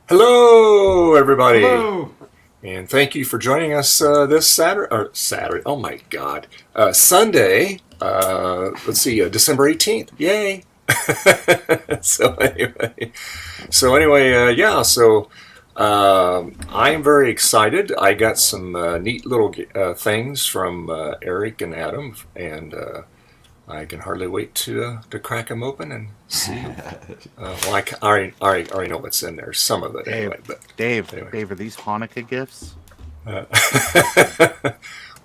Hello, everybody, Hello. and thank you for joining us this Saturday. Oh my God, Sunday. Let's see, December 18th. Yay! so anyway, yeah. I'm very excited. I got some neat little things from Eric and Adam, and I can hardly wait to crack them open and see. Well, I already know what's in there. Some of it Dave, anyway, but Dave, anyway. Dave, are these Hanukkah gifts? Uh,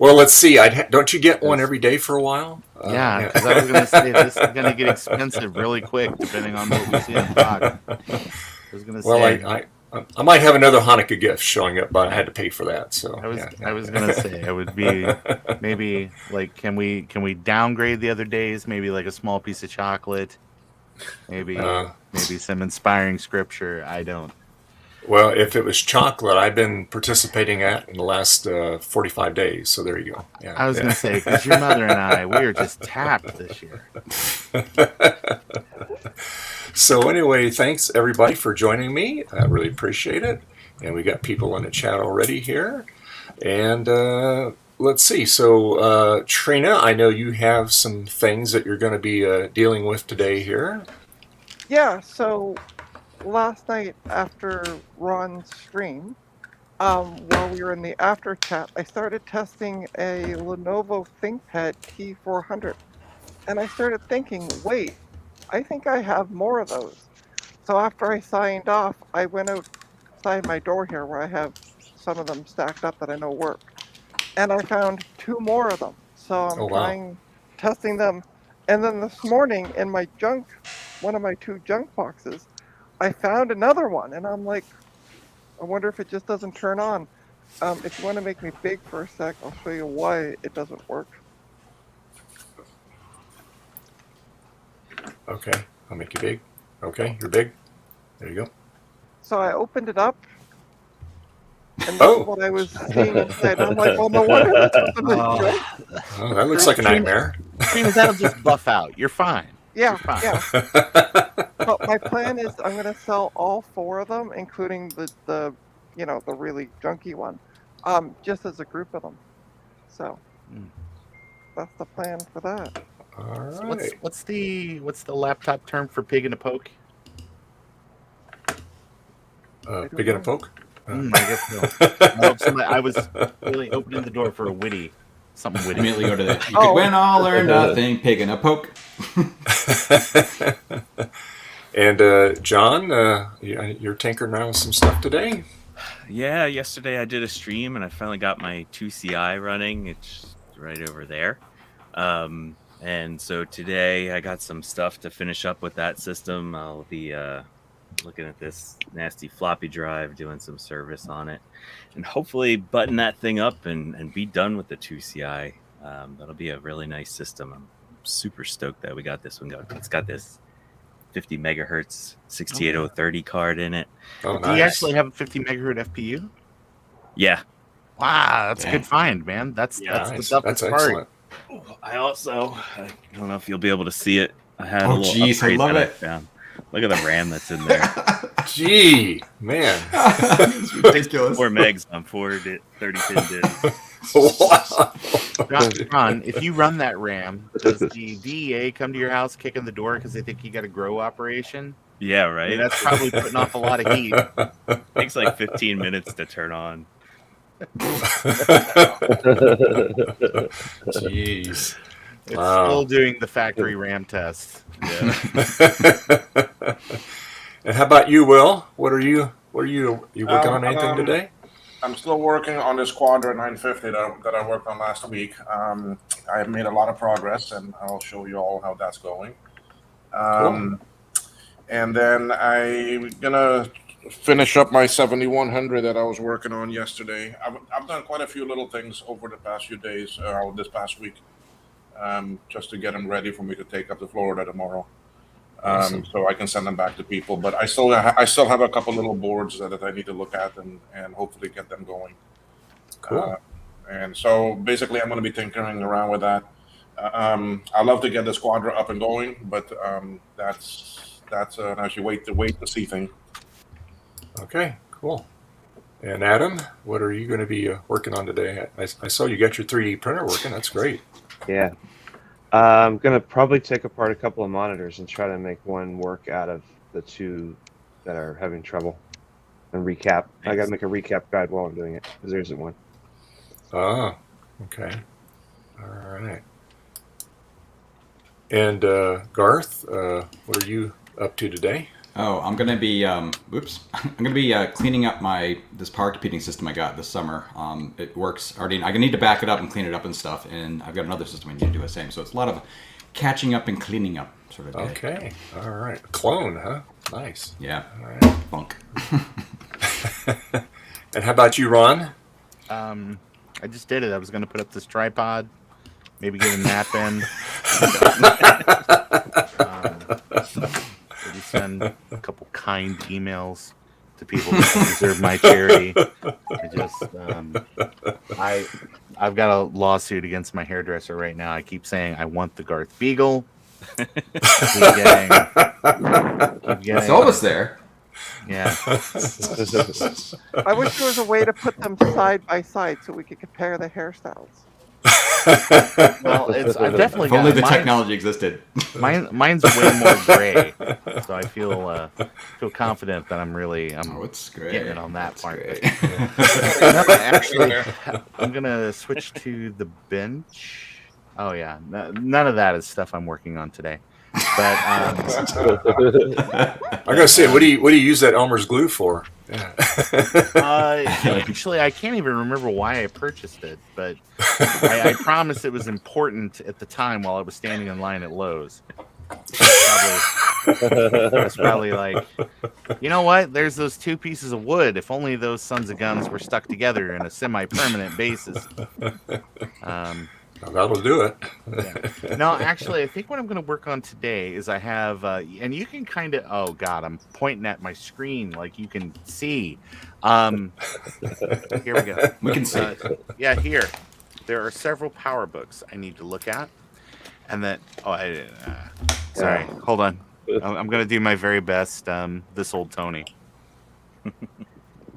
well, let's see. Don't you get one 'Cause- every day for a while? yeah, because I was going to say this is going to get expensive really quick, depending on what we see in stock. I was going to Well, say, I might have another Hanukkah gift showing up, but I had to pay for that. So I was going to say, it would be maybe like, can we downgrade the other days? Maybe like a small piece of chocolate, maybe some inspiring scripture. I don't. Well, if it was chocolate, I've been participating in the last 45 days. So there you go. Yeah, I was going to say, because your mother and I, we are just tapped this year. So anyway, thanks everybody for joining me. I really appreciate it. And we got people in the chat already here. And let's see. So Trina, I know you have some things that you're going to be dealing with today here. Yeah, so last night after Ron's stream, while we were in the after chat, I started testing a Lenovo ThinkPad T400. And I started thinking, wait, I think I have more of those. So after I signed off, I went outside my door here where I have some of them stacked up that I know work. And I found 2 more of them. So I'm testing them. And then this morning in my one of my 2 junk boxes, I found another one. And I'm like, I wonder if it just doesn't turn on. If you want to make me big for a sec, I'll show you why it doesn't work. Okay, I'll make you big. Okay, you're big. There you go. So I opened it up, and this is what I was seeing inside. I'm like, well, no wonder this wasn't a joke. Oh, that looks like a nightmare. That'll just buff out. You're fine. Yeah, You're fine. yeah. But my plan is I'm going to sell all 4 of them, including the really junky one, just as a group of them. So that's the plan for that. All right. So what's the laptop term for pig in a poke? Pig in a poke? I guess so. I was really opening the door for something witty. Immediately go to the you could win all or nothing, pig in a poke. And John, you're tinkering around with some stuff today? Yeah, yesterday I did a stream and I finally got my 2CI running. It's right over there. And so today I got some stuff to finish up with that system. I'll be looking at this nasty floppy drive, doing some service on it, and hopefully button that thing up and be done with the 2CI. That'll be a really nice system. I'm super stoked that we got this one going. It's got this 50 megahertz 68030 card in it. Oh, nice. Do you actually have a 50 megahertz FPU? Yeah. Wow, that's a good find, man. That's the toughest part. I don't know if you'll be able to see it. I had a little geez, I love it. Found. Look at the RAM that's in there. Gee, man. It's ridiculous. 4 megs on 30-pin disc. Wow. Ron, if you run that RAM, does the DEA come to your house kicking the door because they think you got a grow operation? Yeah, right. I mean, that's probably putting off a lot of heat. Takes like 15 minutes to turn on. Jeez. It's still doing the factory RAM test. Yeah. And how about you, Will? What are you working on anything today? I'm still working on this Quadra 950 that I worked on last week. I have made a lot of progress, and I'll show you all how that's going. Cool. And then I'm gonna finish up my 7100 that I was working on yesterday. I've done quite a few little things over the past few days, this past week, just to get them ready for me to take up to Florida tomorrow. Awesome. So I can send them back to people. But I still have a couple little boards that I need to look at and hopefully get them going. Cool. And so basically, I'm going to be tinkering around with that. I love to get the Squadra up and going, but that's an actually wait to see thing. Okay, cool. And Adam, what are you going to be working on today? I saw you got your 3D printer working. That's great. Yeah. I'm going to probably take apart a couple of monitors and try to make one work out of the two that are having trouble. And recap. I got to make a recap guide while I'm doing it, because there isn't one. Ah, okay. All right. And Garth, what are you up to today? Oh, I'm gonna be I'm gonna be cleaning up this power computing system I got this summer. It works already. I need to back it up and clean it up and stuff, and I've got another system I need to do the same. So it's a lot of catching up and cleaning up sort of day. Okay, all right. Clone, huh? Nice. Yeah. All right. Funk. And how about you, Ron? I just did it. I was going to put up this tripod, maybe get a nap in. Maybe send a couple kind emails to people that deserve my charity. I've got a lawsuit against my hairdresser right now. I keep saying I want the Garth Beagle. Keep getting, It's almost there. yeah. I wish there was a way to put them side by side so we could compare the hairstyles. Well, I've definitely If only got the mine- technology existed. Mine's way more gray, so I feel confident that I'm It's great. getting it on that It's part. great. No, actually, I'm gonna switch to the bench. Oh yeah, none of that is stuff I'm working on today. But I gotta say, what do you use that Elmer's glue for? Yeah. actually, I can't even remember why I purchased it, but I promised it was important at the time while I was standing in line at Lowe's. It's probably like, you know what? There's those two pieces of wood. If only those sons of guns were stuck together in a semi-permanent basis. That'll do it. Yeah. No, actually, I think what I'm going to work on today is I have, and you can kind of, oh God, I'm pointing at my screen like you can see. Here we go. We can see. Yeah, here. There are several power books I need to look at. And then, sorry, hold on. I'm going to do my very best, This Old Tony.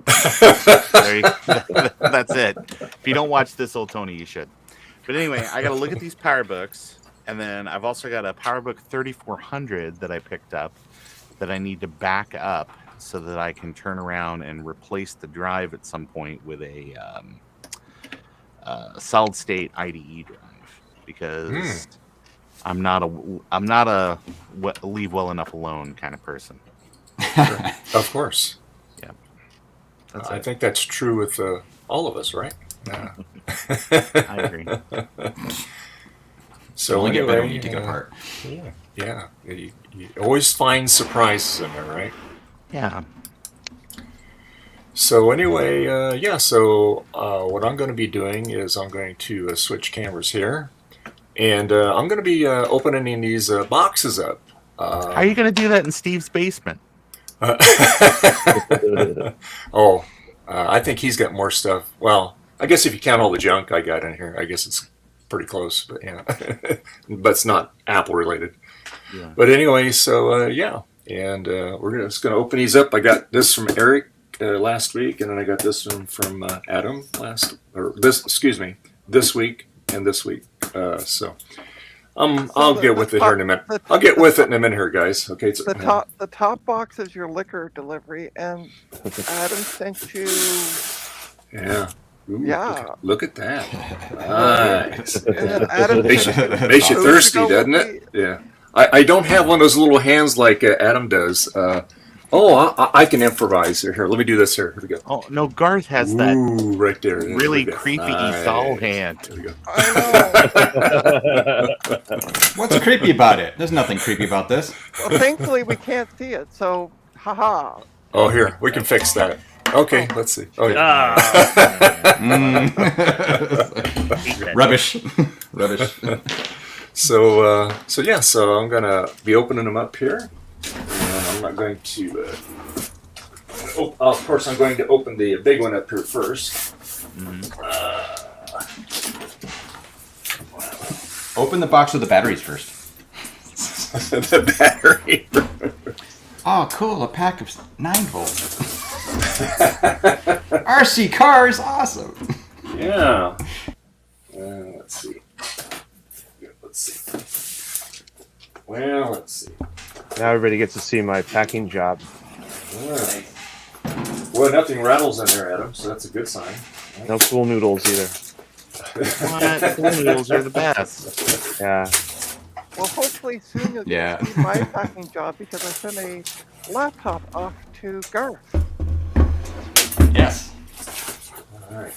That's it. If you don't watch This Old Tony, you should. But anyway, I got to look at these power books, and then I've also got a PowerBook 3400 that I picked up that I need to back up so that I can turn around and replace the drive at some point with a solid-state IDE drive, because I'm not a leave well enough alone kind of person. Sure. Of course. Yeah, I think that's true with all of us, right? Yeah. I agree. So only get better when anyway, you take it apart. Yeah. You always find surprises in there, right? Yeah. So anyway, So what I'm going to be doing is I'm going to switch cameras here, and I'm going to be opening these boxes up. How are you going to do that in Steve's basement? I think he's got more stuff. Well, I guess if you count all the junk I got in here, I guess it's pretty close. But yeah, but it's not Apple related. Yeah. But anyway, so and we're just going to open these up. I got this from Eric last week, and then I got this one from Adam this week and this week. I'll get with it here in a minute. I'll get with it in a minute here, guys. Okay. The top box is your liquor delivery, and Adam sent you. Yeah. Ooh, Yeah. Look at that. Nice. And Adam Makes you thirsty, doesn't it? Yeah. I don't have one of those little hands like Adam does. I can improvise. Here, let me do this here. Here we go. Oh no, Garth has that Ooh, right there. really creepy doll hand. There we go. I know. What's creepy about it? There's nothing creepy about this. Well, thankfully we can't see it, so haha. Oh, here, we can fix that. Okay, let's see. Oh, yeah. Rubbish. Rubbish. So I'm gonna be opening them up here. And I'm not going to. Of course, I'm going to open the big one up here first. Open the box with the batteries first. The battery. Oh, cool. A pack of 9 volts. RC cars, awesome. Yeah. Let's see. Let's see. Well, let's see. Now everybody gets to see my packing job. All right. Well, nothing rattles in there, Adam, so that's a good sign. No cool noodles either. What? Pool noodles are the best. Yeah. Well, hopefully soon you'll Yeah. get to see my packing job because I sent a laptop off to Garth. Yes. All right.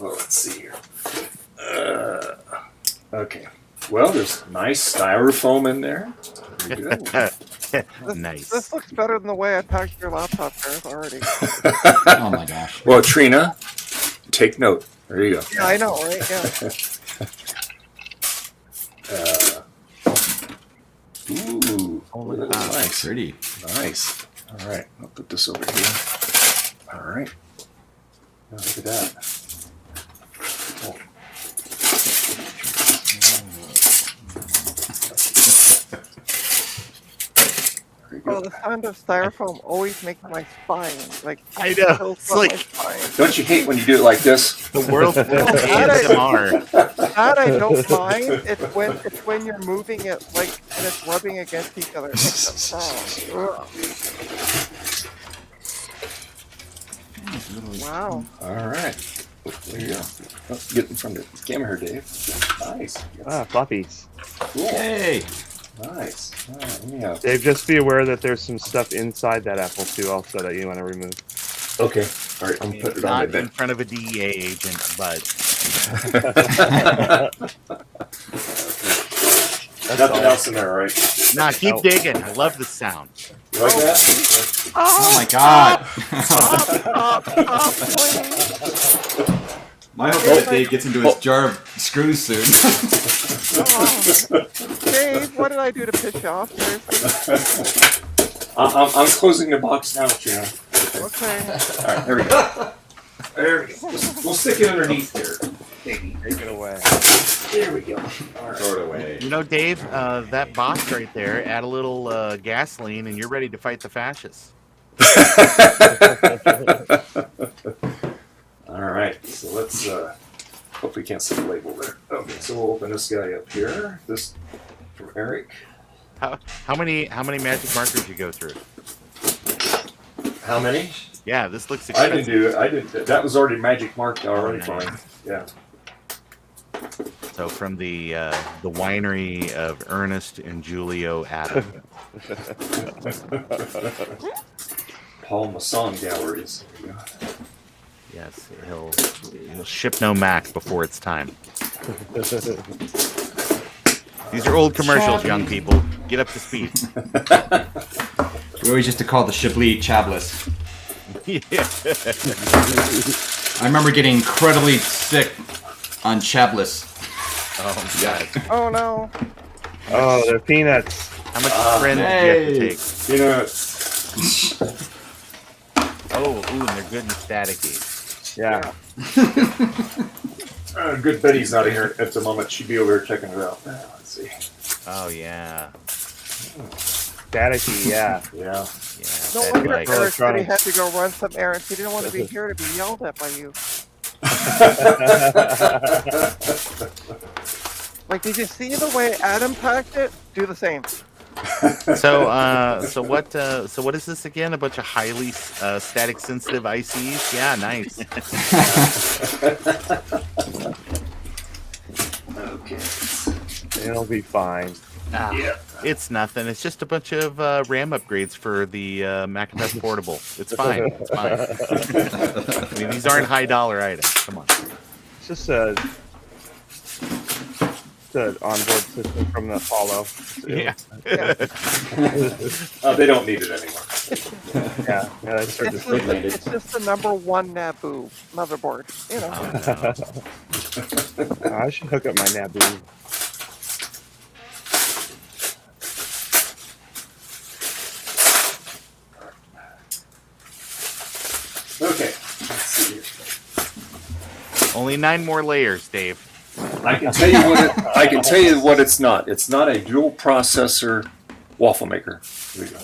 Well, let's see here. Okay. Well, there's nice styrofoam in there. Very good. Nice. This looks better than the way I packed your laptop, Garth, already. Oh my gosh. Well, Trina, take note. There you go. Yeah, I know, right? Yeah. Ooh, Oh, that's wow. nice. Pretty. Nice. All right, I'll put this over here. All right. Now look at that. Oh. Very Well, good. the sound of styrofoam always makes my spine like. I know. chills It's up like- my spine. Don't you hate when you do it like this? The world's ASMR. That I don't mind. It's when you're moving it like and it's rubbing against each other. It makes a sound. Ugh. Wow. All right. There you go. Oh, get in front of the camera here, Dave. Nice. Ah, floppies. Cool. Yay. Nice. All right, yeah. Dave, just be aware that there's some stuff inside that apple too also that you want to remove. Okay. All right, I'm putting it on my Not in bed. front of a DEA agent, but Nothing else in there, right? nah, keep Oh. digging. I love the sound. You like that? Oh my god. Please. My hope is that Dave gets into his jar of screws soon. Oh. Dave, what did I do to piss you off? Seriously? I'm closing the box now, Trina. Okay. All right, there we go. There we go. We'll stick it underneath here. Maybe. Take it away. There we go. All right. Throw it away. You know, Dave, that box right there, add a little gasoline and you're ready to fight the fascists. All right, so let's hope we can't see the label there. Okay, so we'll open this guy up here. This from Eric. How many magic markers you go through? How many? Yeah, this looks I didn't expensive. do it. I did. That was already magic marked already for me. Yeah. So from the winery of Ernest and Julio Adam. Paul Masson Galleries. There we go. Yes, he'll ship no Mac before it's time. These are old commercials, young people. Get up to speed. We always used to call the Chablis Chablis. I remember getting incredibly sick on Chablis. Oh, God. Oh no. Oh, they're peanuts. How much friend do you have to take? You know, Oh, ooh, and they're good and staticky. Yeah. good Betty's not here at the moment. She'd be over here checking it out. Let's see. Oh, yeah. Staticky, yeah. Yeah. Yeah. No that's wonder like- Eric said he had to go run some errands. He didn't want to be here to be yelled at by you. Like, did you see the way Adam packed it? Do the same. So what is this again? A bunch of highly static sensitive ICs? Yeah, nice. Okay. It'll be fine. Ah, Yeah. it's nothing. It's just a bunch of RAM upgrades for the Macintosh Portable. It's fine. It's fine. I mean, these aren't high dollar items. Come on. It's just the onboard system from the Apollo. Yeah. They don't need it anymore. Yeah, that's sort It's, of it's just the #1 Naboo motherboard. You know. Oh, no. I should hook up my Naboo. Okay. Let's see here. Only 9 more layers, Dave. I can tell you what I can tell you what it's not. It's not a dual processor Waffle maker. There we go.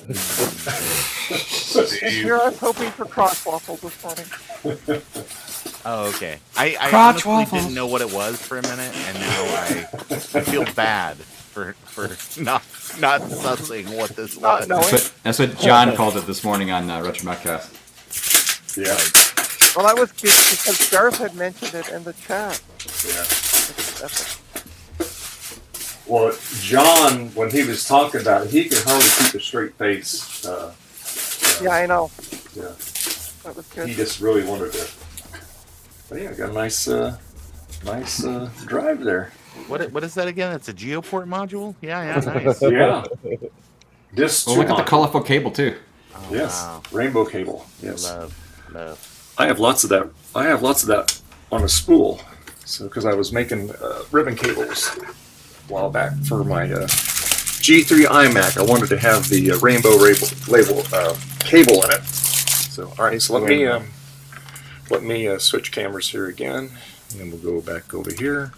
Here I was hoping for crotch waffles this morning. Oh, okay. I Crotch honestly waffles. didn't know what it was for a minute, and now I feel bad for not sussing what this was. No. That's what John called it this morning on Retro Metcast. Yeah. Well, I was cute because Garth had mentioned it in the chat. Yeah. That's Well, John, when he was talking about it, he could hardly keep a straight face. yeah, I know. Yeah. That was He good. just really wanted to. But yeah, got a nice drive there. What is that again? It's a Geoport module? Yeah, nice. Yeah. This Well, look at the colorful cable too. Oh, Yes. wow. Rainbow cable. Yes. Love. I have lots of that. I have lots of that on a spool. So because I was making ribbon cables a while back for my G3 iMac, I wanted to have the rainbow label cable in it. So all right, so let me switch cameras here again, and we'll go back over here,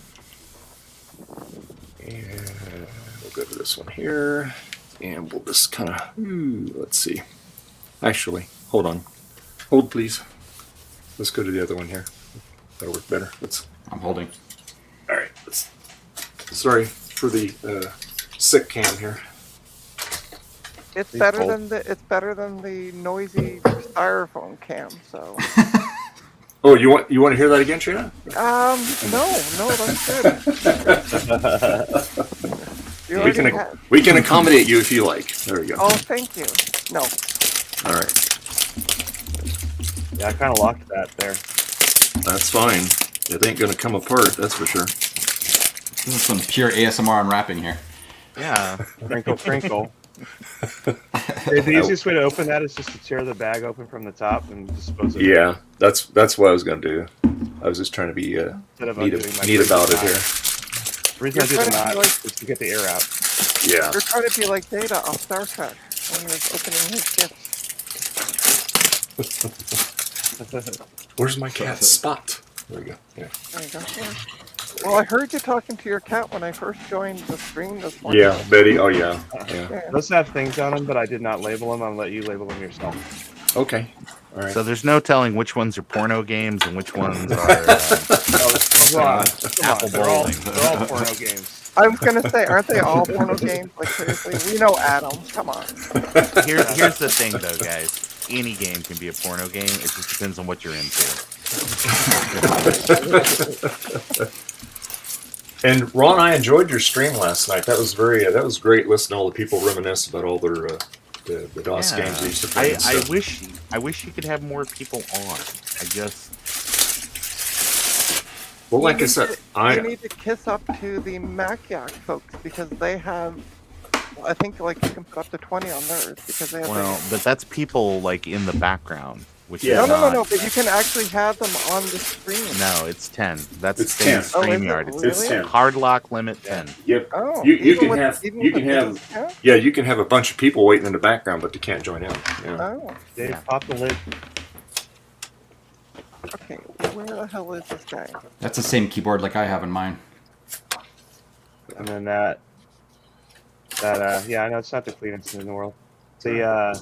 and we'll go to this one here, and we'll just kind of let's see. Actually, hold please. Let's go to the other one here. That'll work better. I'm holding. All right. Sorry for the sick cam here. It's better than the noisy styrofoam cam. So. Oh, you want to hear that again, Trina? No, that's good. We can accommodate you if you like. There we go. Oh, thank you. No. All right. Yeah, I kind of locked that there. That's fine. It ain't gonna come apart. That's for sure. This is some pure ASMR unwrapping here. Yeah. Crinkle, crinkle. The easiest way to open that is just to tear the bag open from the top and dispose of it. Yeah, that's what I was gonna do. I was just trying to be Instead of neat undoing my neat about it knot. here. The reason I do the You're trying to knot be is to get the air out. Yeah. You're trying to be like Data off Star Trek when he was opening his gifts. Where's my cat Spot? There we go. Yeah. There you go. Yeah. Well, I heard you talking to your cat when I first joined the stream this morning. Yeah, Betty. Oh yeah. Yeah. Yeah. Those have things on them, but I did not label them. I'll let you label them yourself. Okay. All right. So there's no telling which ones are porno games and which ones are Come on. apple They're all bowling. porno games. I was gonna say, aren't they all porno games? Like seriously, we know Adam. Come on. Here's the thing, though, guys. Any game can be a porno game. It just depends on what you're into. And Ron, I enjoyed your stream last night. That was that was great. Listening to all the people reminisce about all their the DOS games they used to play. I wish you could have more people on. Well, like I said, You need to kiss up to the MacYak folks because they have. I think like you can put up to 20 on theirs because they have. But that's people like in the background, which Yeah. is No. not- But you can actually have them on the screen. No, it's 10. That's It's the same 10. as Oh, is it StreamYard. really? It's 10. Hard lock limit 10. Yep. Oh, You even can with- have even you with can the have discount? yeah, you can have a bunch of people waiting in the background, but they can't join in. Yeah. Oh, Dave, Yeah. pop the lid. okay. Where the hell is this guy? That's the same keyboard like I have in mine. And then that, yeah, I know it's not the cleanest in the world. The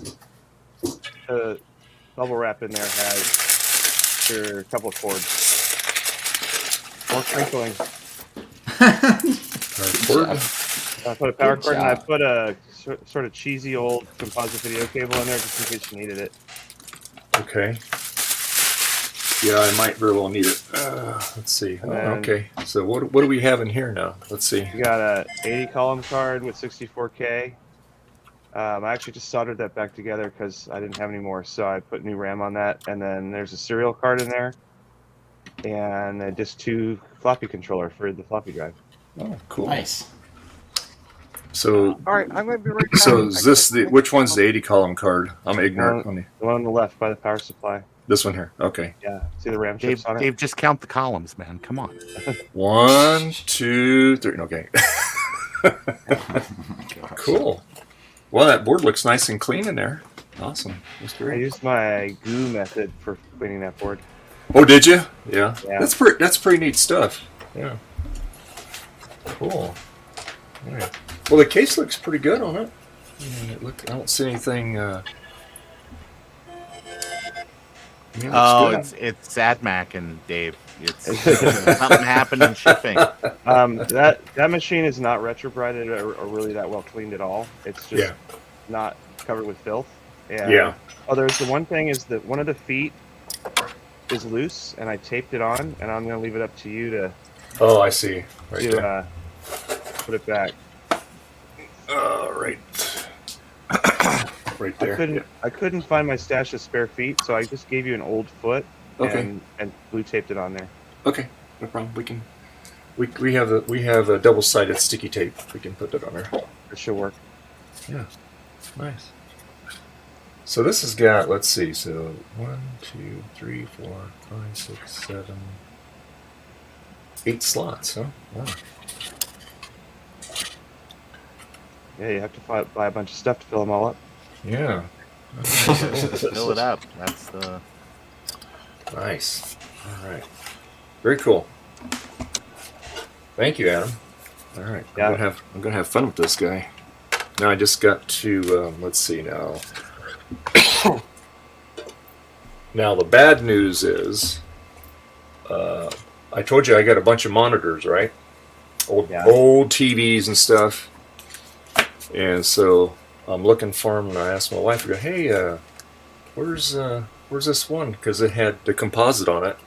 bubble wrap in there has your couple of cords. More crinkling. I put a power Good cord and I job. put a sort of cheesy old composite video cable in there just in case you needed it. Okay. Yeah, I might very well need it. Let's see. Oh, then- okay. So what do we have in here now? Let's see. You got a 80 column card with 64K. I actually just soldered that back together because I didn't have any more, so I put new RAM on that. And then there's a serial card in there, and just 2 floppy controller for the floppy drive. Oh, cool. Nice. So All right, I'm going to be right back. so is this which one's the 80 column card? I'm ignorant. Let me, The one on the left by the power supply. this one here. Okay. Yeah, see the RAM chips on it. Dave, just count the columns, man. Come on. 1, 2, 3. Okay. Cool. Well, that board looks nice and clean in there. Awesome. That's I great. used my glue method for cleaning that board. Oh, did you? Yeah. Yeah. That's pretty neat stuff. Yeah. Cool. All right. Well, the case looks pretty good on it. Yeah, look, I don't see anything. Yeah, Oh, looks it's SatMac and Dave. It's something happened in shipping. That machine is not retrobrided or really that well cleaned at all. It's just Yeah. not covered with filth. And, Yeah. Oh, there's the one thing is that one of the feet is loose, and I taped it on, and I'm gonna leave it up to you to Oh, I see. Right there. put it back. Right. Right there. I couldn't find my stash of spare feet, so I just gave you an old foot Okay. and blue taped it on there. Okay. No problem. We have a double-sided sticky tape. We can put that on there. It should work. Yeah. Nice. So this has got, let's see, so 1, 2, 3, 4, 5, 6, 7, 8 slots, huh? Wow. Yeah, you have to buy a bunch of stuff to fill them all up. Yeah. Fill it up. That's the. Nice. All right. Very cool. Thank you, Adam. All right. Yeah. I'm gonna have fun with this guy. Now I just got to let's see now. Now the bad news is, I told you I got a bunch of monitors, right? Old TVs and stuff. And so I'm looking for them, and I asked my wife, I go, hey, where's this one? Because it had the composite on it.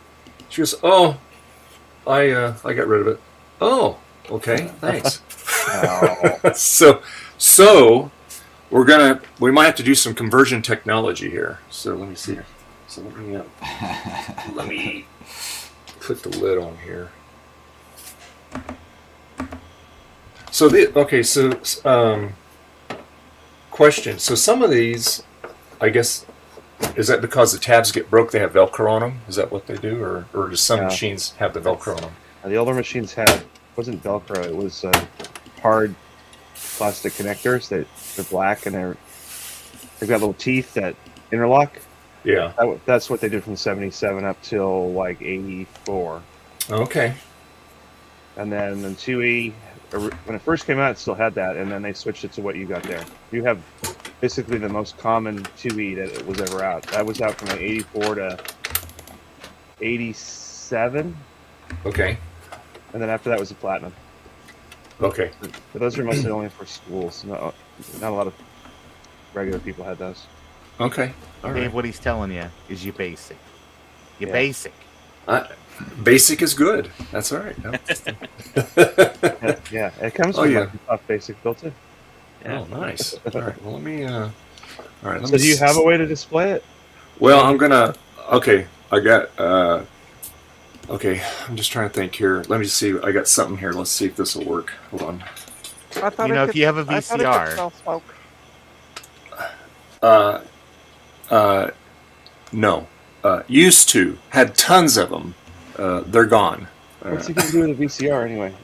She goes, oh, I got rid of it. Oh, okay, thanks. So we might have to do some conversion technology here. So let me see. So let me put the lid on here. So question. So some of these, I guess, is that because the tabs get broke? They have Velcro on them. Is that what they do, or do some machines have the Velcro on them? The older machines wasn't Velcro. It was hard plastic connectors that they're black, and they've got little teeth that interlock. Yeah. That's what they did from 77 up till like 84. Okay. And then the 2E, when it first came out, it still had that, and then they switched it to what you got there. You have basically the most common 2E that was ever out. That was out from like 84 to 87. Okay. And then after that was the Platinum. Okay. But those are mostly only for schools. Not a lot of regular people had those. Okay. All Dave, right. what he's telling you is you basic. You Yeah. basic. Basic is good. That's all right. Yeah, it comes Oh, with yeah. Microsoft Basic built in. Oh, nice. All right. Well, let me. All right. Let So me do you have a way to display it? Well, I'm gonna. Okay, I got. Okay, I'm just trying to think here. Let me see. I got something here. Let's see if this will work. Hold on. I thought You know, it if you have a I thought it could VCR. smell smoke. No. Used to had tons of them. They're gone. What's he gonna do with a VCR anyway?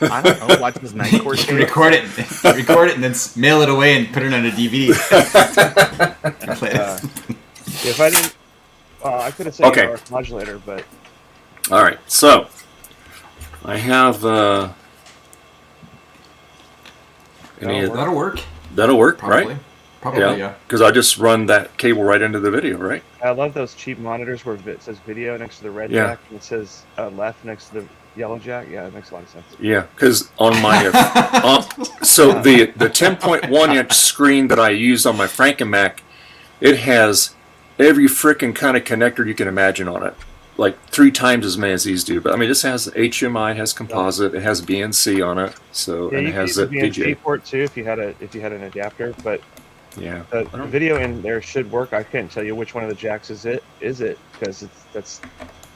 I don't know. Watch his night court tape. record it, and then mail it away and put it on a DVD. And play it. If I didn't, I could have said Okay. RF modulator, but All right. So I have. That'll work. That'll work, Probably. right? Probably, yeah. Because I just run that cable right into the video, right? I love those cheap monitors where it says video next to the red Yeah. jack and it says left next to the yellow jack. Yeah, it makes a lot of sense. Yeah, because on my so the 10.1 inch screen that I use on my Frankenmac, it has every frickin' kind of connector you can imagine on it, like 3 times as many as these do. But I mean, this has HMI, it has composite, it has BNC on it, so Yeah, and you it could has use that the BNC VJ. port too if you had an adapter, but Yeah, the video in there should work. I can't tell you which one of the jacks is it because that's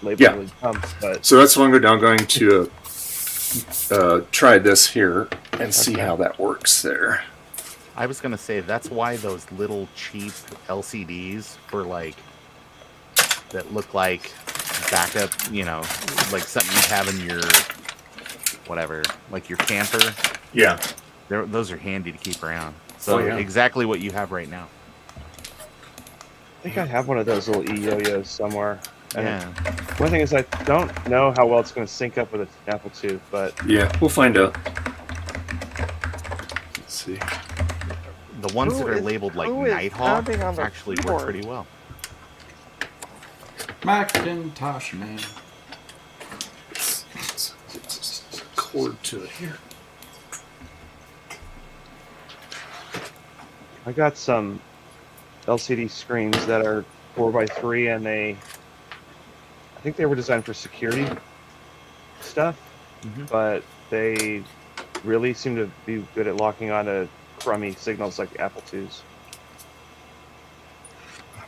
labeled Yeah. really dumb, but so that's what I'm going to do. I'm going to try this here and see how that works there. I was gonna say that's why those little cheap LCDs for like that look like backup, you know, like something you have in your whatever, like your camper. Yeah. Those are handy to keep around. So Oh, yeah. exactly what you have right now. I think I have one of those little e-yo-yos somewhere. And Yeah. one thing is I don't know how well it's going to sync up with an Apple II, but Yeah, we'll find out. Let's see. The ones that Who are is- labeled like who is Nighthawk pounding on the actually work keyboard? pretty well. Macintosh man. Cord to it here. I got some LCD screens that are 4x3, and I think they were designed for security stuff, but they really seem to be good at locking onto crummy signals like Apple IIs.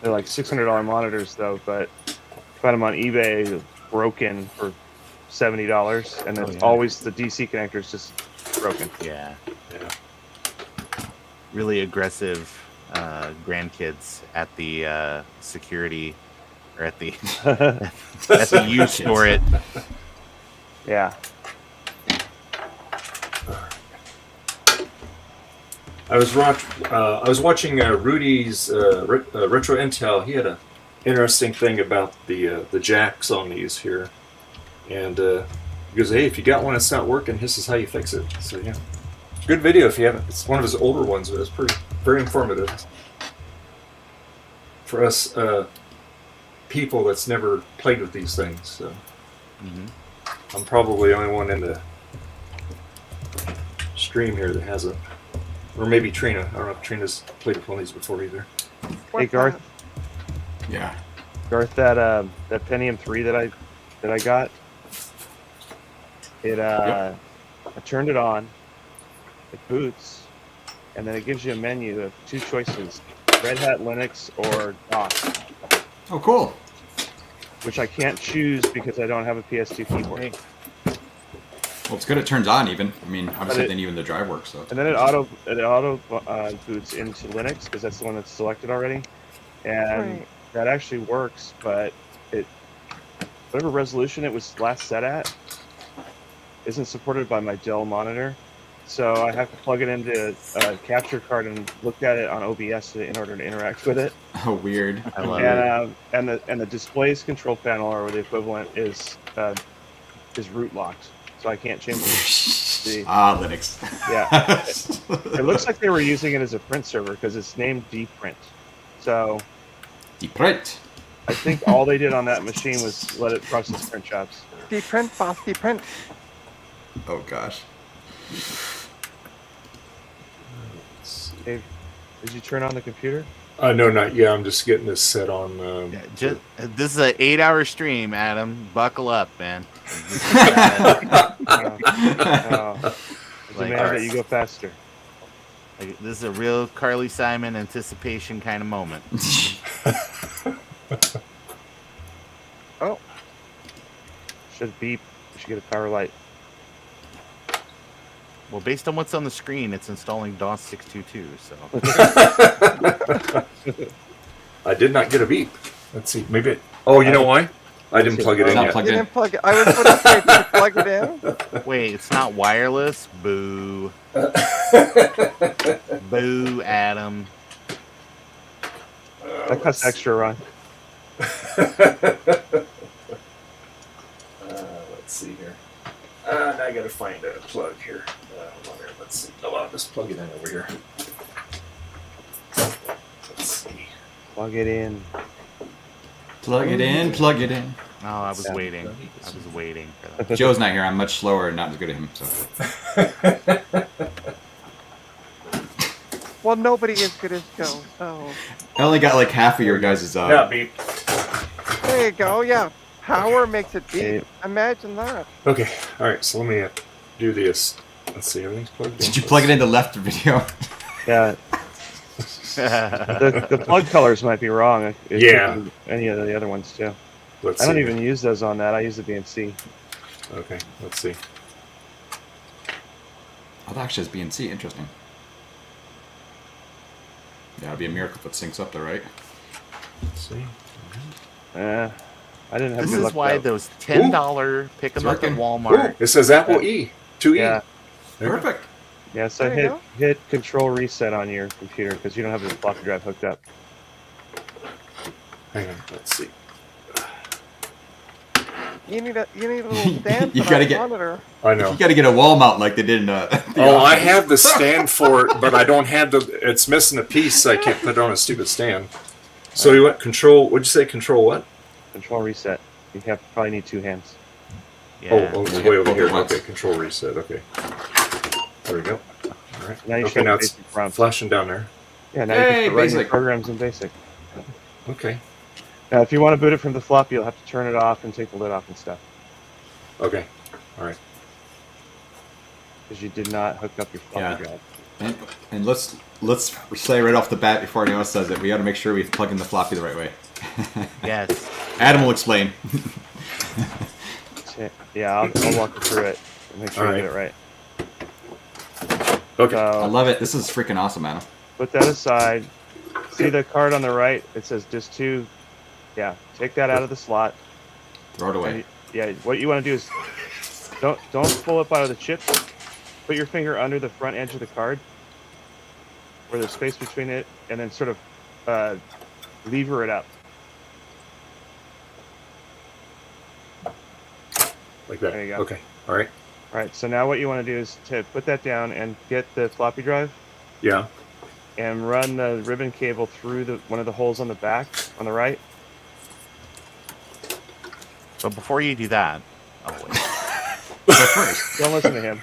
They're like $600 monitors though, but found them on eBay broken for $70, and it's always the DC connector's just broken. Yeah. Really aggressive grandkids at the security or at the at the use for it. Yeah. I was watching Rudy's Retro Intel. He had a interesting thing about the jacks on these here, and he goes, "Hey, if you got one that's not working, this is how you fix it." So yeah, good video if you haven't. It's one of his older ones, but it's very informative for us people that's never played with these things. So I'm probably the only one in the stream here that hasn't. Or maybe Trina. I don't know if Trina's played with one of these before either. Hey What's Garth, Yeah. that Pentium 3 that I got, it I turned it on, it boots, and then it gives you a menu of two choices: Red Hat Linux or DOS, Oh, cool. which I can't choose because I don't have a PS2 keyboard. Well, it's good it turns on even. I mean, obviously it- then even the drive works. So. And then it auto boots into Linux because that's the one that's selected already, and Right. that actually works. But whatever resolution it was last set at isn't supported by my Dell monitor, so I have to plug it into a capture card and look at it on OBS in order to interact with it. Oh, weird. I love it. And the display's control panel, or the equivalent, is root locked, so I can't change the. Linux. Yeah, it looks like they were using it as a print server because it's named dprint. So Deep print. I think all they did on that machine was let it process print jobs. Deprint, boss, deprint. Oh gosh. Dave, did you turn on the computer? No, not yet. I'm just getting this set on. This is an 8-hour stream, Adam. Buckle up, man. Demand that you go faster. Like, this is a real Carly Simon anticipation kind of moment. Oh, Should beep. You should get a power light. Well, based on what's on the screen, it's installing DOS 622. So I did not get a beep. Let's see. Maybe. You know why? I didn't plug it It's in not yet. plugged you in. didn't plug it. I was going to say, did you plug it in? wait, it's not wireless. Boo. Boo, Adam. That costs extra, Ron. Let's see here. Now I gotta find a plug here. Hold on here. Let's see. Oh, I'll just plug it in over here. Let's see. Plug it in. Plug it in. Plug it in. Oh, I was Yeah. waiting. I was waiting for that. Joe's not here. I'm much slower and not as good at him. So. Well, nobody is good as Joe, so I only got like half of your guys' Yeah, beep. there you go. Yeah, power makes it beep. Okay. Imagine that. Okay. All right. So let me do this. Let's see. Everything's plugged in. Did you plug it in the left video? Yeah. The plug colors might be wrong. It could Yeah. be any of the other ones too. Let's I don't see. even use those on that. I use the BNC. Okay. Let's see. Oh, that actually has BNC. Interesting. Yeah, it'd be a miracle if it syncs up there, right? Let's see. I didn't have This good is luck why though. those $10 pick 'em It's up at working. Walmart. Ooh, it says Apple E. 2E. Yeah. There you go. Perfect. Yeah, so There you hit Control Reset on your computer because you don't have the floppy drive hooked up. Hang on. Let's see. You need a little stand You for gotta that get- monitor. I know. You got to get a wall mount like they did in the Oh, I office. have the stand for it, but I don't have the. It's missing a piece, so I can't put it on a stupid stand. So you went control. What'd you say? Control what? Control reset. You probably need 2 hands. Yeah. Oh, it's Yeah, way over both here. at once. Okay, control reset. Okay. There we go. All right. Now you should Okay, have now a it's basic prompt. flashing down there. Yeah, now you Yay, can start writing your basic. programs in BASIC. Okay. Now, if you want to boot it from the floppy, you'll have to turn it off and take the lid off and stuff. Okay. All right. Because you did not hook up your floppy Yeah. drive. And let's say right off the bat before anyone else says it, we got to make sure we plug in the floppy the right way. Yes. Adam will explain. Yeah, I'll walk you through it and make sure All you get it right. Okay. I So love it. This is freaking awesome, Adam. put that aside. See the card on the right? It says disk 2. Yeah, take that out of the slot. Throw it away. And yeah, what you want to do is don't pull up out of the chip. Put your finger under the front edge of the card, where there's space between it, and then sort of lever it up. Like that. There you go. Okay. All right. All right. So now what you want to do is to put that down and get the floppy drive Yeah. and run the ribbon cable through one of the holes on the back on the right. But before you do that, oh wait. But first, Don't listen to him.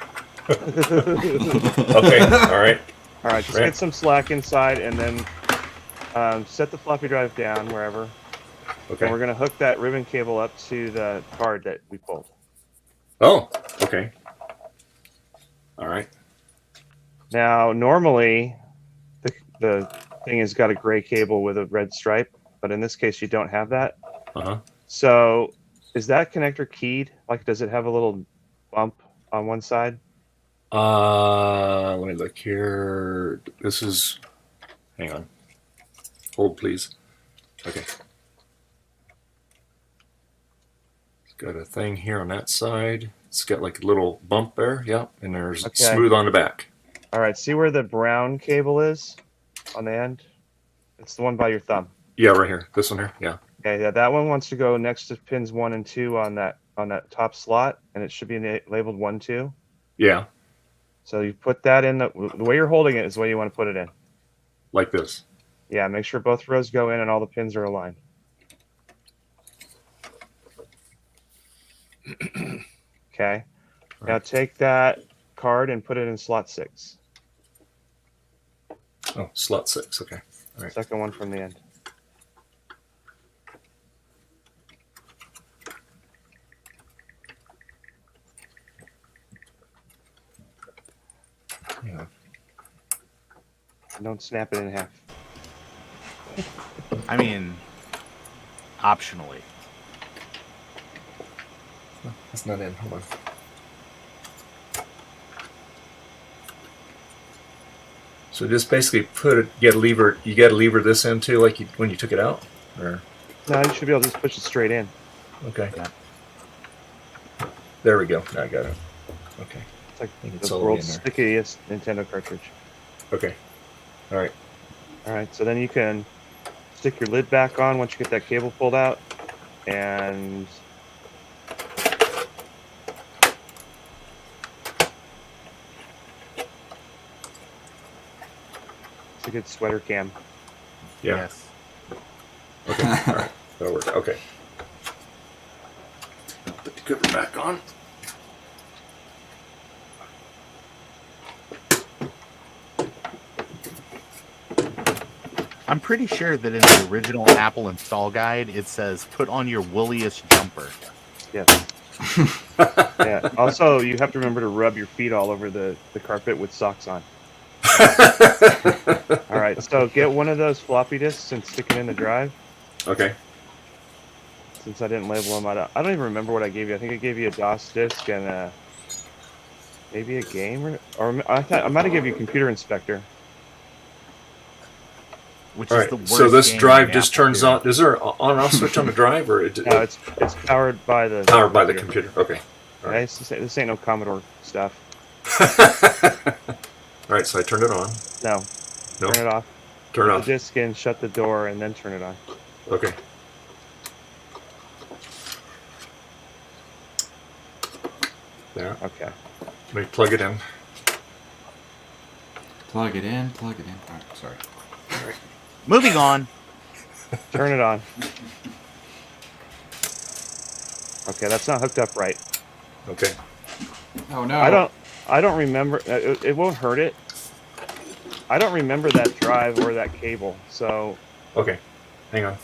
Okay. All right. All right. Just Right. get some slack inside and then set the floppy drive down wherever. Okay. And we're going to hook that ribbon cable up to the card that we pulled. Oh. Okay. All right. Now, normally, the thing has got a gray cable with a red stripe, but in this case, you don't have that. Uh-huh. So, is that connector keyed? Like, does it have a little bump on one side? Let me look here. This is. Hang on. Hold, please. Okay. It's got a thing here on that side. It's got like a little bump there. Yeah, and there's Okay. smooth on the back. All right, see where the brown cable is on the end? It's the one by your thumb. Yeah, right here. This one here. Yeah. Okay, yeah, that one wants to go next to pins 1 and 2 on that top slot, and it should be labeled 1, 2. Yeah. So you put that in the way you're holding it is the way you want to put it in. Like this. Yeah, make sure both rows go in and all the pins are aligned. Okay. Now take that card and put it in slot 6. Oh, slot 6. Okay. All right. Second one from the end. Yeah. Don't snap it in half. I mean, optionally. That's not in. Hold on. So just basically get a lever. You got to lever this into like when you took it out, or No, you should be able to just push it straight in. okay. Yeah. There we go. Now I got it. Okay. It's like think it's the all the way world's in there. stickiest Nintendo cartridge. Okay. All right. All right, so then you can stick your lid back on once you get that cable pulled out, and it's a good sweater cam. Yeah. Yes. Okay. All right. That'll work. Okay. Put the cover back on. I'm pretty sure that in the original Apple install guide, it says put on your wooliest jumper. Yes. Yeah. Also, you have to remember to rub your feet all over the carpet with socks on. All right, so get one of those floppy disks and stick it in the drive. Okay. Since I didn't label them, I don't even remember what I gave you. I think I gave you a DOS disk and maybe a game, or I might have given you a computer inspector. Which All is right. the worst So this game drive in just Apple turns II. on. Is there an on/off switch on the drive, or No, it's powered by the powered by the computer? Okay. Yeah, this ain't no Commodore stuff. All right. So I turned it on. No, No. turn it off. Turn it Put off. the disk in, shut the door, and then turn it on. Okay. Yeah. Okay. Let me plug it in. Plug it in. Plug it in. Oh, sorry. Moving on. Turn it on. Okay, that's not hooked up right. Okay. Oh no. I don't remember. It won't hurt it. I don't remember that drive or that cable. So Okay. Hang on.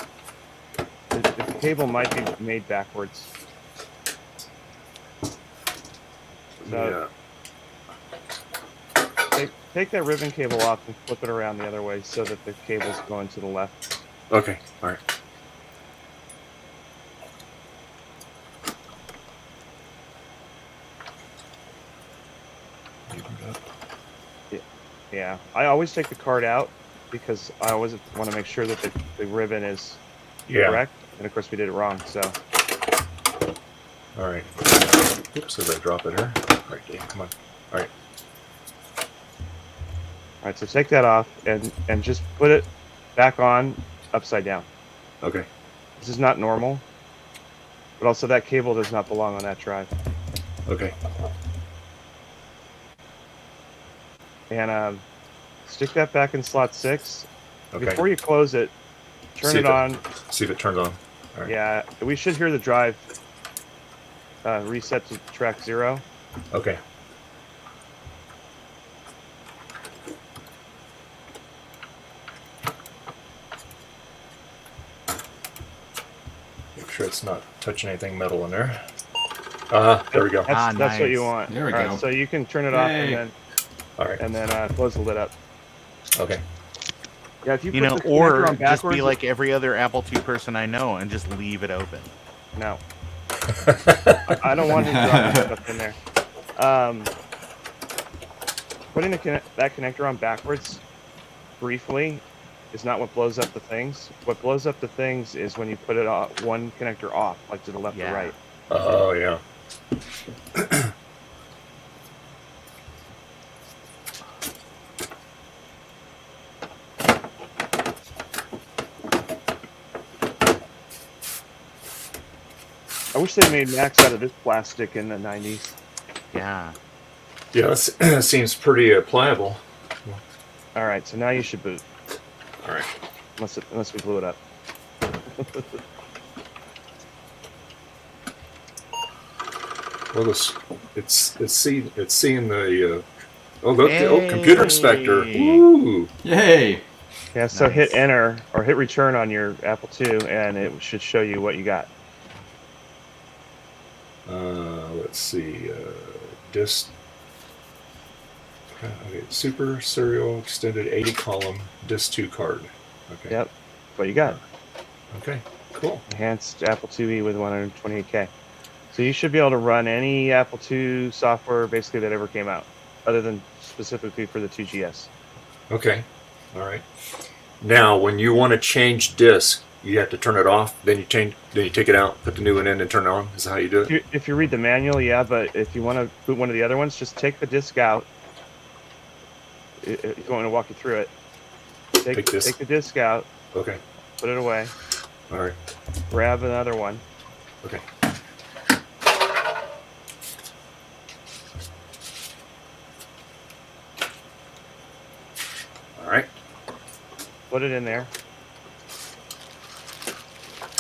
the cable might be made backwards. So take that ribbon cable off and flip it around the other way so that the cable's going to the left. Okay. All right. Yeah, I always take the card out because I always want to make sure that the ribbon is correct. And of course, we did it wrong. So, All right. Oops, did I drop it here? All right, Dave, come on. All right. all right, so take that off and just put it back on upside down. Okay. This is not normal, but also that cable does not belong on that drive. Okay. And stick that back in slot 6. Okay. Before you close it, turn it on. See if it turns on. All right. Yeah, we should hear the drive reset to track 0. Okay. Make sure it's not touching anything metal in there. There we go. That's what you Nice. want. There we All right, go. so you can turn it off Yay. All right. and then close the lid up. Okay. Yeah, if you You put know, the or connector on just backwards, be like every other Apple II person I know and just leave it open. no, I don't want him dropping stuff in there. Putting that connector on backwards briefly is not what blows up the things. What blows up the things is when you put it off, one connector off, like to the left Yeah. or right. Oh yeah. I wish they made Macs out of this plastic in the 90s. Yeah. Yeah, that seems pretty pliable. All right, so now you should boot, All right. unless we blew it up. Well, it's seeing the computer inspector. Hey. Woo! Yay! Yeah, so Nice. hit enter or hit return on your Apple II, and it should show you what you got. Let's see. Disk. Okay, Super Serial Extended 80 column Disk 2 card. Okay. Yep, what you got. Okay. Cool. Enhanced Apple IIe with 128K. So you should be able to run any Apple II software basically that ever came out, other than specifically for the 2GS. Okay. All right. Now, when you want to change disk, you have to turn it off. Then you take it out, put the new one in, and turn it on. Is that how you do it? If you read the manual, yeah, but if you want to boot one of the other ones, just take the disk out. If you want me to walk you through it, take the disk out, Okay. put it away, All right. grab another one. Okay. All right. Put it in there.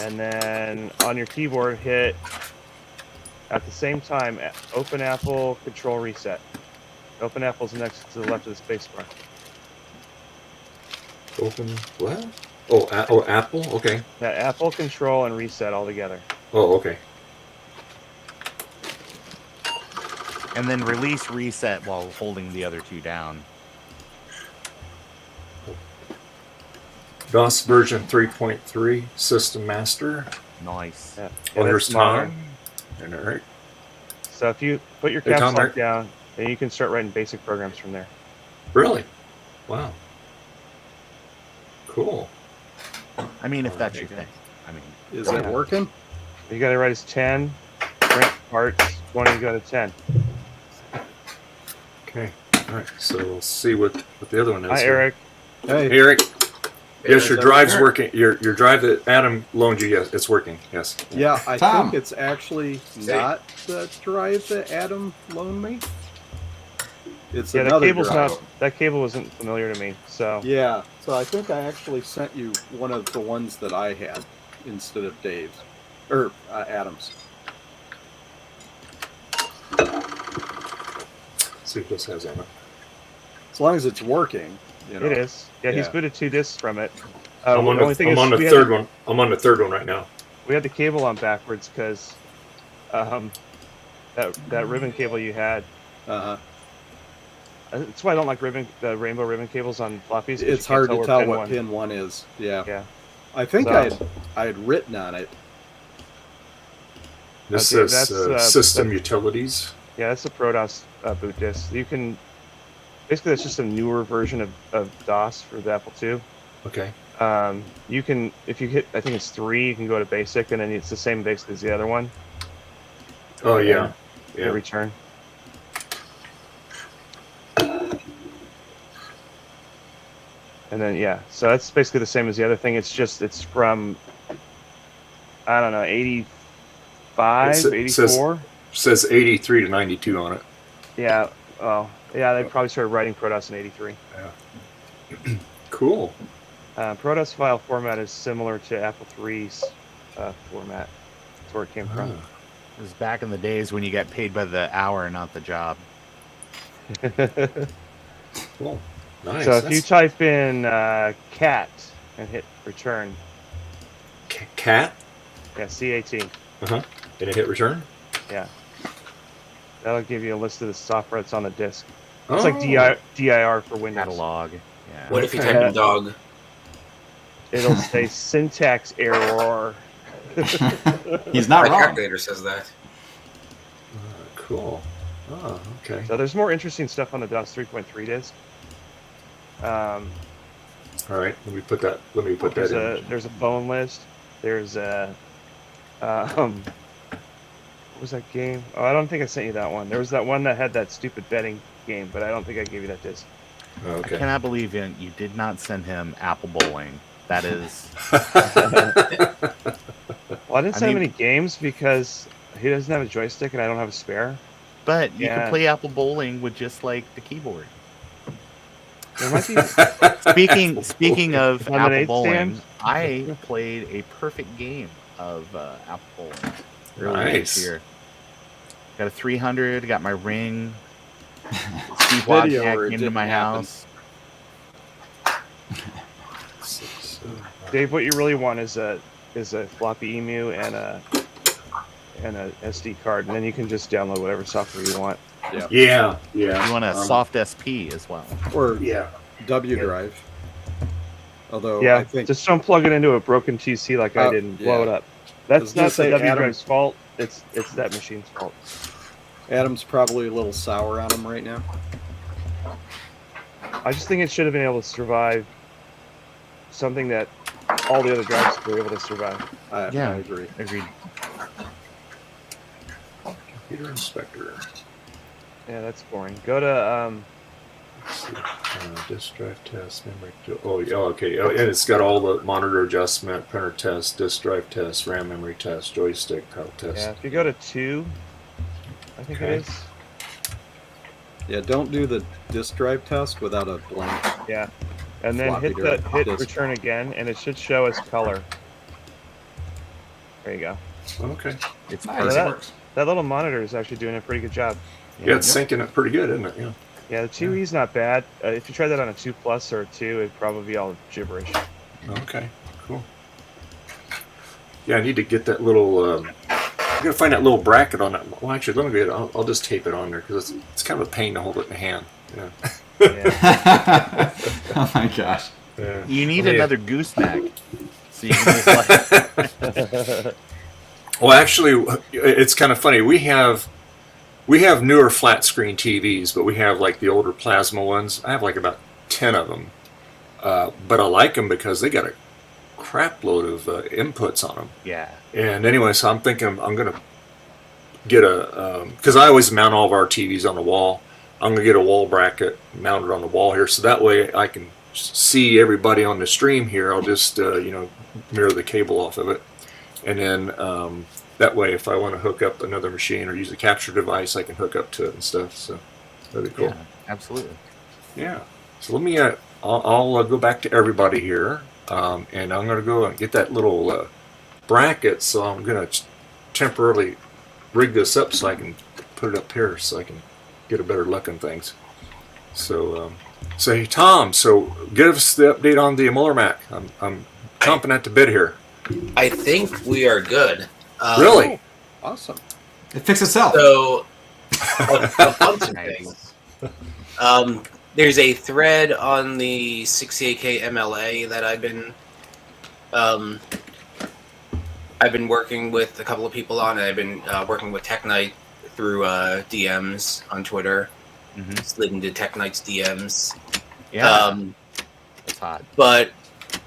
And then on your keyboard, hit at the same time, Open Apple Control Reset. Open Apple's next to the left of the spacebar. Open what? Oh, Apple. Okay. That Apple Control and Reset all together. Oh, okay. And then release reset while holding the other two down. DOS version 3.3 System Master. Nice. Yeah. Oh, Yeah, here's that's modern. Tom. And all right. So if you put your Hey, caps Tom, lock down, then you can start writing basic programs from there. Really? Wow. Cool. I mean, if that's your thing. I mean, Is it working? You got to write as 10, print parts, 20, go to 10. Okay. All right. So we'll see what the other one is. Hi, here. Eric. Hey, Hey, Eric. Yes, your drive's working. Your drive that Adam loaned you, yes, it's working. Yes. Yeah, I Tom. think it's actually not the drive that Adam loaned me. It's Yeah, another drive. that cable wasn't familiar to me. So Yeah, so I think I actually sent you one of the ones that I had instead of Dave's or Adam's. See if this has on it. As long as it's working, you know. it is. Yeah, he's Yeah. booted 2 discs from it. I'm on the third one. I'm on the third one right now. We had the cable on backwards because that ribbon cable you had. Uh-huh. That's why I don't like the rainbow ribbon cables on floppies. 'cause It's you can't hard to where tell pin what one- pin 1 is. Yeah. Yeah. I think So- I had written on it. This Okay, says that's, system utilities. Yeah, that's the ProDOS boot disc. You can basically that's just a newer version of DOS for the Apple II. Okay. You can if you hit I think it's 3, you can go to basic, and then it's the same basically as the other one. Oh yeah. Yeah. Yeah. Return. And then yeah, so that's basically the same as the other thing. It's just it's from I don't know 85, It says- 84. Says 83 to 92 on it. Yeah. Well, yeah, they probably started writing ProDOS in '83. Cool. ProDOS file format is similar to Apple III's format. That's where it came from. It was back in the days when you got paid by the hour, not the job. Cool. Nice. So if you type in cat and hit return, cat, yeah, CAT, and it hit return. yeah, that'll give you a list of the software that's on the disk. Oh. It's like DIR for Windows. Catalog. Yeah. What if you Okay. type in dog? It'll say syntax error. He's not My wrong. calculator says that. Cool. Oh, okay. So there's more interesting stuff on the DOS 3.3 disk. All right. Let me put that in. There's a phone list. There's a what was that game? Oh, I don't think I sent you that one. There was that one that had that stupid betting game, but I don't think I gave you that disc. Oh, I okay. cannot believe you did not send him Apple Bowling. That is. Well, I didn't send him mean- any games because he doesn't have a joystick and I don't have a spare. But you Yeah. can play Apple Bowling with just like the keyboard. There might be Speaking of Lemonade Apple Bowling, stand? I played a perfect game of Apple Bowling earlier Nice. this year. Got a 300. Got my ring. Steve Video Wozniak or it came to didn't my happen. house. Dave, what you really want is a floppy emu and a SD card, and then you can just download whatever software you want. Yeah. You Yeah. want a soft SP as well. Or Yeah. W drive. Although Yeah, I think just don't plug it into a broken PC like I did and blow it yeah. up. That's was gonna not the say, W Adam- drive's fault. It's that machine's fault. Adam's probably a little sour on him right now. I just think it should have been able to survive something that all the other drives were able to survive. I agree. Agreed. Computer inspector. Yeah, that's boring. Go to Disk drive test, memory. Okay. Oh, and it's got all the monitor adjustment, printer test, disk drive test, RAM memory test, joystick power test. yeah. If you go to 2, I think Okay. it is. Yeah, don't do the disk drive test without a blank. Yeah, and then Floppy hit drive disk. return again, and it should show as color. There you go. Okay. It's Nice, perfect. it works. That little monitor is actually doing a pretty good job. Yeah, it's syncing it pretty good, isn't it? Yeah. Yeah, the 2E's not bad. If you try that on a 2 Plus or a 2, it'd probably be all gibberish. Okay. Cool. Yeah, I need to get that little. I gotta find that little bracket on that. Well, actually, let me get it. I'll just tape it on there because it's kind of a pain to hold it in the hand. Yeah. Yeah. Oh my gosh. Yeah. You need Let me- another gooseneck. So you can just like. Well, actually, it's kind of funny. We have newer flat screen TVs, but we have like the older plasma ones. I have like about 10 of them, but I like them because they got a crap load of inputs on them. Yeah. And anyway, so I'm thinking I'm gonna get a because I always mount all of our TVs on the wall. I'm gonna get a wall bracket mounted on the wall here, so that way I can see everybody on the stream here, I'll just mirror the cable off of it, and then that way, if I want to hook up another machine or use a capture device, I can hook up to it and stuff. So that'd be cool. Yeah, absolutely. Yeah. So let me. I'll go back to everybody here, and I'm going to go and get that little bracket. So I'm going to temporarily rig this up so I can put it up here, so I can get a better look on things. So, hey Tom. So give us the update on the Muller Mac. I'm chomping at the bit here. I think we are good. Really? Awesome. It fixed itself. So, a bunch of things. There's a thread on the 68K MLA that I've been working with a couple of people on. And I've been working with Tech Knight through DMs on Twitter. Slid into Tech Knight's DMs. Yeah, it's hot. But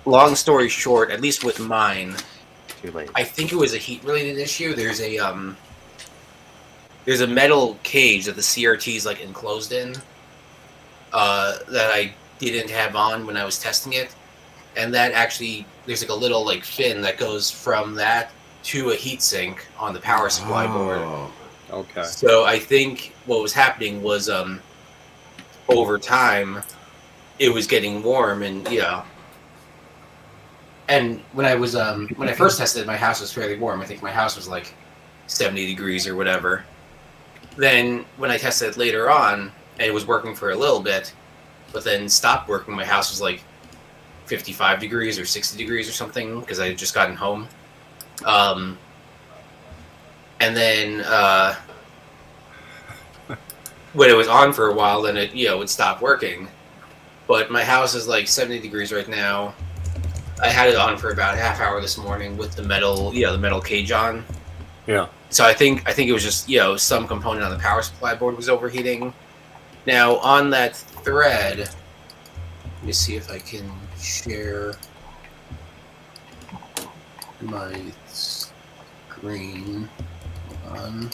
long story short, at least with mine, Too late. I think it was a heat-related issue. There's a metal cage that the CRT is like enclosed in that I didn't have on when I was testing it, and that actually there's like a little like fin that goes from that to a heatsink on the power supply board. Okay. So I think what was happening was over time it was getting warm, and and when I was when I first tested it, my house was fairly warm. I think my house was like 70 degrees or whatever. Then when I tested it later on, and it was working for a little bit, but then stopped working, my house was like 55 degrees or 60 degrees or something, because I had just gotten home. And then when it was on for a while, then it would stop working. But my house is like 70 degrees right now. I had it on for about a half hour this morning with the metal, the metal cage on. Yeah. So I think it was just some component on the power supply board was overheating. Now on that thread, let me see if I can share my screen. Hold on.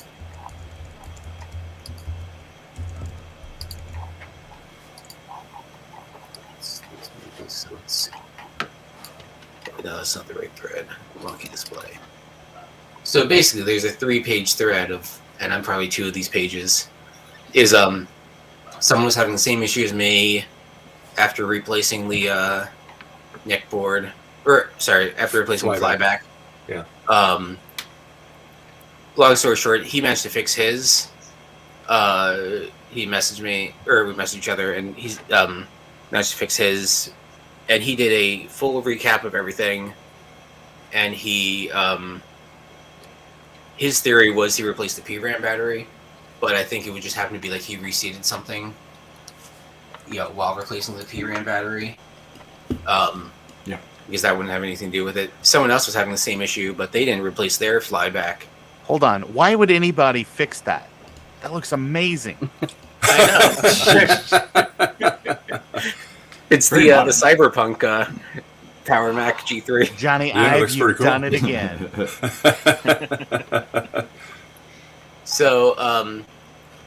Let's see. No, that's not the right thread. Monkey display. So basically, there's a 3-page thread and I'm probably 2 of these pages. Is someone was having the same issue as me after replacing the neck board, after replacing the flyback. Yeah. Long story short, he managed to fix his. He messaged me, or we messaged each other, and he's managed to fix his. And he did a full recap of everything, and he his theory was he replaced the PRAM battery, but I think it would just happen to be like he reseated something, while replacing the PRAM battery. Because that wouldn't have anything to do with it. Someone else was having the same issue, but they didn't replace their flyback. Hold on. Why would anybody fix that? That looks amazing. I know. It's the Cyberpunk Power Mac G3. Johnny, Yeah, it looks you've pretty cool. done it again. So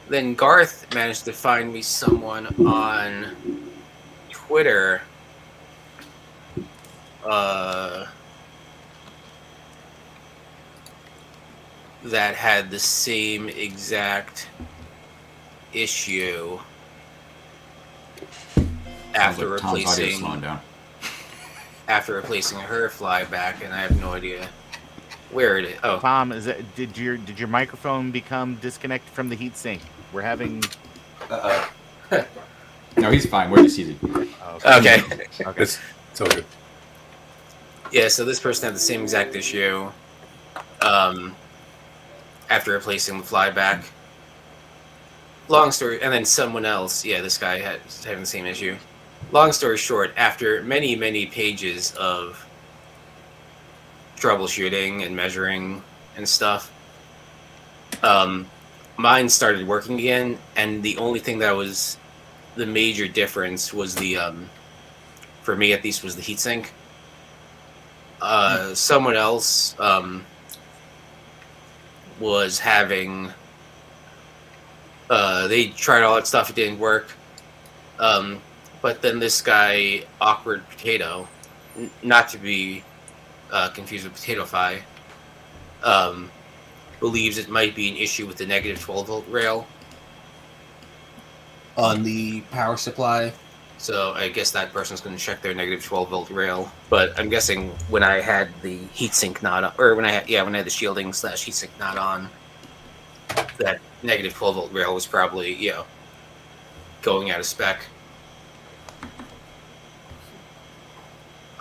then Garth managed to find me someone on Twitter that had the same exact issue after Sounds like Tom's audio is replacing slowing down. her flyback, and I have no idea where it is. Oh, Tom, did your microphone become disconnected from the heatsink? We're having. No, he's fine. We're just easy. okay. It's all good. Yeah, so this person had the same exact issue after replacing the flyback. Long story, and then someone else, this guy was having the same issue. Long story short, after many, many pages of troubleshooting and measuring and stuff, mine started working again, and the only thing that was the major difference was the, for me at least, was the heatsink. Someone else was having, they tried all that stuff, it didn't work. But then this guy, Awkward Potato, not to be confused with Potato Fi, believes it might be an issue with the negative 12 volt rail on the power supply. So I guess that person's going to check their negative 12 volt rail. But I'm guessing when I had the heatsink not on, or when I had the shielding / heatsink not on, that negative 12 volt rail was probably going out of spec.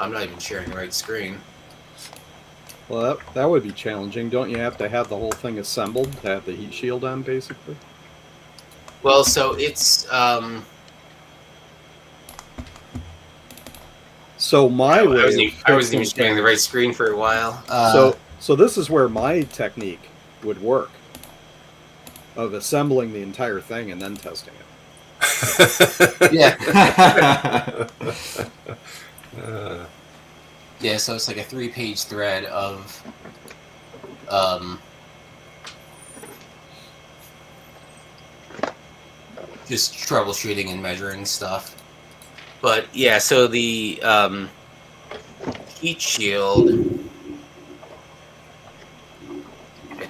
I'm not even sharing the right screen. Well, that would be challenging. Don't you have to have the whole thing assembled to have the heat shield on, basically? Well, so it's So my way. I wasn't even sharing the right screen for a while. So this is where my technique would work, of assembling the entire thing and then testing it. Yeah. Yeah, so it's like a 3-page thread of just troubleshooting and measuring stuff. But yeah, so the heat shield, I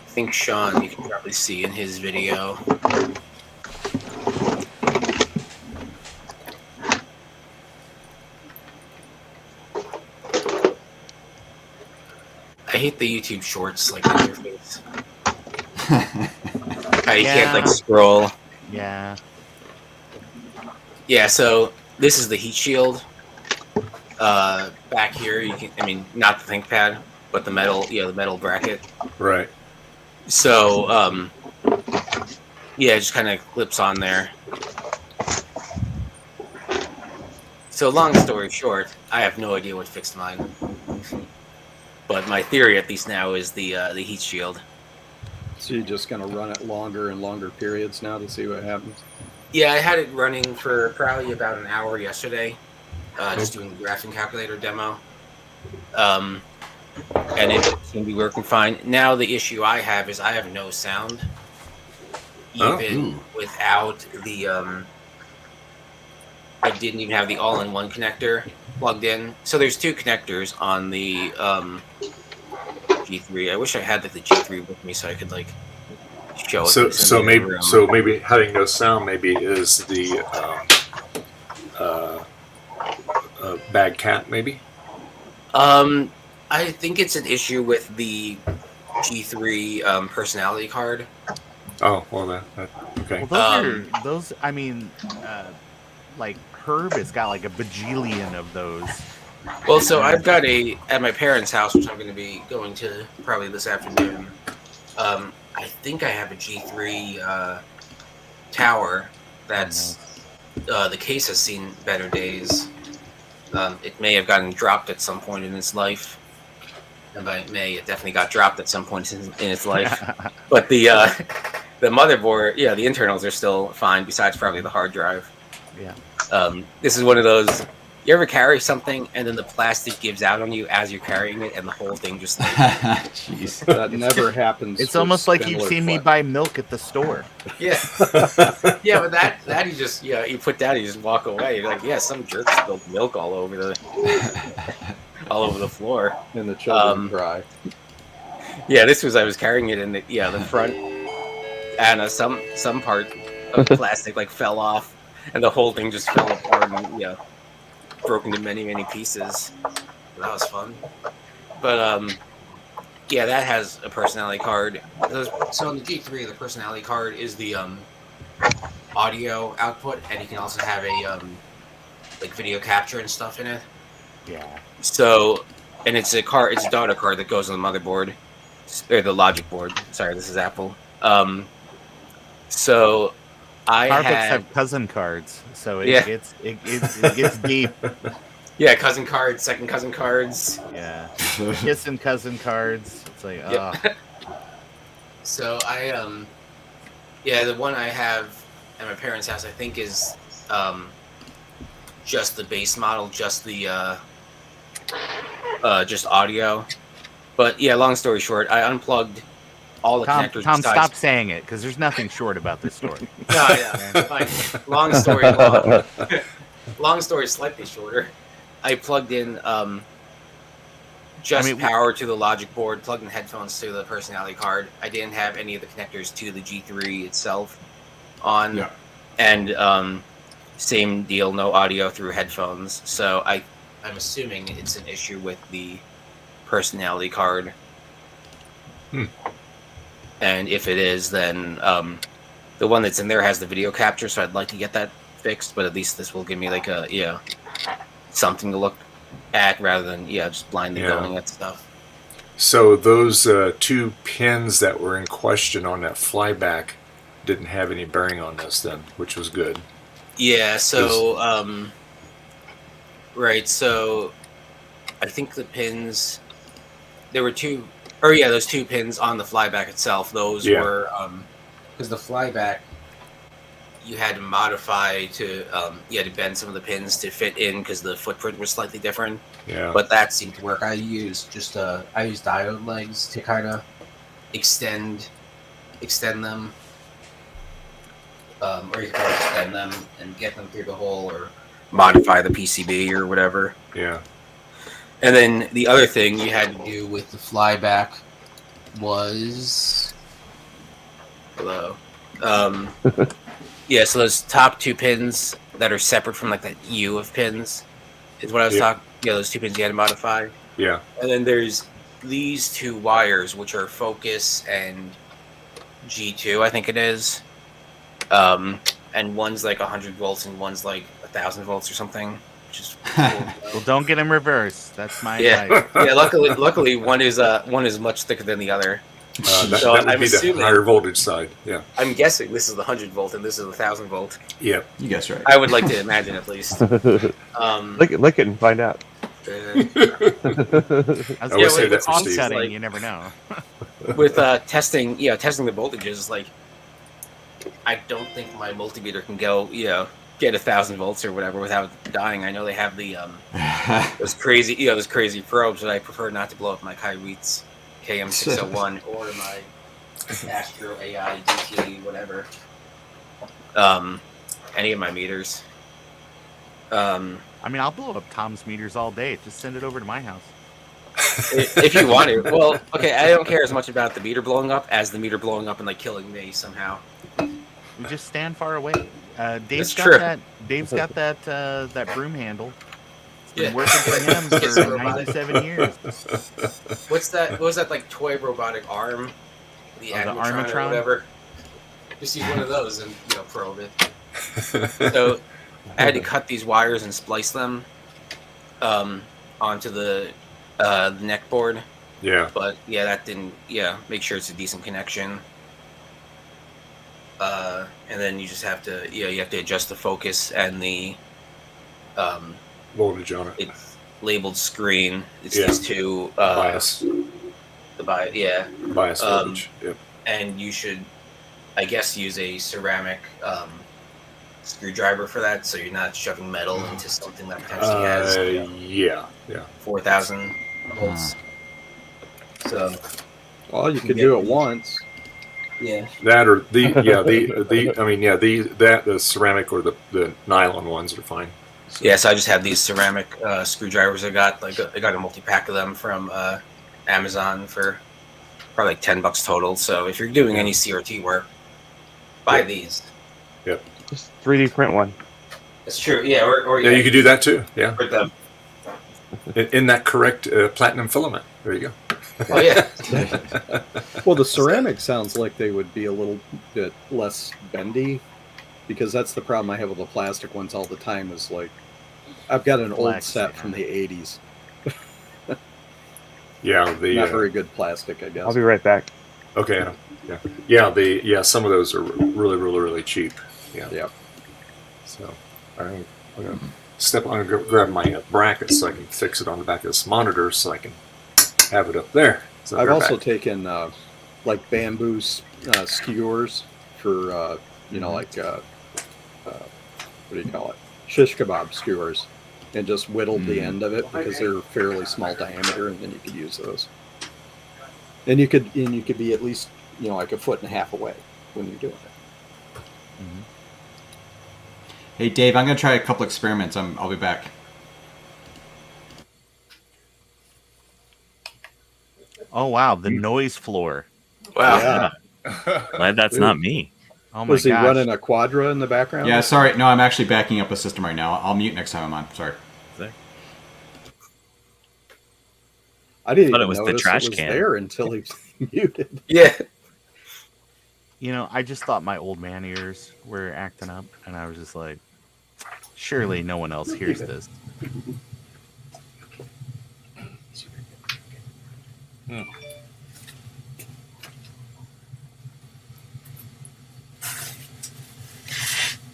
think Sean, you can probably see in his video. I hate the YouTube Shorts interface. You can't scroll. Yeah. Yeah, so this is the heat shield. Back here, not the ThinkPad, but the metal bracket. Right. So, it just kind of clips on there. So, long story short, I have no idea what fixed mine. But my theory, at least now, is the heat shield. So you're just going to run it longer and longer periods now to see what happens? Yeah, I had it running for probably about an hour yesterday, just doing the graphing calculator demo. And it seemed to be working fine. Now the issue I have is I have no sound, even without the... I didn't even have the all-in-one connector plugged in. So there's 2 connectors on the G3. I wish I had the G3 with me so I could show it. So maybe having no sound maybe is the bad cat maybe. I think it's an issue with the G3 personality card. Oh well, that okay. Well, those. Herb has got a bajillion of those. Well, so I've got at my parents' house, which I'm going to be going to probably this afternoon. I think I have a G3 tower that's the case has seen better days. It may have gotten dropped at some point in its life. And by it definitely got dropped at some point in its life. But the motherboard, the internals are still fine, besides probably the hard drive. Yeah. This is one of those. You ever carry something and then the plastic gives out on you as you're carrying it, and the whole thing just Jeez, that never happens. It's almost like you've seen me buy milk at the store. Yeah, yeah, but that you just you put down, you just walk away. You're like, some jerk spilled milk all over the floor, and the children cry. Yeah, I was carrying it in the front, and some part of the plastic fell off, and the whole thing just fell apart and broke into many pieces. That was fun. But that has a personality card. So on the G3, the personality card is the audio output, and you can also have a video capture and stuff in it. Yeah. So, and it's a daughter card that goes on the motherboard, or the logic board. Sorry, this is Apple. So Carpets have cousin cards, so it gets deep. Yeah, cousin cards, second cousin cards. Yeah, kissing cousin cards. It's like, So I the one I have at my parents' house, I think is just the base model, just the just audio. But long story short, I unplugged all the Tom, connectors. Tom, besides- stop saying it because there's nothing short about this story. No, yeah, fine. Long story long. Long story slightly shorter. I plugged in just power to the logic board, plugged in headphones to the personality card. I didn't have any of the connectors to the G3 itself on. Yeah. And same deal, no audio through headphones. So I'm assuming it's an issue with the personality card. And if it is, then the one that's in there has the video capture, so I'd like to get that fixed, but at least this will give me like a something to look at rather than just blindly going at stuff. So those 2 pins that were in question on that flyback didn't have any bearing on this then, which was good. Yeah, so right, so I think the pins there were those 2 pins on the flyback itself. Those were because the flyback you had to modify to you had to bend some of the pins to fit in because the footprint was slightly different. Yeah. But that seemed to work. I used diode legs to kind of extend them, or you can extend them and get them through the hole, or modify the PCB or whatever. Yeah. And then the other thing you had to do with the flyback was so those top 2 pins that are separate from like that U of pins is what I was talking. Yeah, those 2 pins you had to modify. Yeah. And then there's these 2 wires, which are focus and G2, I think it is. And one's like 100 volts and one's like 1,000 volts or something. Which is cool. Well, don't get them reversed. That's my advice. advice. Yeah, luckily one is much thicker than the other. That would be the higher voltage side. Yeah. I'm guessing this is the 100 volt and this is the 1,000 volt. Yeah. You guess right. I would like to imagine at least. Lick it and find out. I would say with that for Steve. offsetting, Like- you never know. With testing the voltages, like I don't think my multimeter can go, get 1,000 volts or whatever without dying. I know they have the those crazy probes, but I prefer not to blow up my Kaiweets KM601 or my Astro AI DT whatever. Any of my meters. I mean, I'll blow up Tom's meters all day. Just send it over to my house. If you want to. Well, okay, I don't care as much about the meter blowing up as the meter blowing up and like killing me somehow. We just stand far away. Dave's That's got true. that. Dave's got that broom handle. It's been Yeah. working for him It's for robotic. 97 years. What was that like toy robotic arm? The Oh, the Animatron or Armatron? whatever. Just use one of those and probe it. So I had to cut these wires and splice them onto the neck board. Yeah. But that didn't make sure it's a decent connection. And then you just have to you have to adjust the focus and the Voltage on it. it's labeled screen. It's Yeah. these 2 Bias. Bias voltage. Yep. And you should, I guess, use a ceramic screwdriver for that, so you're not shoving metal into something that potentially has Yeah. 4,000 volts. So Well, you could do it once. That or the ceramic or the nylon ones are fine. so I just have these ceramic screwdrivers. I got a multi-pack of them from Amazon for probably like $10 total. So if you're doing any CRT work, buy these. Yep. Just 3D print one. It's true. Yeah, or Yeah, you could do that too. Yeah. Print them. In that correct platinum filament. There you go. Oh yeah. Well, the ceramic sounds like they would be a little bit less bendy, because that's the problem I have with the plastic ones all the time. Is like, I've got an old Black set sand. from the '80s. Yeah. Not very good plastic, I guess. I'll be right back. Okay. Adam. Yeah. Some of those are really, really, really cheap. Yeah. Yeah. So I'm gonna grab my bracket so I can fix it on the back of this monitor so I can have it up there. So I've they're also back. taken like bamboo skewers for like what do you call it? Shish kebab skewers, and just whittled the end of it because they're fairly small diameter, and then you could use those. And you could be at least like a foot and a half away when you're doing it. Hey, Dave, I'm going to try a couple experiments. I'll be back. Oh wow, the noise floor. Wow. Yeah. Glad that's Dude. not me. Oh my Was he gosh. running a Quadra in the background? Yeah, sorry. No, I'm actually backing up a system right now. I'll mute next time I'm on. Sorry. I didn't Thought even it was the notice trash it was can. there until he muted. Yeah. You know, I just thought my old man ears were acting up, and I was just like, surely no one else hears this.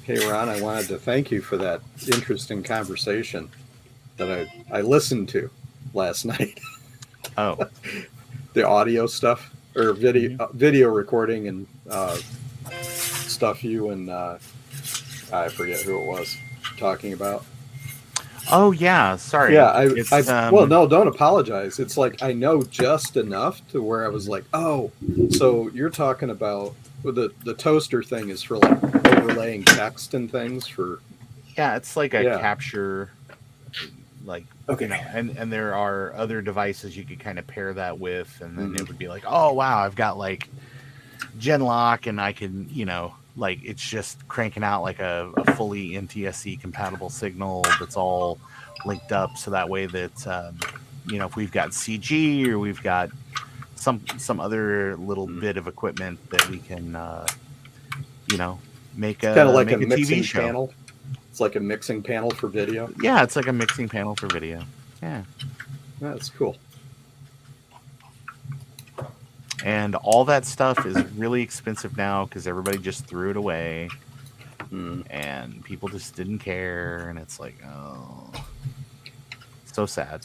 Hey, Ron, I wanted to thank you for that interesting conversation that I listened to last night. Oh, The audio stuff or video recording and stuff you and I forget who it was talking about. oh yeah. Sorry. Yeah, It's, well, no, don't apologize. It's like I know just enough to where I was like, oh, so you're talking about the toaster thing is for like overlaying text and things for. Yeah, it's like a Yeah. capture, like, Okay. you know, and there are other devices you could kind of pair that with, and then it would be like, oh wow, I've got like Genlock, and I can, you know, like it's just cranking out like a fully NTSC compatible signal that's all linked up, so that way that you know, if we've got CG or we've got some other little bit of equipment that we can, you know, make a Kind of like make a mixing TV show. panel. It's like a mixing panel for video. Yeah, it's like a mixing panel for video. Yeah. That's cool. And all that stuff is really expensive now because everybody just threw it away. And people just didn't care. And it's like, oh, so sad.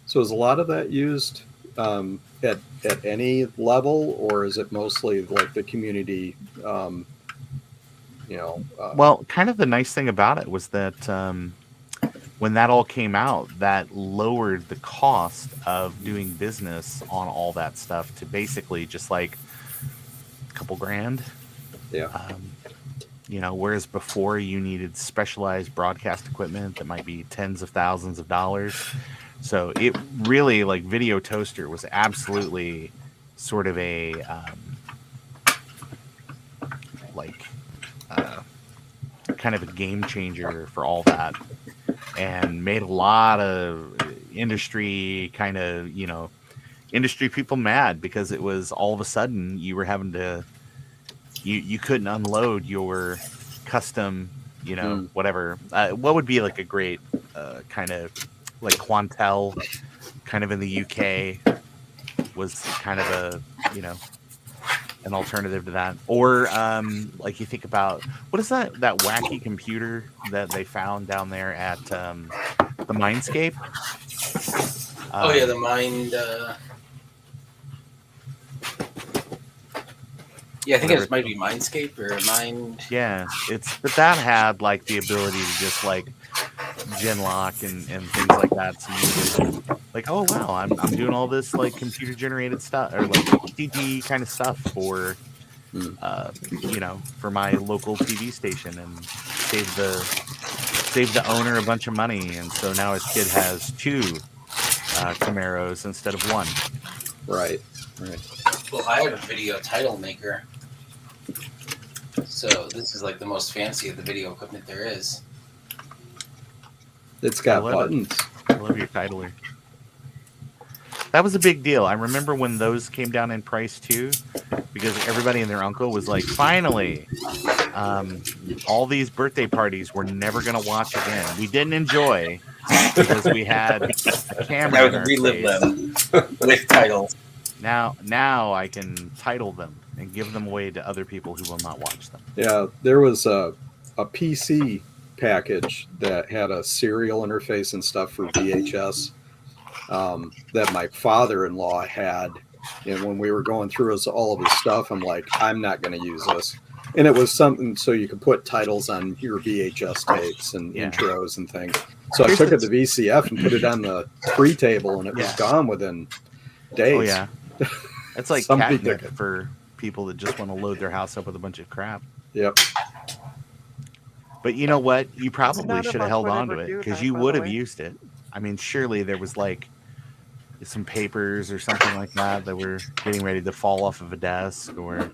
So is a lot of that used at any level, or is it mostly like the community? Well, kind of the nice thing about it was that when that all came out, that lowered the cost of doing business on all that stuff to basically just like a couple grand. Yeah. You know, whereas before you needed specialized broadcast equipment that might be tens of thousands of dollars. So it really, like, Video Toaster was absolutely sort of a kind of a game changer for all that, and made a lot of industry kind of, you know, industry people mad because it was all of a sudden you were having to, you couldn't unload your custom, you know, whatever. What would be like a great kind of like Quantel, kind of in the UK, was kind of a, you know, an alternative to that. Or like you think about, what is that wacky computer that they found down there at the Mindscape? Oh yeah, the Mind. Yeah, I think it might be Mindscape or Mind. Yeah, but that had like the ability to just like Genlock and things like that. So you could, like, oh wow, I'm doing all this like computer generated stuff or like CG kind of stuff for you know, for my local TV station, and save the owner a bunch of money. And so now his kid has 2 Camaros instead of 1. Right. Well, I have a video title maker, so this is like the most fancy of the video equipment there is. It's got I love buttons. I love your titler. That was a big deal. I remember when those came down in price too, because everybody and their uncle was like, finally, all these birthday parties we're never going to watch again. We didn't enjoy because we had a camera. I in would our relive face. them with titles. Now I can title them and give them away to other people who will not watch them. Yeah, there was a PC package that had a serial interface and stuff for VHS that my father-in-law had. And when we were going through all of his stuff, I'm like, I'm not going to use this. And it was something so you could put titles on your VHS tapes and intros and things. So I took it to VCF and put it on the free table, and it was gone within days. Oh yeah. It's like Some catnip people- for people that just want to load their house up with a bunch of crap. Yep. But you know what? You probably None of should have us held would on to ever it do because that, you by would the have way. used it. I mean, surely there was like some papers or something like that that were getting ready to fall off of a desk, or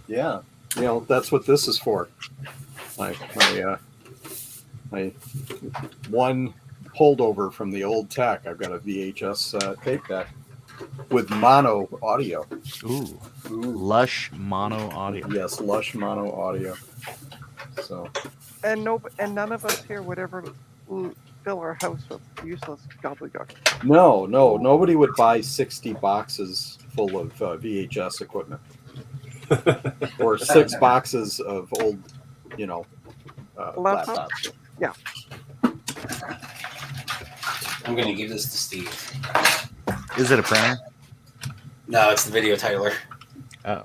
Yeah. You know, that's what this is for. My one holdover from the old tech. I've got a VHS tape deck with mono audio. ooh, lush mono audio. Yes, lush mono audio. So And none of us here would ever fill our house with useless gobbledygook. no, nobody would buy 60 boxes full of VHS equipment or 6 boxes of old, Laptops? laptops. Yeah. I'm gonna give this to Steve. Is it a printer? No, it's the video titler. Oh,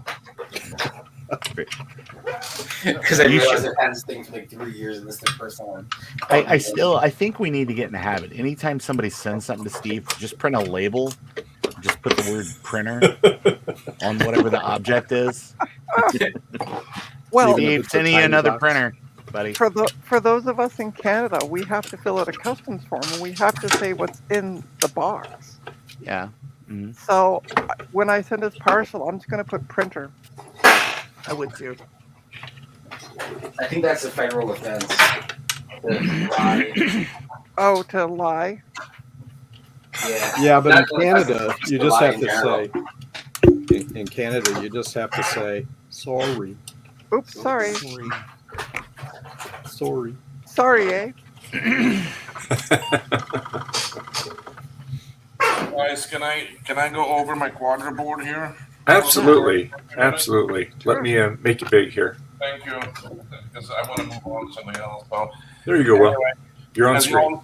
Because I You realized should- I've had this thing for like 3 years, and this is the first one. I think we need to get in the habit. Anytime somebody sends something to Steve, just print a label. Just put the word printer on whatever the object is. Well, Even if Steve, it's a sending you tiny another box. printer, buddy. for those of us in Canada, we have to fill out a customs form and we have to say what's in the box. Yeah. Mhm. So when I send this parcel, I'm just going to put printer. I would too. I think that's a federal offense. To lie. Oh, to lie. Yeah. Yeah, but in Not to offense, Canada, it's you to just lie have in to general. say. In Canada, you just have to say sorry. Oops, sorry. Sorry. Sorry, eh? Guys, can I go over my quadra board here? Absolutely, absolutely. Let me make it big here. Thank you, because I want to move on to something else. So, There you go. Will. anyway, You're on as screen.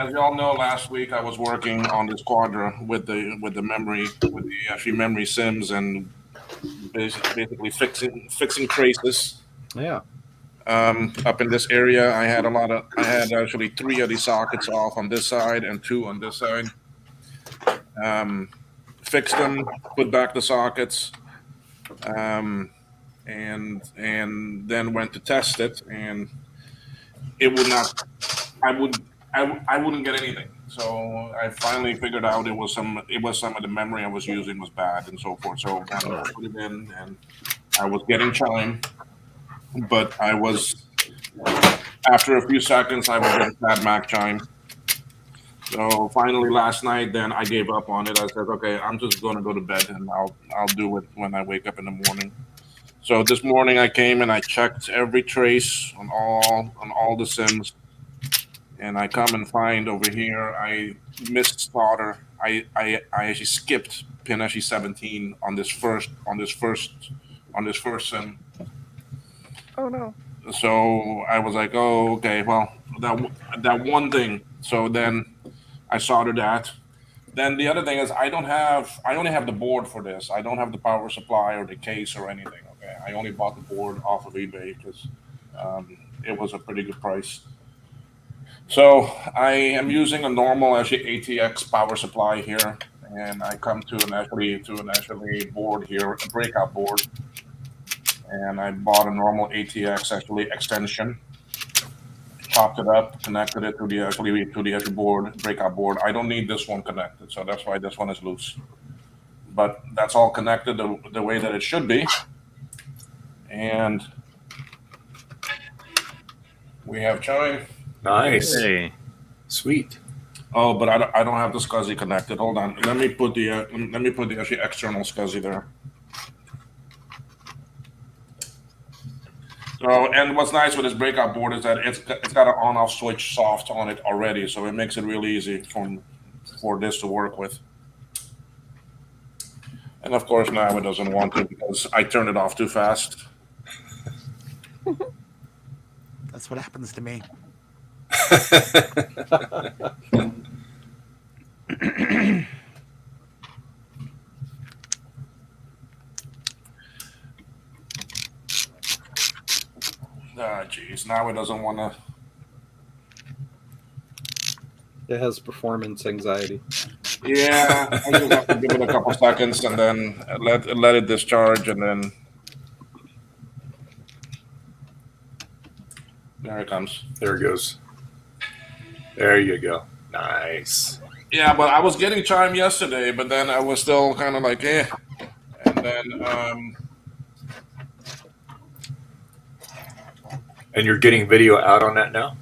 y'all know, last week I was working on this quadra with the memory sims and basically fixing traces. Yeah. Up in this area, I had actually 3 of the sockets off on this side and 2 on this side. Fixed them, put back the sockets, and then went to test it, and it would not. I wouldn't get anything. So I finally figured out it was some of the memory I was using was bad and so forth. So I put it in, and I was getting chime, but I was after a few seconds I was getting bad Mac chime. So finally last night, then I gave up on it. I said, okay, I'm just going to go to bed and I'll do it when I wake up in the morning. So this morning I came and I checked every trace on all the sims, and I come and find over here I missed solder. I actually skipped pin actually 17 on this first sim. Oh no. So I was like, oh, okay, well, that one thing. So then I soldered that. Then the other thing is I only have the board for this. I don't have the power supply or the case or anything. Okay, I only bought the board off of eBay because it was a pretty good price. So I am using a normal actually ATX power supply here, and I come to an actually board here, a breakout board, and I bought a normal ATX actually extension. Chopped it up, connected it to the actual board, breakout board. I don't need this one connected, so that's why this one is loose. But that's all connected the way that it should be, and we have chime. Nice. Hey. Sweet. Oh, but I don't have the SCSI connected. Hold on, let me put the actually external SCSI there. So, and what's nice with this breakout board is that it's got an on-off switch soft on it already, so it makes it really easy for this to work with. And of course now it doesn't want to because I turned it off too fast. That's what happens to me. Ah, jeez, now it doesn't want to. It has performance anxiety. Yeah, I just have to give it a couple seconds and then let it discharge, and then there it comes. There it goes. There you go. Nice. Yeah, but I was getting chime yesterday, but then I was still kind of like, eh. And then, And you're getting video out on that now?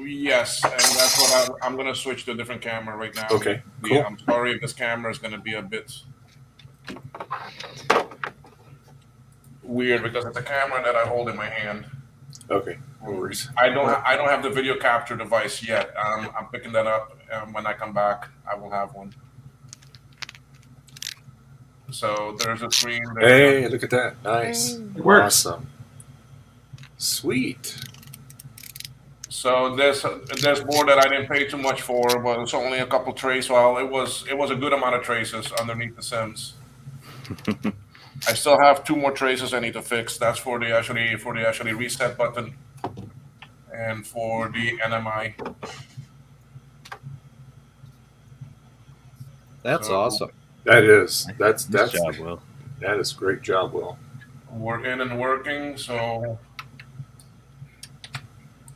yes, and that's what I'm gonna switch to a different camera right now. Okay, cool. I'm sorry if this camera is gonna be a bit weird because it's a camera that I hold in my hand. Okay, no worries. I don't have the video capture device yet. I'm picking that up. When I come back, I will have one. So there's a screen. Hey, look at that. Nice. It works. Awesome. Sweet. So this board that I didn't pay too much for, but it's only a couple trays. Well, it was a good amount of traces underneath the Sims. I still have 2 more traces I need to fix. That's for the actually reset button and for the NMI. That's So- awesome. That is. That's Nice job, Will. that is great job, Will. We're in and working. So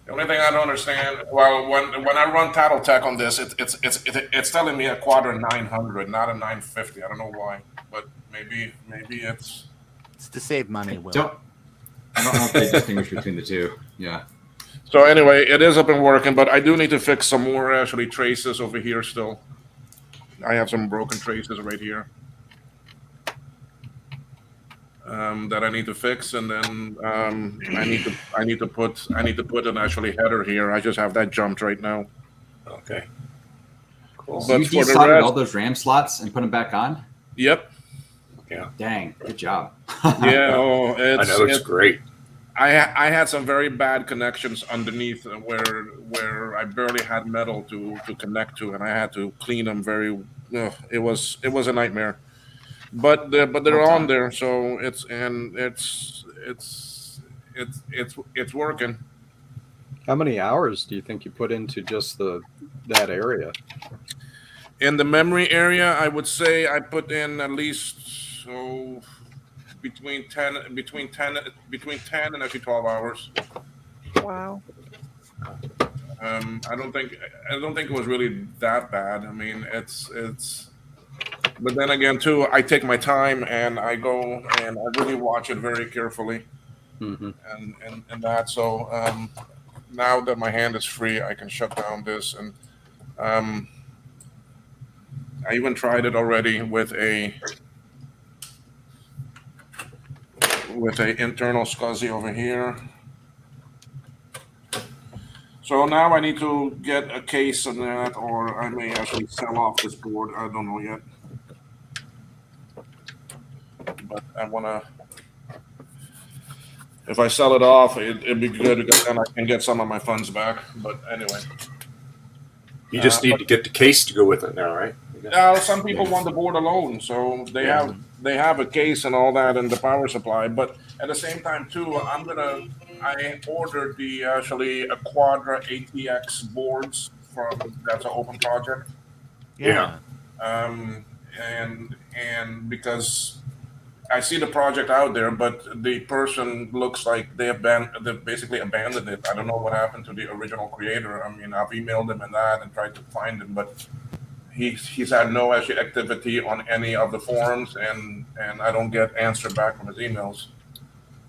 the only thing I don't understand, well, when I run Tattletech on this, it's telling me a Quadra 900, not a 950. I don't know why, but maybe it's. It's to save money, Will. I don't know if they distinguish between the two. Yeah. So anyway, it is up and working, but I do need to fix some more actually traces over here still. I have some broken traces right here that I need to fix, and then I need to put an actually header here. I just have that jumped right now. Okay. Cool. So you But for the desoldered rest- all those RAM slots and put them back on? Yep. Dang, good job. Yeah. Oh, I know it looks great. I had some very bad connections underneath where I barely had metal to connect to, and I had to clean them very. It was a nightmare, but they're on there, so it's working. How many hours do you think you put into just that area? In the memory area, I would say I put in at least between 10 and actually 12 hours. Wow. I don't think it was really that bad. I mean, it's. But then again, too, I take my time and I go and I really watch it very carefully, Mm-hmm. and that. So now that my hand is free, I can shut down this, and I even tried it already with a internal SCSI over here. So now I need to get a case on that, or I may actually sell off this board. I don't know yet. But I want to, if I sell it off, it'd be good because then I can get some of my funds back. But anyway. You just need to get the case to go with it now, right? Some people want the board alone, so they have a case and all that and the power supply. But at the same time, too, I ordered a Quadra ATX boards that's an open project. Yeah. And because I see the project out there, but the person looks like they basically abandoned it. I don't know what happened to the original creator. I mean, I've emailed him and that and tried to find him, but he's had no actual activity on any of the forums, and I don't get answer back from his emails.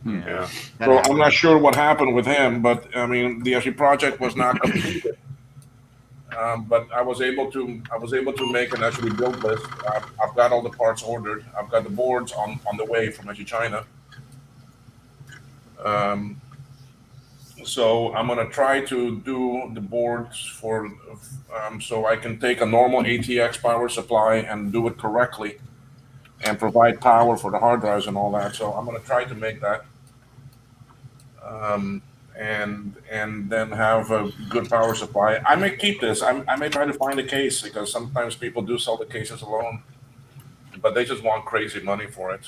Yeah. So I'm not sure what happened with him, but I mean, the actual project was not completed. But I was able to make an actually build list. I've got all the parts ordered. I've got the boards on the way from actually China. So I'm gonna try to do the boards for so I can take a normal ATX power supply and do it correctly, and provide power for the hard drives and all that. So I'm gonna try to make that. And then have a good power supply. I may keep this. I may try to find a case because sometimes people do sell the cases alone, but they just want crazy money for it.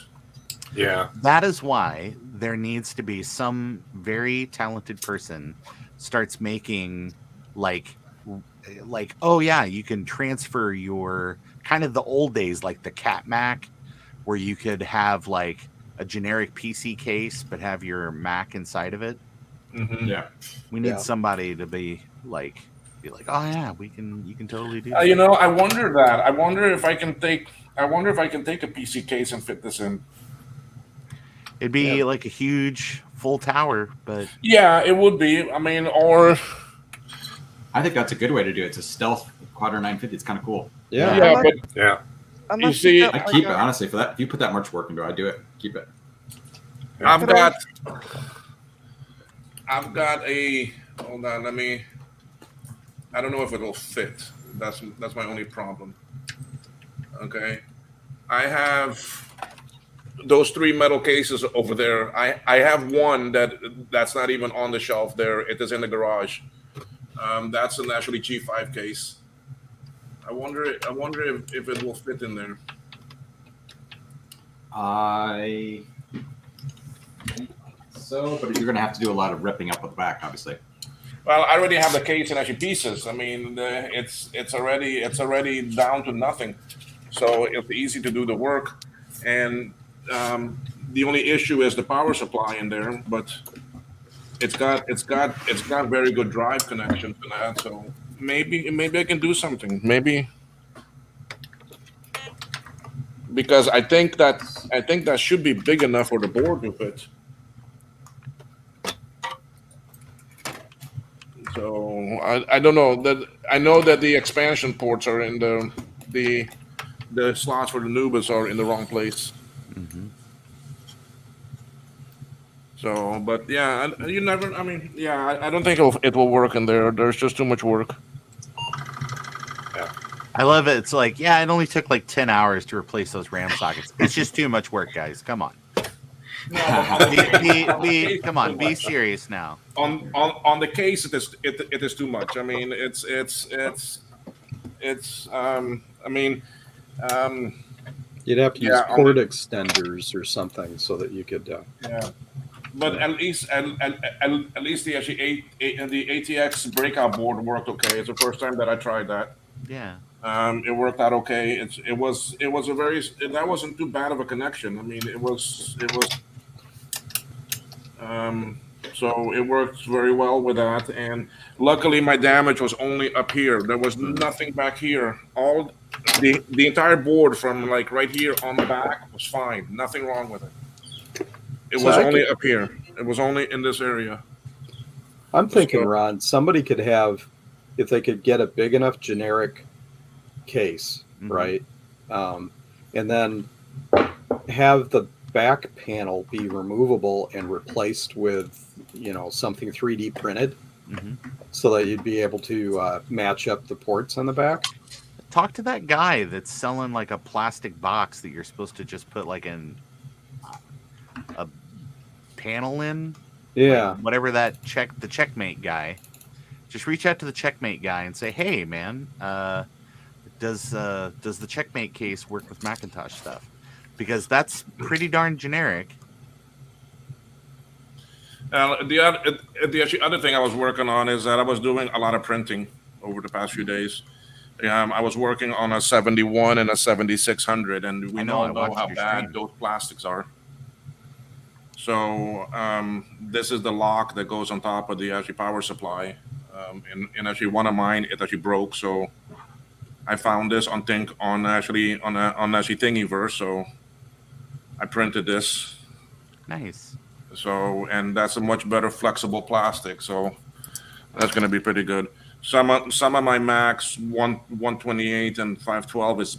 Yeah. That is why there needs to be some very talented person starts making like like, oh yeah, you can transfer your kind of the old days, like the Cat Mac, where you could have like a generic PC case but have your Mac inside of it. Yeah. We need Yeah. somebody to be like, oh yeah, you can totally do You that. know, I wonder that. I wonder if I can take. I wonder if I can take a PC case and fit this in. It'd be like a huge full tower, but Yeah, it would be. I mean, or I think that's a good way to do it. It's a stealth Quadra 950. It's kind of cool. Yeah. yeah, Unless, but Yeah. unless see, you get I like keep a- it, honestly, for that. If you put that much work into it, I do it. Keep it. I've Could I- got a. Hold on, let me. I don't know if it'll fit. That's my only problem. Okay, I have those 3 metal cases over there. I have one that's not even on the shelf there. It is in the garage. That's an actually G5 case. I wonder if it will fit in there. But you're gonna have to do a lot of ripping up at the back, obviously. Well, I already have the case in actually pieces. I mean, it's already down to nothing, so it's easy to do the work. And the only issue is the power supply in there, but it's got very good drive connection to that. So maybe I can do something. Maybe because I think that should be big enough for the board to fit. So I don't know that I know that the expansion ports are in the slots for the Nubis are in the wrong place. So, but yeah, you never. I mean, yeah, I don't think it will work in there. There's just too much work. I love it. It's like, yeah, it only took like 10 hours to replace those RAM sockets. It's just too much work, guys. Come on. Come on, be serious now. On the case, it is too much. I mean, it's I mean, You'd have to use Yeah, port extenders or something so that you could. yeah. But at least the actually the ATX breakout board worked okay. It's the first time that I tried that. Yeah. It worked out okay. It was a very that wasn't too bad of a connection. I mean, it was so it worked very well with that. And luckily, my damage was only up here. There was nothing back here. All the entire board from like right here on the back was fine. Nothing wrong with it. It So was I only could- up here. It was only in this area. I'm thinking, So- Ron, somebody could have, if they could get a big enough generic case, Mhm. right? And then have the back panel be removable and replaced with, something 3D printed Mhm. so that you'd be able to match up the ports on the back. Talk to that guy that's selling like a plastic box that you're supposed to just put like a panel in. Yeah. Like, whatever that the checkmate guy. Just reach out to the checkmate guy and say, "Hey, man, does the checkmate case work with Macintosh stuff? Because that's pretty darn generic." The other thing I was working on is that I was doing a lot of printing over the past few days. I was working on a 71 and a 7600, and we I know, I know watched how your bad stream. those plastics are. So this is the lock that goes on top of the actually power supply. And actually one of mine it actually broke, so I found this on actually Thingiverse. So I printed this. Nice. So, and that's a much better flexible plastic. So that's going to be pretty good. Some of my Macs 128 and 512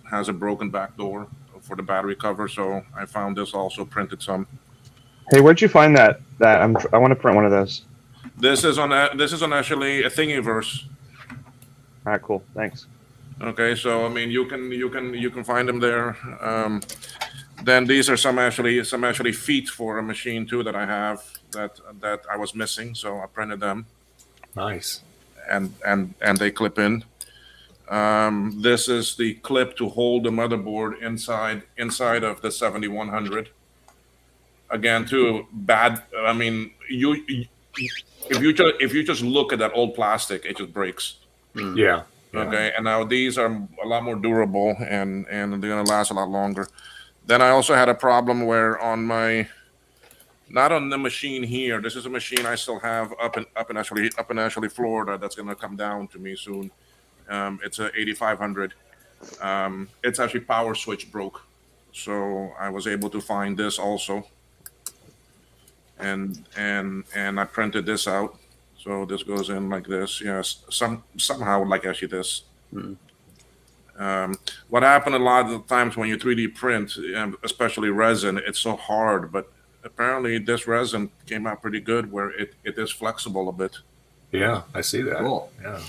has a broken back door for the battery cover. So I found this also printed some. Hey, where'd you find that? I want to print one of those. This is on actually a Thingiverse. All right, cool. Thanks. Okay, so I mean you can find them there. Then these are some actually feet for a machine too that I have that I was missing, so I printed them Nice. and they clip in. This is the clip to hold the motherboard inside of the 7100. Again, too bad. I mean, if you just look at that old plastic, it just breaks. Yeah. Okay, and now these are a lot more durable and they're gonna last a lot longer. Then I also had a problem where on my not on the machine here. This is a machine I still have up in actually Florida that's gonna come down to me soon. It's a 8500. It's actually power switch broke, so I was able to find this also, and I printed this out. So this goes in like this. Yes, somehow like actually this. What happened a lot of the times when you 3D print, especially resin, it's so hard. But apparently this resin came out pretty good, where it is flexible a bit. Yeah, I see that. Cool. Yeah.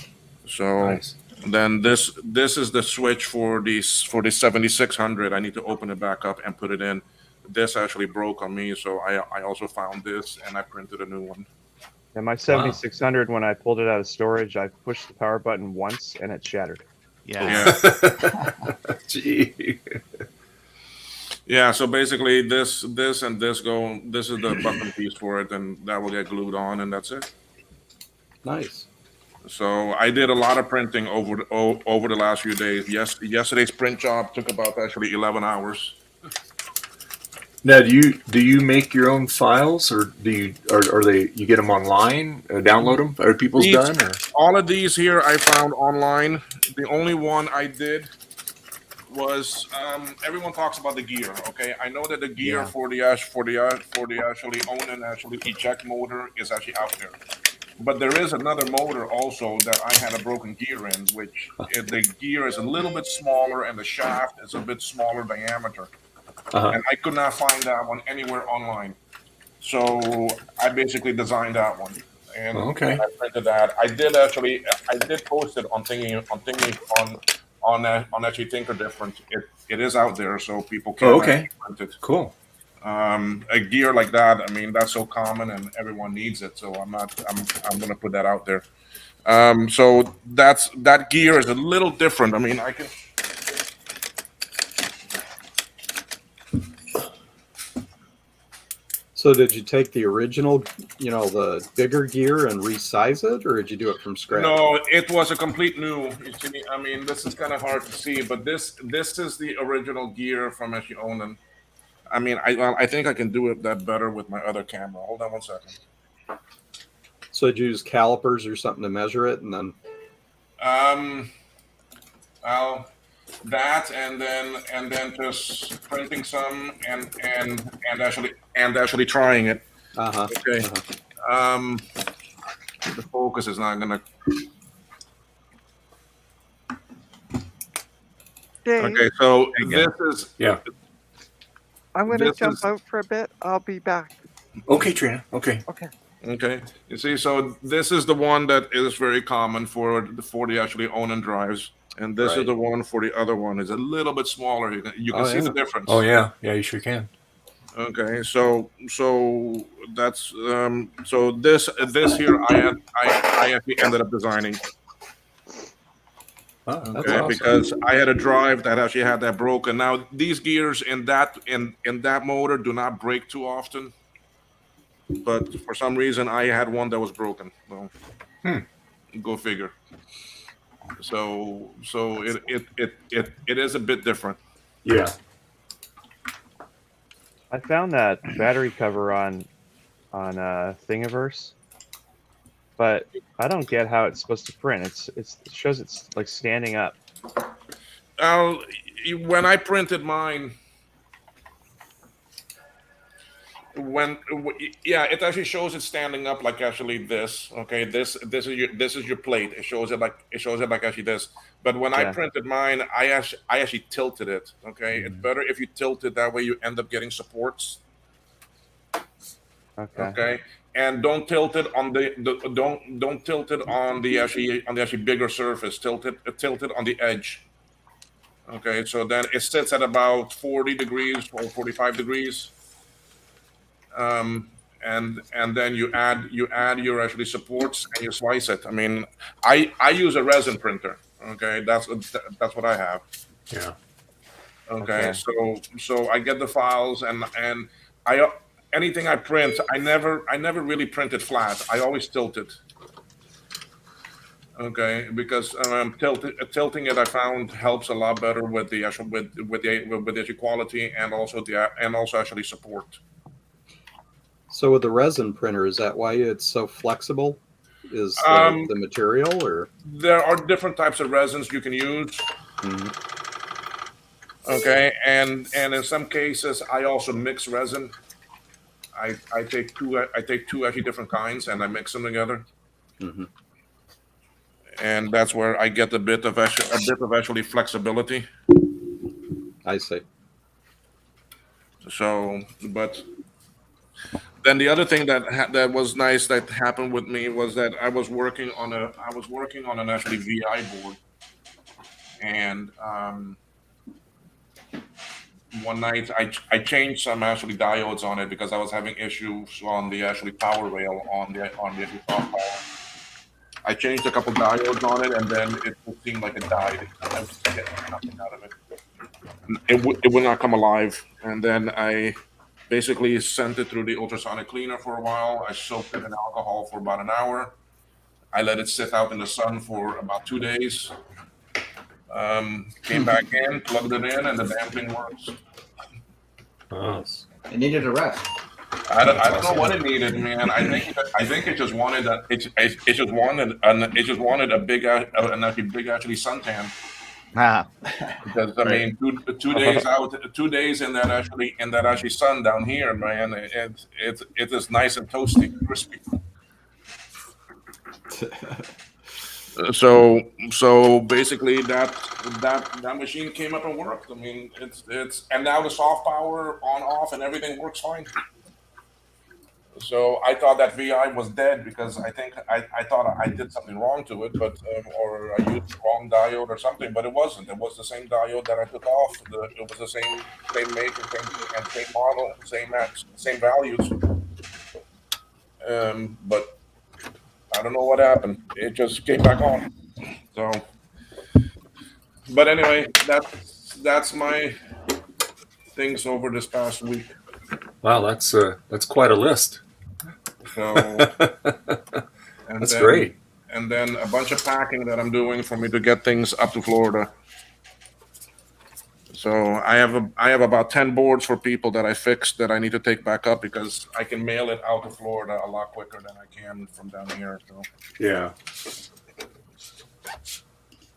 So Nice. then this is the switch for the 7600. I need to open it back up and put it in. This actually broke on me, so I also found this and I printed a new one. And my 7600, when I pulled it out of storage, I pushed the power button once and it shattered. Yeah. Gee. Yeah, so basically this and this go. This is the button piece for it, and that will get glued on, and that's it. Nice. So I did a lot of printing over the last few days. Yesterday's print job took about actually 11 hours. Now, do you make your own files, or are they you get them online, download them? Are people's done? Or? All of these here I found online. The only one I did was everyone talks about the gear. Okay, I know that the gear for the actually own and actually eject motor is actually out there. But there is another motor also that I had a broken gear in, which the gear is a little bit smaller and the shaft is a bit smaller diameter. And I could not find that one anywhere online. So I basically designed that one. And I printed that. I did post it on actually Tinker Different. It is out there, so people can print it. Cool. A gear like that, I mean, that's so common and everyone needs it. So I'm going to put that out there. So that gear is a little different. I mean, I can. So did you take the original, the bigger gear and resize it, or did you do it from scratch? No, it was a complete new. I mean, this is kind of hard to see, but this is the original gear from actually Onan. I mean, I think I can do it that better with my other camera. Hold on one second. So did you use calipers or something to measure it, and then? That and then just printing some and actually trying it. Okay. The focus is not gonna. Dave, Okay, so this is I'm going to jump out for a bit. I'll be back. Okay, Trina. Okay. Okay. You see, so this is the one that is very common for the actually Onan drives. And this is the one for the other one. It's a little bit smaller. You can see the difference. Oh yeah, you sure can. Okay, so that's so this here I actually ended up designing. Oh, okay, awesome. Because I had a drive that actually had that broken. Now these gears in that motor do not break too often, but for some reason I had one that was broken. Well, go figure. So it is a bit different. Yeah. I found that battery cover on Thingiverse, but I don't get how it's supposed to print. It shows it's like standing up. When I printed mine, it actually shows it standing up like actually this. Okay, this is your plate. It shows it like actually this. But when I printed mine, I actually tilted it. Okay, it's better if you tilt it, that way you end up getting supports. Okay, and don't tilt it on don't tilt it on the actually bigger surface. Tilt it on the edge. Okay, so then it sits at about 40 degrees or 45 degrees. And then you add your actually supports and you slice it. I mean, I use a resin printer. Okay, that's what I have. Yeah. Okay. So I get the files and I anything I print, I never really print it flat. I always tilt it. Okay, because tilting it, I found helps a lot better with the actual with the actual quality and also actually support. So with the resin printer, is that why it's so flexible? Is Um, the material or? there are different types of resins you can use. Okay, and in some cases, I also mix resin. I take two actually different kinds and I mix them together, Mhm. and that's where I get a bit of actually flexibility. I see. So, but then the other thing that was nice that happened with me was that I was working on an actually VI board, and one night I changed some actually diodes on it because I was having issues on the actually power rail on the actually soft power. I changed a couple diodes on it, and then it seemed like it died. I was getting nothing out of it. It would not come alive, and then I basically sent it through the ultrasonic cleaner for a while. I soaked it in alcohol for about an hour. I let it sit out in the sun for about 2 days. Came back in, plugged it in, and the damn thing works. It needed a rest. I don't know what it needed, man. I think it just wanted a big actually suntan. Because I mean, 2 days out, 2 days in that actually sun down here, man. It is nice and toasty, crispy. So basically that machine came up and worked. I mean, it's and now the soft power on off and everything works fine. So I thought that VI was dead because I thought I did something wrong to it, but or I used the wrong diode or something, but it wasn't. It was the same diode that I took off. It was the same make and same model, same values. But I don't know what happened. It just came back on. So, but anyway, that's my things over this past week. Wow, that's quite a list. So, that's great. And then a bunch of packing that I'm doing for me to get things up to Florida. So I have about 10 boards for people that I fixed that I need to take back up because I can mail it out to Florida a lot quicker than I can from down here. So yeah.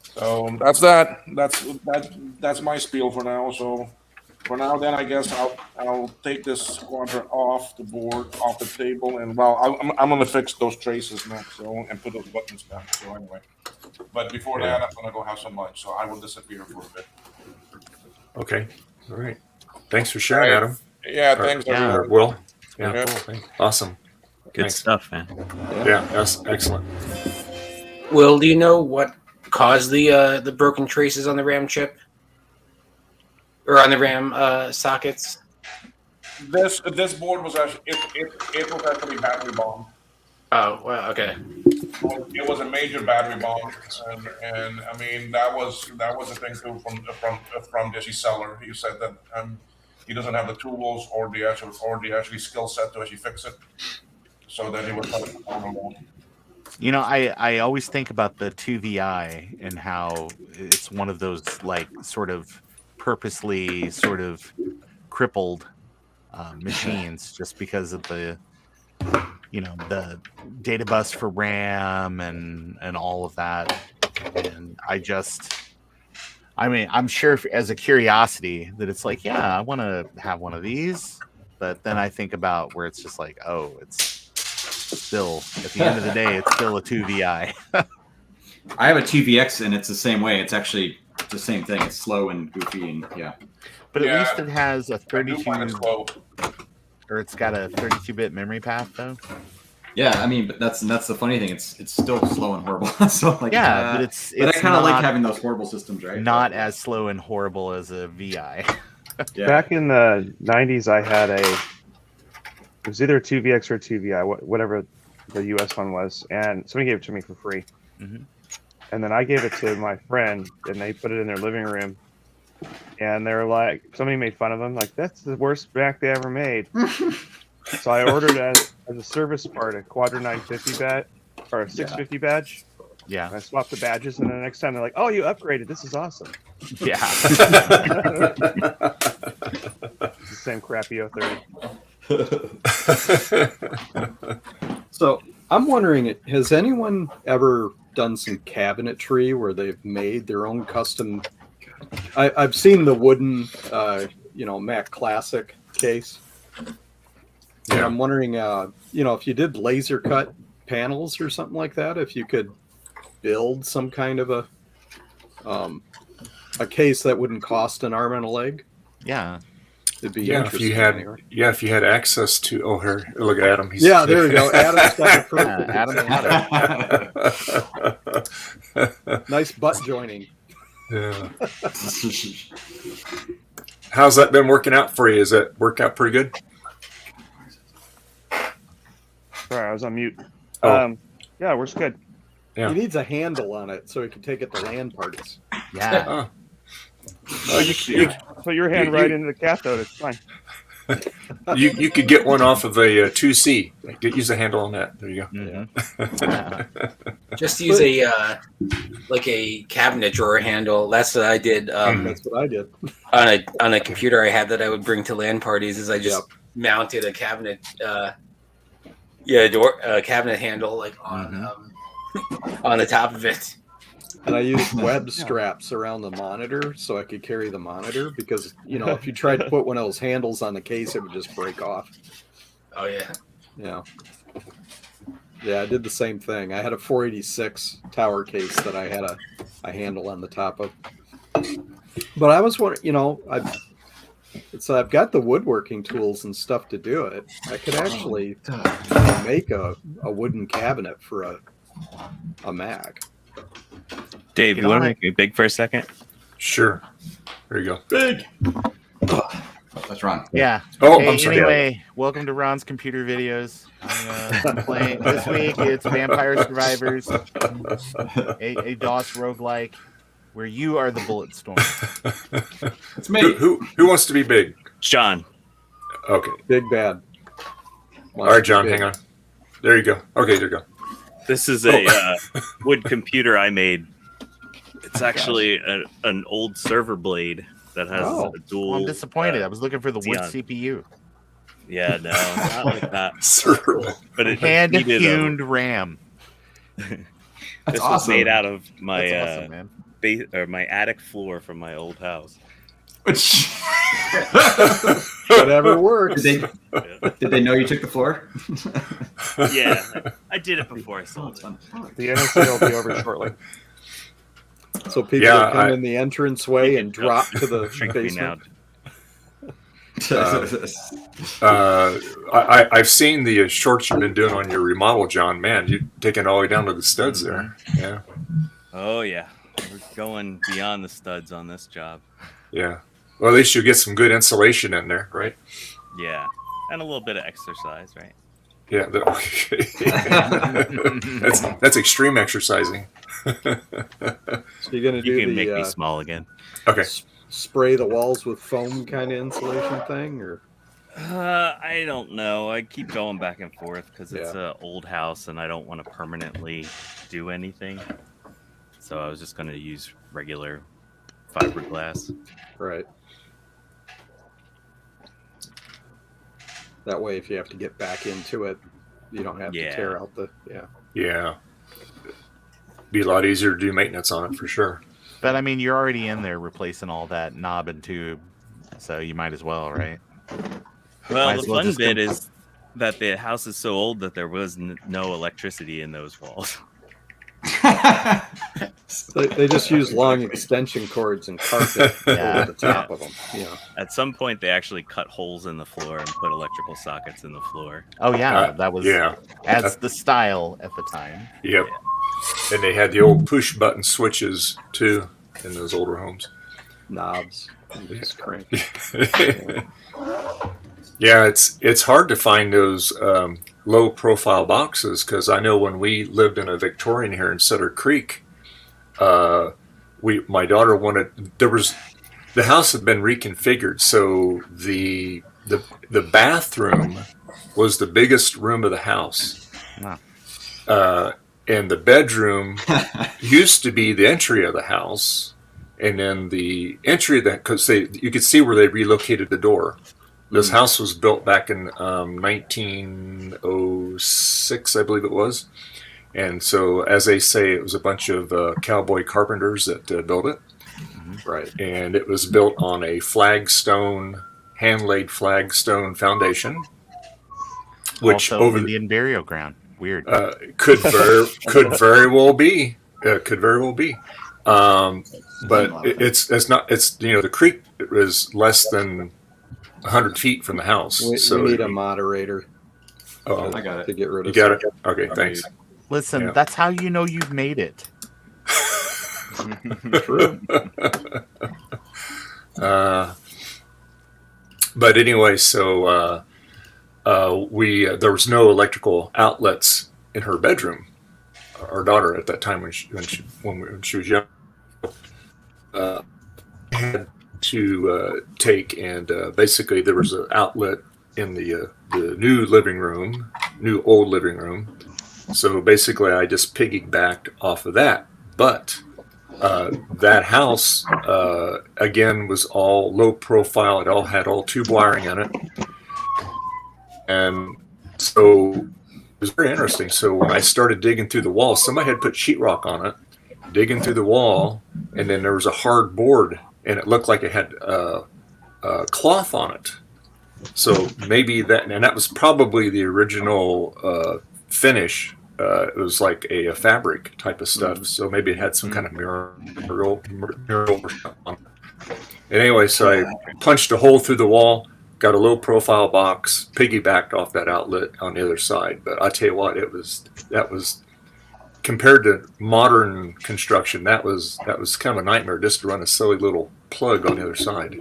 So that's that. That's my spiel for now. So for now, then I guess I'll take this quadrant off the table, and well, I'm gonna fix those traces next, so and put those buttons back. So anyway, but before that, I'm gonna go have some lunch. So I will disappear for a bit. Okay. All right. Thanks for sharing, Adam. Yeah. Thanks. Or Will. Yeah. Cool. Awesome. Good Thanks. stuff, man. Yeah. That's excellent. Will, do you know what caused the broken traces on the RAM chip or on the RAM sockets? This board was actually it was actually battery bombed. Oh, well, okay. It was a major battery bomb, and I mean that was a thing too from the seller. He said that he doesn't have the tools or the actually skill set to actually fix it, so that he was trying to perform alone. You know, I always think about the 2VI and how it's one of those like sort of purposely sort of crippled machines just because of the the data bus for RAM and all of that. And I mean, I'm sure as a curiosity that it's like, yeah, I want to have one of these. But then I think about where it's just like, oh, it's still, at the end of the day, it's still a 2VI. I have a 2VX and it's the same way. It's actually the same thing. It's slow and goofy and But at least it has a 32, or it's got a 32-bit memory path though. Yeah, I mean, but that's the funny thing. It's still slow and horrible. So like, yeah, but I kind of like having those horrible systems, right? Not as slow and horrible as a VI. Yeah. Back in the 90s, I had it was either a 2VX or a 2VI, whatever the US one was, and somebody gave it to me for free. Mm-hmm. And then I gave it to my friend, and they put it in their living room. And they're like, somebody made fun of them, like, that's the worst Mac they ever made. So I ordered as a service part a Quadra 950 badge or a 650 badge, Yeah. I swap the badges, and the next time they're like, "Oh, you upgraded. This is awesome." Yeah. It's the same crappy 030. So I'm wondering, has anyone ever done some cabinetry where they've made their own custom? I've seen the wooden, Mac Classic case. And Yeah. I'm wondering, if you did laser cut panels or something like that, if you could build some kind of a case that wouldn't cost an arm and a leg. Yeah. It'd be Yeah, interesting. if you had access to. Oh, here, look at Adam. Yeah, there we go. Adam's got the proof. Adam. Nice butt joining. Yeah. How's that been working out for you? Has that worked out pretty good? Sorry, I was on mute. Oh. Yeah, it works good. Yeah. He needs a handle on it so he can take it to LAN parties. Yeah. Oh, you Put your hand right into the cathode. It's fine. you could get one off of a 2C. Use a handle on that. There you go. Mhm. Just use a cabinet drawer handle. That's what I did. That's what I did. On a computer I had that I would bring to LAN parties. Is I just mounted a cabinet, cabinet handle on the top of it. And I used web straps around the monitor so I could carry the monitor because, if you tried to put one of those handles on the case, it would just break off. Oh, yeah. Yeah. Yeah, I did the same thing. I had a 486 tower case that I had a handle on the top of. But I was wondering, I've got the woodworking tools and stuff to do it. I could actually make a wooden cabinet for a Mac. Dave, you want to make me big for a second? Sure. There you go. Big. That's Ron. Yeah. Oh, Hey, I'm sorry. anyway, welcome to Ron's Computer Videos. I'm playing this week. It's Vampire Survivors, a DOS roguelike, where you are the Bulletstorm. It's me. Who wants to be big? John. Okay. Big bad. All right, John, hang on. There you go. Okay, there you go. This is a wood computer I made. It's actually an old server blade that has a dual. I'm disappointed. I was looking for the wood Xeon. CPU. Yeah, no, not like that. Server. But it Hand-tuned RAM. This That's was awesome. made out of my That's awesome, man. my attic floor from my old house. Whatever works. Did they know you took the floor? Yeah, I did it before I sold it. The NSA will be over shortly. So people Yeah, come in the entranceway and drop to the Shrink me now. basement. I've seen the shorts you've been doing on your remodel, John. Man, you're taking it all the way down to the studs there. Yeah. Oh yeah, we're going beyond the studs on this job. Yeah. Well, at least you get some good insulation in there, right? Yeah, and a little bit of exercise, right? Yeah. That's extreme exercising. So you're going to do You can make me the small again. Okay. spray the walls with foam kind of insulation thing, or I don't know. I keep going back and forth because it's Yeah. an old house and I don't want to permanently do anything. So I was just going to use regular fiberglass. right? That way, if you have to get back into it, you don't have to Yeah. tear out the Yeah. Be a lot easier to do maintenance on it for sure. But I mean, you're already in there replacing all that knob and tube, so you might as well, right? Well, Might the as well fun just bit is that the house is so old that there was no electricity in those walls. They just use long extension cords and carpet Yeah. over the top of them. Yeah. At some point, they actually cut holes in the floor and put electrical sockets in the floor. Oh yeah, that was Yeah. as the style at the time. Yep. And they had the old push button switches too in those older homes. Knobs. And just crank. Yeah, it's hard to find those low profile boxes because I know when we lived in a Victorian here in Sutter Creek, my daughter wanted the house had been reconfigured, so the bathroom was the biggest room of the house. Wow. and the bedroom used to be the entry of the house, and then the entry of that, because you could see where they relocated the door. This house was built back in 1906, I believe it was. And so, as they say, it was a bunch of cowboy carpenters that built it. Right. And it was built on a flagstone, hand-laid flagstone foundation. Which also over Indian burial ground. Weird. Could very well be. Could very well be. But it's not. It's the creek is less than 100 feet from the house. We need a moderator. Oh, I got it. To get rid of. You got it. Okay, thanks. Listen, Yeah. that's how you know you've made it. True. But anyway, so there was no electrical outlets in her bedroom. Our daughter at that time when she was young had to take and basically there was an outlet in the new old living room. So basically, I just piggybacked off of that. But that house, again, was all low profile. It all had all tube wiring in it. And so it was very interesting. So when I started digging through the wall, somebody had put sheetrock on it, digging through the wall, and then there was a hard board, and it looked like it had cloth on it. So maybe that was probably the original finish. It was like a fabric type of stuff, so maybe it had some kind of mural or something on it. And anyway, so I punched a hole through the wall, got a low profile box, piggybacked off that outlet on the other side. But I tell you what, that was compared to modern construction, that was kind of a nightmare just to run a silly little plug on the other side.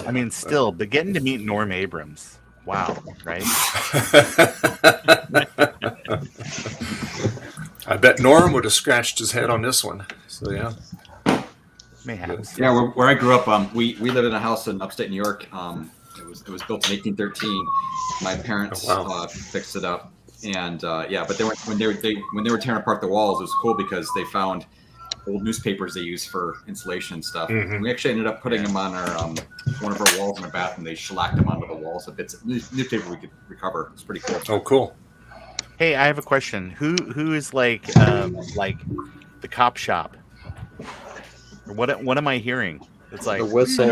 I mean, still, but getting to meet Norm Abrams. Wow, right? I bet Norm would have scratched his head on this one. So yeah, Mayhaps. Yeah, where I grew up, we lived in a house in upstate New York. It was built in 1813. My parents fixed it up, and but when they were tearing apart the walls, it was cool because they found old newspapers they used for insulation and stuff. Mm-hmm. And we actually ended up putting them on our one of our walls in our bathroom. They shellacked them onto the walls. So bits of newspaper we could recover. It's pretty cool. Oh, cool. Hey, I have a question. Who is like the cop shop? What am I hearing? It's like The whistles.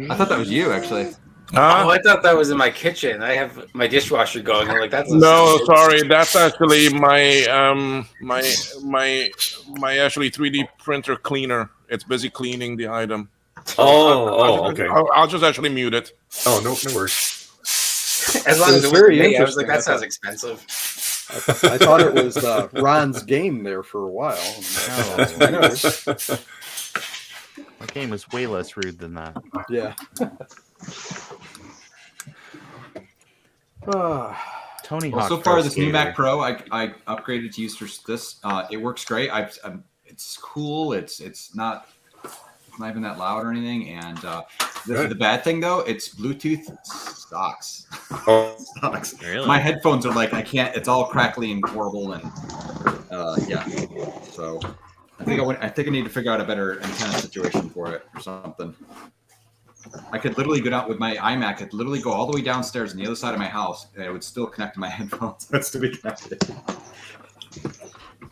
I thought that was you actually. Oh, I thought that was in my kitchen. I have my dishwasher going. I'm like, that's No, sorry, that's actually my actually 3D printer cleaner. It's busy cleaning the item. Okay. I'll just actually mute it. Oh, no worse. As long as it was me, I was like, that sounds expensive. I thought it was Ron's game there for a while. my game is way less rude than that. Yeah. Tony Well, Hawk. so far Pro this new Skater. Mac Pro, I upgraded to use for this. It works great. It's cool. It's not even that loud or anything. And the bad thing though, it's Bluetooth sucks. Oh, Sucks. Really? My headphones are like I can't. It's all crackly and horrible and So I think I need to figure out a better antenna situation for it or something. I could literally go down with my iMac. I could literally go all the way downstairs on the other side of my house, and it would still connect to my headphones. That's to be connected.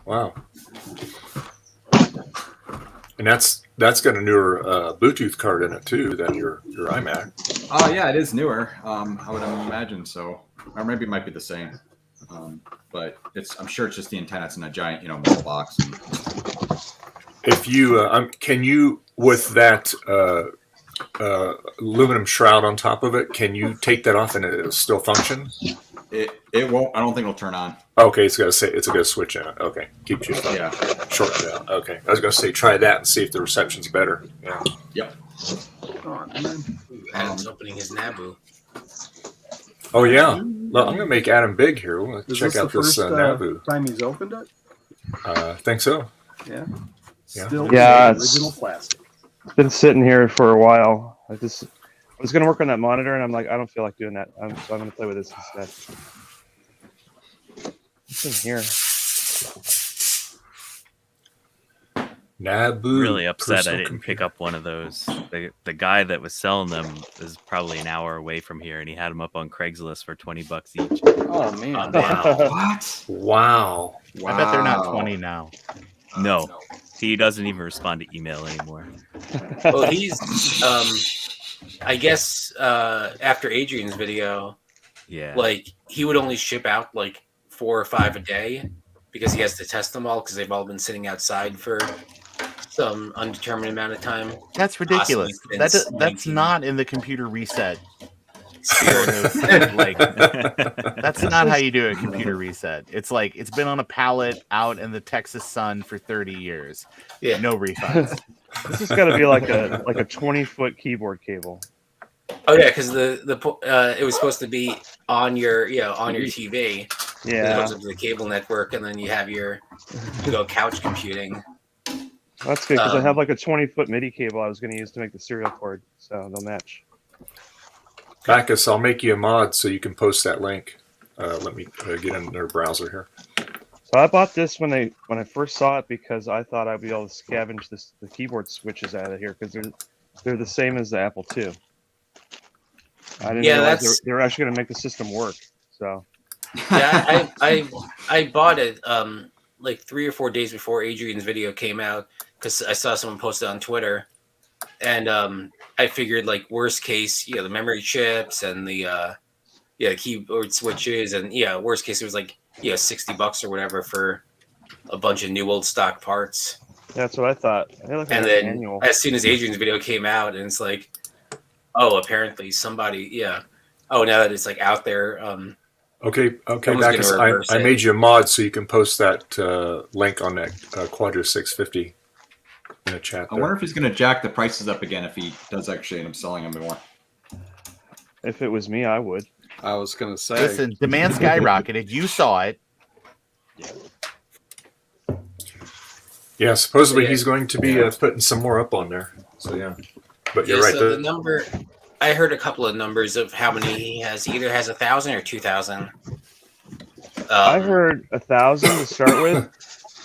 wow. And that's got a newer Bluetooth card in it too than your iMac. Oh yeah, it is newer. I would imagine so, or maybe it might be the same. But I'm sure it's just the antenna. It's in a giant, metal box. If you can you with that aluminum shroud on top of it, can you take that off and it'll still function? It won't. I don't think it'll turn on. Okay, it's got a switch in it. Okay, keeps you Yeah. short down. Okay, I was gonna say try that and see if the reception's better. Yeah. Yep. Adam's opening his Naboo. Oh yeah. Well, I'm gonna make Adam big here. We'll Is check this out the this first Naboo. time he's opened it? Think so. Yeah. Yeah. Still Yeah, original plastic. Been sitting here for a while. I was going to work on that monitor, and I'm like, I don't feel like doing that. So I'm going to play with this instead. What's in here? Naboo. Really upset I personal didn't computer. pick up one of those. The guy that was selling them is probably an hour away from here, and he had them up on Craigslist for $20 each. Oh man. What? Wow. I bet they're not Wow. 20 now. No, he doesn't even respond to email anymore. Well, he's I guess after Adrian's video, Yeah. like he would only ship out like 4 or 5 a day because he has to test them all because they've all been sitting outside for some undetermined amount of time. That's ridiculous. Possibly since That's 19 not in the computer reset. Spirit. Like, that's not how you do a computer reset. It's like it's been on a pallet out in the Texas sun for 30 years. Yeah. No refunds. This has got to be like a 20-foot keyboard cable. Oh yeah, because it was supposed to be on your TV. It Yeah, goes up to the cable network, and then you have you go couch computing. that's good because I have like a 20-foot MIDI cable I was going to use to make the serial cord, so they'll match. Bacchus, I'll make you a mod so you can post that link. Let me get in their browser here. So I bought this when I first saw it because I thought I'd be able to scavenge the keyboard switches out of here because they're the same as the Apple II. I didn't realize they were actually going to make the system work. So Yeah, I bought it like 3 or 4 days before Adrian's video came out because I saw someone post it on Twitter, and I figured like worst case, the memory chips and the keyboard switches, and worst case it was like $60 or whatever for a bunch of new old stock parts. that's what I thought. And then as soon as Adrian's video came out, and it's like, oh, apparently somebody, oh, now that it's like out there, Okay, someone's Bacchus, gonna reverse I it. made you a mod so you can post that link on that Quadro 650 in the chat I there. wonder if he's going to jack the prices up again if he does actually end up selling them more. if it was me, I would. I was gonna say. Listen, demand skyrocketed. You saw it. Yeah, supposedly Yeah. he's going to be putting some more up on there. So yeah, but you're right. So the number, I heard a couple of numbers of how many he has. He either has 1,000 or 2,000. I heard 1,000 to start with,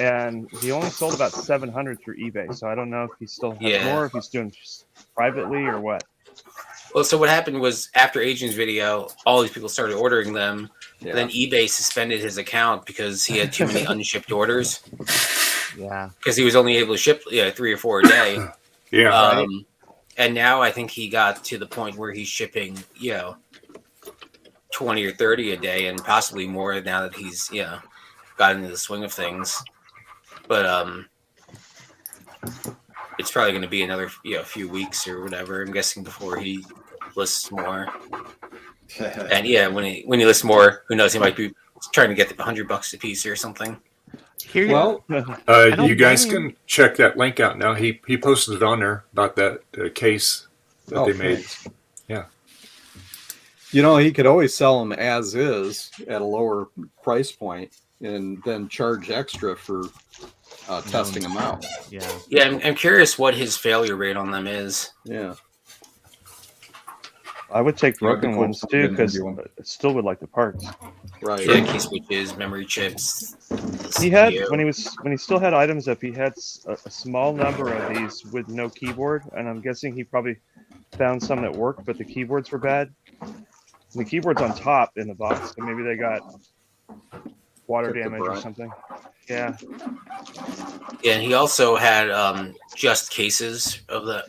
and he only sold about 700 through eBay. So I don't know if he still has more, if he's doing just privately or what. Well, so what happened was after Adrian's video, all these people started ordering them. Yeah. Then eBay suspended his account because he had too many unshipped orders. Yeah. Because he was only able to ship 3 or 4 a day. Yeah. And now I think he got to the point where he's shipping, 20 or 30 a day, and possibly more now that he's got into the swing of things. But it's probably going to be another few weeks or whatever, I'm guessing, before he lists more. And when he lists more, who knows, he might be trying to get $100 a piece or something. Here you Well, You guys can check that link out now. He posted it on there about that case that they made. thanks. Yeah. He could always sell them as is at a lower price point, and then charge extra for testing them out. Yeah. Yeah, I'm curious what his failure rate on them is. Yeah. I would take Yeah, broken cool. ones too because Maybe one. I still would like the parts. Right. Yeah, key switches, memory chips. He had CPU. when he still had items up, he had a small number of these with no keyboard, and I'm guessing he probably found some that worked, but the keyboards were bad. And the keyboard's on top in the box, so maybe they got water Took the damage or brunt. something. Yeah. Yeah, and he also had just cases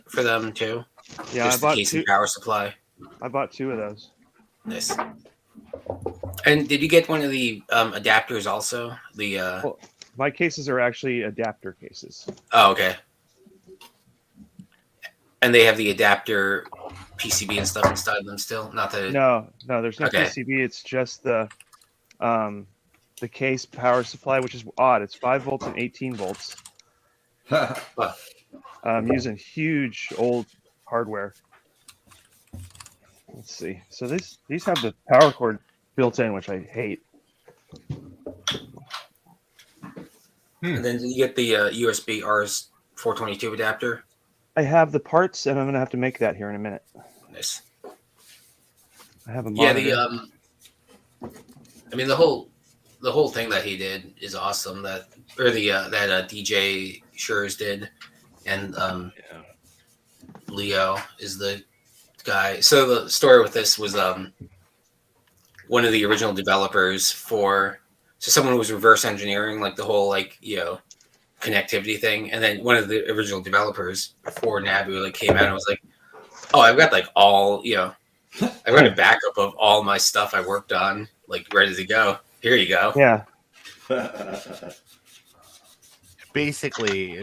for them too. Yeah, Just the case and power supply. I bought 2 of those. Nice. And did you get one of the adapters also? The My cases are actually adapter cases. oh, okay. And they have the adapter PCB and stuff inside them still. Not the No, there's no Okay. PCB. It's just the case power supply, which is odd. It's 5 volts and 18 volts. I'm using huge old hardware. Let's see. So these have the power cord built in, which I hate. And then did you get the USB RS422 adapter? I have the parts, and I'm gonna have to make that here in a minute. Nice. I have a Yeah, monitor. I mean the whole the whole thing that he did is awesome. That DJ Schurz did, and Leo is the guy. So the story with this was one of the original developers for someone who was reverse engineering like the whole connectivity thing, and then one of the original developers for Nabu came out and was like, "Oh, I've got I've got a backup of all my stuff I worked on, ready to go. Here you go." Yeah. Basically,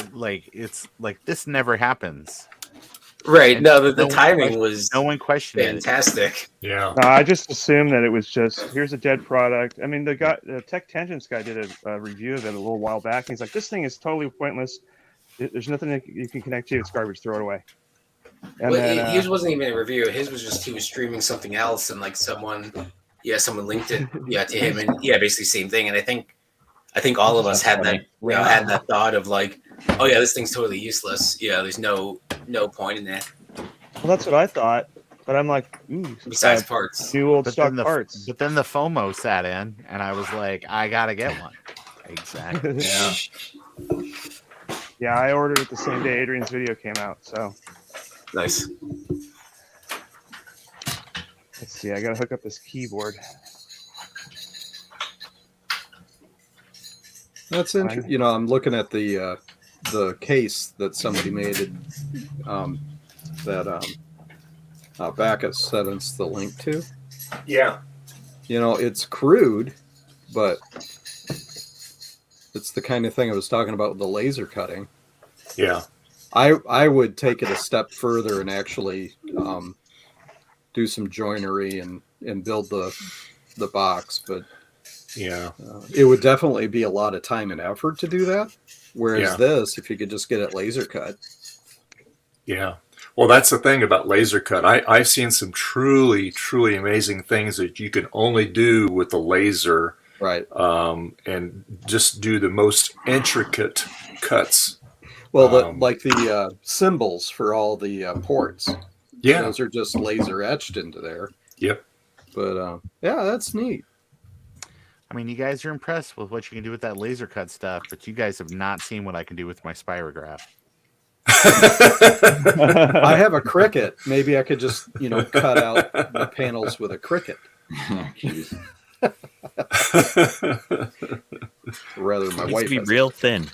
it's like this never happens. Right. And No, the timing was no one questioned fantastic. Yeah. No, I just assumed that it was just here's a dead product. I mean, the Tech Tangents guy did a review of it a little while back. He's like, this thing is totally pointless. There's nothing that you can connect to. It's garbage. Throw it away. And His wasn't even a review. His was just he was streaming something else, and someone linked it to him, and basically same thing. And I think all of us had that had that thought of oh yeah, this thing's totally useless. Yeah, there's no point in that. Well, that's what I thought, but I'm like, besides parts, new old stock parts. But then the FOMO sat in, and I was like, I gotta get one. Exactly. Yeah, I ordered it the same day Adrian's video came out. So nice. Let's see. I gotta hook up this keyboard. That's interesting. I'm looking at the case that somebody made that Bacchus sent us the link to. Yeah. It's crude, but it's the kind of thing I was talking about with the laser cutting. Yeah. I would take it a step further and actually do some joinery and build the box, but yeah, it would definitely be a lot of time and effort to do that. Whereas Yeah. this, if you could just get it laser cut. Yeah. Well, that's the thing about laser cut. I've seen some truly, truly amazing things that you can only do with the laser. Right. And just do the most intricate cuts. Well, the symbols for all the ports. Yeah. Those are just laser etched into there. Yep. But yeah, that's neat. I mean, you guys are impressed with what you can do with that laser cut stuff, but you guys have not seen what I can do with my spirograph. I have a Cricut. Maybe I could just, cut out the panels with a Cricut. Rather, my wife be has real thin.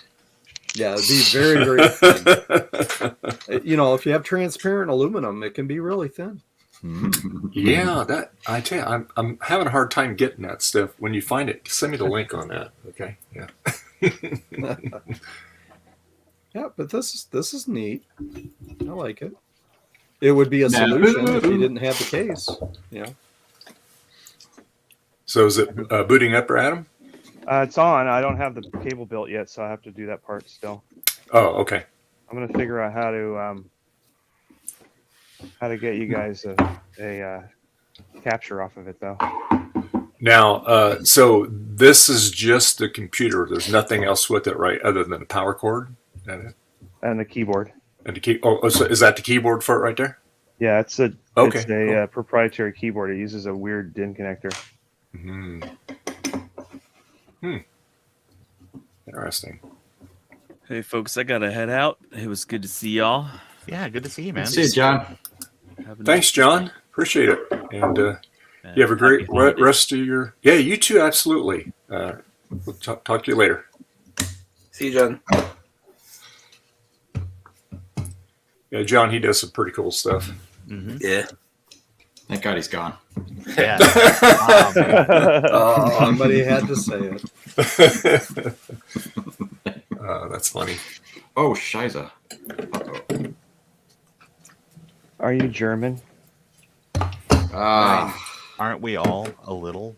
Yeah, it'd be very, very thin. If you have transparent aluminum, it can be really thin. Yeah, that I tell you, I'm having a hard time getting that stuff. When you find it, send me the link on that. Okay. Yeah. Yeah, but this is neat. I like it. It would be a solution if you didn't have the case. Yeah. So is it booting up, Adam? It's on. I don't have the cable built yet, so I have to do that part still. Oh, okay. I'm gonna figure out how to get you guys a capture off of it, though. Now, so this is just the computer. There's nothing else with it, right? Other than the power cord And the keyboard. And the key. Oh, so is that the keyboard for it right there? Yeah, it's a Okay, it's a proprietary keyboard. It uses a weird DIN connector. Interesting. Hey, folks, I gotta head out. It was good to see y'all. Yeah, good to see you, man. See you, John. Thanks, John. Appreciate it. And you have a great rest of your... Yeah, you too, absolutely. We'll talk to you later. See you, John. Yeah, John, he does some pretty cool stuff. Mm-hmm. Yeah. Thank God he's gone. Yeah. Somebody had to say it. That's funny. Oh, Shiza. Uh-oh. Are you German? Aren't we all a little?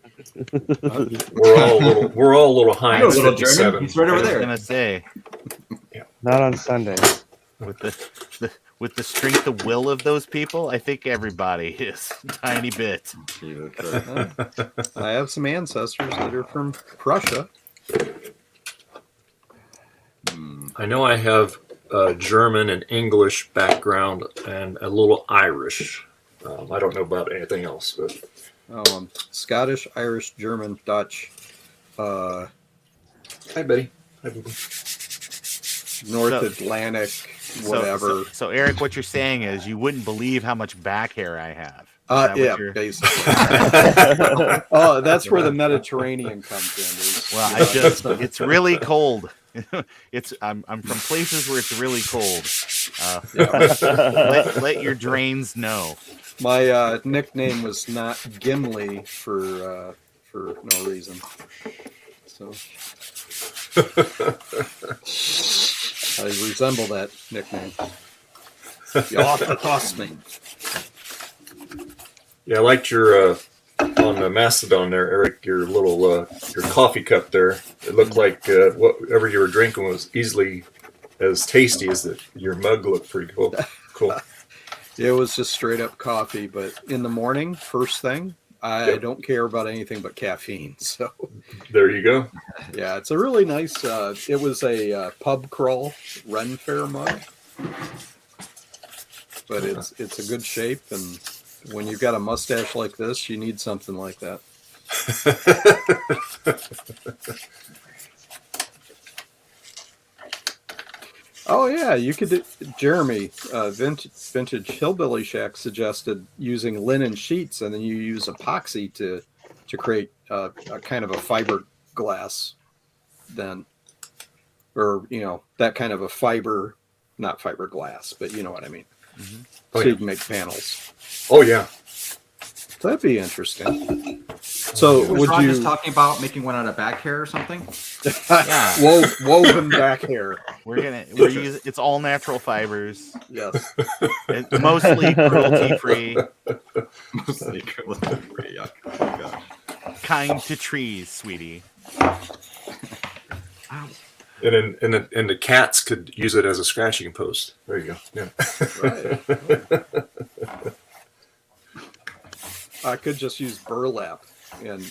We're all a little high. You're a little German. He's right over I was there. gonna say, Not on Sunday. with the strength of will of those people, I think everybody is a tiny bit. I have some ancestors that are from Prussia. I know I have a German and English background and a little Irish. I don't know about anything else, but Scottish, Irish, German, Dutch, uh, Hi, Betty. Hi, Boo. North So- Atlantic, So- whatever. So, Eric, what you're saying is you wouldn't believe how much back hair I have. Is that what Yeah, you're- basically. Oh, that's where the Mediterranean comes in. Well, it's really cold. I'm from places where it's really cold. Let your drains know. My nickname was not Gimli for no reason. So I resemble that nickname. You ought to toss me. Yeah, I liked your on the Mastodon there, Eric. Your little your coffee cup there. It looked like whatever you were drinking was easily as tasty as your mug looked pretty cool. Cool. It was just straight up coffee, but in the morning, first thing, I don't care about anything but caffeine. So there you go. Yeah, it's a really nice. It was a pub crawl Ren Fair mug, but it's a good shape, and when you've got a mustache like this, you need something like that. Oh yeah, you could do, Jeremy, Vintage Hillbilly Shack suggested using linen sheets, and then you use epoxy to create a kind of a fiberglass, then, or that kind of a fiber, not fiberglass, but you know what I mean. Mm-hmm. So you can make panels. Oh yeah, that'd be interesting. So was would Ron you just talking about making one out of back hair or something? Yeah. woven back hair? It's all natural fibers. Yes. It's mostly cruelty free. Mostly cruelty free. Yeah. Oh, gosh. Kind to trees, sweetie. And the cats could use it as a scratching post. There you go. Yeah. Right. I could just use burlap and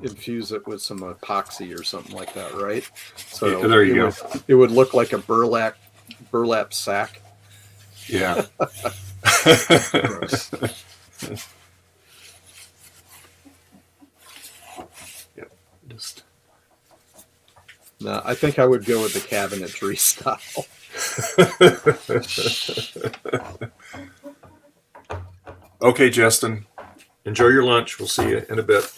infuse it with some epoxy or something like that, right? So Yeah, there you go. It would look like a burlap sack. Yeah. Yep. Just. No, I think I would go with the cabinetry style. Okay, Justin. Enjoy your lunch. We'll see you in a bit.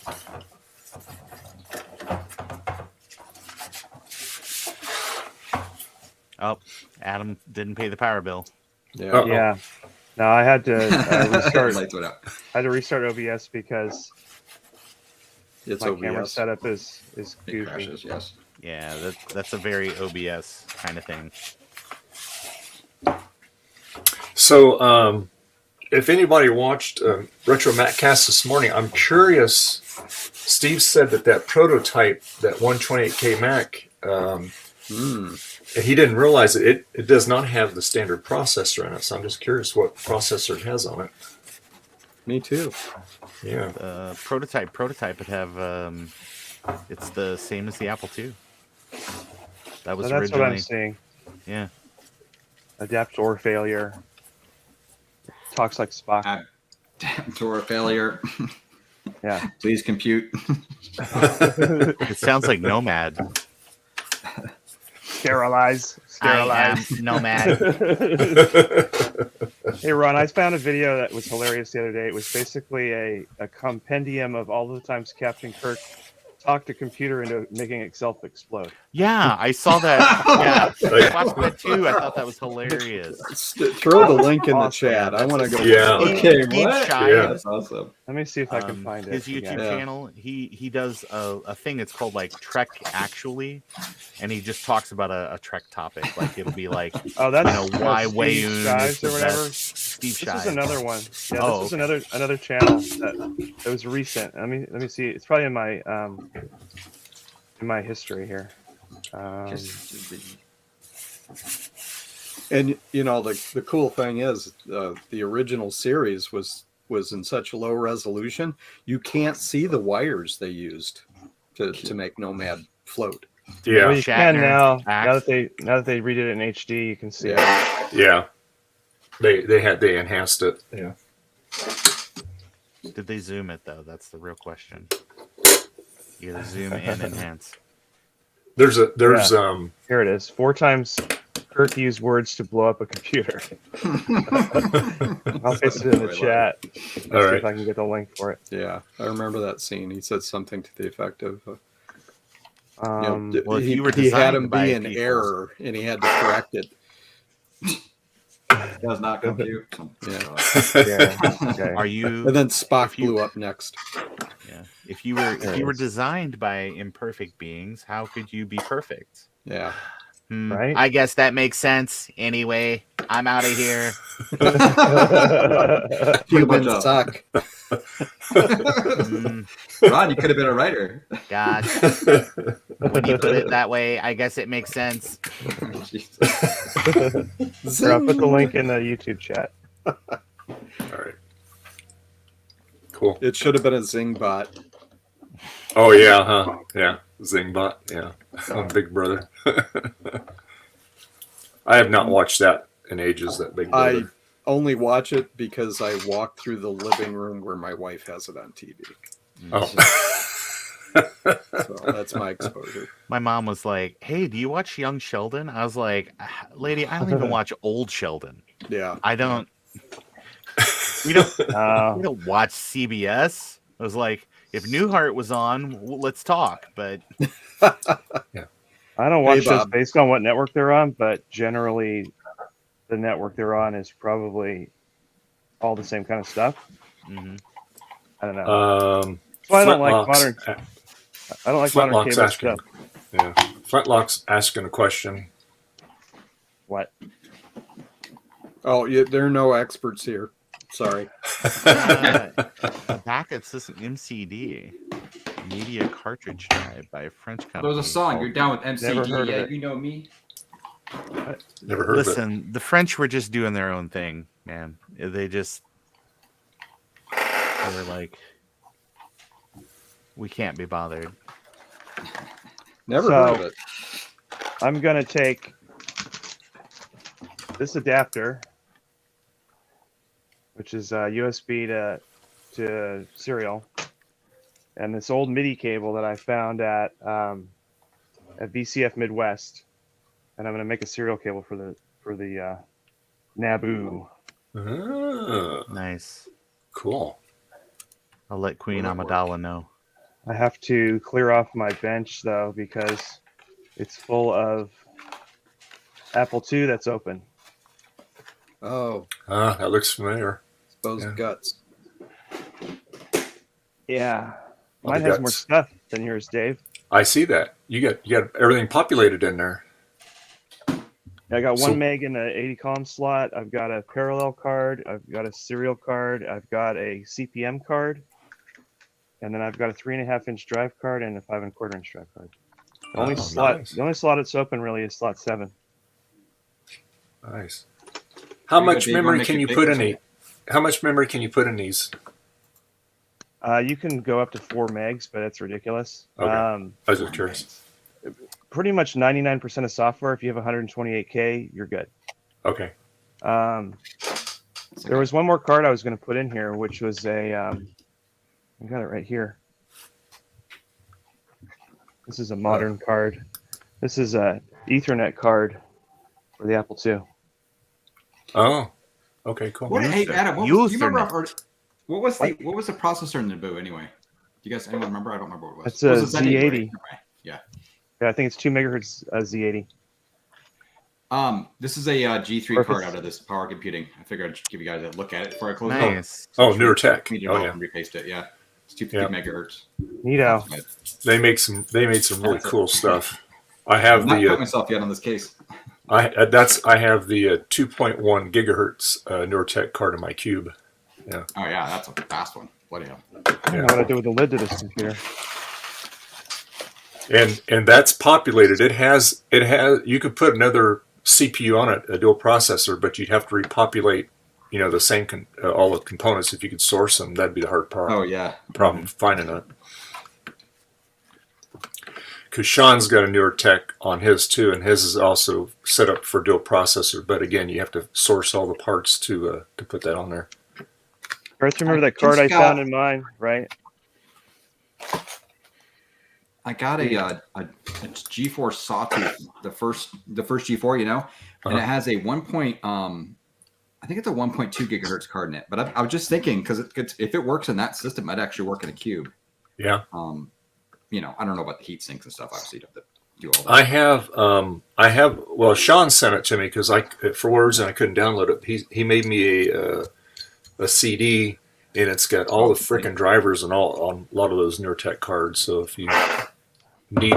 Oh, Adam didn't pay the power bill. Yeah. Uh-oh. Yeah. No, I had to restart. Lights went out. I had to restart OBS because It's my OBS. camera setup is It goofy. crashes, yes. Yeah, that's a very OBS kind of thing. So, if anybody watched Retro Matcast this morning, I'm curious. Steve said that prototype, that 128K Mac, he didn't realize it does not have the standard processor in it. So I'm just curious what processor it has on it. Me too. Yeah. Prototype would have. It's the same as the Apple II. That was So that's what I'm originally. seeing. Yeah. Adapt or failure. Talks like Spock. Door failure. Yeah. Please compute. It sounds like Nomad. Sterilize. I am Nomad. Hey Ron, I found a video that was hilarious the other day. It was basically a compendium of all the times Captain Kirk talked a computer into making itself explode. Yeah, I saw that. Yeah, I watched that too. I thought that was hilarious. Throw the link in the Awesome. chat. I want to go. Yeah. Okay. Steve What? Shine, Yeah. That's awesome. Let me see if I can find it. his YouTube again. channel. He does a thing that's called like Trek Actually, and he just talks about a Trek topic. Like it'll be like Oh, that's why Steve Wayun Shives is the or whatever. best. Steve This is Shives. another one. Yeah, Oh, this is another channel that was recent. Let me see. It's probably in my history here. And the cool thing is the original series was in such low resolution you can't see the wires they used to make Nomad float. Well, Yeah. you can Shatner, now. Axe. Now that they redid it in HD, you can see it. Yeah. They enhanced it. Yeah. Did they zoom it though? That's the real question. You gotta zoom and enhance. There's Here it is. 4 times Kirk used words to blow up a computer. I'll paste it in the chat. See if I can get the link for it. Yeah, I remember that scene. He said something to the effect of, Well, if he, you were he had designed him by be in people- error, and he had to correct it. Does not compute. Yeah. Okay. Are you? And then Spock if you- blew up next. Yeah. If you were designed by imperfect beings, how could you be perfect? Yeah. Right? I guess that makes sense. Anyway, I'm out of here. Humans suck. Ron, you could have been a writer. Gosh. When you put it that way, I guess it makes sense. Here, I'll put the link in the YouTube chat. All right. Cool. It should have been a Zing bot. Oh yeah, huh? Yeah, Zingbot. Yeah, on Big Brother. I have not watched that in ages. That Big I Brother. only watch it because I walk through the living room where my wife has it on TV. Oh. So that's my exposure. My mom was like, "Hey, do you watch Young Sheldon?" I was like, "Lady, I don't even watch Old Sheldon. Yeah. I don't. We don't watch CBS." I was like, "If Newhart was on, let's talk." But I don't watch Bob. this based on what network they're on, but generally the network they're on is probably all the same kind of stuff. mhm. I don't know. So I don't like modern. I don't like modern Flintlock's cable asking. stuff. Yeah, Flintlock's asking a question. What? Oh, yeah, there are no experts here. Sorry. Back it says an MCD, Media Cartridge Drive by a French company. There was a song. You're down with Never heard MCD. of Yeah, it. you know me. Never heard of it. Listen, the French were just doing their own thing, man. They were like, we can't be bothered. Never heard of it. I'm gonna take this adapter, which is USB to serial, and this old MIDI cable that I found at VCF Midwest, and I'm gonna make a serial cable for the Naboo. Ah, Nice. cool. I'll let Queen Amidala know. I have to clear off my bench though because it's full of Apple II that's open. Oh, That looks familiar. those Yeah. guts. Yeah, All mine the has more guts. stuff than yours, Dave. I see that. You got everything populated in there. I got So- 1 meg in the 80 column slot. I've got a parallel card. I've got a serial card. I've got a CPM card. And then I've got a 3.5 inch drive card and a 5 1/4 inch drive card. The only nice. slot that's open really is slot 7. Nice. How Pretty much good. You memory wanna can make you it put bigger? in How much memory can you put in these? You can go up to 4 megs, but it's ridiculous. Okay. I was just curious. Pretty much 99% of software, if you have 128K, you're good. Okay. There was one more card I was going to put in here, which was I got it right here. This is a modern card. This is a Ethernet card for the Apple II. Oh. Okay. Cool. What? Hey, Adam. What Use was, do you remember? their- What was the processor in the Naboo anyway? Do you guys anyone remember? I don't remember what it was. It's It a was Z80, right? Z80. Yeah. Yeah, I think it's 2 megahertz Z80. This is a G3 Perfect. card out of this power computing. I figured I'd give you guys a look at it before I close it. Nice. Oh, newer tech. Me to Oh develop yeah. and repaste it. Yeah, it's 250 megahertz. Neato. They made some really That's it. cool stuff. I have I've not cut the myself yet on this case. I have the 2.1 gigahertz NeurTech card in my cube. Oh yeah, that's a fast one. Bloody hell. I don't know what I do with the lid to this computer. And that's populated. It has you could put another CPU on it, a dual processor, but you'd have to repopulate, the same all the components. If you could source them, that'd be the hard part. Oh yeah. Problem finding it. Because Sean's got a newer tech on his too, and his is also set up for dual processor. But again, you have to source all the parts to put that on there. First, remember that card I found in mine, right? I got a G4 Sawtooth, the first G4, and Uh-huh. it has a I think it's a 1.2 gigahertz card in it. But I was just thinking because if it works in that system, it might actually work in a cube. Yeah. I don't know about the heat sinks and stuff. Obviously, you have to do all that. I have. Well, Sean sent it to me because for whatever reason I couldn't download it. He made me a CD, and it's got all the frickin' drivers and all on a lot of those Neurotech cards. So if you need,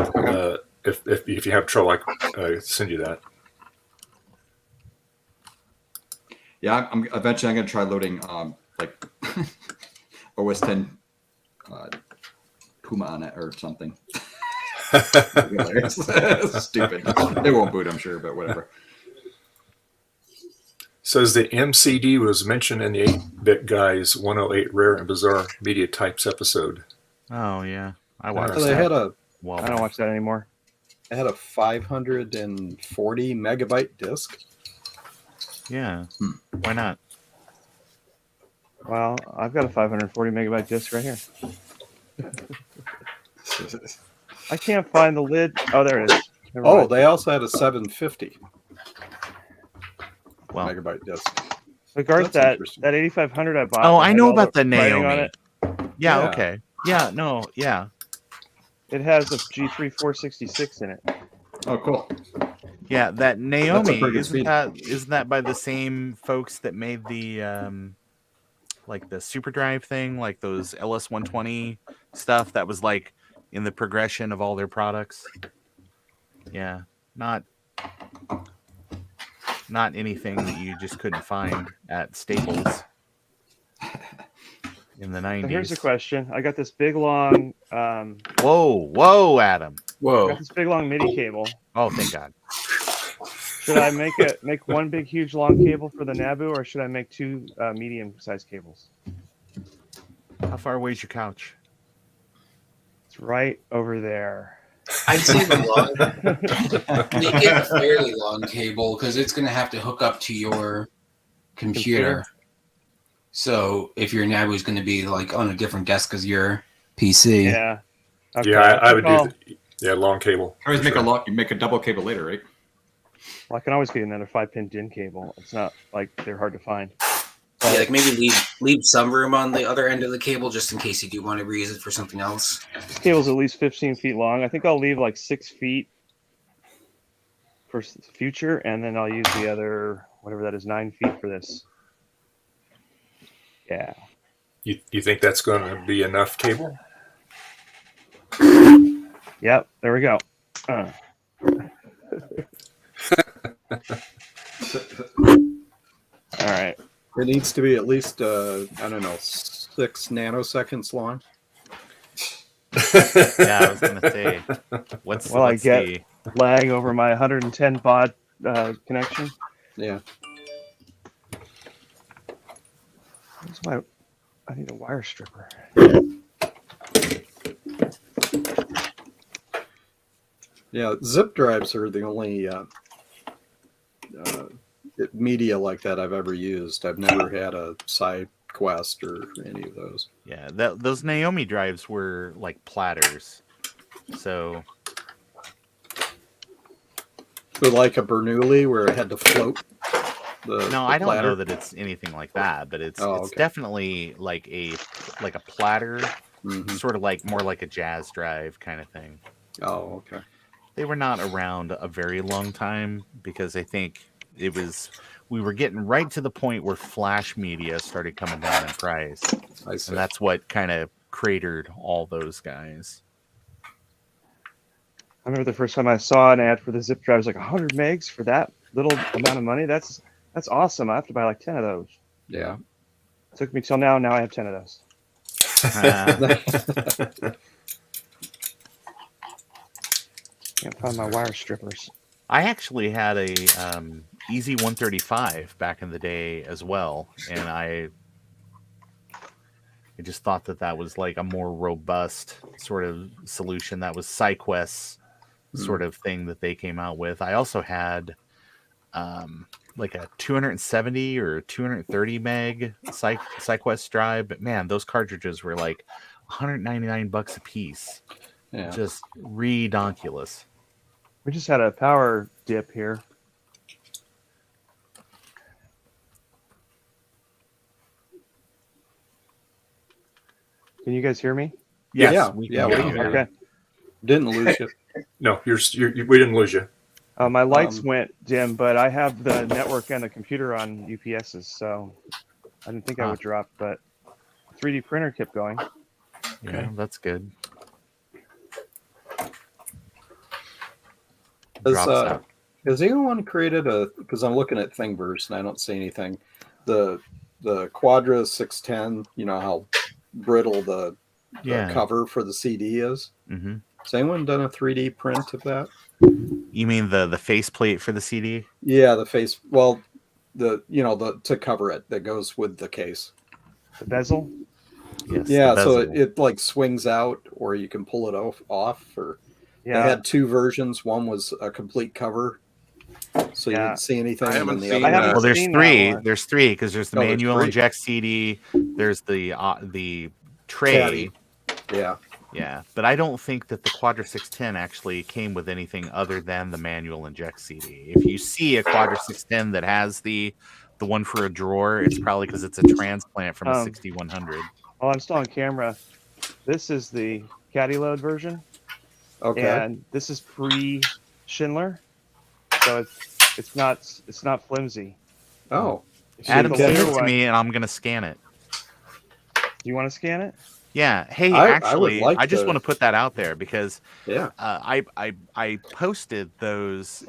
if you have trouble, I can send you that. Yeah, eventually I'm going to try loading like OS 10 Puma on it or something. Stupid. They won't boot, I'm sure, but whatever. Says the MCD was mentioned in the 8-Bit Guys 108 Rare and Bizarre Media Types episode. Oh yeah, I watched They that. had a I don't watch that anymore. I had a 540 megabyte disc. Yeah, why not? Well, I've got a 540 megabyte disc right here. I can't find the lid. Oh, there it is. Never Oh, mind. they also had a 750 Well, megabyte disc. But Garth, That's that interesting. 8500 I bought. oh, that I had know all about the writing on Naomi. it. Yeah, Yeah. okay. Yeah, no, yeah. It has a G3 466 in it. Oh, cool. Yeah, that Naomi, pretty good isn't speed. that by the same folks that made the like the Super Drive thing, like those LS120 stuff that was like in the progression of all their products? Yeah, not anything that you just couldn't find at Staples in the 90s. So here's the question. I got this big long Whoa, Adam. I got this big long MIDI cable. Oh, thank God. Should I make one big huge long cable for the Nabu, or should I make two medium sized cables? How far away is your couch? It's right over there. I'd say the long, make it a fairly long cable because it's going to have to hook up to your computer. So if your Nabu is going to be like on a different desk as your PC, Yeah. Okay, Yeah, I would I'll- do. Yeah, long cable. Always for make sure. you make a double cable later, right? Well, I can always get another 5-pin DIN cable. It's not like they're hard to find. yeah, like maybe leave some room on the other end of the cable just in case you do want to reuse it for something else. This cable's at least 15 feet long. I think I'll leave like 6 feet for future, and then I'll use the other, whatever that is, 9 feet for this. Yeah. You think that's going to be enough cable? Yep. There we go. All right. It needs to be at least, I don't know, 6 nanoseconds long. Yeah, I was gonna say. What's I get the lag over my 110 baud connection. Yeah. I need a wire stripper. Yeah, zip drives are the only media like that I've ever used. I've never had a side quest or any of those. Yeah, those Naomi drives were like platters. So But like a Bernoulli where it had to float. no, I don't know that it's anything like that, but it's okay. definitely like a platter, Mhm. sort of like more like a jazz drive kind of thing. Oh, okay. They were not around a very long time because I think we were getting right to the point where flash media started coming down in price. I see. And that's what kind of cratered all those guys. I remember the first time I saw an ad for the zip drive, it was like 100 megs for that little amount of money. That's awesome. I have to buy like 10 of those. Yeah. It took me till now. Now I have 10 of those. Can't find my wire strippers. I actually had a Easy 135 back in the day as well, and I just thought that was like a more robust sort of solution. That was SideQuest's sort of thing that they came out with. I also had like a 270 or 230 meg SideQuest drive, but man, those cartridges were like $199 a piece. Yeah. Just redonkulous. We just had a power dip here. Can you guys hear me? Yes, Yeah, we yeah, can we hear can you. hear Okay. Didn't lose you. No, we didn't lose you. My lights Um, went dim, but I have the network and the computer on UPSs, so I didn't think I would drop, but 3D printer kept going. Yeah, that's good. Drops out. Has anyone created a? Because I'm looking at Thingiverse and I don't see anything. The Quadra 610. You know how brittle the cover for the CD is. Mm-hmm. Has anyone done a 3D print of that? You mean the faceplate for the CD? Yeah, the face. Well, the to cover it that goes with the case. The bezel. Yes. Yeah, the so bezel. it like swings out, or you can pull it off. Or Yeah. they had two versions. One was a complete cover, so you didn't see anything. I haven't and then seen the other that. Well, there's seen three. that one. There's three because there's the Oh, there's manual three. inject CD. There's the tray. Caddy. Yeah. Yeah, but I don't think that the Quadra 610 actually came with anything other than the manual inject CD. If you see a Quadra 610 that has the one for a drawer, it's probably because it's a transplant from a 6100. While I'm still on camera, this is the caddy load version. Okay. And this is pre-Schindler, so it's not flimsy. Oh. Adam, the send later it to one- me, and I'm gonna scan it. Do you want to scan it? Yeah. Hey, I would actually, like I just to- want to put that out there because Yeah. I posted those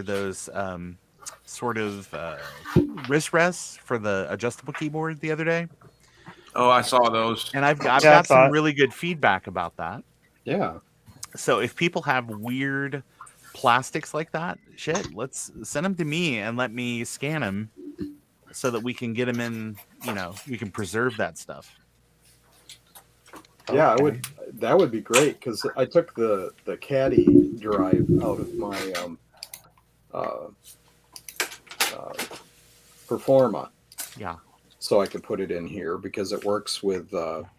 those sort of wrist rests for the adjustable keyboard the other day, Oh, I saw those. and I've Yeah, I got saw some it. really good feedback about that. Yeah. So if people have weird plastics like that, let's send them to me and let me scan them so that we can get them in. We can preserve that stuff. Yeah, that would be great because I took the caddy drive out of my Performa. Yeah. So I could put it in here because it works with AUX.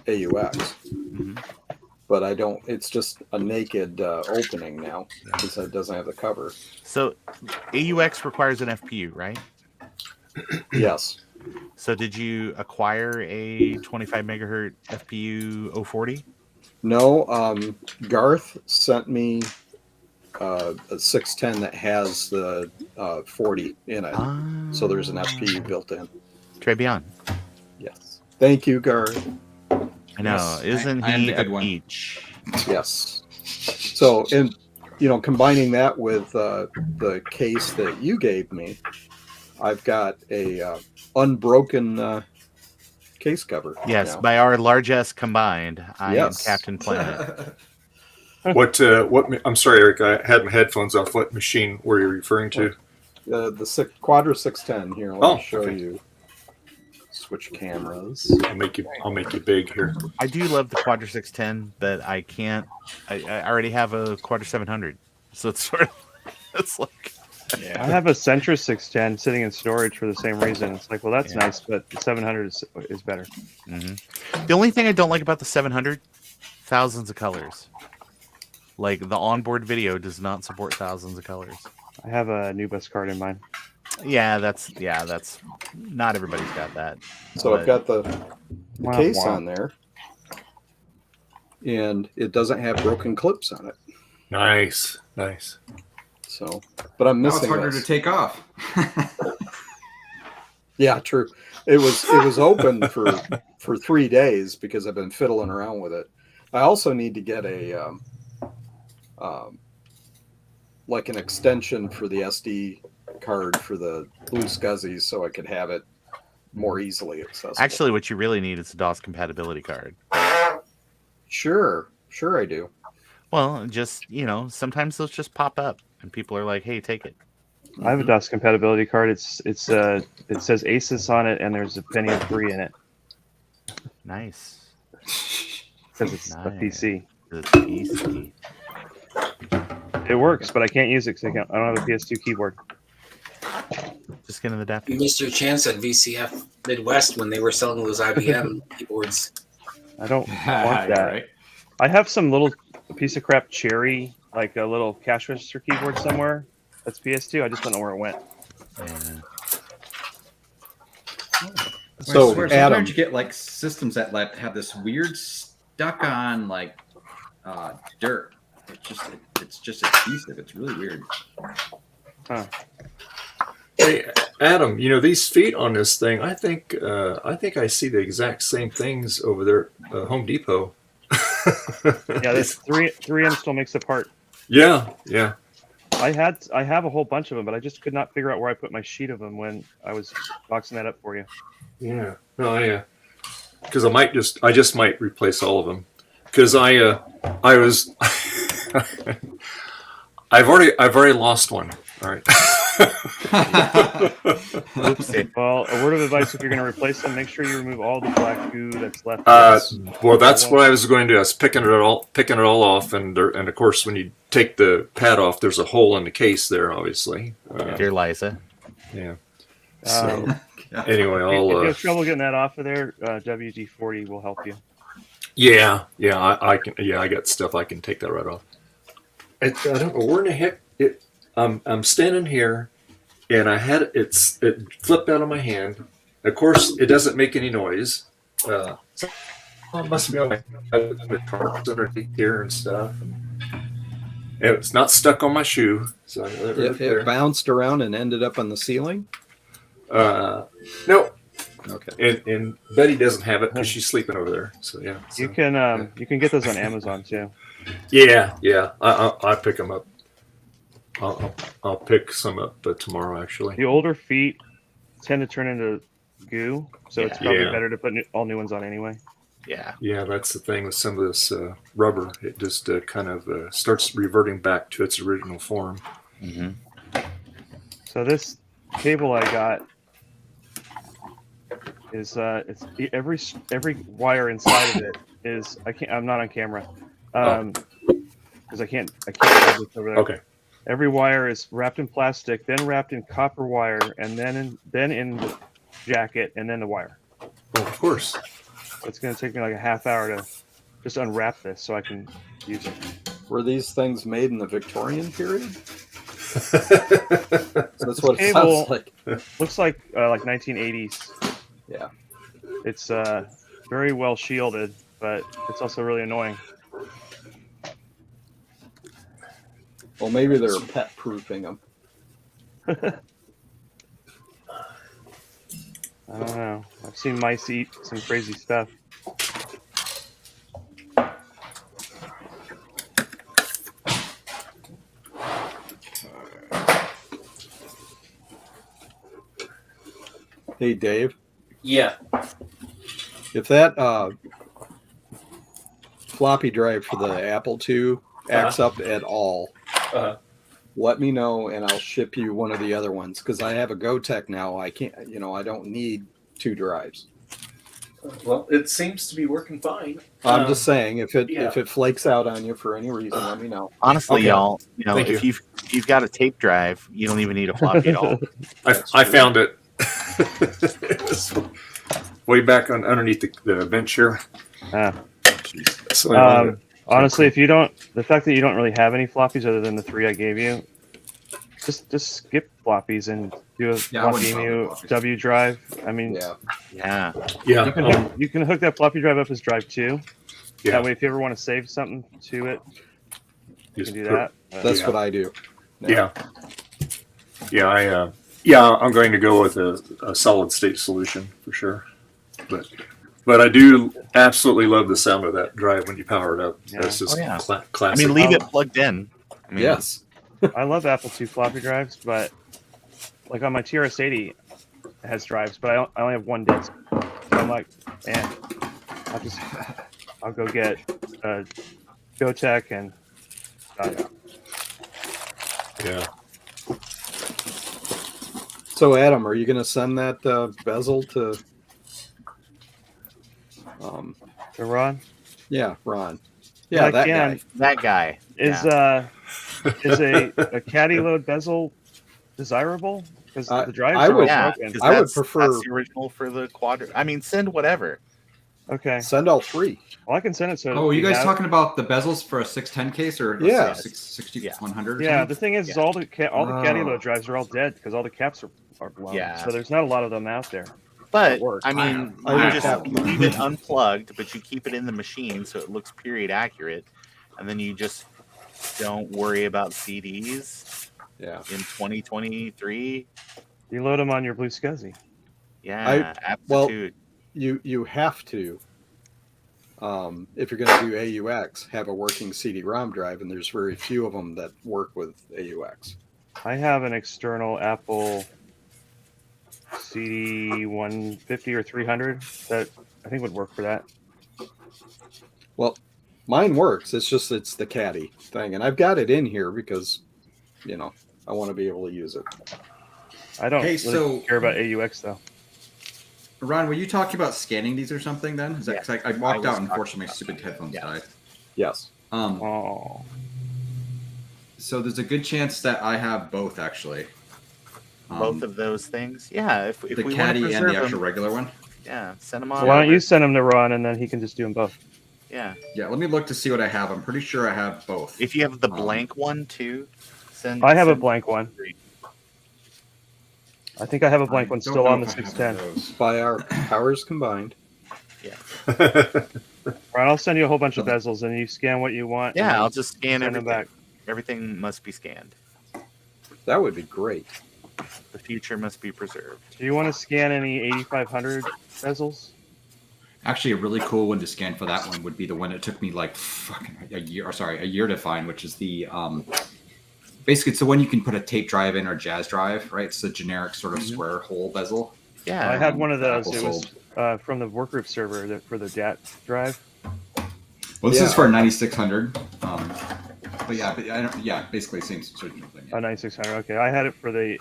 Mm-hmm. But I don't. It's just a naked opening now because it doesn't have the cover. So AUX requires an FPU, right? Yes. So did you acquire a 25 megahertz FPU 040? No. Garth sent me a 610 that has the 40 in it. So there's an FPU built in. Très bien. Yes. Thank you, Garth. I know. Yes, Isn't I am he the a good one. peach? Yes. So, and combining that with the case that you gave me, I've got a unbroken case cover. Yes, now. by our largesse combined, I Yes. am Captain Planet. What? I'm sorry, Eric. I had my headphones off. What machine were you referring to? The Quadra 610 here. Let me show okay. you. Switch cameras. I'll make you big here. I do love the Quadra 610, but I can't. I already have a Quadra 700, so it's sort of it's like. I have a Centra 610 sitting in storage for the same reason. It's like, well, that's nice, but the 700 is better. Mm-hmm. The only thing I don't like about the 700, thousands of colors. Like the onboard video does not support thousands of colors. I have a new bus card in mine. Yeah, that's not everybody's got that. So I've got the Wow, case wow. on there, and it doesn't have broken clips on it. Nice. So, but I'm Now it's missing harder this. to take off. Yeah, true. It was open for 3 days because I've been fiddling around with it. I also need to get a like an extension for the SD card for the Blue Scuzzies so I could have it more easily accessible. Actually, what you really need is a DOS compatibility card. Sure I do. Well, just sometimes those just pop up, and people are like, "Hey, take it." I have a DOS compatibility card. It says Asus on it, and there's a Pentium 3 in it Nice. because it's a PC. It's PC. It works, but I can't use it because I don't have a PS2 keyboard. Just get in the depth. You missed your chance at VCF Midwest when they were selling those IBM keyboards. I don't You're want that. right. I have some little piece of crap cherry, like a little cash register keyboard somewhere. That's PS2. I just don't know where it went. Yeah. So, I swear, Adam, sometimes you get like systems that like have this weird stuck on like dirt. It's just adhesive. It's really weird. Huh. Hey, Adam, these feet on this thing, I think I see the exact same things over there at Home Depot. Yeah, this 3M still makes the part. Yeah. I have a whole bunch of them, but I just could not figure out where I put my sheet of them when I was boxing that up for you. Yeah. No, because I just might replace all of them. Because I was I've already lost one. All right. Well, a word of advice: if you're going to replace them, make sure you remove all the black goo that's left. Well, that's what I was going to do. I was picking it all off, and of course, when you take the pad off, there's a hole in the case there, obviously. Dear Liza. Yeah. So if anyway, you have trouble getting that off of there, WD-40 will help you. Yeah, I can. Yeah, I got stuff I can take that right off. I don't know where in the heck it. I'm standing here, and it flipped out of my hand. Of course, it doesn't make any noise. So it must be on the carpet underneath here and stuff. And it's not stuck on my shoe, so it bounced around and ended up on the ceiling. No. Okay. And Betty doesn't have it because she's sleeping over there. So yeah. So, You can get those on Amazon too. Yeah. I pick them up. I'll pick some up tomorrow, actually. The older feet tend to turn into goo, so it's probably better to put all new ones on anyway. Yeah. That's the thing with some of this rubber. It just kind of starts reverting back to its original form. Mm-hmm. So this cable I got is it's every wire inside of it is I'm not on camera because I can't have this over there. Okay. Every wire is wrapped in plastic, then wrapped in copper wire, and then in the jacket, and then the wire. Oh, of course. It's going to take me like a half hour to just unwrap this so I can use it. Were these things made in the Victorian period? So that's what it cable sounds like. Looks like 1980s. Yeah. It's very well shielded, but it's also really annoying. Well, maybe they're pet proofing them. I don't know. I've seen mice eat some crazy stuff. Hey, Dave. Yeah. If that floppy drive for the Apple II acts up at all, let me know and I'll ship you one of the other ones because I have a GoTech now. I can't, I don't need 2 drives. Well, it seems to be working fine. I'm just saying, if it flakes out on you for any reason, let me know. Honestly, Okay. y'all, Thank if you. you've got a tape drive, you don't even need a floppy at all. I found it. It's way back underneath the bench here. So, Honestly, the fact that you don't really have any floppies other than the 3 I gave you, just skip floppies and do a floppy EMU W drive. I mean, Yeah. you can hook that floppy drive up as drive 2. Yeah. That way, if you ever want to save something to it, you can do that. That's what I do. I'm going to go with a solid state solution for sure. But I do absolutely love the sound of that drive when you power it up. Yeah. That's just I classic. mean, leave it plugged in. I mean, Yes. I love Apple II floppy drives, but like on my TRS-80, it has drives, but I only have 1 disk. So I'm like, man, I'll go get a GoTech and Yeah. So, Adam, are you going to send that bezel to Ron? Yeah, Ron. Yeah, that guy. That guy. Is is a caddy load bezel desirable? Because the drives I are would- all broken. I would prefer- that's the original for the quadrant. I mean, send whatever. Okay. Send all three. Well, I can send it. So. Oh, are you we guys have- talking about the bezels for a 610 case or Yeah. a 6100? Or Yeah. something? The thing is, all the caddy Oh. load drives are all dead because all the caps are blown. Yeah. So there's not a lot of them out there. But works. I mean, I you would just have you leave it unplugged, but you keep it in the machine so it looks period accurate, and then you just don't worry about CDs Yeah. in 2023. You load them on your Blue SCSI. Yeah, well, aptitude. You have to, if you're going to do AUX, have a working CD-ROM drive, and there's very few of them that work with AUX. I have an external Apple CD 150 or 300 that I think would work for that. Well, mine works. It's the caddy thing, and I've got it in here because, I want to be able to use it. I don't Hey, really so- care about AUX though. Ron, were you talking about scanning these or something then? Is that, 'cause I walked was out and talking unfortunately my about stupid scanning, headphones yeah. died. Yes. Oh, So there's a good chance that I have both actually. Both of those things. Yeah, if the we want to caddy and preserve the actual them, regular one. yeah, send them so on. why don't over. you send them to Ron and then he can just do them both? Yeah, Yeah, let me look to see what I have. I'm pretty sure I have both. if you have the blank one too, send. I have a send blank one. I think I have a blank one don't still know on the if I have 610. those. By our powers combined. Ron, I'll send you a whole bunch of bezels and you scan what you want. and Yeah, then I'll just scan send them everything. back. Everything must be scanned. That would be great. The future must be preserved. Do you want to scan any 8500 bezels? Actually, a really cool one to scan for that one would be the one that took me like fucking a year to find, which is the basically it's the one you can put a tape drive in or jazz drive, right? It's a generic sort of square hole bezel. Yeah, I had one of those. Apple It was from the workgroup server for the DAT drive. Well, this is Yeah. for a 9600. But basically same sort of thing. Oh, 9600. Okay, I had it for the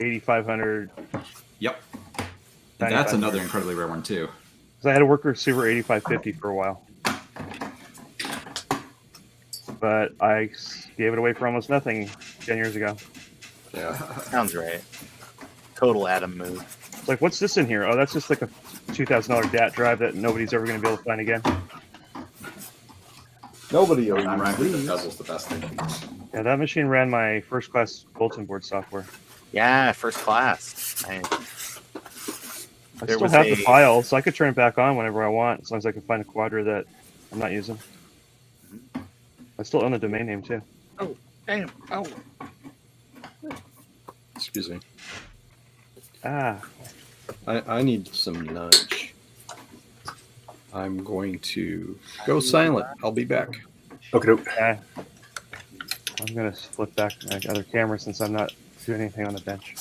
8500. Yep. And that's another incredibly rare one too. Because I had a workgroup server 8550 for a while. But I gave it away for almost nothing 10 years ago. Yeah. sounds right. Total Adam move. It's like, what's this in here? Oh, that's just like a $2,000 DAT drive that nobody's ever going to be able to find again. Nobody I'm owns right with the these. bezel's the best thing. Yeah, that machine ran my first class bulletin board software. Yeah, first class. I There still was have the a- file, so I could turn it back on whenever I want, as long as I can find a quadra that I'm not using. I still own the domain name too. Damn. Oh. Excuse me. Ah, I need some nudge. I'm going to go silent. I'll be back. Okay. ah. I'm gonna flip back my other camera since I'm not doing anything on the bench.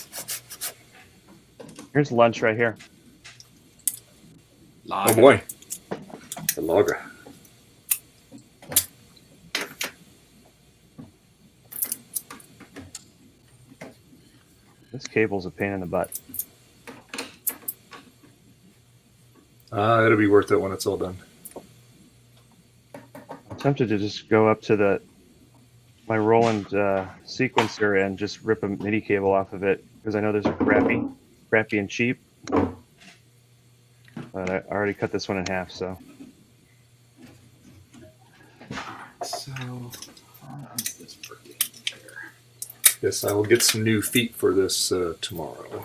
Here's lunch right here. Oh boy. The logger. This cable's a pain in the butt. It'll be worth it when it's all done. I'm tempted to just go up to my Roland sequencer and just rip a MIDI cable off of it because I know there's a crappy and cheap. But I already cut this one in half, so. So, how's this working there? Yes, I will get some new feet for this tomorrow.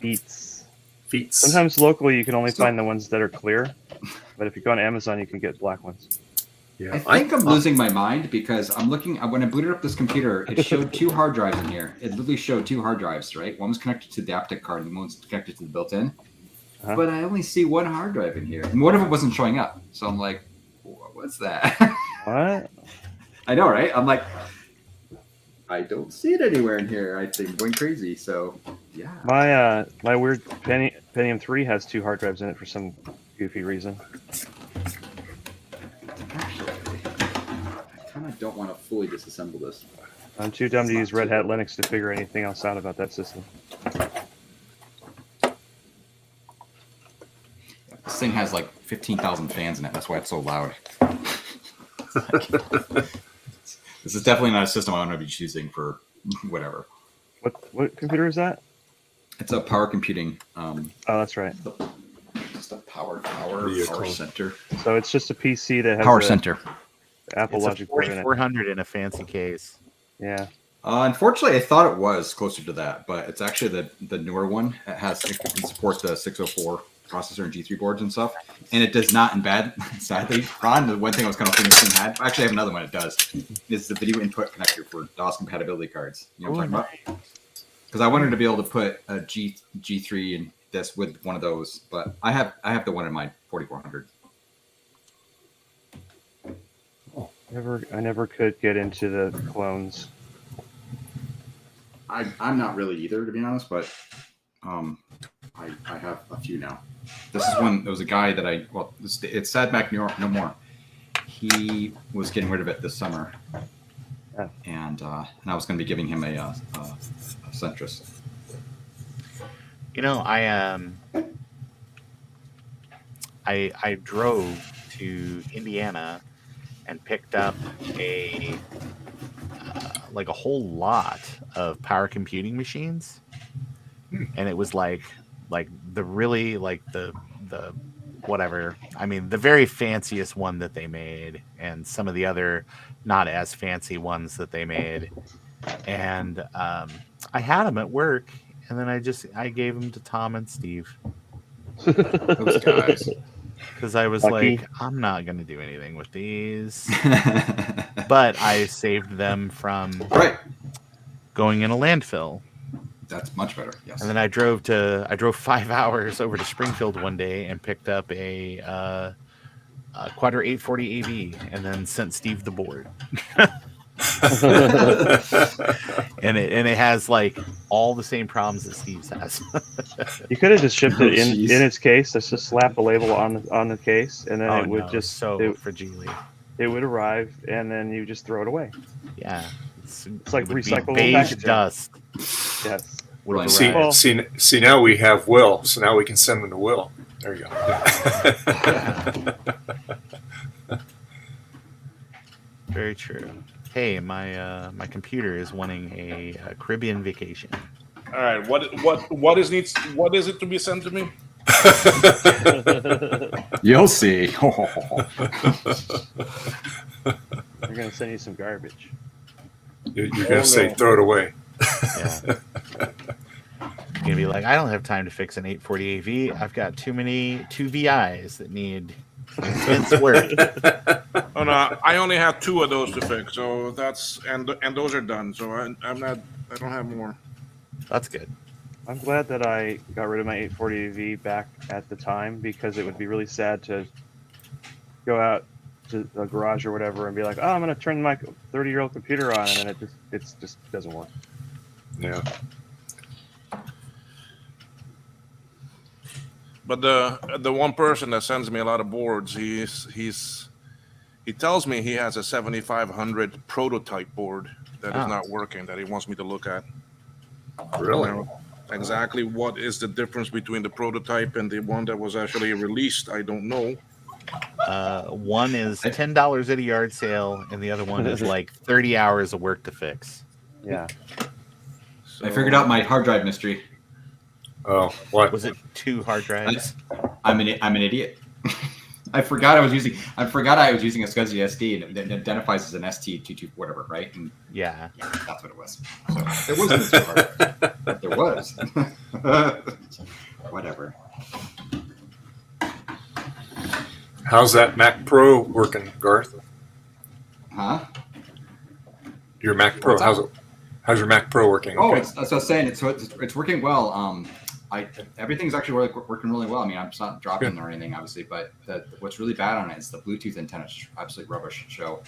Beats. Feet. Sometimes locally you can only find the ones that are clear, but if you go on Amazon you can get black ones. Yeah. I think I'm losing my mind because I'm looking when I booted up this computer, it showed two hard drives in here. It literally showed two hard drives, right? One was connected to the optic card and one was connected to the built-in. Uh-huh. But I only see one hard drive in here. And one of them wasn't showing up. So I'm like, what's that? What? I know, right? I'm like, I don't see it anywhere in here. I think I'm going crazy. So yeah. My weird Pentium 3 has two hard drives in it for some goofy reason. Actually, I kind of don't want to fully disassemble this. I'm too dumb to use Red Hat Linux to figure anything else out about that system. This thing has like 15,000 fans in it. That's why it's so loud. This is definitely not a system I'm going to be choosing for whatever. What computer is that? It's a power computing. Oh, that's right. What's the power Vehicle. center? So it's just a PC that has Power a center. Apple It's a Logic board in it. 4400 in a fancy case. Yeah. Unfortunately, I thought it was closer to that, but it's actually the newer one. It can support the 604 processor and G3 boards and stuff, and it does not embed. Sadly, Ron, the one thing I was kind of thinking this thing had, actually I have another one. It does is the video input connector for DOS compatibility cards. You know what I'm talking about? Because I wanted to be able to put a G3 and this with one of those, but I have the one in my 4400. I never could get into the clones. I'm not really either, to be honest, but I have a few now. This is one. There was a guy that it's StarBuck no more. He was getting rid of it this summer, and I was going to be giving him a Centrus. You know, I drove to Indiana and picked up a whole lot of power computing machines, and it was like the really the whatever. I mean, the very fanciest one that they made, and some of the other not as fancy ones that they made. And I had them at work, and then I gave them to Tom and Steve. Those guys. Because I was Lucky. like, I'm not going to do anything with these. But I saved them from going in a landfill. That's much better. Yes. And then I drove 5 hours over to Springfield one day and picked up a Quadra 840 AV, and then sent Steve the board. and it has like all the same problems that Steve's has. You could have just shipped it in its case. Let's just slap a label on the case, and then it would just fragile. It would arrive, and then you just throw it away. Yeah, it's like recyclable beige packaging. dust. Yes. Right. See, now we have Will, so now we can send them to Will. There you go. Very true. Hey, my computer is wanting a Caribbean vacation. All right, what is it to be sent to me? You'll see. We're gonna send you some garbage. You're gonna say throw it away. Yeah. You're gonna be like, I don't have time to fix an 840 AV. I've got two VIs that need intense work. Oh no, I only have 2 of those to fix, so that's and those are done. So I don't have more. That's good. I'm glad that I got rid of my 840 AV back at the time, because it would be really sad to go out to the garage or whatever and be like, oh, I'm going to turn my 30-year-old computer on, and then it just doesn't work. Yeah. But the one person that sends me a lot of boards, he tells me he has a 7500 prototype board that is not working, that he wants me to look at. Really? You know, exactly what is the difference between the prototype and the one that was actually released, I don't know. One is $10 at a yard sale, and the other one is like 30 hours of work to fix. Yeah. I figured out my hard drive mystery. Oh, what was it? 2 hard drives? I'm an idiot. I forgot I was using a SCSI SD, and it identifies as an ST22 whatever, right? And yeah, that's what it was. So it wasn't too hard, but there was. Whatever. How's that Mac Pro working, Garth? Huh? Your Mac Pro? How's your Mac Pro working? Oh, that's what I was saying. It's working well. Everything's actually working really well. I mean, I'm not dropping or anything, obviously, but what's really bad on it is the Bluetooth antenna is absolutely rubbish. So,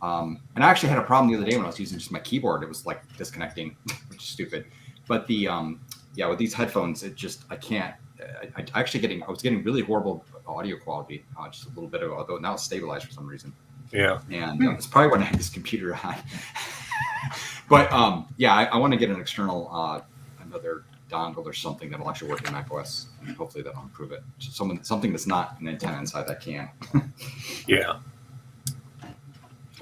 and I actually had a problem the other day when I was using just my keyboard. It was like disconnecting, which is stupid. But with these headphones, I can't. I was getting really horrible audio quality, just a little bit of, although now it's stabilized for some reason. Yeah. And it's probably when I had this computer on. But I want to get an external another dongle or something that'll actually work in macOS, and hopefully that'll improve it. Something that's not an antenna inside that can. Yeah.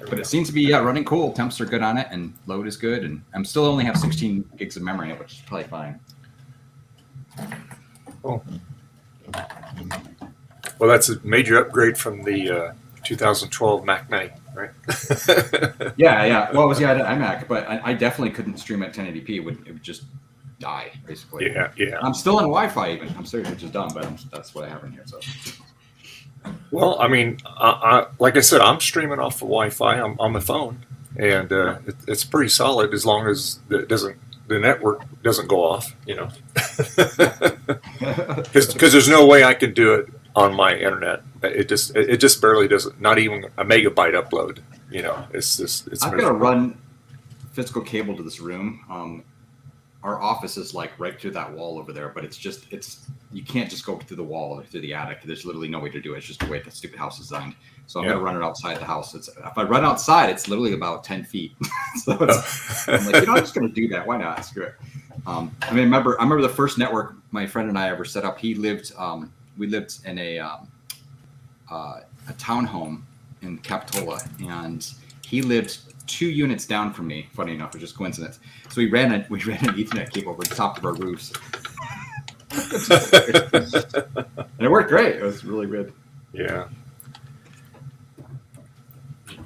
But it seems to be running cool. Temps are good on it, and load is good, and I'm still only have 16 gigs of memory in it, which is probably fine. Oh. Well, that's a major upgrade from the 2012 Mac Mini, right? Yeah. Well, it was an iMac, but I definitely couldn't stream at 1080p. It would just die basically. Yeah. I'm still on Wi-Fi even. I'm serious, which is dumb, but that's what I have in here. So. Well, I mean, like I said, I'm streaming off the Wi-Fi on my phone, and it's pretty solid as long as the network doesn't go off, because there's no way I can do it on my internet. It just barely does it. Not even a megabyte upload. It's I've got to run physical cable to this room. Our office is like right through that wall over there, but you can't just go through the wall or through the attic. There's literally no way to do it. It's just the way the stupid house is designed. So I'm going to run it outside the house. If I run outside, it's literally about 10 feet. So I'm like, I'm just going to do that. Why not? Screw it. I remember the first network my friend and I ever set up. We lived in a townhome in Capitola, and he lived 2 units down from me. Funny enough, it was just coincidence. So we ran an Ethernet cable over the top of our roofs, and it worked great. It was really good. Yeah,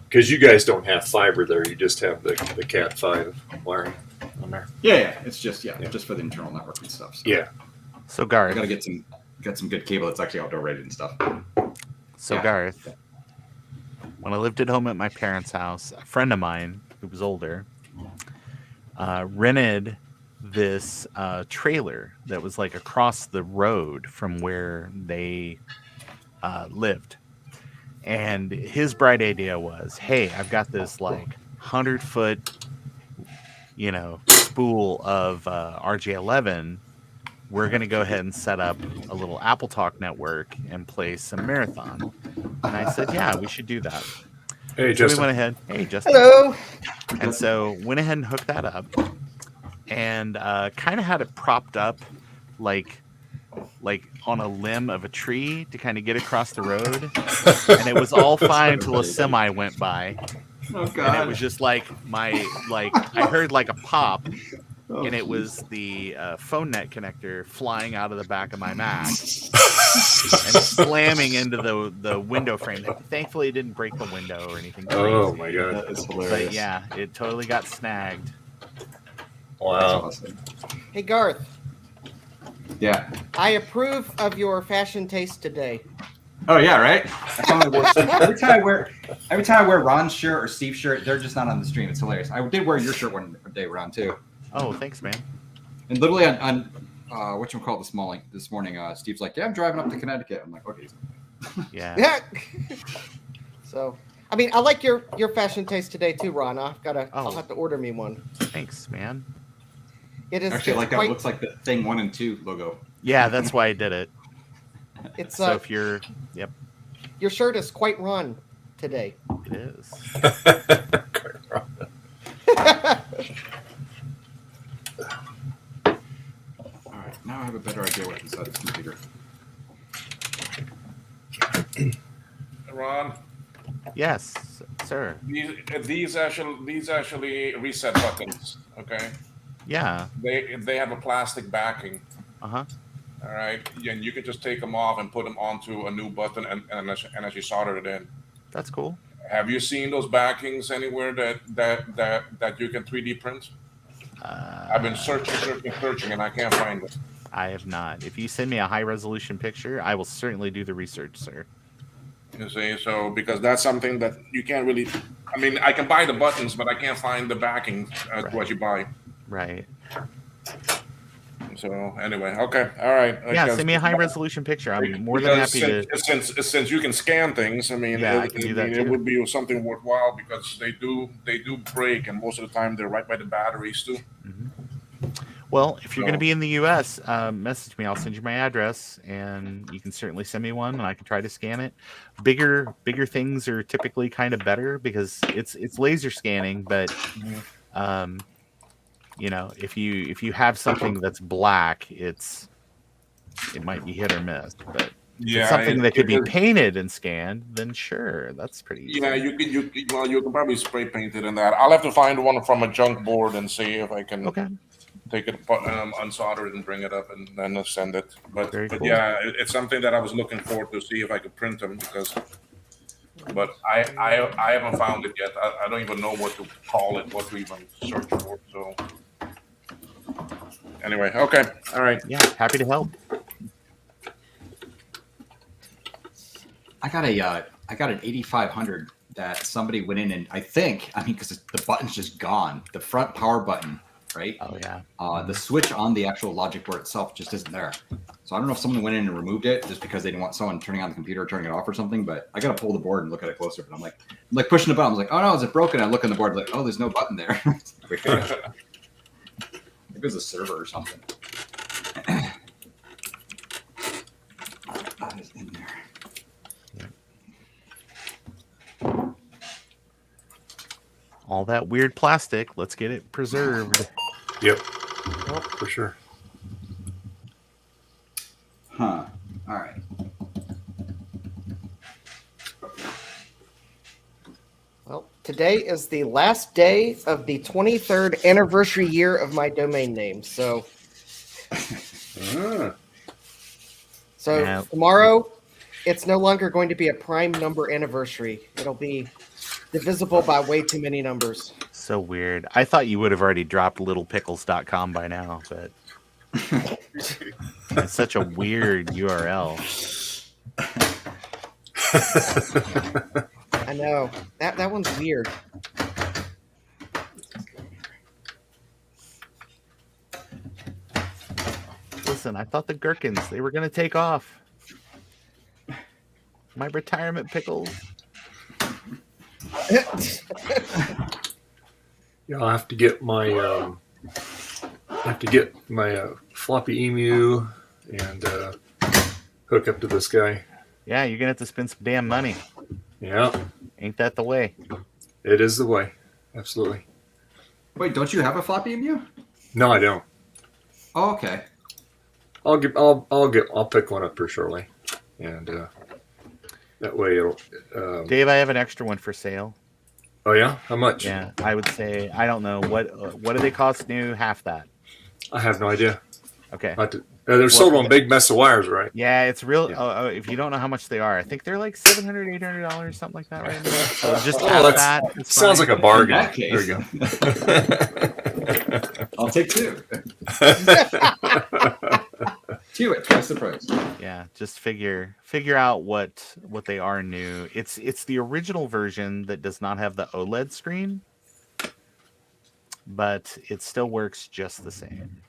because you guys don't have fiber there; you just have the Cat5 wiring on there. Yeah. It's just just for the internal network and stuff. So. Yeah. So Garth, I gotta get some good cable that's actually outdoor rated and stuff. So Garth, when I lived at home at my parents' house, a friend of mine who was older rented this trailer that was like across the road from where they lived. And his bright idea was, hey, I've got this like 100-foot, spool of RJ11. We're going to go ahead and set up a little Apple Talk network and play some Marathon. And I said, yeah, we should do that. Hey, so Justin. we went ahead. Hey, Justin. Hello. And so went ahead and hooked that up and kind of had it propped up like on a limb of a tree to kind of get across the road. And it was all fine until a semi went by. Oh, God. And it was just I heard like a pop. And it was the phone net connector flying out of the back of my Mac and slamming into the window frame. Thankfully, it didn't break the window or anything crazy. Oh, my God. That is hilarious. But yeah, it totally got snagged. Wow. Awesome. Hey Garth, Yeah. I approve of your fashion taste today. Oh yeah, right. Every time I wear Ron's shirt or Steve's shirt, they're just not on the stream. It's hilarious. I did wear your shirt one day, Ron, too. Oh, thanks, man. And literally on whatchamacallit this morning, Steve's like, yeah, I'm driving up to Connecticut. I'm like, okay. Yeah. Yeah. So, I mean, I like your fashion taste today too, Ron. I'll have to order me one. Thanks, man. It is Actually, I like that. It looks like the Thing 1 and 2 logo. Yeah, that's why I did it. It's so if you're, yep. Your shirt is quite Ron today. It is. All right, now I have a better idea what's inside this computer. Ron, Yes, sir. these actually reset buttons. Okay, Yeah. they have a plastic backing. Uh-huh. All right, and you can just take them off and put them onto a new button, and as you solder it in. That's cool. Have you seen those backings anywhere that you can 3D print? I've been searching, and I can't find it. I have not. If you send me a high-resolution picture, I will certainly do the research, sir. You see, so because that's something that you can't really. I mean, I can buy the buttons, but I can't find the backing to what you buy. Right. So anyway, okay, all right. Yeah, Because- send me a high-resolution picture. I'm more than because happy to. since you can scan things. I mean, Yeah, I can do that it too. would be something worthwhile because they do break, and most of the time they're right by the batteries too. Well, if you're going to So- be in the U.S., message me. I'll send you my address, and you can certainly send me one, and I can try to scan it. Bigger things are typically kind of better because it's laser scanning, but if you have something that's black, it might be hit or miss. But if it's something that could be painted and scanned, then sure, that's pretty easy. Yeah, you can probably spray paint it in that. I'll have to find one from a junk board and see if I can. Okay. take it unsolder it and bring it up and then send it. But Very cool. yeah, it's something that I was looking forward to see if I could print them but I haven't found it yet. I don't even know what to call it, what to even search for. So anyway, okay, all right. Yeah, happy to help. I got an 8500 that somebody went in and because the button's just gone. The front power button, right? Oh yeah. The switch on the actual logic board itself just isn't there. So I don't know if someone went in and removed it just because they didn't want someone turning on the computer or turning it off or something. But I got to pull the board and look at it closer. But I'm like pushing the button. I was like, oh no, is it broken? I look on the board like, oh, there's no button there. Maybe it was a server or something. That is in there. All that weird plastic. Let's get it preserved. Yep. Oh, for sure. Huh. All right. Well, today is the last day of the 23rd anniversary year of my domain name. So, Ah. Tomorrow, it's no longer going to be a prime number anniversary. It'll be divisible by way too many numbers. So weird. I thought you would have already dropped littlepickles.com by now, but it's such a weird URL. I know. That one's weird. Listen, I thought the gherkins, they were going to take off. My retirement pickles. Yeah, I'll have to get my floppy emu and hook up to this guy. Yeah, you're going to have to spend some damn money. Yeah. Ain't that the way? It is the way. Absolutely. Wait, don't you have a floppy EMU? No, I don't. Oh, okay. I'll pick one up here shortly, and that way it'll. Dave, I have an extra one for sale. Oh yeah, how much? Yeah, I would say I don't know what do they cost new? Half that. I have no idea. Okay. They're sold on Big Mess of Wires, right? Yeah, it's real. Yeah. If you don't know how much they are, I think they're like $700, $800, something like that right now. So just Oh, half that. It's sounds fine. like a bargain. In that case. There you go. I'll take two. Two at twice the price. Yeah, just figure out what they are new. It's the original version that does not have the OLED screen, but it still works just the same.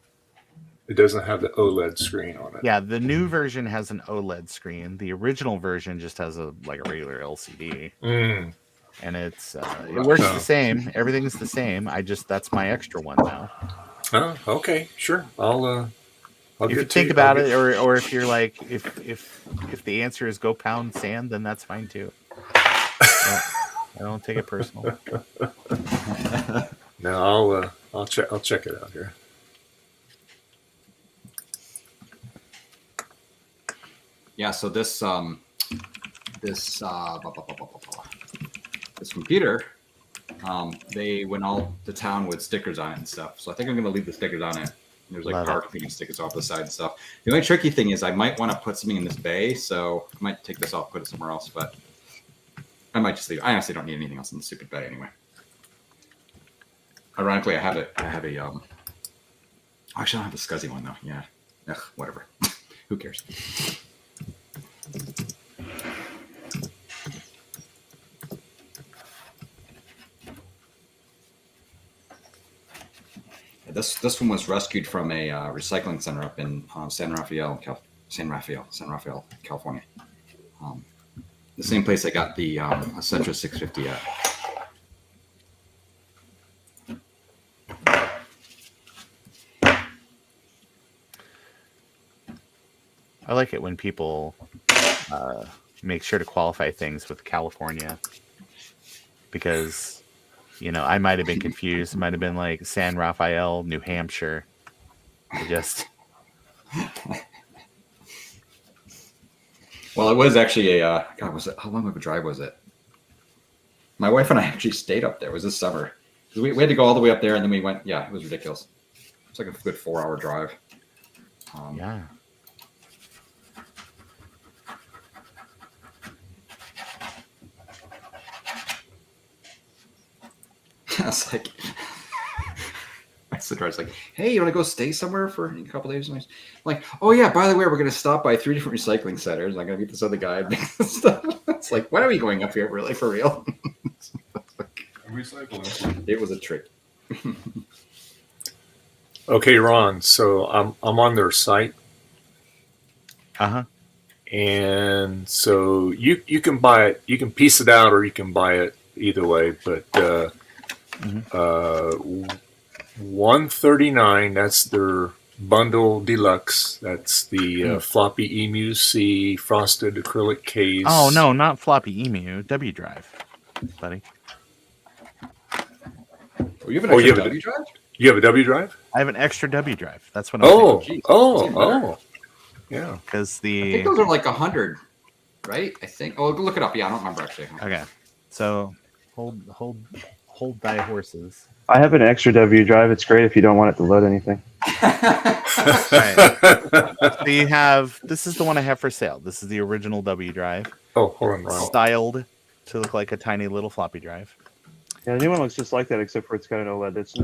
It doesn't have the OLED screen on it. Yeah, the new version has an OLED screen. The original version just has a regular LCD, and it works the same. Everything's the same. That's my extra one now. Oh, okay, sure. I'll if you think about it, or if you're like, if the answer is go pound sand, then that's fine too. I don't take it personal. No, I'll check it out here. Yeah, so this computer, they went all to town with stickers on it and stuff. So I think I'm going to leave the stickers on it. There's like power computing stickers off the side and stuff. The only tricky thing is I might want to put something in this bay, so I might take this off, put it somewhere else, but I might just leave it. I honestly don't need anything else in the stupid bay anyway. Ironically, I have a actually I don't have a SCSI one though. Yeah. Ugh, whatever. Who cares? This one was rescued from a recycling center up in San Rafael, California. The same place I got the Centra 650 at. I like it when people make sure to qualify things with California, because I might have been confused. It might have been like San Rafael, New Hampshire. Well, it was actually how long of a drive was it? My wife and I actually stayed up there. It was this summer. We had to go all the way up there, and then we went. Yeah, it was ridiculous. It's like a good 4-hour drive. Yeah. It's like, it's like, hey, you want to go stay somewhere for a couple days? I'm like, oh yeah, by the way, we're going to stop by 3 different recycling centers. I'm going to meet this other guy and make this stuff. It's like, why are we going up here, really, for real? Recycling. It was a trick. Okay, Ron. So I'm on their site, and so you can buy it. You can piece it out, or you can buy it either way. But $139. That's their bundle deluxe. That's the floppy Emu C frosted acrylic case. Oh no, not floppy emu. W drive, buddy. Oh, you have an extra W drive? You have a W drive? I have an extra W drive. That's what I'm saying. Yeah. Because I think those are like 100, right? I think. Oh, look it up. Yeah, I don't remember actually. Okay. So hold thy horses. I have an extra W drive. It's great if you don't want it to load anything. Right. So you have, this is the one I have for sale. This is the original W drive. Oh, hold on, Ron. Styled to look like a tiny little floppy drive. Yeah, the new one looks just like that, except for it's got an OLED. It's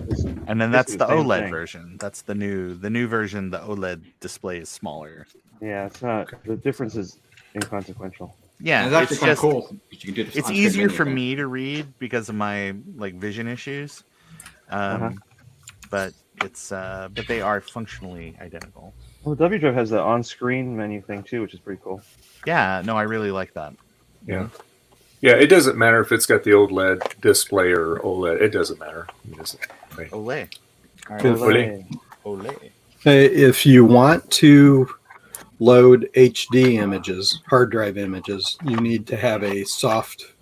and then that's the same OLED thing. version. That's the new version. The OLED display is smaller. Yeah, it's not. The difference is inconsequential. Yeah, it's actually kind of just cool. You can do this it's on-screen easier menu for thing. me to read because of my vision issues. But it's but they are functionally identical. Well, the W drive has the on-screen menu thing too, which is pretty cool. Yeah, no, I really like that. Yeah. Yeah, it doesn't matter if it's got the OLED display or OLED. It doesn't matter. Olay. Olay. Olay. If you want to load HD images, hard drive images, you need to have a soft,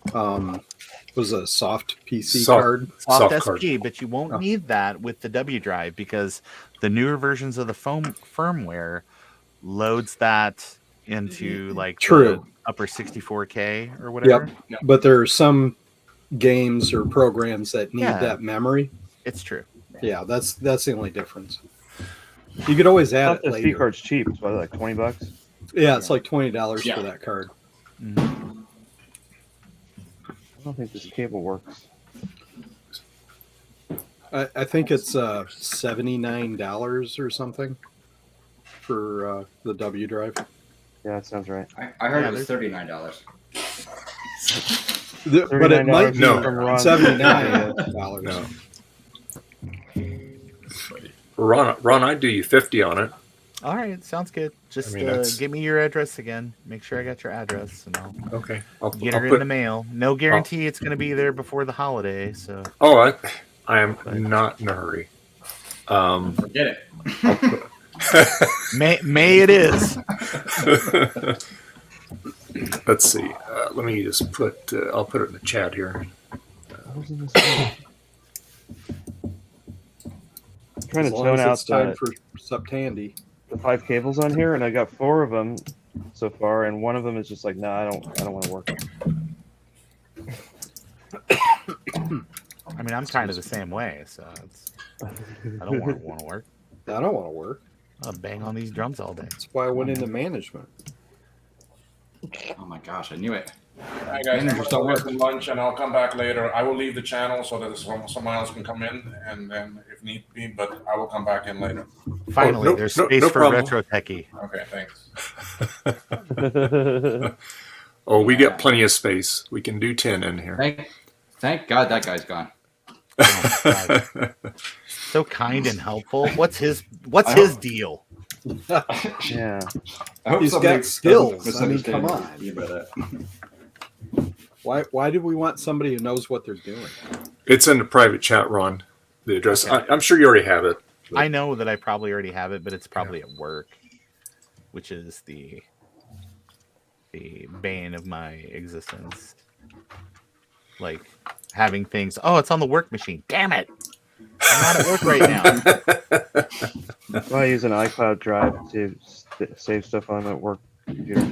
soft PC card? Soft SP, but you won't need that with the W drive because the newer versions of the firmware loads that into like the upper 64K or whatever. Yep. But there are some games or programs that need that memory. It's true. Yeah, that's the only difference. You could always add it The later. SD card's cheap. It's what, like $20? Yeah, it's like $20 for that card. I don't think this cable works. I think it's $79 or something for the W drive. Yeah, that sounds right. I heard it was $39. But it might be $79. No. Ron, I'd do you 50 on it. All right, sounds good. Just that's- give me your address again. Make sure I got your address, and I'll get I'll her put- in the mail. No guarantee it's going to be there before the holiday. So. Oh, I am not in a hurry. Forget it. May it is. Let's see. Let me just put. I'll put it in the chat here. I'm trying to As long tone as out it's time for Septandy. the 5 cables on here, and I got 4 of them so far, and one of them is just like, I don't want to work. I mean, I'm kind of the same way, so I don't want to work. I don't want to work. I'll bang on these drums all day. That's why I went into management. Oh my gosh, I knew it. All right, guys, I'm going to get some lunch and I'll come back later. I will leave the channel so that someone else can come in, and then if need be, but I will come back in later. Finally, there's space for problem. Retro Techie. Okay, thanks. Oh, we got plenty of space. We can do 10 in here. Thank God that guy's gone. So kind and helpful. What's his deal? Yeah. I hope He's somebody got skills. doesn't I mean, come misunderstand on. me by that. Why do we want somebody who knows what they're doing? It's in the private chat, Ron. The address. I'm sure you already have it. I know that I probably already have it, but it's probably at work, which is the bane of my existence. Like having things. Oh, it's on the work machine. Damn it! I'm not at work right now. I use an iCloud drive to save stuff on my work computer.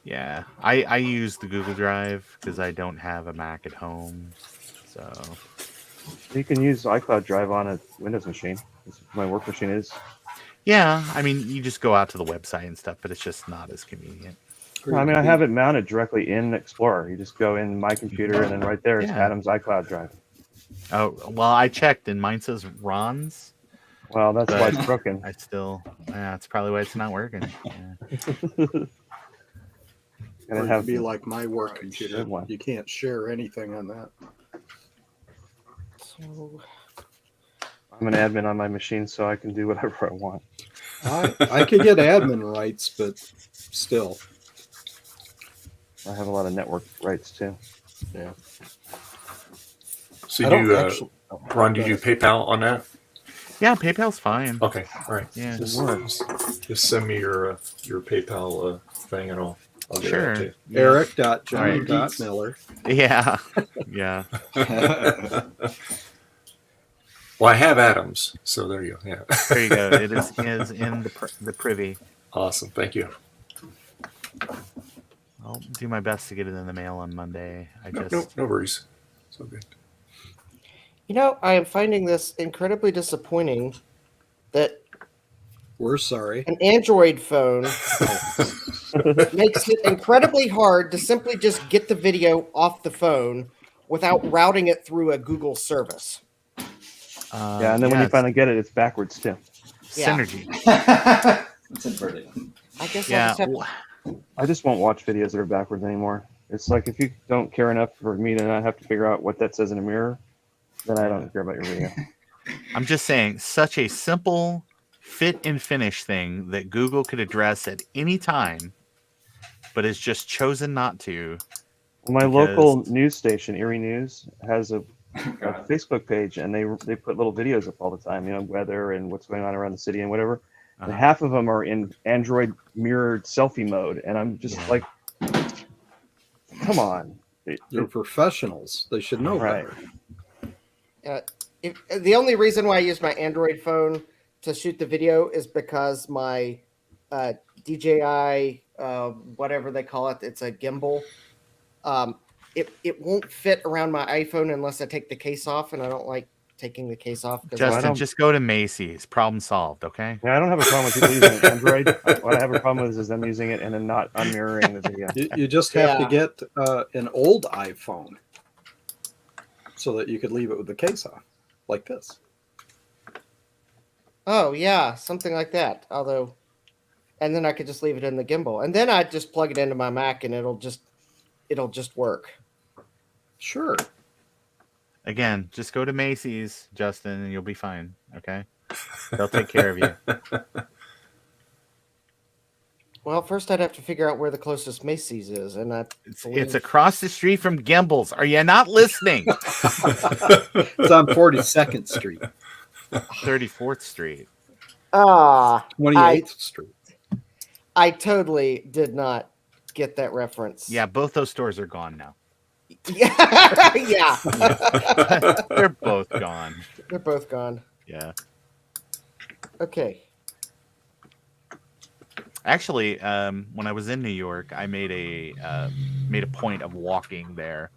Yeah, I use the Google Drive because I don't have a Mac at home. So You can use iCloud Drive on a Windows machine. My work machine is. Yeah, I mean, you just go out to the website and stuff, but it's just not as convenient. I mean, I have it mounted directly in Explorer. You just go in my computer, and then right there is Yeah. Adam's iCloud Drive. Oh, well, I checked, and mine says Ron's. Well, that's why it's But broken. I still, yeah, it's probably why it's not working. Yeah. And Or it it have could be like my work Good computer. one. You can't share anything on that. So, I'm an admin on my machine, so I can do whatever I want. I could get admin rights, but still, I have a lot of network rights too. yeah. So I you don't do, actually. Ron, do you do PayPal on that? Yeah, PayPal's fine. Okay, all right. Yeah. Just send me your PayPal thing, and I'll get Sure. that too. Yeah. Eric.John.Miller. Yeah. Yeah. Well, I have Adams, so there you go. Yeah. There you go. It is in the privy. Awesome. Thank you. I'll do my best to get it in the mail on Monday. No worries. So good. you know, I am finding this incredibly disappointing that We're sorry. an Android phone makes it incredibly hard to simply just get the video off the phone without routing it through a Google service. Yeah, and then when you finally get it, it's backwards too. Yeah. Synergy. It's inverted. I guess I'll Yeah. just have I just won't watch videos that are backwards anymore. It's like if you don't care enough for me to not have to figure out what that says in a mirror, then I don't care about your video. I'm just saying, such a simple fit and finish thing that Google could address at any time, but has just chosen not to. My Because- local news station, Erie News, has a Facebook page, and they put little videos up all the time, you know, weather and what's going on around the city and whatever. And Uh-huh. half of them are in Android mirrored selfie mode, and I'm just Yeah. like, come on. They're professionals. They should know Right. better. the only reason why I use my Android phone to shoot the video is because my DJI, whatever they call it, it's a gimbal. It won't fit around my iPhone unless I take the case off, and I don't like taking the case off. 'cause Just- I- Justin, just go to Macy's. Problem solved, okay? Yeah, I don't have a problem with people using Android. What I have a problem with is them using it and then not unmirroring the video. You just have to Yeah. get an old iPhone so that you could leave it with the case off, like this. Oh yeah, something like that. Although, and then I could just leave it in the gimbal, and then I just plug it into my Mac, and it'll just work. Sure. Again, just go to Macy's, Justin, and you'll be fine, okay? They'll take care of you. Well, first I'd have to figure out where the closest Macy's is, and It's across the street from Gimbals. Are you not listening? It's on 42nd Street, 34th Street. 28th Street. I totally did not get that reference. Yeah, both those stores are gone now. Yeah, yeah. They're both gone. They're both gone. Yeah. Okay. Actually, when I was in New York, I made a point of walking there,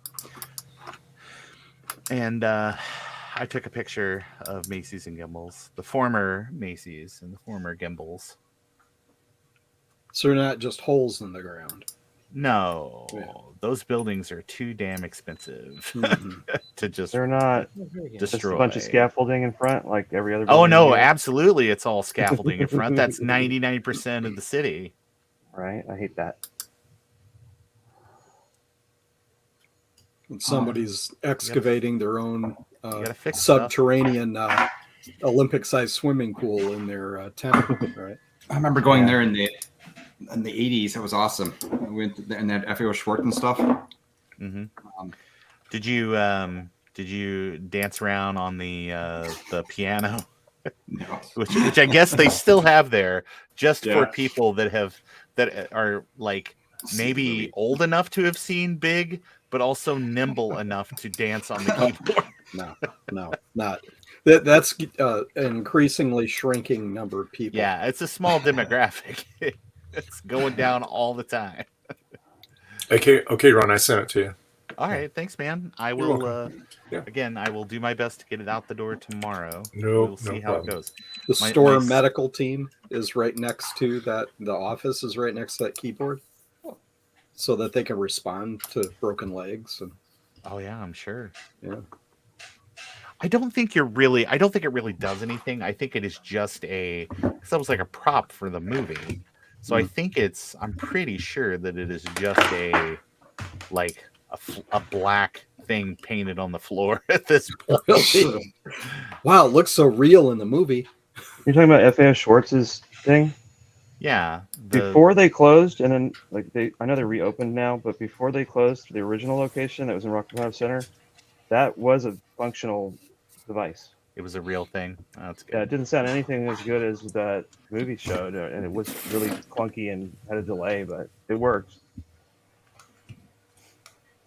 and I took a picture of Macy's and Gimbals, the former Macy's and the former Gimbals. So they're not just holes in the ground. No, Yeah. those buildings are too damn expensive Mhm. to just They're not destroy. just a bunch of scaffolding in front like every other Oh building no, here. absolutely, it's all scaffolding in front. That's 99% of the city. Right? I hate that. And somebody's excavating their own gotta fix stuff. subterranean Olympic-sized swimming pool in their temple, right? I remember going there in the 80s. It was awesome. We went there and that FAO Schwartz and stuff. Mm-hmm. Did you dance around on the piano? No. which I guess they still have there, just Yeah. for people that are like maybe old enough to have seen Big, but also nimble enough to dance on the keyboard. No, not. That's an increasingly shrinking number of people. Yeah, it's a small demographic. It's going down all the time. Okay, Ron, I sent it to you. All right, thanks, man. I You're will. welcome. Yeah. Again, I will do my best to get it out the door tomorrow. No, We'll see no how it problem. goes. The My- store my- medical team is right next to that. The office is right next to that keyboard, so that they can respond to broken legs. And Oh yeah, I'm sure. yeah, I don't think it really does anything. I think it is just because that was like a prop for the movie. So I think I'm pretty sure that it is just like a black thing painted on the floor at this point. wow, it looks so real in the movie. You're talking about FAO Schwartz's thing? Yeah. Before they closed, and then I know they reopened now, but before they closed the original location that was in Rockefeller Center, that was a functional device. It was a real thing. Oh, that's good. Yeah, it didn't sound anything as good as that movie showed, and it was really clunky and had a delay, but it worked.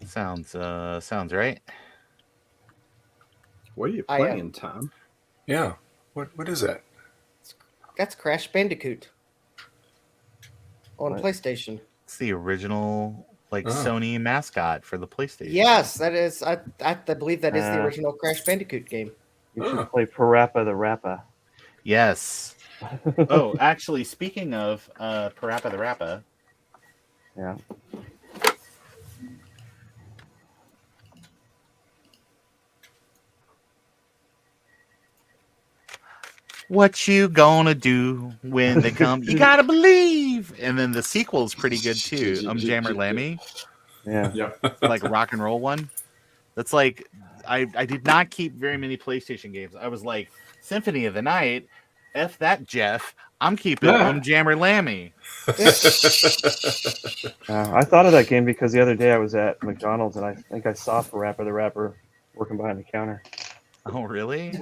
Sounds right. What are you playing, Tom? Yeah. What is that? That's Crash Bandicoot on What? PlayStation. It's the original Oh. Sony mascot for the PlayStation. Yes, that is. I believe that is the original Crash Bandicoot game. You should play Parappa the Rappa. Yes. Oh, actually, speaking of Parappa the Rappa, Yeah. what you gonna do when they come? You gotta believe. And then the sequel is pretty good too. Jammer Lammy, Yeah. Yep. like a rock and roll one. That's like I did not keep very many PlayStation games. I was like Symphony of the Night. F that, Jeff. I'm keeping Jammer Lammy. I thought of that game because the other day I was at McDonald's and I think I saw Parappa the Rapper working behind the counter. Oh, really?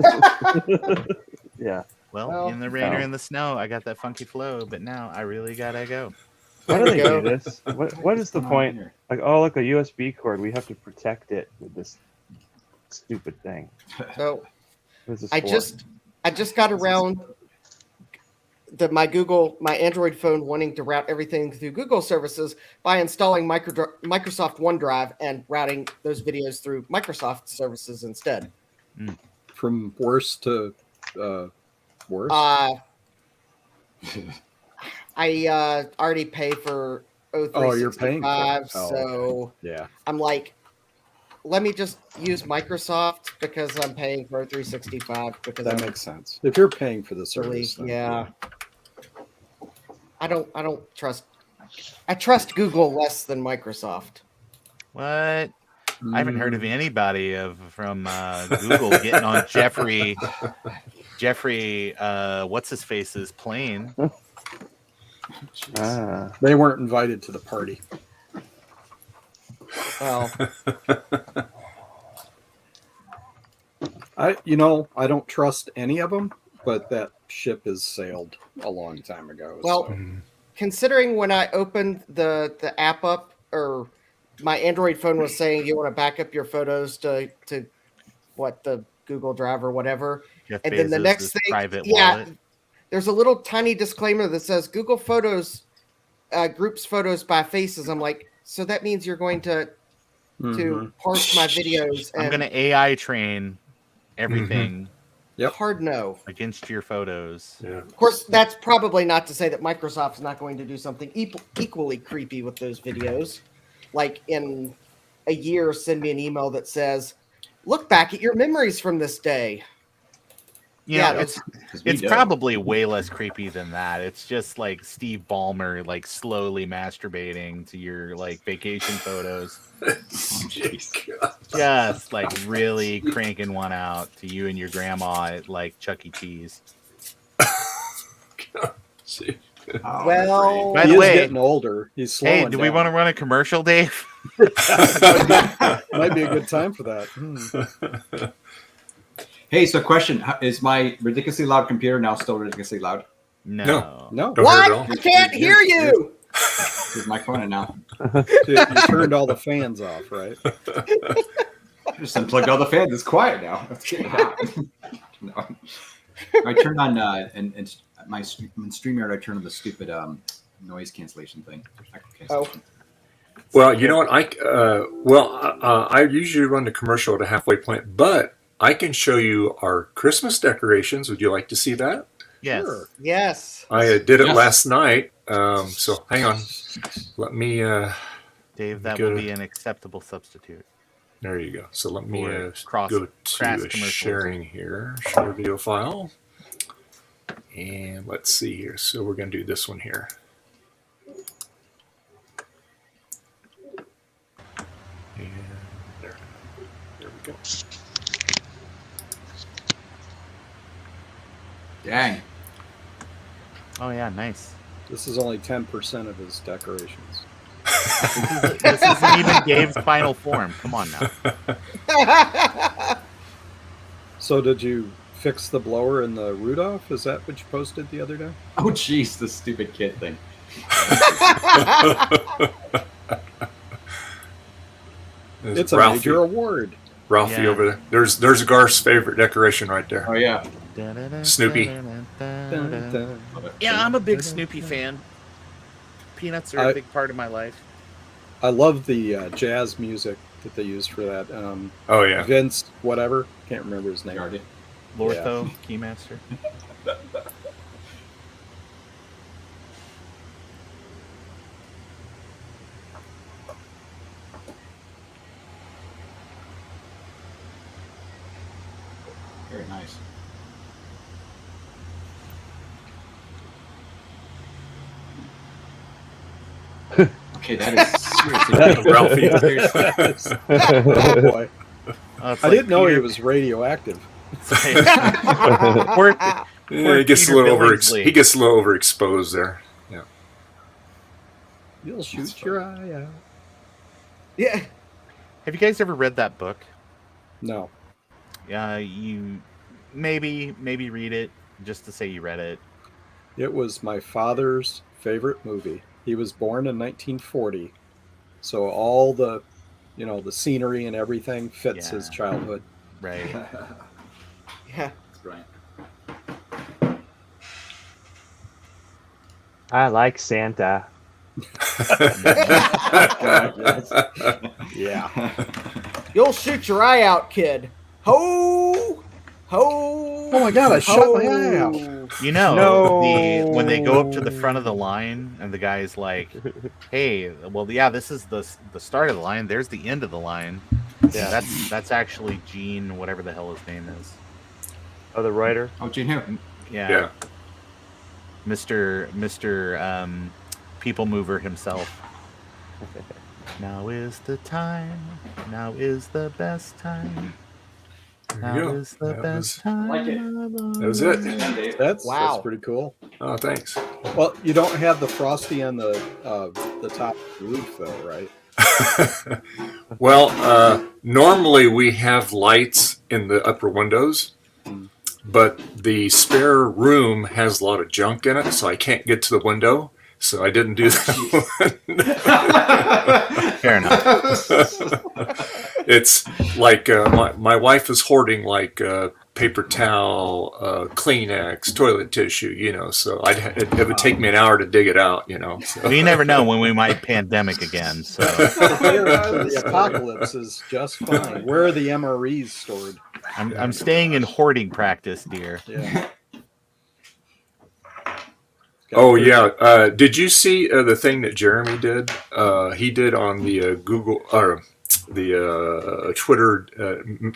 Yeah. Well, in the rain or in the snow, I got that funky flow, but now I really gotta go. Why do they do this? What is the point? Like, oh, look, a USB cord. We have to protect it with this stupid thing. So What is this I for? just got around my Android phone wanting to route everything through Google services by installing Microsoft OneDrive and routing those videos through Microsoft services instead. From worse to worse. I already pay for O365, Oh, you're paying for it. Oh, so yeah. I'm like, let me just use Microsoft because I'm paying for O365 because That makes sense. If you're paying for the service, then, yeah. I don't trust. I trust Google less than Microsoft. What? I haven't heard of anybody from Google getting on Jeffrey, what's his face's plane. They weren't invited to the party. Well, I don't trust any of them, but that ship has sailed a long time ago. well, considering when I opened the app up, or my Android phone was saying you want to back up your photos to what, the Google Drive or whatever, Jeff and then the Bezos' next thing, private yeah, wallet. there's a little tiny disclaimer that says Google Photos groups photos by faces. I'm like, so that means you're going to parse my videos. And I'm gonna AI train everything. Yep. Hard no. Against your photos. Yeah. Of course, that's probably not to say that Microsoft's not going to do something equally creepy with those videos. Like in a year, send me an email that says, look back at your memories from this day. Yeah, that's- it's probably way less creepy than that. It's just like Steve Ballmer like slowly masturbating to your like vacation photos. Just like really cranking one out to you and your grandma at like Chuck E. Cheese. Well, by he the is way, getting older. He's slowing hey, do we down. want to run a commercial, Dave? Might be a good time for that. Hey, so question: is my ridiculously loud computer now still ridiculously loud? No. No. Don't hear it what? all. I can't hear you. Is my phone in now? You turned all the fans off, right? I just unplugged all the fans. It's quiet now. It's getting hot. No. I turned on and in StreamYard. I turned on the stupid noise cancellation thing. Echo cancellation. Well, you know what? I usually run the commercial at a halfway point, but I can show you our Christmas decorations. Would you like to see that? Yes. Sure. Yes. I did it Yes. last night. So hang on. Let me. Dave, that Go will to- be an acceptable substitute. There you go. So let me Or go to crass sharing here. Share video file. And let's see here. So we're going to do this one here. And there we go. Dang. Oh yeah, nice. This is only 10% of his decorations. This isn't even Dave's final form. Come on now. So did you fix the blower and the root off? Is that what you posted the other day? Oh, jeez, this stupid kid thing. There's It's a Ralphie, major award. Ralphie Yeah. over there. There's Garth's favorite decoration right there. Oh, yeah. Snoopy. Dun, dun. Yeah, I'm a big Snoopy fan. Peanuts are a big part of my life. I love the jazz music that they used for that. Oh yeah. Vince, whatever. Can't remember his name. Guardian. Lortho, Keymaster. Very nice. Okay, that is seriously. Ralphie. Oh boy. Oh, it's I like didn't know he Peter- was radioactive. Poor- Yeah, poor he gets a Peter little Billingsley. he gets a little overexposed there. Yeah. You'll shoot your eye out. Yeah. Have you guys ever read that book? No. You maybe read it just to say you read it. It was my father's favorite movie. He was born in 1940. So all the, the scenery and everything fits his Yeah. childhood. Right. Yeah. That's brilliant. I like Santa. Yeah. You'll shoot your eye out, kid. Ho! Ho! Oh my God, I shot my eye out. You know, No. when they go up to the front of the line and the guy's like, "Hey, well, yeah, this is the start of the line. There's the end of the line." Yeah. That's actually Gene, whatever the hell his name is. Oh, the writer. Oh, Gene who? Yeah, Yeah. Mr. People Mover himself. Now is the time. Now is the best time. There Now you go. is the That best was- time. Like it. That was it. That's Wow. pretty cool. Oh, thanks. Well, you don't have the frosty on the top of the roof, though, right? Well, normally we have lights in the upper windows, but the spare room has a lot of junk in it, so I can't get to the window. So I didn't do that one. Fair enough. It's like my wife is hoarding like paper towel, Kleenex, toilet tissue, so it would take me an hour to dig it out, So. We never know when we might pandemic again. So The apocalypse is just fine. Where are the MREs stored? I'm staying in hoarding practice, dear. Yeah. Oh yeah, did you see the thing that Jeremy did? He did on the Google or the Twitter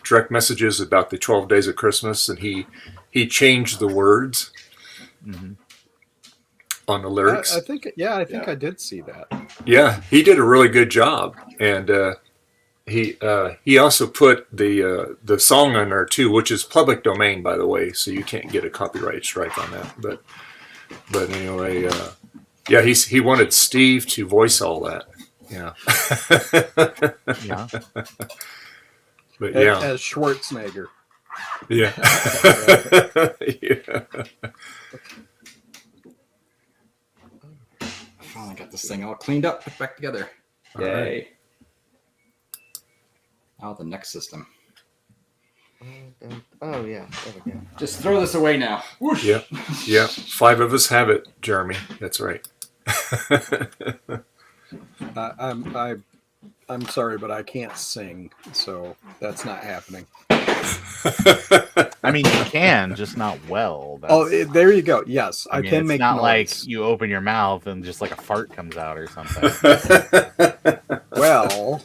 direct messages about the 12 Days of Christmas, and he changed the words on the lyrics. I think I did see that. Yeah, he did a really good job, and he also put the song on there too, which is public domain, by the way, so you can't get a copyright strike on that. But anyway, yeah, he wanted Steve to voice all that. Yeah. Yeah. But yeah. As Schwarzenegger. Yeah. Yeah. I finally got this thing all cleaned up, put back together. All right. Now the next system. Oh yeah, there we go. Just throw this away now. Whoosh. Yeah. 5 of us have it, Jeremy. That's right. I'm sorry, but I can't sing, so that's not happening. I mean, you can, just not well. There you go. Yes, I mean, can it's make not noise. like you open your mouth and just like a fart comes out or something. Well,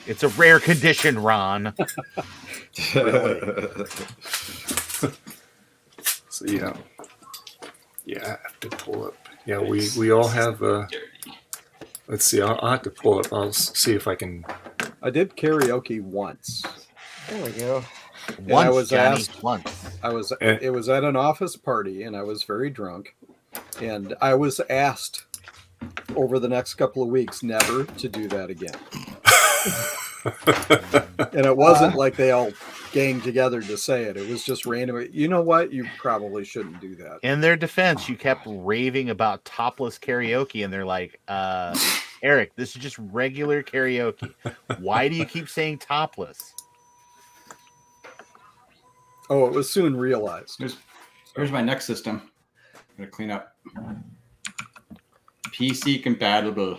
it's a rare condition, Ron. So yeah, I have to pull up. Yeah, we all have. Let's see. I'll have to pull up. I'll see if I can. I did karaoke once. There we go. Once, I was Johnny, asked. once. It was at an office party, and I was very drunk, and I was asked over the next couple of weeks never to do that again. And it wasn't like they all ganged together to say it. It was just random. You know what? You probably shouldn't do that. In their defense, you kept raving about topless karaoke, and they're like, Eric, this is just regular karaoke. Why do you keep saying topless? Oh, it was soon realized. Here's my next system. I'm going to clean up. PC compatible.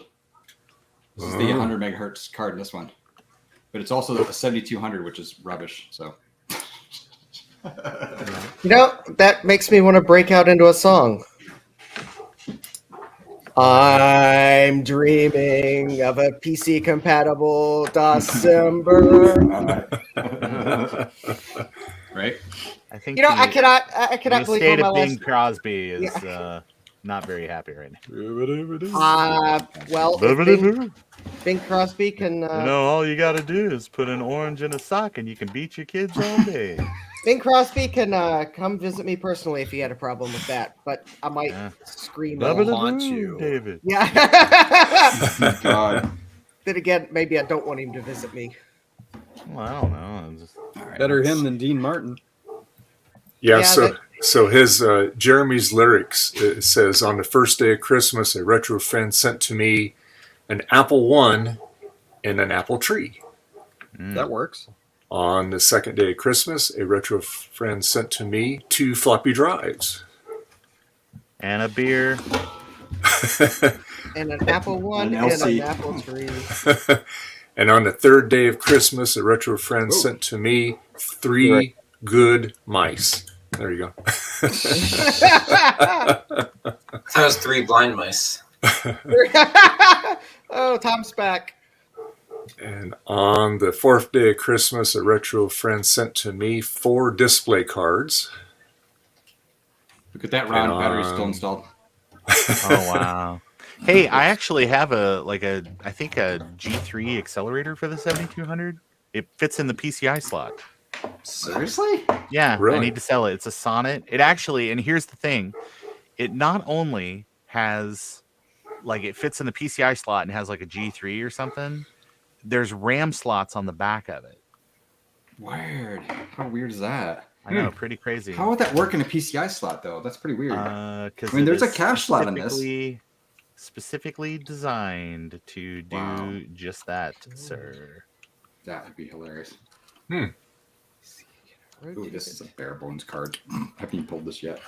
This is the 100 megahertz card in this one. But it's also a 7200, which is rubbish. So, That makes me want to break out into a song. I'm dreaming of a PC compatible December. Right? I think I cannot the believe state my of Bing last. Crosby is not very happy right now. Well, if Bing Crosby can. all you got to do is put an orange in a sock, and you can beat your kids all day. Bing Crosby can come visit me personally if he had a problem with that, but I might scream and haunt you, David. Yeah. Oh, God. Then again, maybe I don't want him to visit me. Well, I don't know. Better him than Dean Martin. Yeah, so his Jeremy's lyrics, it says, on the first day of Christmas, a retro friend sent to me an Apple One and an apple tree. That works. On the second day of Christmas, a retro friend sent to me 2 floppy drives. And a beer. And an Apple One And and LC. an apple tree. And on the third day of Christmas, a retro friend sent to me 3 good mice. There you go. That was 3 blind mice. Oh, Tom's back. And on the 4th day of Christmas, a retro friend sent to me 4 display cards. Look at that, Ron. Battery's still installed. Oh, wow. Hey, I actually have a G3 accelerator for the 7200. It fits in the PCI slot. Seriously? Yeah, Really? I need to sell it. It's a Sonnet. It actually, and here's the thing, it not only has, like, it fits in the PCI slot and has like a G3 or something. There's RAM slots on the back of it. Weird. How weird is that? I know, pretty crazy. How would that work in a PCI slot, though? That's pretty weird. I Because there's a cache slot in this. Specifically designed to do just that, sir. That would be hilarious. Hmm. Ooh, this is a bare bones card. Haven't even pulled this yet.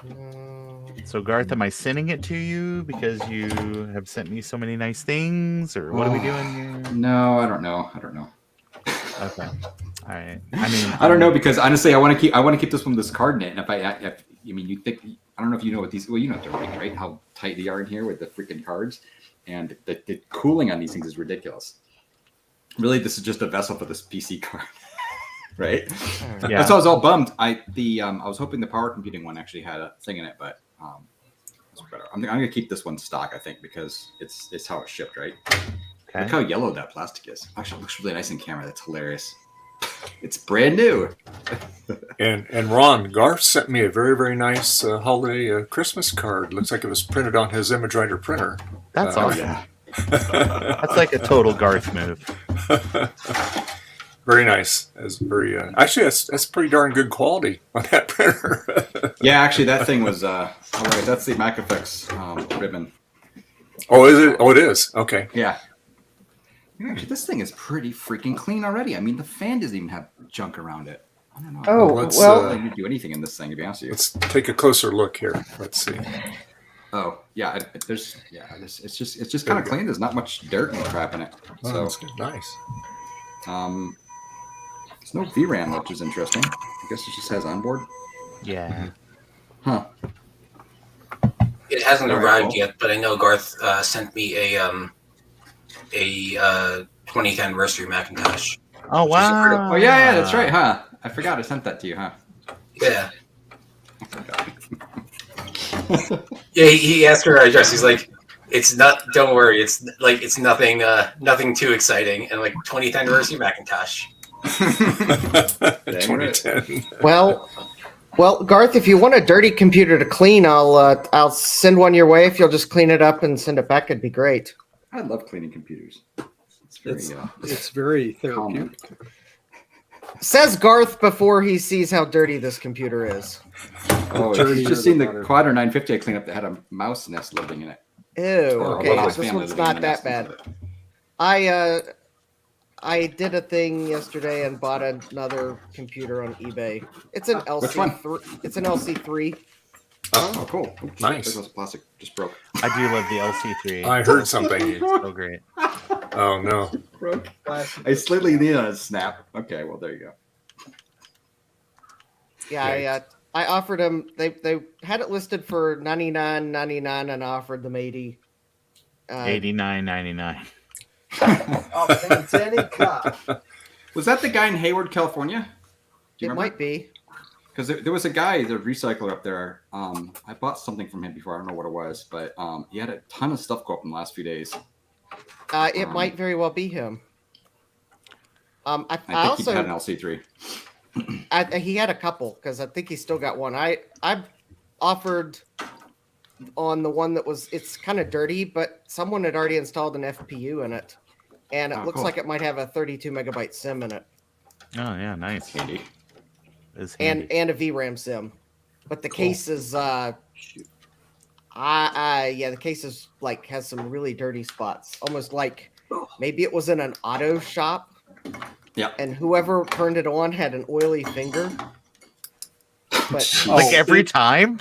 So, Garth, am I sending it to you because you have sent me so many nice things, or what are we doing here? No, I don't know. Okay. All right. I mean, I don't know, because honestly, I want to keep this one with this card in it. And you think, I don't know if you know what these. Well, you know what they're like, right? How tight they are in here with the freaking cards, and the cooling on these things is ridiculous. Really, this is just a vessel for this PC card. Right? Yeah. That's why I was all bummed. I was hoping the power computing one actually had a thing in it, but it's better. I'm gonna keep this one stock, I think, because it's how it's shipped, right? Okay. Look how yellow that plastic is. Actually, it looks really nice in camera. That's hilarious. It's brand new. And Ron, Garth sent me a very, very nice holiday Christmas card. Looks like it was printed on his image writer printer. That's awesome. Yeah. That's like a total Garth move. Very nice. Actually, that's pretty darn good quality on that printer. Yeah, actually, that thing was. All right, that's the MacFX ribbon. Oh, is it? Oh, it is. Okay. Yeah. Actually, this thing is pretty freaking clean already. I mean, the fan doesn't even have junk around it. I don't know. Oh, Let's, well. I didn't do anything in this thing, to be honest with you. Let's take a closer look here. Let's see. Oh yeah, it's just kind of clean. There's not much dirt and crap in it. Oh, So that's good. Nice. there's no VRAM, which is interesting. I guess it just has onboard. Yeah. Huh. It hasn't All right, arrived well. yet, but I know Garth sent me a 20th anniversary Macintosh. Oh wow. Oh yeah, that's right, huh? I forgot I sent that to you, huh? Yeah. Yeah, he asked for our address. He's like, "It's not. Don't worry. It's like it's nothing. Nothing too exciting." And like 20th anniversary Macintosh. 2010. Well, Garth, if you want a dirty computer to clean, I'll send one your way. If you'll just clean it up and send it back, it'd be great. I love cleaning computers. It's very, It's very common. therapeutic. Says Garth before he sees how dirty this computer is. Oh, dirtier you just the seen the better. Quadro 950 I cleaned up that had a mouse nest living in it. Ew. Or Okay, a mouse this family one's living not in that the nest bad. instead. I did a thing yesterday and bought another computer on eBay. It's an Which one? LC3. It's an LC3. Oh, cool. Oops, Nice. There goes the plastic. Just broke. I do love the LC3. I heard something. It's so great. Oh no. Broke. I slightly need a snap. Okay, well there you go. Yeah, I offered them. They had it listed for $99.99, and I offered them $80. $89.99. Was that the guy in Hayward, California? Do you It remember? might be. Because there was a guy, the recycler up there. I bought something from him before. I don't know what it was, but he had a ton of stuff go up in the last few days. It might very well be him. I I think also he had an LC3. he had a couple because I think he still got one. I offered on the one that was it's kind of dirty, but someone had already installed an FPU in it, and it looks cool. like it might have a 32 megabyte sim in it, Oh yeah, nice. Handy. It's and handy. a VRAM sim. But the case is the case is like has some really dirty spots, almost like maybe it was in an auto shop. Yeah. And whoever turned it on had an oily finger. But Like every time?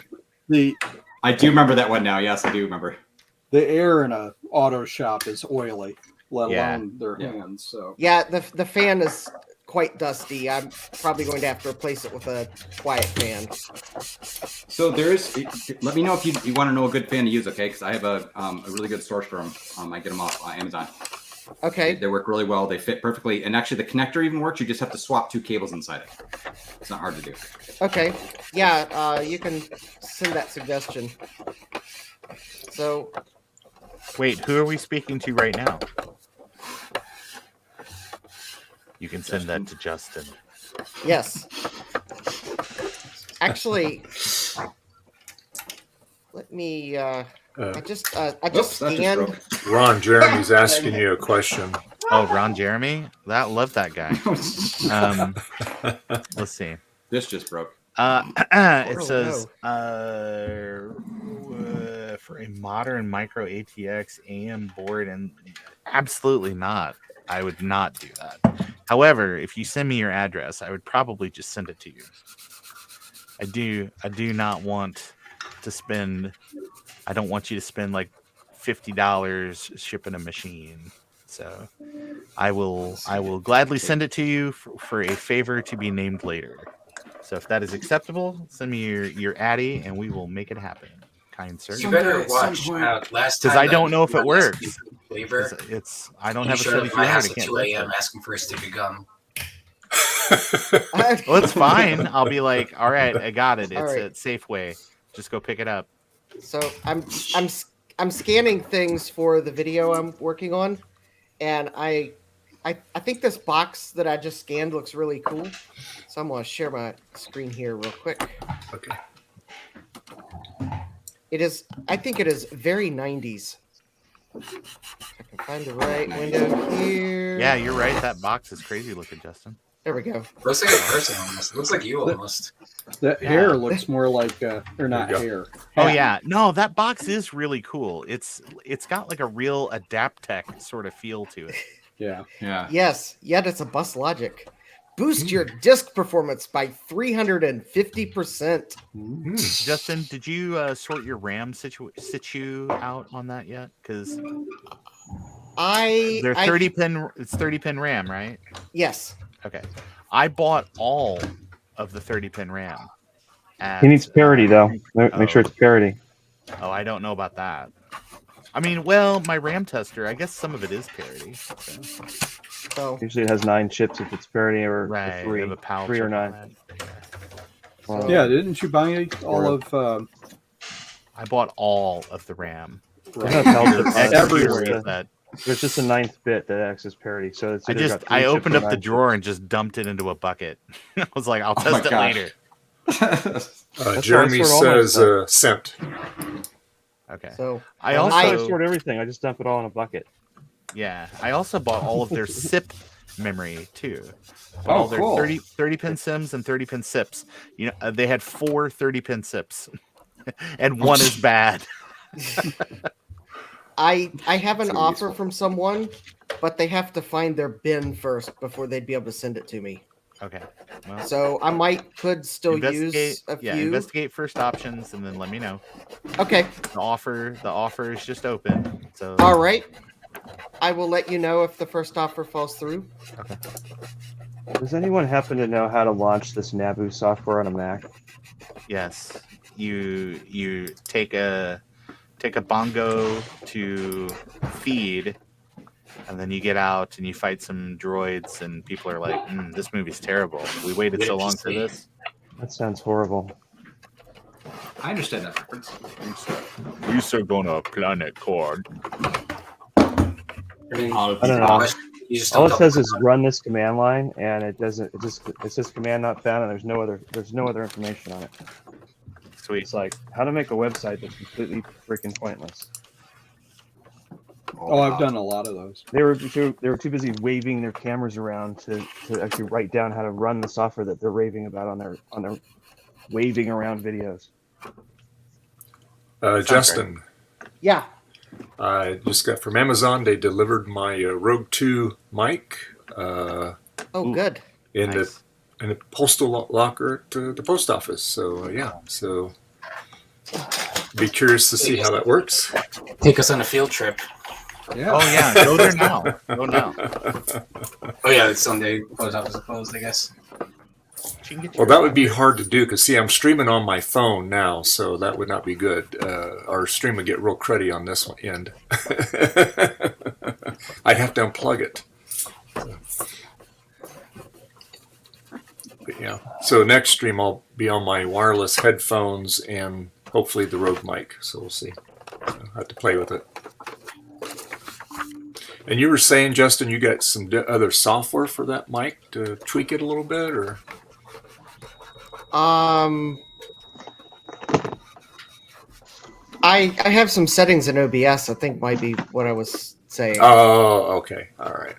I do remember that one now. Yes, I do remember. The air in a auto shop is oily, let Yeah. alone their Yeah. hands. So yeah, the fan is quite dusty. I'm probably going to have to replace it with a quiet fan. So there's. Let me know if you want to know a good fan to use, okay? Because I have a really good source for them. I get them off Amazon. Okay. They work really well. They fit perfectly, and actually, the connector even works. You just have to swap two cables inside it. It's not hard to do. Okay. Yeah, you can send that suggestion. So, Wait, who are we speaking to right now? You can send that to Justin. yes. Actually, let me I just Oops, that just scanned broke. Ron Jeremy's asking you a question. Oh, Ron Jeremy? Love that guy. Let's see. This just broke. It says for a modern micro ATX AM board, and absolutely not. I would not do that. However, if you send me your address, I would probably just send it to you. I do not want to spend. I don't want you to spend like $50 shipping a machine. So I will gladly send it to you for a favor to be named later. So if that is acceptable, send me your Addy and we will make it happen, kind sir. You better watch out. Last time Because I don't know if it works. Flavor. It's I don't He have a showed up at my 3300. house I at can't 2 touch a.m. it. asking for a stick of gum. Well, it's fine. I'll be like, all right, I got it. It's All right. at Safeway. Just go pick it up. So I'm scanning things for the video I'm working on, and I think this box that I just scanned looks really cool. So I'm gonna share my screen here real quick. Okay. I think it is very 90s. I can find the right window here. Yeah, you're right. That box is crazy looking, Justin. There we go. Looks like a person almost. Looks like you almost. that Yeah. hair looks more like, or not There you hair. Oh hat. yeah, no, that box is really cool. It's got like a real Adaptec sort of feel to it. Yeah. Yeah. Yes, yet it's a bus logic. boost your disk performance by 350%. Justin, did you sort your RAM situ out on that yet? Because they're 30 pin. It's 30 pin RAM, right? Yes. Okay. I bought all of the 30 pin RAM. He needs parity though. Make sure it's parity. Oh, I don't know about that. I mean, well, my RAM tester, I guess some of it is parity. So Usually it has 9 chips if it's parity, or right, 3, the PAL 3 or chip 9. on So- Yeah, didn't you buy all of? I bought all of the RAM. Right. Everywhere. There's just a 9th bit that acts as parity. So it's I opened up the drawer and just dumped it into a bucket. I was like, I'll test it later. Jeremy says sent. Okay. So I also sort everything. I just dump it all in a bucket. Yeah, I also bought all of their SIP memory too. Oh, all their cool. 30 pin sims and 30 pin SIPs. You know, they had 4 30 pin SIPs, and one is bad. I have an offer from someone, but they have to find their bin first before they'd be able to send it to me. Okay. Well, So I could still use a few. Yeah, investigate first options and then let me know. Okay. The offer is just open. So All right. I will let you know if the first offer falls through. Okay. Does anyone happen to know how to launch this Nabu software on a Mac? Yes. You take a bongo to feed, and then you get out and you fight some droids, and people are like, this movie's terrible. We waited so long for this. That sounds horrible. I understand that reference. You still going to Planet Cord? I don't know. All it says is run this command line, and it doesn't. It says command not found, and there's no other information on it. Sweet. It's like how to make a website that's completely freaking pointless. Oh, I've done a lot of those. They were too busy waving their cameras around to actually write down how to run the software that they're raving about on their waving around videos. Justin. Yeah. I just got from Amazon. They delivered my Rogue 2 mic. Oh, good. In the postal locker at the post office. So so be curious to see how that works. Take us on a field trip. Yeah. Oh yeah, go there now. Go now. Oh yeah, it's Sunday. Post office is closed, I guess. Well, that would be hard to do because, see, I'm streaming on my phone now, so that would not be good. Our stream would get real cruddy on this end. I'd have to unplug it. But yeah, so next stream I'll be on my wireless headphones and hopefully the Rogue mic, so we'll see. I'll have to play with it. And you were saying, Justin, you got some other software for that mic to tweak it a little bit, or? I have some settings in OBS. I think might be what I was saying. Oh, okay, all right.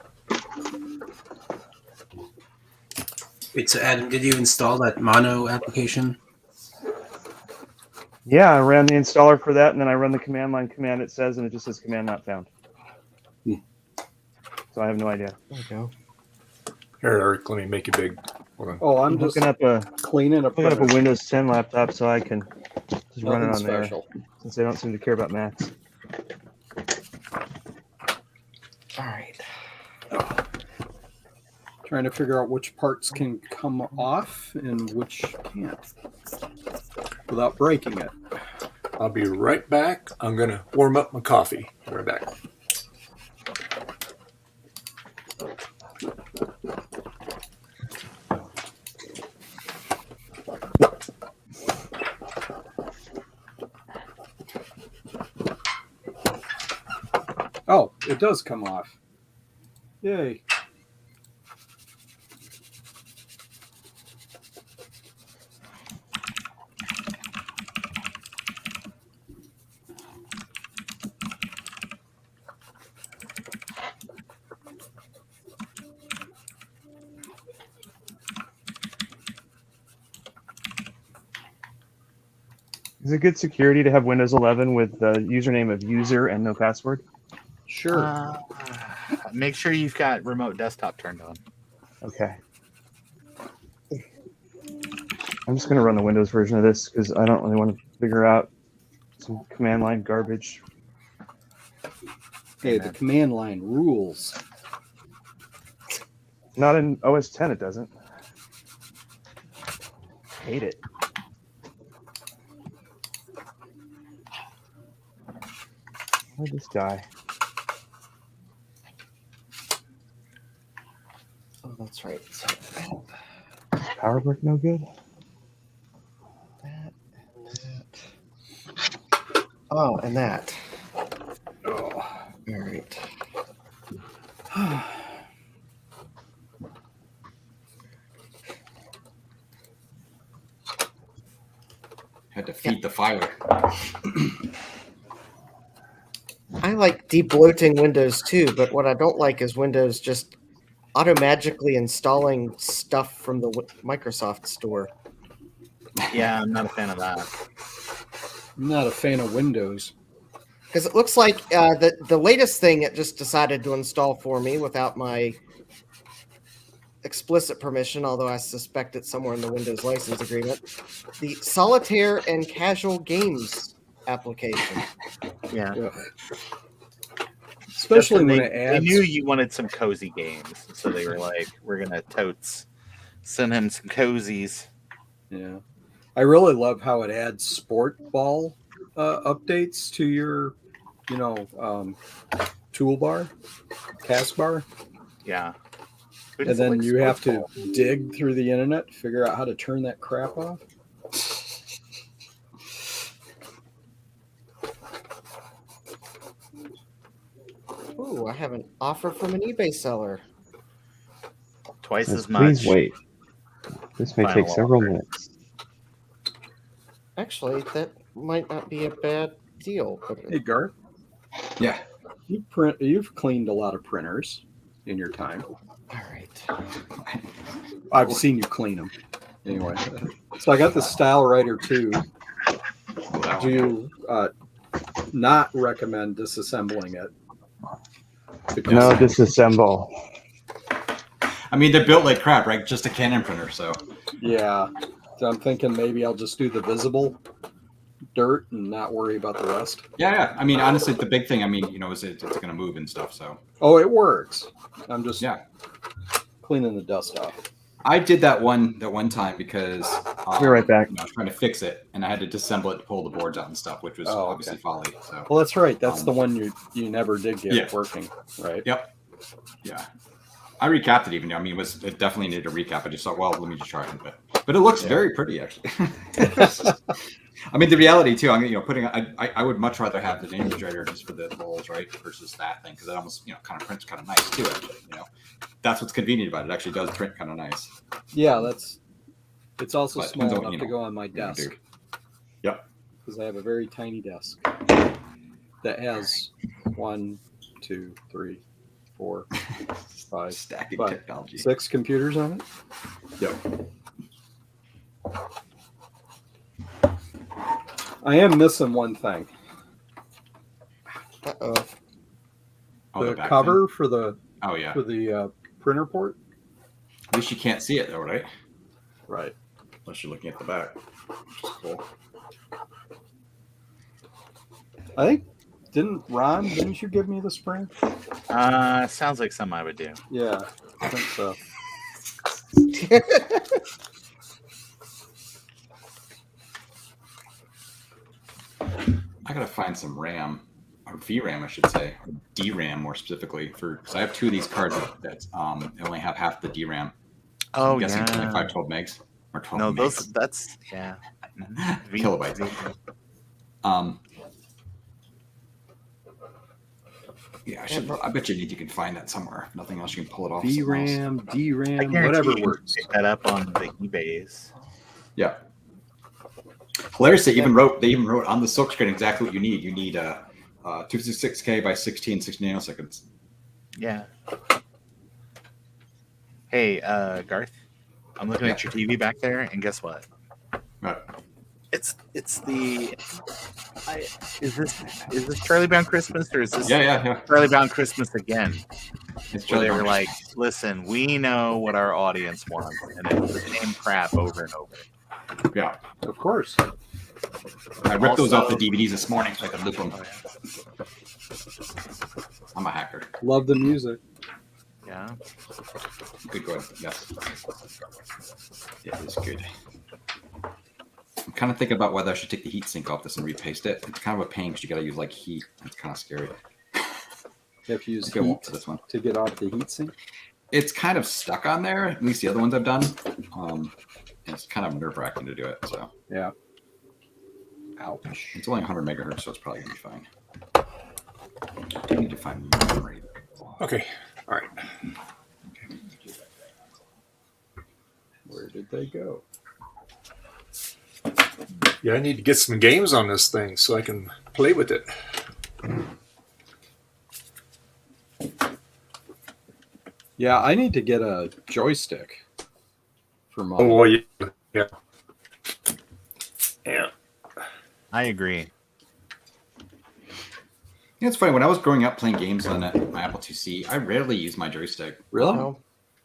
Wait, so Adam, did you install that Mono application? Yeah, I ran the installer for that, and then I run the command line command it says, and it just says command not found. So I have no idea. There we go. Here, Eric, let me make it big. Hold on. Oh, I'm just looking up a cleaning up Windows 10 laptop so I can just run it on special there, since they don't seem to care about Macs. All right. Trying to figure out which parts can come off and which can't without breaking it. I'll be right back. I'm going to warm up my coffee. Be right back. Oh, it does come off. Yay. Is it good security to have Windows 11 with the username of user and no password? Sure. Make sure you've got remote desktop turned on. Okay. I'm just gonna run the Windows version of this because I don't really want to figure out some command line garbage. Hey, the command line rules. Not in OS 10, it doesn't. Hate it. Where'd this die? Oh, that's right. So Power brick no good? that, that. Oh, and that. Oh. All right. Had to feed the fire. I like debloating Windows too, but what I don't like is Windows just automagically installing stuff from the Microsoft store. Yeah, I'm not a fan of that. I'm not a fan of Windows. Because it looks like the latest thing it just decided to install for me without my explicit permission, although I suspect it's somewhere in the Windows license agreement, the Solitaire and Casual Games application. Yeah. Ugh. Especially when it They adds. knew you wanted some cozy games, so they were like, "We're gonna totes send him some cozies." Yeah, I really love how it adds sport ball updates to your, toolbar, taskbar, Yeah. and then you have to dig through the internet to figure out how to turn that crap off. Ooh, I have an offer from an eBay seller. Twice Yes, as much. please wait. This may Final take several offer. minutes. Actually, that might not be a bad deal. But Hey Garth, Yeah. you've cleaned a lot of printers in your time. all right. I've seen you clean them. Anyway, so I got the Style Writer 2. Do you not recommend disassembling it? No, disassemble. I mean, they're built like crap, right? Just a Canon printer, so. Yeah. So I'm thinking maybe I'll just do the visible dirt and not worry about the rest. Yeah. I mean, honestly, the big thing, is it's going to move and stuff, so. Oh, it works. I'm just Yeah. cleaning the dust off. I did that one time because Be right back. I was trying to fix it, and I had to disassemble it to pull the boards out and stuff, which was obviously folly. So. Well, that's right. That's the one you never did get working, right? Yep. Yeah. I recapped it even. I mean, it definitely needed a recap. I just thought, well, let me just try it. But it looks very pretty, actually. I mean, the reality too. I mean, I would much rather have the image writer just for the roles, right, versus that thing, because it almost, kind of prints kind of nice too. Actually, that's what's convenient about it. It actually does print kind of nice. Yeah, it's also But small depends on enough what, to go on my desk. Yep. Because I have a very tiny desk that has 1, 2, 3, 4, 5, Stacking technology. 6 computers on it. Yep. I am missing one thing. Uh-oh. The back cover for the for the printer port. At least you can't see it though, right? Right. Unless you're looking at the back, which is cool. I think didn't you give me the spring? Sounds like something I would do. Yeah, I think so. I gotta find some RAM, or VRAM, I should say, or DRAM more specifically, because I have 2 of these cards that only have half the DRAM. Oh, I'm guessing yeah. 12 megs or 12 No, megs. that's Kilobytes. Yeah, I bet you can find that somewhere. If nothing else, you can pull it off. VRAM, I DRAM, guarantee whatever you can works. pick that up on the eBays. Yeah. Hilarious. They even wrote on the silk screen exactly what you need. You need 256K by 16 nanoseconds. Yeah. Hey, Garth, I'm looking at your TV back there, and guess what? Right. It's the. Is this Charlie Brown Christmas, or is this Yeah. Charlie Brown Christmas again? It's Where Charlie they were Brown. like, listen, we know what our audience wants, and it's the same crap over and over. Yeah. Of course. I ripped those off the Also- DVDs this morning so I could loop them. I'm a hacker. Love the music. Yeah. Good, good. Yes. It is good. I'm kind of thinking about whether I should take the heat sink off this and repaste it. It's kind of a pain because you got to use like heat. It's kind of scary. If you use Let's go heat to this one. to get off the heatsink. It's kind of stuck on there. At least the other ones I've done. And it's kind of nerve-wracking to do it. So Yeah. Ouch. it's only 100 megahertz, so it's probably gonna be fine. I need to find memory. Okay. All right. Where did they go? Yeah, I need to get some games on this thing so I can play with it. Yeah, I need to get a joystick for mine. Oh, well, yeah. Yeah. I agree. Yeah, it's funny. When I was growing up playing games on my Apple IIc, I rarely used my joystick. Really? No.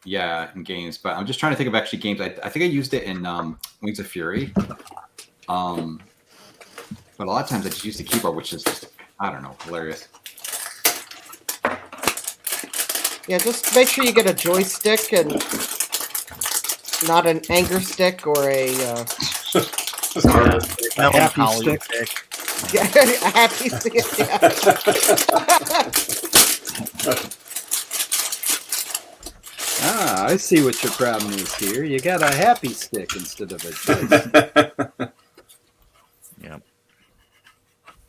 Yeah, in games. But I'm just trying to think of actually games. I think I used it in Wings of Fury. But a lot of times I just use the keyboard, which is just, I don't know, hilarious. Yeah, just make sure you get a joystick and not an anger stick or a Melancholy stick. a happy stick. Ah, I see what your problem is here. You got a happy stick instead of a joystick. Yep.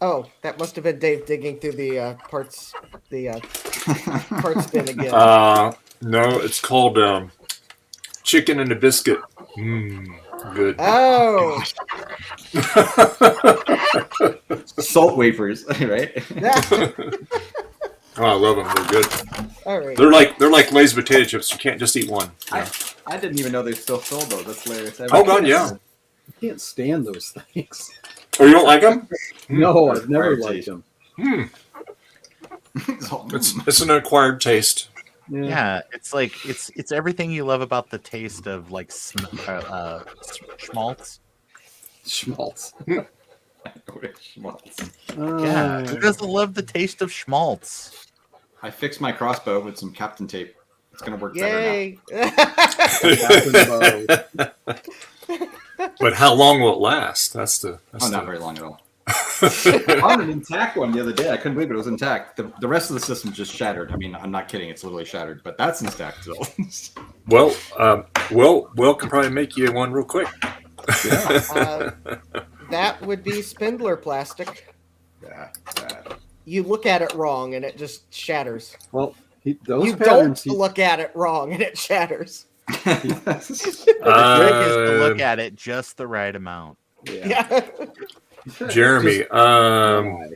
Oh, that must have been Dave digging through the parts bin again. No, it's called chicken and a biscuit. Good. Oh, Salt wafers, right? Oh, I love them. They're good. all right. They're like Lay's potato chips. You can't just eat one. I didn't even know they still sold those. That's hilarious. Oh God, yeah. I can't stand those things. Oh, you don't like them? No, I've never Acquired liked taste. them. It's an acquired taste. Yeah, it's like it's everything you love about the taste of like schmaltz. Schmaltz. Yeah, who doesn't love the taste of schmaltz? I fixed my crossbow with some Captain tape. It's gonna work better Yay! But how long will it last? That's now. the Not very long at all. I found an intact one the other day. I couldn't believe it. It was intact. The rest of the system just shattered. I mean, I'm not kidding. It's literally shattered. But that's intact still. Will can probably make you one real quick. That would be spindler plastic. Yeah. You look at it wrong and it just shatters. Well, those You patterns. don't look at it wrong and it shatters. The trick is to look at it just the right amount. Yeah. Jeremy, Why?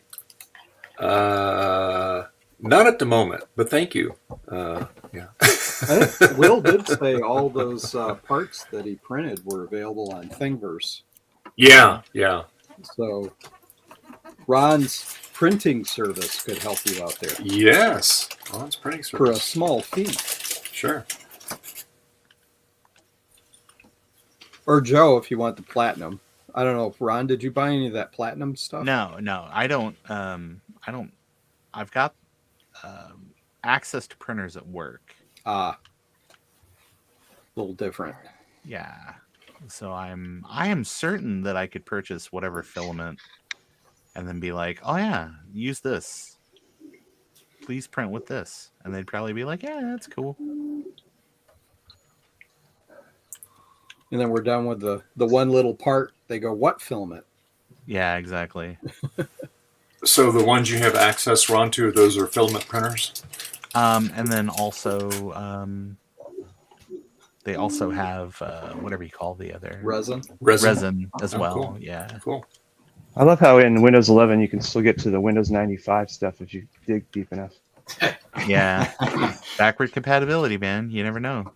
not at the moment, but thank you. Yeah. I think Will did say all those parts that he printed were available on Thingiverse. Yeah. So Ron's printing service could help you out there Yes. Oh, it's printing for a service. small fee. Sure. Or Joe, if you want the platinum. I don't know if Ron, did you buy any of that platinum stuff? No, I don't. I've got access to printers at work. A little different. Yeah, so I am certain that I could purchase whatever filament, and then be like, oh yeah, use this. Please print with this, and they'd probably be like, yeah, that's cool. And then we're done with the one little part. They go, what filament? Yeah, exactly. So the ones you have access, Ron, to, those are filament printers? And then also, they also have whatever you call the other Resin. resin as Oh, well. cool. Yeah. Cool. I love how in Windows 11 you can still get to the Windows 95 stuff if you dig deep enough. Yeah. Backward compatibility, man. You never know.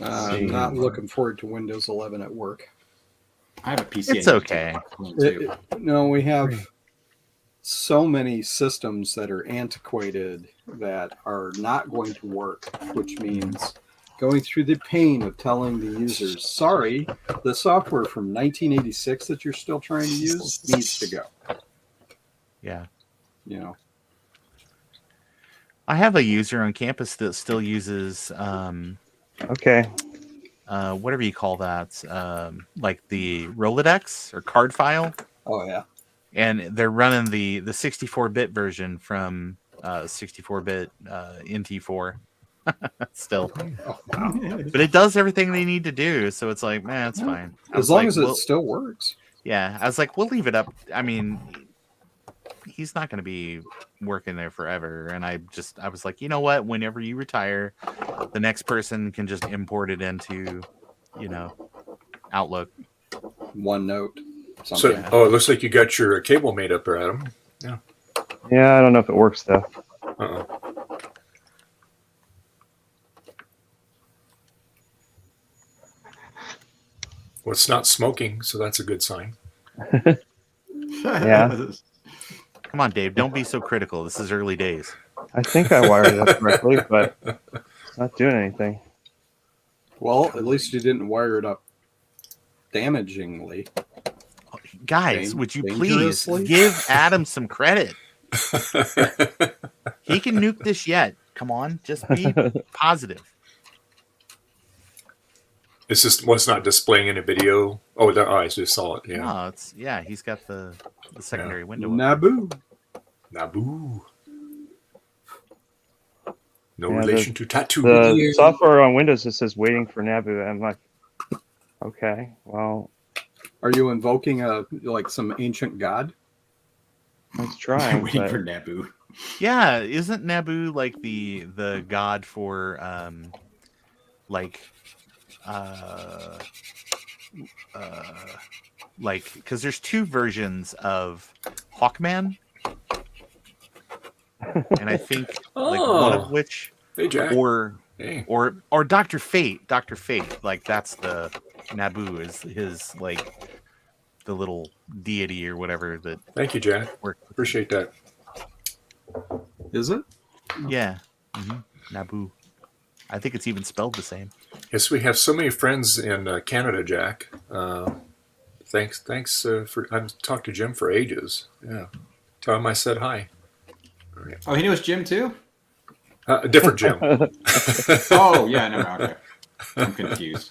I'm not looking forward to Windows 11 at work. I have a PC. It's okay. No, we have so many systems that are antiquated that are not going to work, which means going through the pain of telling the users, sorry, the software from 1986 that you're still trying to use needs to go. Yeah. You know, I have a user on campus that still uses Okay. whatever you call that, like the Rolodex or card file, oh yeah, and they're running the 64-bit version from 64-bit NT4 still, oh, wow. but it does everything they need to do. So it's like, man, it's fine. I As was long like, as it well, still works. yeah, I was like, we'll leave it up. I mean, he's not going to be working there forever, and I was like, you know what? Whenever you retire, the next person can just import it into, Outlook. OneNote. So, Something. it looks like you got your cable made up there, Adam. Yeah. Yeah, I don't know if it works though. Uh-oh. Well, it's not smoking, so that's a good sign. Yeah. Come on, Dave. Don't be so critical. This is early days. I think I wired it up correctly, but it's not doing anything. Well, at least you didn't wire it up damagingly. Guys, would you please Dangerously? give Adam some credit? He can nuke this yet. Come on, just be positive. It's just what's not displaying in a video. Oh, I just saw it. Yeah. No, he's got the secondary window up. Naboo. Naboo. No Yeah, relation to tattoo. The software on Windows just says waiting for Naboo. I'm like, okay, well, Are you invoking some ancient god? let's try. Waiting but- for Naboo. Yeah, isn't Naboo like the god for because there's two versions of Hawkman, and I think one of which Hey, Jack. or Hey. or Dr. Fate. Dr. Fate, like that's the Naboo is his like the little deity or whatever that. Thank you, Jack. Appreciate that. Is it? Yeah, Naboo. I think it's even spelled the same. Yes, we have so many friends in Canada, Jack. Thanks for. I've talked to Jim for ages. Yeah, tell him I said hi. Oh, he knows Jim too? A different Jim. Oh, yeah, no, okay. I'm confused.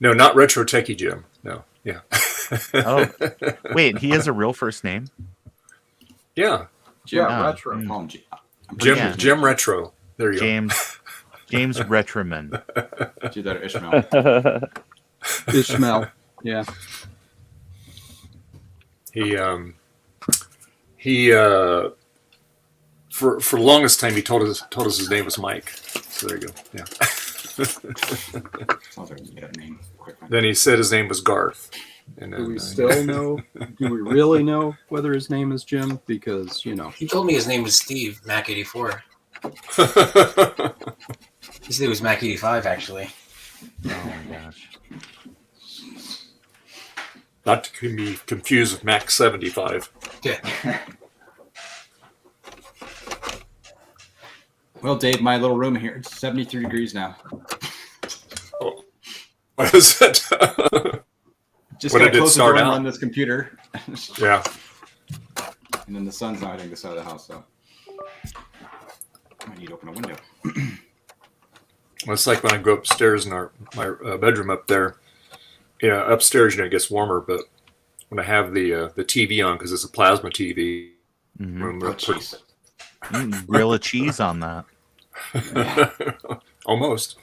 No, not retro techie Jim. No, yeah. Oh, wait, he has a real first name? Yeah, Jim Yeah, Oh, retro. I'm calling Jim. Jim. Yeah. Jim Retro. There you James Retroman. Do that, Ishmael. Ishmael. Yeah. go. He for the longest time he told us his name was Mike. So there you go. Yeah. Sounds like a made-up name. Quick one. Then he said his name was Garth. And Do then, we still know? Do we really know whether his name is Jim? Because, He told me his name was Steve, Mac84. He said it was Mac85, actually. Oh my gosh. Not to be confused with Mac 75. Yeah. Well, Dave, my little room here, it's 73 degrees now. Oh, what is it? Just What gotta did it close the start door and out? run this computer. Yeah. And then the sun's not hitting this side of the house, so I might need to open a window. Well, it's like when I go upstairs in my bedroom up there. Yeah, upstairs, it gets warmer, but when I have the TV on, because it's a plasma TV, room, Oh, jeez. Grill a cheese on that. almost.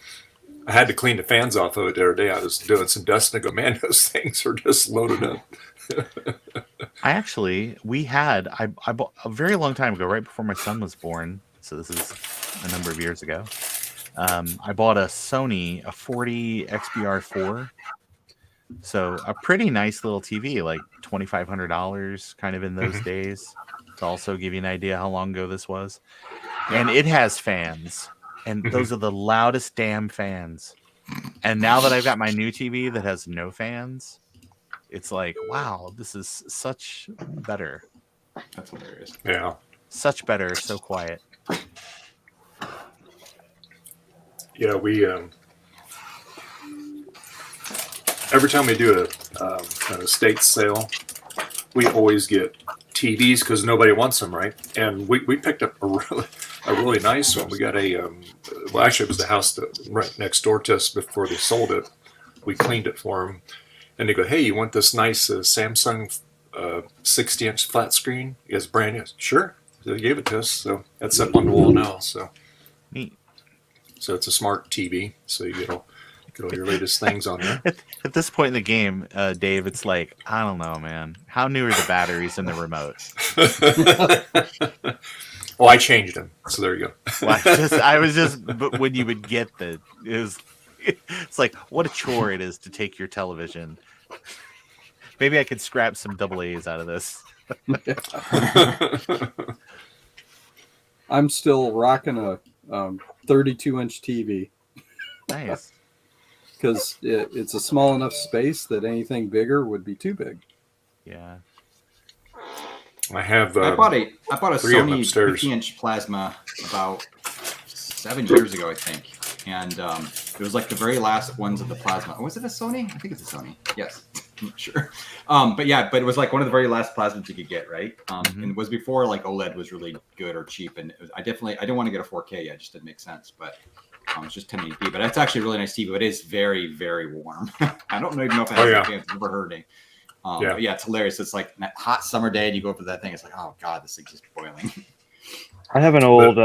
I had to clean the fans off of it the other day. I was doing some dust, and I go, man, those things are just loaded up. I bought a very long time ago, right before my son was born. So this is a number of years ago. I bought a Sony, a 40 XBR4. So a pretty nice little TV, like $2,500, kind of in those days. To also give you an idea how long ago this was. And it has fans. And those are the loudest damn fans. And now that I've got my new TV that has no fans, it's like, wow, this is such better. That's hilarious. Yeah. Such better, so quiet. Yeah, we every time we do an estate sale, we always get TVs because nobody wants them, right? And we picked up a really nice one. We got well, actually, it was the house right next door to us before they sold it. We cleaned it for them, and they go, "Hey, you want this nice Samsung 60-inch flat screen? It's brand new." Sure, so they gave it to us. So that's up on the wall now. So Neat. So it's a smart TV. So you get all your latest things on there. At this point in the game, Dave, it's like, I don't know, man. How new are the batteries in the remote? Oh, I changed them. So there you go. Well, but when you would get it's like, what a chore it is to take your television. Maybe I could scrap some double A's out of this. I'm still rocking a 32-inch TV. Nice. Because it's a small enough space that anything bigger would be too big. Yeah. I have. I bought a Sony upstairs. 50-inch plasma about 7 years ago, I think, and it was like the very last ones of the plasma. Was it a Sony? I think it's a Sony. Yes, I'm not sure. But it was like one of the very last plasmas you could get, right? And it was before like OLED was really good or cheap, and I didn't want to get a 4K yet; it just didn't make sense. But it's just 1080p. But that's actually a really nice TV. But it is very, very warm. I don't even know if it has a chance. I've never heard it. But yeah, it's hilarious. It's like that hot summer day, and you go over that thing. It's like, oh god, this thing's just boiling. I have an old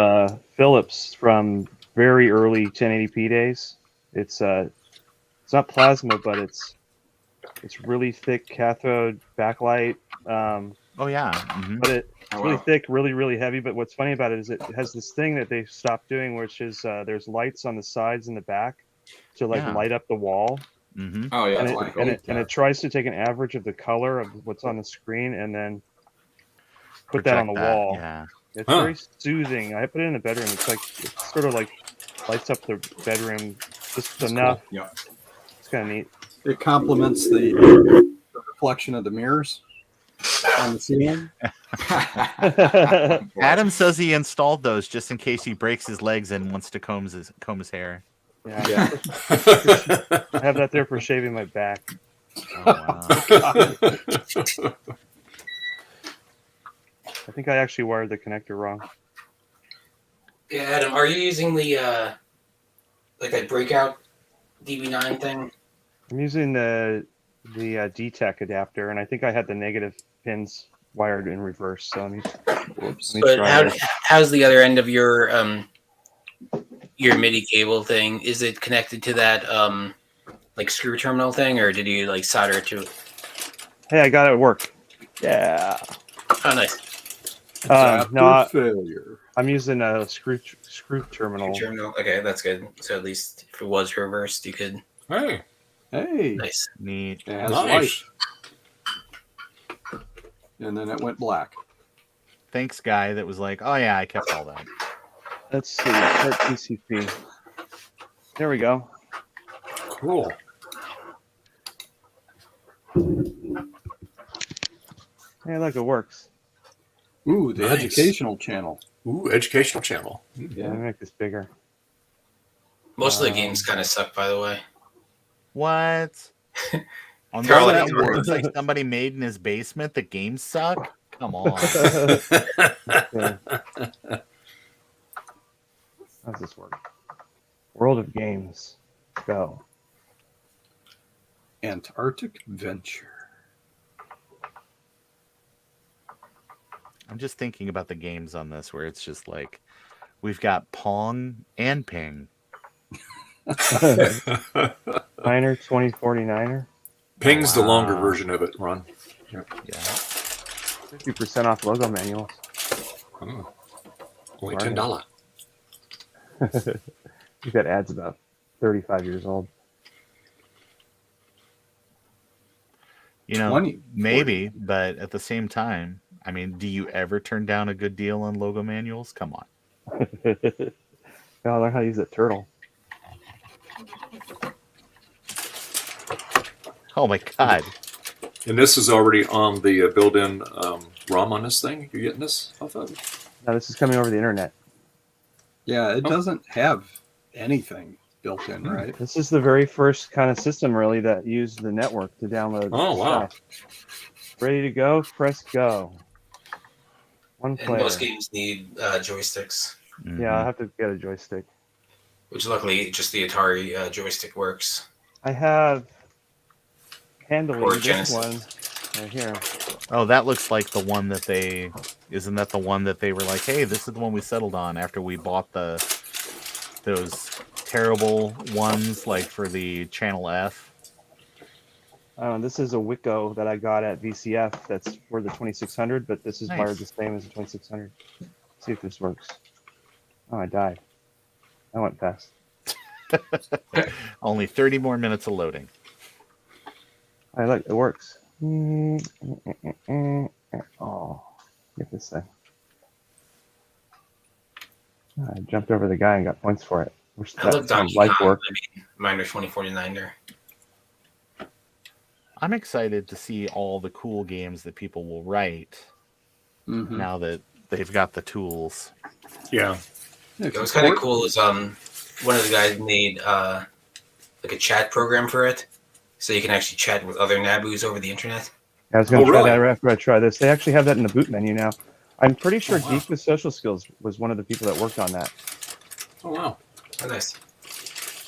Philips from very early 1080p days. It's not plasma, but it's really thick cathode backlight. Oh yeah, but it's really thick, really really heavy. But what's funny about it is it has this thing that they stopped doing, which is there's lights on the sides and the back to light up the wall. Mm-hmm. Oh yeah, and it tries to take an average of the color of what's on the screen and then put that on the wall. Yeah. It's very soothing. I put it in the bedroom. It's sort of like lights up the bedroom just enough. Cool. Yeah, it's kind of neat. It complements the reflection of the mirrors on the ceiling. Adam says he installed those just in case he breaks his legs and wants to comb his hair. Yeah. I have that there for shaving my back. Oh, wow. I think I actually wired the connector wrong. Yeah, Adam, are you using the like that breakout DB9 thing? I'm using the DTEC adapter, and I think I had the negative pins wired in reverse. So let me But how's the other end of your MIDI cable thing? Is it connected to that like screw terminal thing, or did you like solder it to it? Hey, I got it at work. Yeah. Oh, nice. No, failure. I'm using a screw terminal. Terminal. Okay, that's good. So at least if it was reversed, you could. Hey. Nice. Neat. It has Nice. light. And then it went black. Thanks, guy. That was like, oh yeah, I kept all that. Let's see. Start TCP. There we go. Cool. Hey, look, it works. Ooh, the Nice. educational channel. Ooh, educational channel. Yeah, let me make this bigger. Most of the games kind of suck, by the way. What? On They're all that like- words like somebody made in his basement, the games suck? Come on. Yeah. How does this work? World of Games. Go. Antarctic Venture. I'm just thinking about the games on this where it's just like we've got Pong and Ping. Niner 2049er. Ping's the longer Wow. version of it, Ron. Yep. Yeah. 50% off logo manuals. Oh. Only $10. I think that ad's about 35 years old. You know, 20, maybe, but at the same time, I mean, do you ever turn down a good deal on logo manuals? Come on. Now I learn how to use that turtle. Oh my God. And this is already on the built-in ROM on this thing? You're getting this off of? Now this is coming over the internet. Yeah, it Oh. doesn't have anything built in, right? This is the very first kind of system really that used the network to download Oh, wow. stuff. Ready to go? Press go. One And player. most games need joysticks, Yeah, I'll have to get a joystick. which luckily just the Atari joystick works. I have Or handily this Genesis. one right here. Oh, that looks like the one that they. Isn't that the one that they were like, "Hey, this is the one we settled on after we bought those terrible ones like for the Channel F." This is a Wicco that I got at VCF. That's for the 2600, but this is Nice. wired the same as the 2600. See if this works. Oh, I died. I went fast. Only 30 more minutes of loading. I like it works. Oh, get this thing. I jumped over the guy and got points for it. Wish I love that Donkey like Kong. work. I mean, Miner 2049er. I'm excited to see all the cool games that people will write Mhm. now that they've got the tools. Yeah. It was kind of cool. Is one of the guys made like a chat program for it, so you can actually chat with other Nabus over the internet. I was going Oh, to try really? that after I try this. They actually have that in the boot menu now. I'm pretty sure wow. Geek with Social Skills was one of the people that worked on that. Oh, wow. Oh, nice.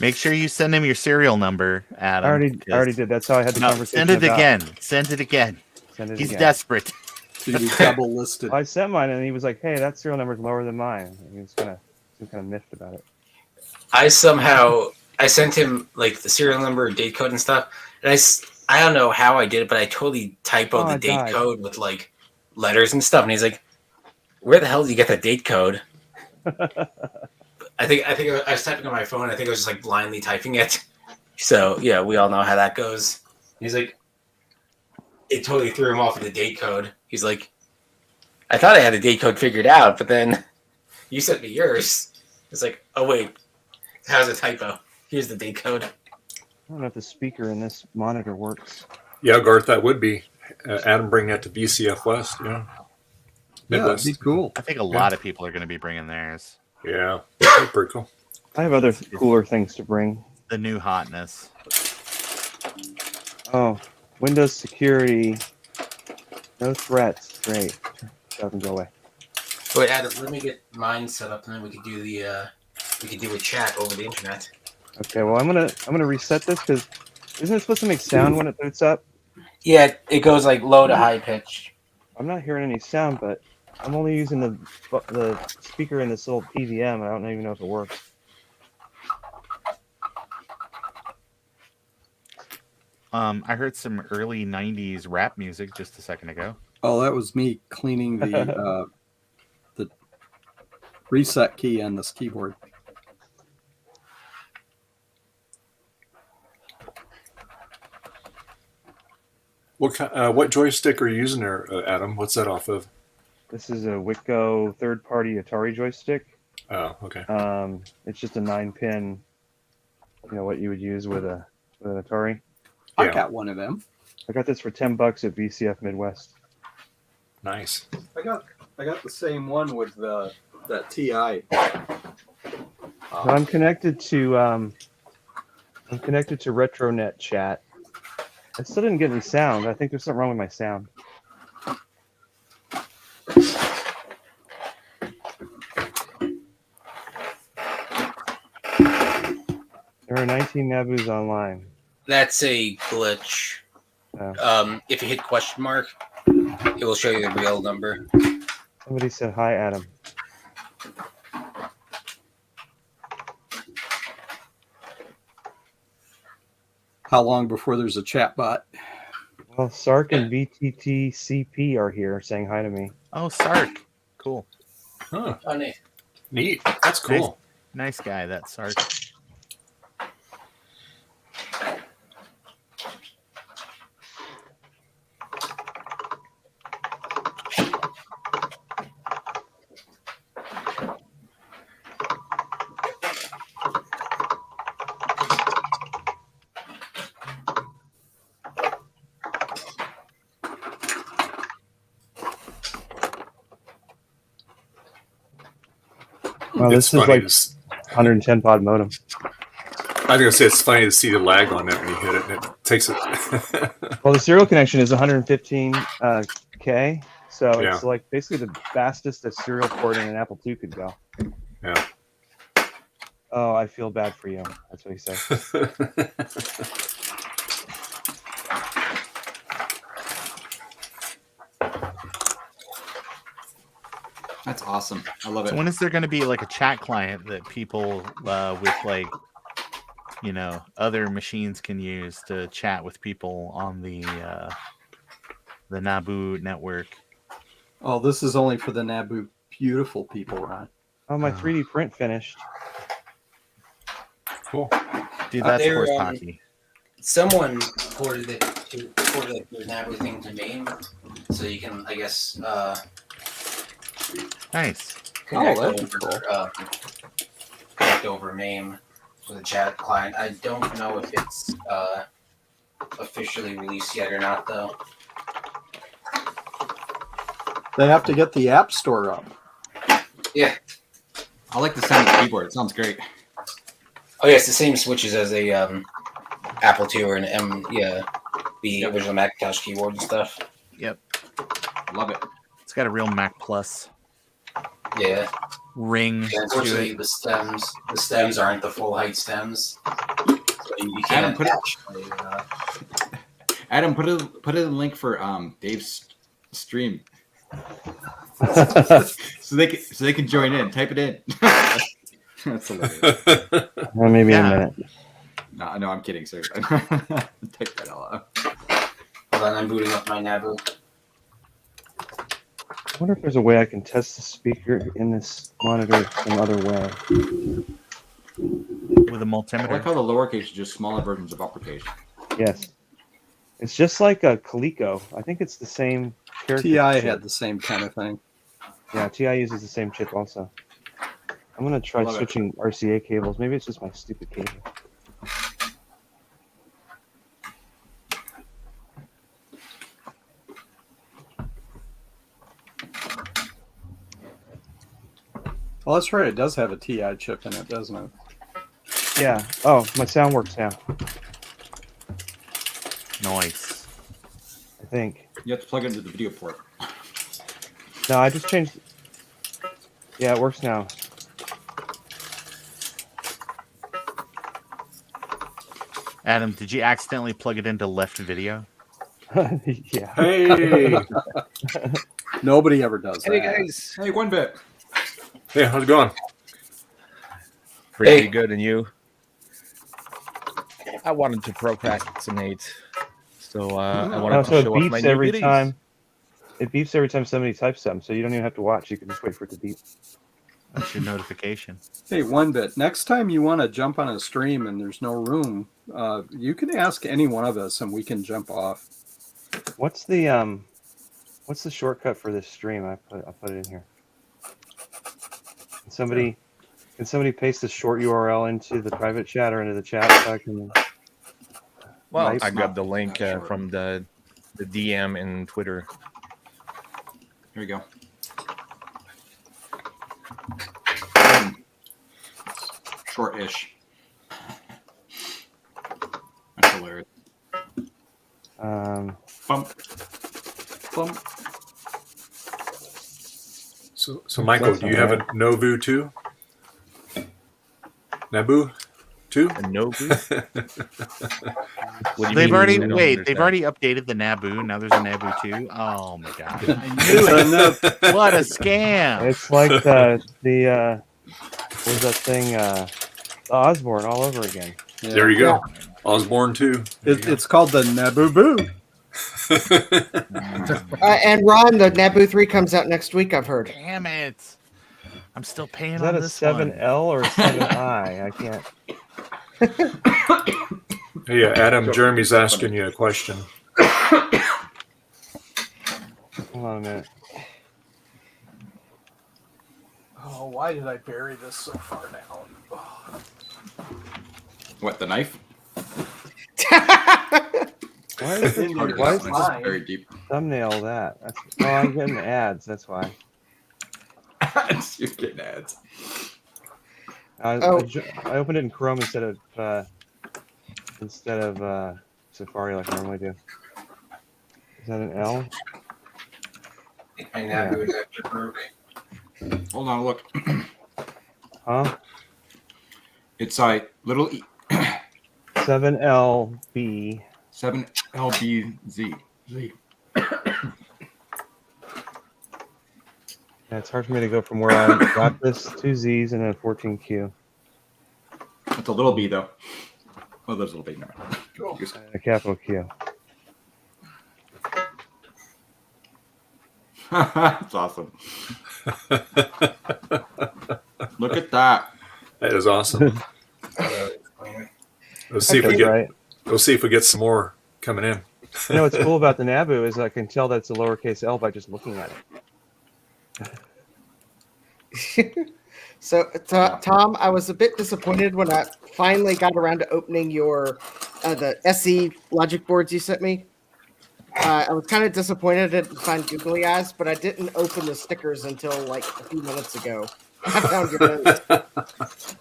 Make sure you send him your serial number, Adam. I already did. That's how I had the No, conversation. send it about- again. Send it again. Send it He's again. desperate. So you double listed. I sent mine, and he was like, "Hey, that serial number is lower than mine." He was kind of miffed about it. I sent him like the serial number, date code, and stuff, and I don't know how I did it, but I totally typoed Oh, the I date died. code with like letters and stuff, and he's like, "Where the hell did you get that date code?" I think I was typing on my phone. I think I was just like blindly typing it. So yeah, we all know how that goes. He's like, it totally threw him off with the date code. He's like, I thought I had the date code figured out, but then you sent me yours. It's like, oh wait, how's a typo? Here's the date code. I don't know if the speaker in this monitor works. Yeah, Garth, that would be. Adam, bring that to VCF West. Yeah. Yeah, that'd Midwest. be cool. I think a lot of people are going to be bringing theirs. Yeah. That's pretty cool. I have other cooler things to bring. The new hotness. Oh, Windows security. No threats. Great. Doesn't go away. Wait, Adam, let me get mine set up, and then we could do a chat over the internet. Okay. Well, I'm gonna reset this because isn't it supposed to make sound when it boots up? Yeah, it goes like low to high pitch. I'm not hearing any sound, but I'm only using the speaker in this little PVM. I don't even know if it works. I heard some early 90s rap music just a second ago. Oh, that was me cleaning the reset key on this keyboard. What joystick are you using there, Adam? What's that off of? This is a Wicco third-party Atari joystick. Oh, okay. It's just a 9-pin. You know what you would use with an Atari. I Yeah. got one of them. I got this for $10 at VCF Midwest. Nice. I got the same one with that TI. So I'm connected to RetroNet chat. I still didn't get any sound. I think there's something wrong with my sound. There are 19 Nabus online. That's a glitch. Oh. If you hit question mark, it will show you the real number. Somebody said hi, Adam. How long before there's a chat bot? Well, Sark and VTTCP are here saying hi to me. Oh, Sark. Cool. Huh. Oh, neat. Neat. That's cool. Nice guy, that Sark. Oh, it's this is funny. like 110 pod modem. I was gonna say it's funny to see the lag on that when you hit it, and it takes it. Well, the serial connection is 115 K, so Yeah. it's like basically the fastest a serial port in an Apple II could go. Yeah. Oh, I feel bad for you. That's what he says. That's awesome. I love So it. when is there going to be like a chat client that people with like, other machines can use to chat with people on the Naboo network? Oh, this is only for the Naboo beautiful people, Ron. Oh, my 3D print finished. Cool. Dude, that's There, horse hockey. Someone ported it to the Naboo thing to MAME, so you can, I guess, Nice. connect that'd be over, connect over MAME with a chat client. I don't know if it's officially released yet or not, though. They have to get the App Store up. Yeah. I like the sound of the keyboard. It sounds great. Oh yeah, it's the same switches as a Apple II or an the original Macintosh keyboard and stuff. Yep. Love it. It's got a real Mac Plus Yeah. ring Yeah, to unfortunately, it. the stems aren't the full height stems, so you Adam, can't put it- actually. Adam, put it in the link for Dave's stream, so they can join in. Type it in. That's hilarious. Well, maybe in a Yeah. minute. No, I'm kidding, sir. Type that all out. Hold on, I'm booting up my Naboo. I wonder if there's a way I can test the speaker in this monitor some other way. With a I multimeter. like how the lowercase is just smaller versions of uppercase. Yes. It's just like a Coleco. I think it's the same character. TI chip. had the same kind of thing. Yeah, TI uses the same chip also. I'm gonna try Love it. switching RCA cables. Maybe it's just my stupid cable. Well, that's right. It does have a TI chip in it, doesn't it? Yeah. Oh, my sound works now. Nice. I think. You have to plug it into the video port. No, I just changed. Yeah, it works now. Adam, did you accidentally plug it into left video? Yeah. Hey. Nobody ever does Hey that. guys, Hey, one bit. Hey, how's it going? pretty Hey. good, and you? I wanted to procrastinate, so I wanted Oh, to so it show off my beeps new every goodies. time. It beeps every time somebody types something, so you don't even have to watch. You can just wait for it to beep. That's your notification. Hey, one bit. Next time you want to jump on a stream and there's no room, you can ask any one of us and we can jump off. What's the shortcut for this stream? I put it in here. Can somebody paste the short URL into the private chat or into the chat so I can? Well, Nice. I grabbed the link from the DM in Twitter. Here we go. Short-ish. That's hilarious. Bump. Bump. So Michael, do you have a Novu too? Naboo too? A Nobu? What do you They've mean? already I don't they've understand. already updated the Naboo. Now there's a Naboo too. Oh my god! What a scam! It's like the what was that thing? The Osborne all over again. Yeah. There you go. Osborne too. It's called the Naboo. And Ron, the Naboo 3 comes out next week, I've heard. Damn it! I'm still paying Is that on a this 7L or a 7I? I can't. Hey, Adam, Jeremy's asking you a question. Hold on a minute. Oh, why did I bury this so far down? What, the knife? Why is It's it? Why is It's the very deep. thumbnail that? That's, oh, I'm getting ads. That's why. You're getting ads. I opened it in Chrome instead of Safari like I normally do. Is that an L? My Nabu adapter broke. Hold on, look. Huh? It's a little E. 7LB. 7LBZ. Z. Yeah, it's hard for me to go from where I got this 2 Z's and a 14Q. It's a little B though. Oh, there's a little B. Never mind. A capital Q. That's awesome. Look at that. That is awesome. Let's see if we get. Right. We'll see if we get some more coming in. You know what's cool about the Nabu is I can tell that it's a lowercase L by just looking at it. So, Tom, I was a bit disappointed when I finally got around to opening your the SE logic boards you sent me. I was kind of disappointed I didn't find googly eyes, but I didn't open the stickers until like a few minutes ago. I found your notes.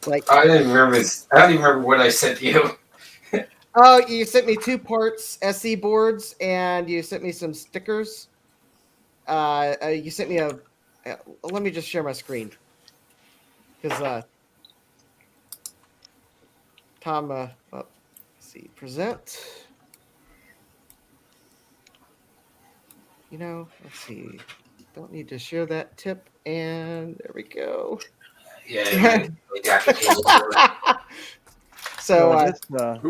Like, I don't even remember what I sent you. oh, you sent me 2 parts SE boards, and you sent me some stickers. You sent me a. Let me just share my screen, because Tom. Let's see, present. You know, let's see. Don't need to share that tip, and there we go. Yeah. So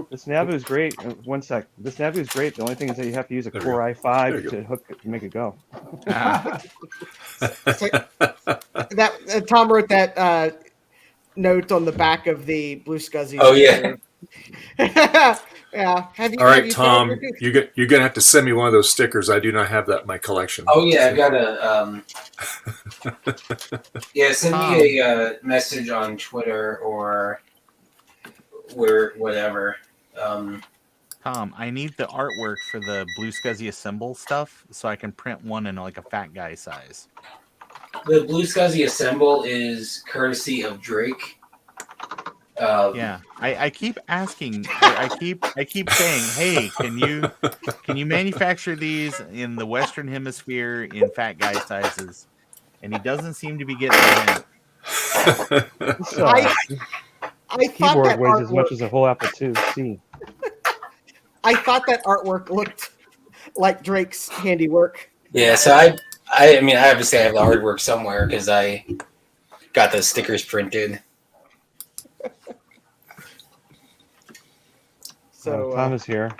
this Nabu is great. One sec. This Nabu is great. The only thing is that you have to use a Core i5 to hook it to make it go. that Tom wrote that note on the back of the Blue Scuzzy. Oh yeah. Yeah. All right, Tom, you're gonna have to send me one of those stickers. I do not have that in my collection. Oh yeah, I've got a. Yeah, send me a message on Twitter or whatever. Tom, I need the artwork for the Blue Scuzzy Assemble stuff so I can print one in like a fat guy size. The Blue Scuzzy Assemble is courtesy of Drake. Yeah, I keep asking. I keep saying, "Hey, can you manufacture these in the Western Hemisphere in fat guy sizes?" And he doesn't seem to be getting it. I thought Keyboard that weighs as artwork, much as a whole Apple IIc. I thought that artwork looked like Drake's handiwork. Yeah, so I mean, I obviously have the artwork somewhere because I got the stickers printed. So Tom is here.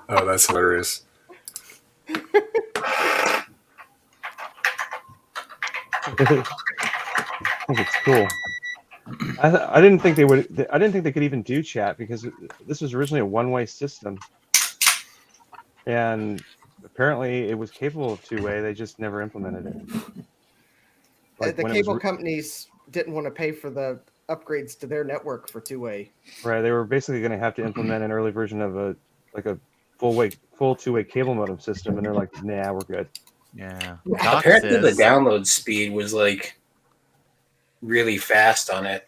Oh, that's hilarious. I think it's cool. I didn't think they would. I didn't think they could even do chat because this was originally a one-way system, and apparently it was capable of two-way. They just never implemented it. Like the when it was cable companies didn't want to pay for the upgrades to their network for two-way. Right, they were basically going to have to implement an early version of a full two-way cable modem system, and they're like, "Nah, we're good." Yeah. Apparently, the download speed was like really fast on it,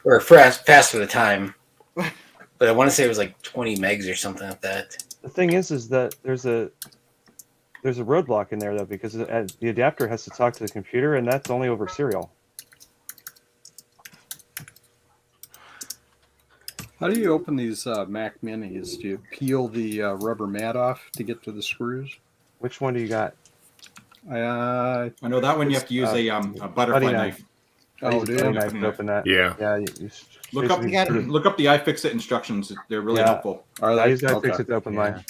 or fast for the time. But I want to say it was like 20 megs or something like that. The thing is that there's a roadblock in there though, because the adapter has to talk to the computer, and that's only over serial. How do you open these Mac Minis? Do you peel the rubber mat off to get to the screws? Which one do you got? I know that one you have to use a butterfly knife. Oh, do you? Knife to open that. Yeah. Yeah. Look up the iFixit instructions. They're really helpful. I use iFixit to open mine.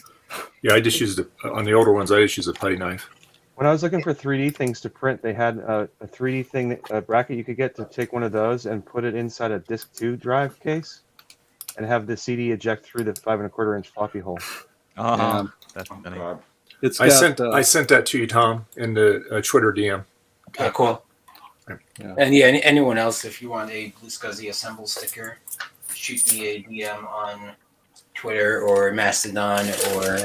Yeah, I just used on the older ones. I just use a putty knife. When I was looking for 3D things to print, they had a 3D thing, a bracket you could get to take one of those and put it inside a Disk 2 drive case, and have the CD eject through the 5 1/4-inch floppy hole. That's funny. I sent that to you, Tom, in the Twitter DM. Cool. Yeah. And yeah, anyone else, if you want a Blue Scuzzy Assemble sticker, shoot me a DM on Twitter or Mastodon or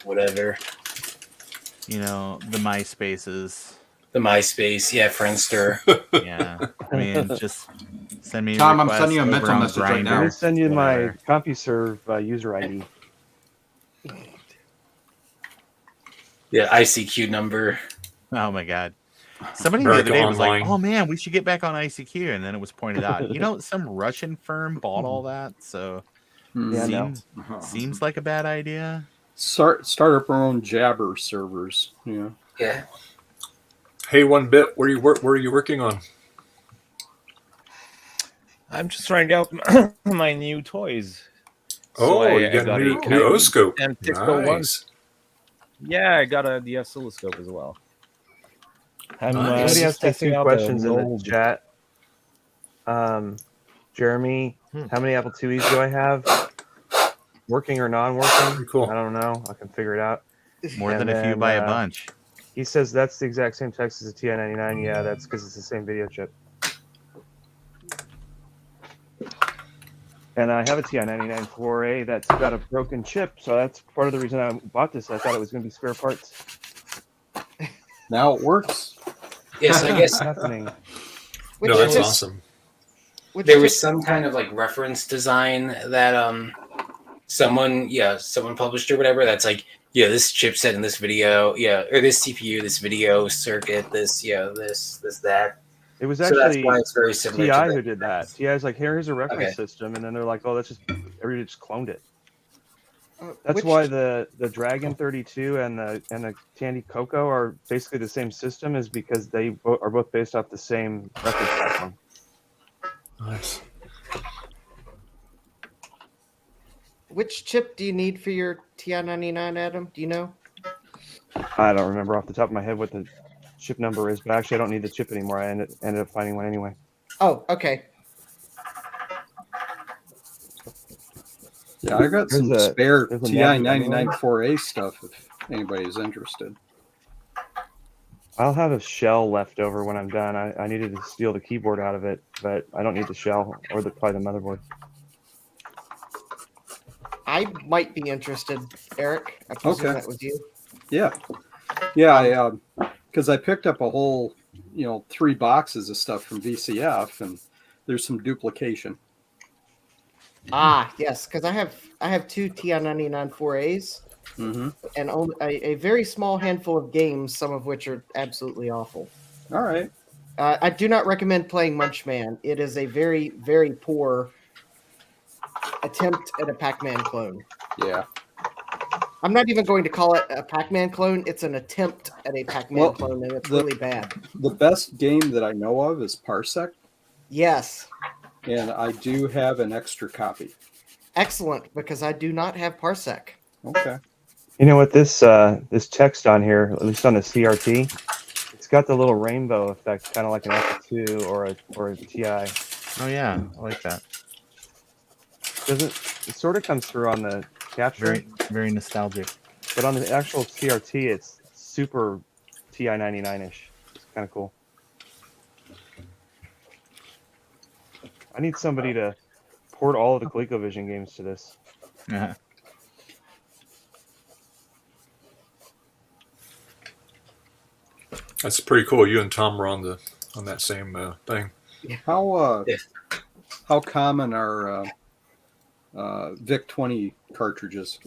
whatever. You know, the MySpaces. The MySpace, yeah, Friendster. Yeah. I mean, just send me Tom, I'm requests sending you a over mental on message right Grindr, now. I'm gonna send you my whatever. CompuServe user ID. Yeah, ICQ number. Oh my god. Somebody the America other day was like, Online. "Oh man, we should get back on ICQ," and then it was pointed out, you know, some Russian firm bought all that, so Yeah, no. seems like a bad idea. Start up our own Jabber servers. Yeah. Yeah. Hey, one bit. Where are you working on? I'm just trying out my new toys. Oh, you got a new O-scope. And Pixel One. Nice. Yeah, I got the oscilloscope as well. I'm Somebody just asked me testing 2 out questions in the old- chat. Jeremy, how many Apple IIes do I have? Working or non-working? Cool. I don't know. I can figure it out. More And than if you then, buy a bunch. He says that's the exact same text as a TI-99. Yeah, that's because it's the same video chip. And I have a TI-99 4A that's got a broken chip, so that's part of the reason I bought this. I thought it was going to be spare parts. Now it works. Yes, I guess happening. No, that's awesome. There was some kind of like reference design that someone published or whatever that's like, yeah, this chipset in this video, yeah, or this CPU, this video circuit, this, this, that. It was So that's actually why it's very similar to TI the- who did that. TI's like, here's a reference Okay. system, and then they're like, oh, everybody just cloned it. That's Which- why the Dragon 32 and the Tandy Coco are basically the same system, is because they are both based off the same reference platform. Nice. Which chip do you need for your TI-99, Adam? Do you know? I don't remember off the top of my head what the chip number is, but actually I don't need the chip anymore. I ended up finding one anyway. Oh, okay. Yeah, I got There's some a- spare there's a TI-99 4A stuff if anybody's interested. I'll have a shell left over when I'm done. I needed to steal the keyboard out of it, but I don't need the shell or probably the motherboard. I might be interested, Eric. I presume Okay. that was you. Yeah, yeah. Because I picked up a whole, 3 boxes of stuff from VCF, and there's some duplication. Ah, yes, because I have 2 TI-99 4As Mm-hmm. and only a very small handful of games, some of which are absolutely awful. All right. I do not recommend playing Munchman. It is a very, very poor attempt at a Pac-Man clone. Yeah. I'm not even going to call it a Pac-Man clone. It's an attempt at a Pac-Man clone, and it's really bad. The best game that I know of is Parsec, Yes. and I do have an extra copy. Excellent, because I do not have Parsec. Okay. You know what, this text on here, at least on the CRT, it's got the little rainbow effect, kind of like an F2 or a TI. Oh yeah, I like that. It sort of comes through on the capture, Very, very nostalgic. but on the actual CRT, it's super TI-99-ish. It's kind of cool. I need somebody to port all of the ColecoVision games to this. Uh-huh. That's pretty cool. You and Tom were on that same thing. How common are VIC 20 cartridges?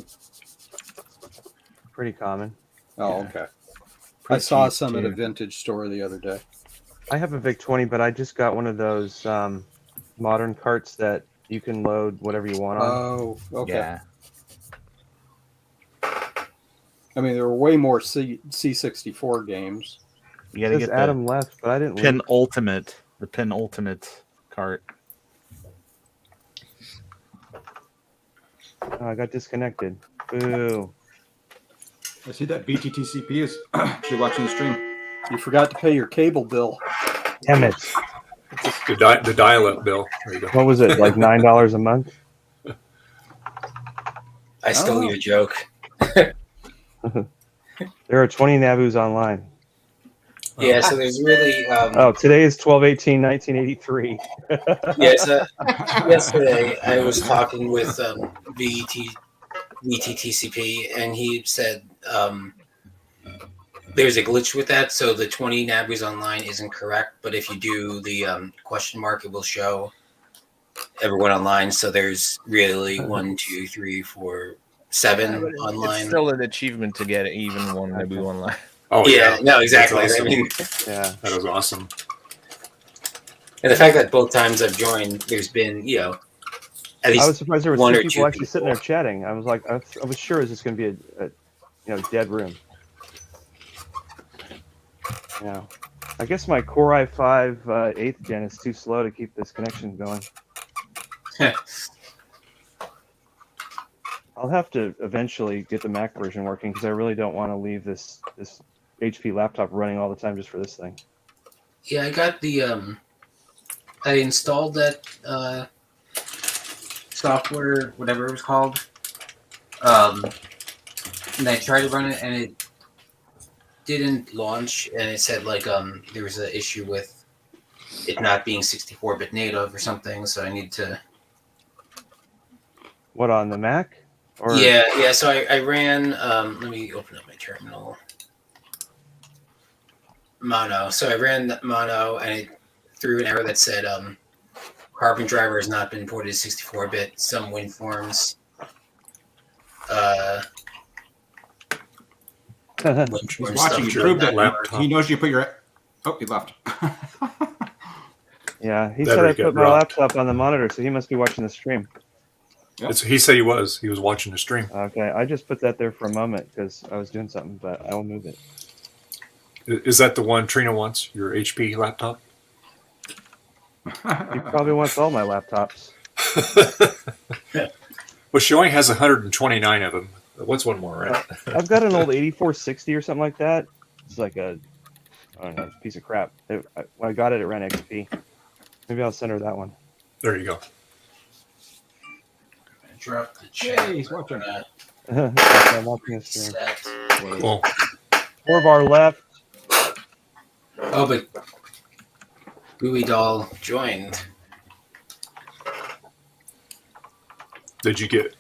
Pretty common. Oh, Yeah. okay. I Pretty saw cheap, some at a too. vintage store the other day. I have a VIC 20, but I just got one of those modern carts that you can load whatever you want on. Oh, okay. Yeah. I mean, there were way more C64 games. You gotta Says get Adam left, but I didn't. the penultimate cart. Oh, I got disconnected. Boo. I see that BTTCP is you're watching the stream. You forgot to pay your cable bill. Damn it. The dial-up bill. There you go. What was it, like $9 a month? I stole your joke. There are 20 Nabus online. Yeah, so there's really Oh, today is 12/18/1983. yeah. So yesterday I was talking with VTTCP, and he said there's a glitch with that. So the 20 Nabries online isn't correct, but if you do the question mark, it will show everyone online. So there's really 1, 2, 3, 4, 7 online. It's still an achievement to get even one Naboo online. Oh Yeah, no, exactly. That's I awesome. mean, Yeah. That was awesome. and the fact that both times I've joined, there's been, you know, at least I was surprised there were one two or people two actually sitting there chatting. I was like, I was sure it's just going to be a dead room. Yeah. I guess my Core i5 8th gen is too slow to keep this connection going. I'll have to eventually get the Mac version working because I really don't want to leave this HP laptop running all the time just for this thing. Yeah, I got the I installed that software, whatever it was called. And I tried to run it, and it didn't launch, and it said like there was an issue with it not being 64-bit native or something. So I need to. What, on the Mac? Or Yeah. So I ran. Let me open up my terminal. Mono. So I ran Mono, and it threw an error that said Carbon driver has not been ported to 64-bit. Some WinForms. He's watching. You proved it. He knows you put your. Oh, he left. Yeah, he There said we I go, put my Rob. laptop on the monitor, so he must be watching the stream. Yep. He said he was watching the stream. Okay, I just put that there for a moment because I was doing something, but I will move it. Is that the one Trina wants? Your HP laptop? He probably wants all my laptops. Well, she only has 129 of them. What's one more, right? I've got an old 8460 or something like that. It's like a, I don't know, piece of crap. When I got it, it ran XP. Maybe I'll send her that one. There you go. Drop the chat. Hey, he's watching. I'm watching the stream. Cool. 4 bar left. Oh, but Gooey Doll joined. Did you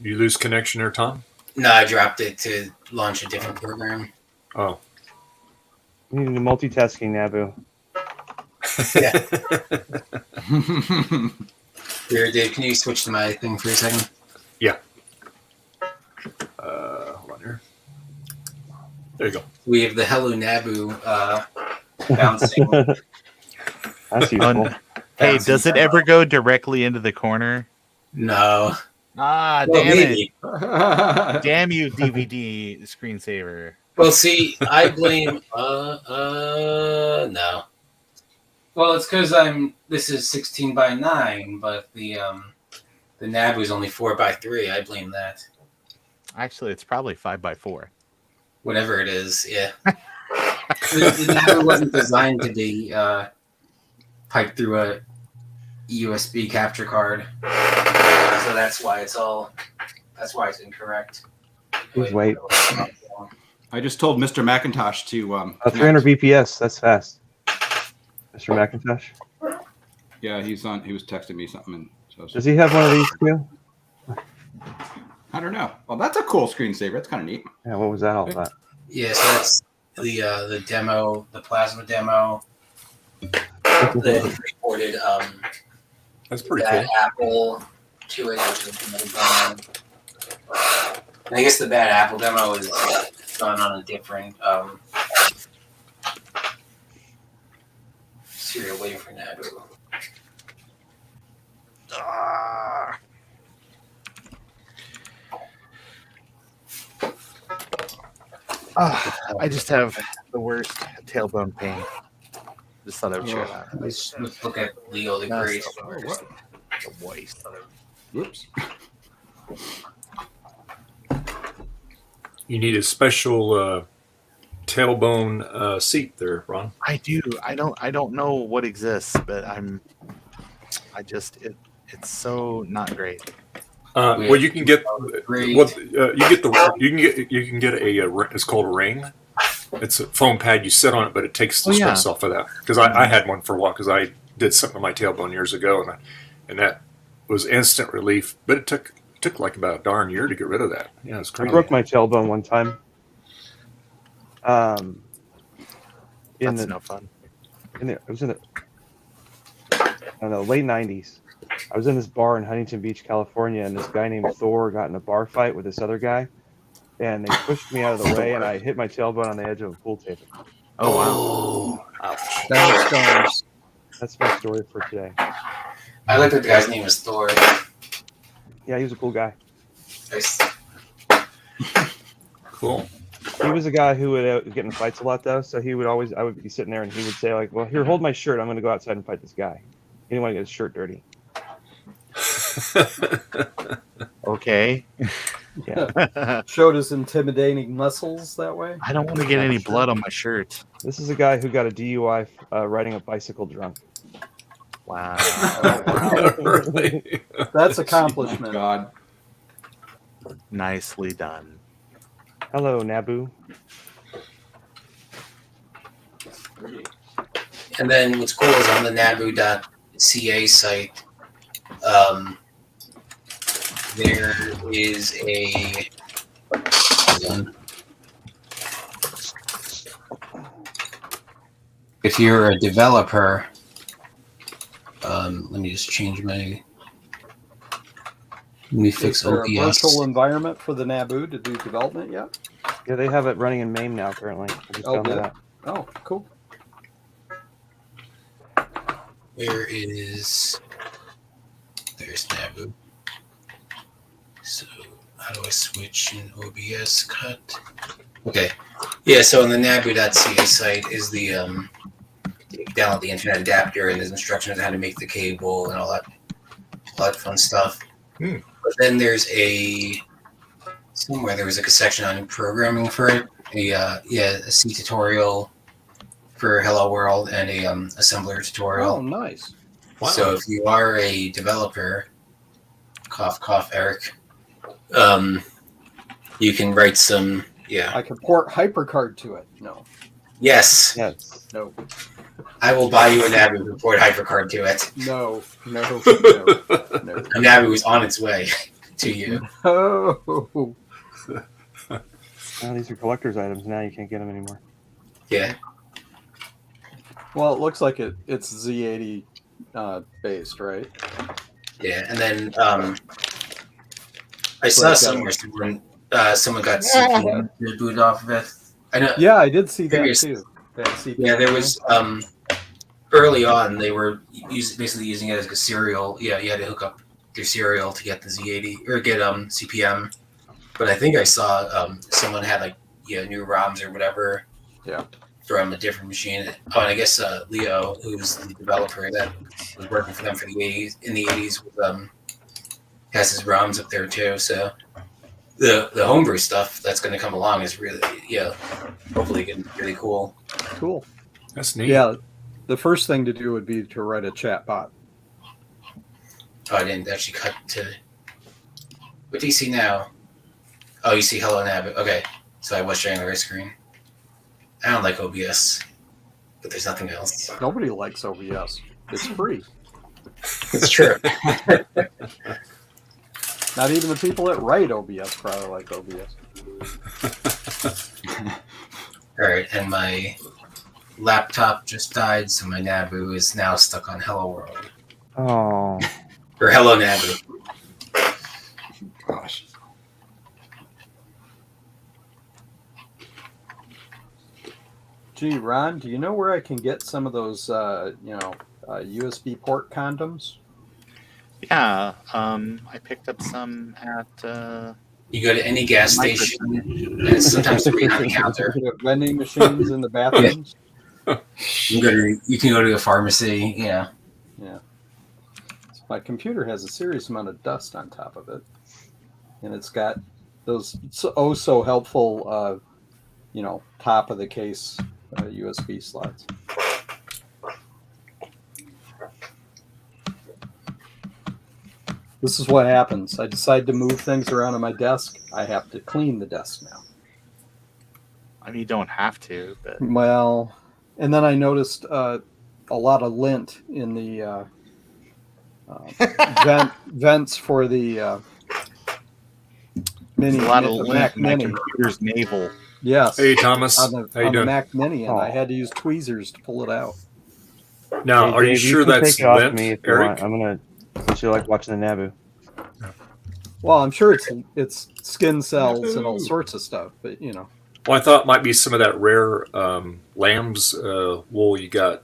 lose connection there, Tom? No, I dropped it to launch a different program. Oh. You need a multitasking Naboo. Here, Dave, can you switch to my thing for a second? Yeah. Hold on here. There you go. We have the Hello Naboo bouncing. That's useful. Hey, does it ever go directly into the corner? No. Ah, Well, damn maybe. it! Damn you, DVD screensaver. Well, see, I blame. No. Well, it's because This is 16:9, but the Naboo is only 4:3. I blame that. Actually, it's probably 5x4. Whatever it is, yeah. the Naboo wasn't designed to be piped through a USB capture card, so that's why it's incorrect. Please wait. I just told Mr. McIntosh to. 300 BPS. That's fast. Mr. McIntosh. Yeah, he's on. He was texting me something. And so Does he have one of these too? I don't know. Well, that's a cool screensaver. That's kind of neat. Yeah. What was that all about? Yeah, so that's the demo, the plasma demo. The reported That's pretty bad cool. apple to it. Which is another demo. I guess the bad apple demo is done on a different serial waiting for Naboo. I just have the worst tailbone pain. Just thought I would share that. Let's look at Leo the Great. The voice. Whoops. You need a special tailbone seat there, Ron. I do. I don't know what exists, but it's so not great. Well, you can get you can get a it's called a ring, it's a foam pad you sit on it, but it takes the Oh, yeah. stress off of that. Because I had one for a while because I did something to my tailbone years ago, and that was instant relief. But it took like about a darn year to get rid of that. Yeah, it's I crazy. broke my tailbone one time. That's no fun. It was in the I don't know, late '90s. I was in this bar in Huntington Beach, California, and this guy named Thor got in a bar fight with this other guy, and they pushed me out of the way, and I hit my tailbone on the edge of a pool table. Oh wow. Ouch. That stars. That's my story for today. I like that the guy's name was Thor. Yeah, he was a cool guy. Nice. Cool. He was a guy who would get in fights a lot, though. So I would be sitting there, and he would say, like, "Well, here, hold my shirt. I'm going to go outside and fight this guy." He didn't want to get his shirt dirty. Okay. Yeah. Showed his intimidating muscles that way. I don't want to get any blood on my shirt. This is a guy who got a DUI riding a bicycle drunk. Wow. Really? That's accomplishment. God. Nicely done. Hello, Naboo. And then what's cool is on the nabu.ca site, there is a if you're a developer, let me just change my. Let me fix Is there a OBS. virtual environment for the Nabu to do development yet? Yeah, they have it running in MAME now currently. I just Oh, found that good. out. Oh, cool. Where is there's Nabu? So how do I switch in OBS cut? Okay, yeah. So on the nabu.ca site is the you download the internet adapter and there's instructions on how to make the cable and all that fun stuff. But then there's somewhere there was like a section on programming for it. A C tutorial for Hello World and a assembler tutorial. Oh, nice. Wow. So if you are a developer, cough cough Eric, you can write some. Yeah. I can port HyperCard to it. No. Yes. Yes. No. I will buy you a Nabu and port HyperCard to it. No. No. No. No. A Nabu is on its way to you. Oh. Oh, these are collector's items. Now you can't get them anymore. Yeah. Well, it looks like it's Z80 based, right? Yeah, and then I saw somewhere someone got CPM booted off of it. I know. Yeah, I did see that Previous- too. That CPM. Yeah, there was early on they were basically using it as a serial. Yeah, you had to hook up your serial to get the Z80 or get CPM. But I think I saw someone had like new ROMs or whatever. Yeah. From a different machine. Oh, and I guess Leo, who's the developer that was working for them for the 80s in the 80s, with, has his ROMs up there too. So the homebrew stuff that's going to come along is really hopefully getting really cool. Cool. That's neat. Yeah, the first thing to do would be to write a chat bot. Oh, I didn't actually cut to. What do you see now? Oh, you see Hello Nabu. Okay, so I was sharing the right screen. I don't like OBS, but there's nothing else. Nobody likes OBS. It's free. It's true. Not even the people that write OBS probably like OBS. All right, and my laptop just died, so my Nabu is now stuck on Hello World. Oh. Or Hello Nabu. Gosh. Gee, Ron, do you know where I can get some of those, USB port condoms? Yeah, I picked up some at. You go to any gas station, and sometimes they're behind the counter. Vending machines in the bathrooms. You can go to a pharmacy. Yeah. Yeah. My computer has a serious amount of dust on top of it, and it's got those so helpful, top of the case USB slots. This is what happens. I decide to move things around on my desk. I have to clean the desk now. I mean, you don't have to, but Well, and then I noticed a lot of lint in the vents for the Mini, there's a lot of Mac lint in my Mini. computer's navel. Yes. Hey, Thomas. On the, How you on the doing? Mac Mini, and I Oh. had to use tweezers to pull it out. Now, Hey, are you Dave, sure can that's take it off lint, me if you Eric? want. I'm gonna, since you like watching the Naboo. Well, I'm sure it's skin cells and all sorts of stuff, but you know. Well, I thought it might be some of that rare lamb's wool you got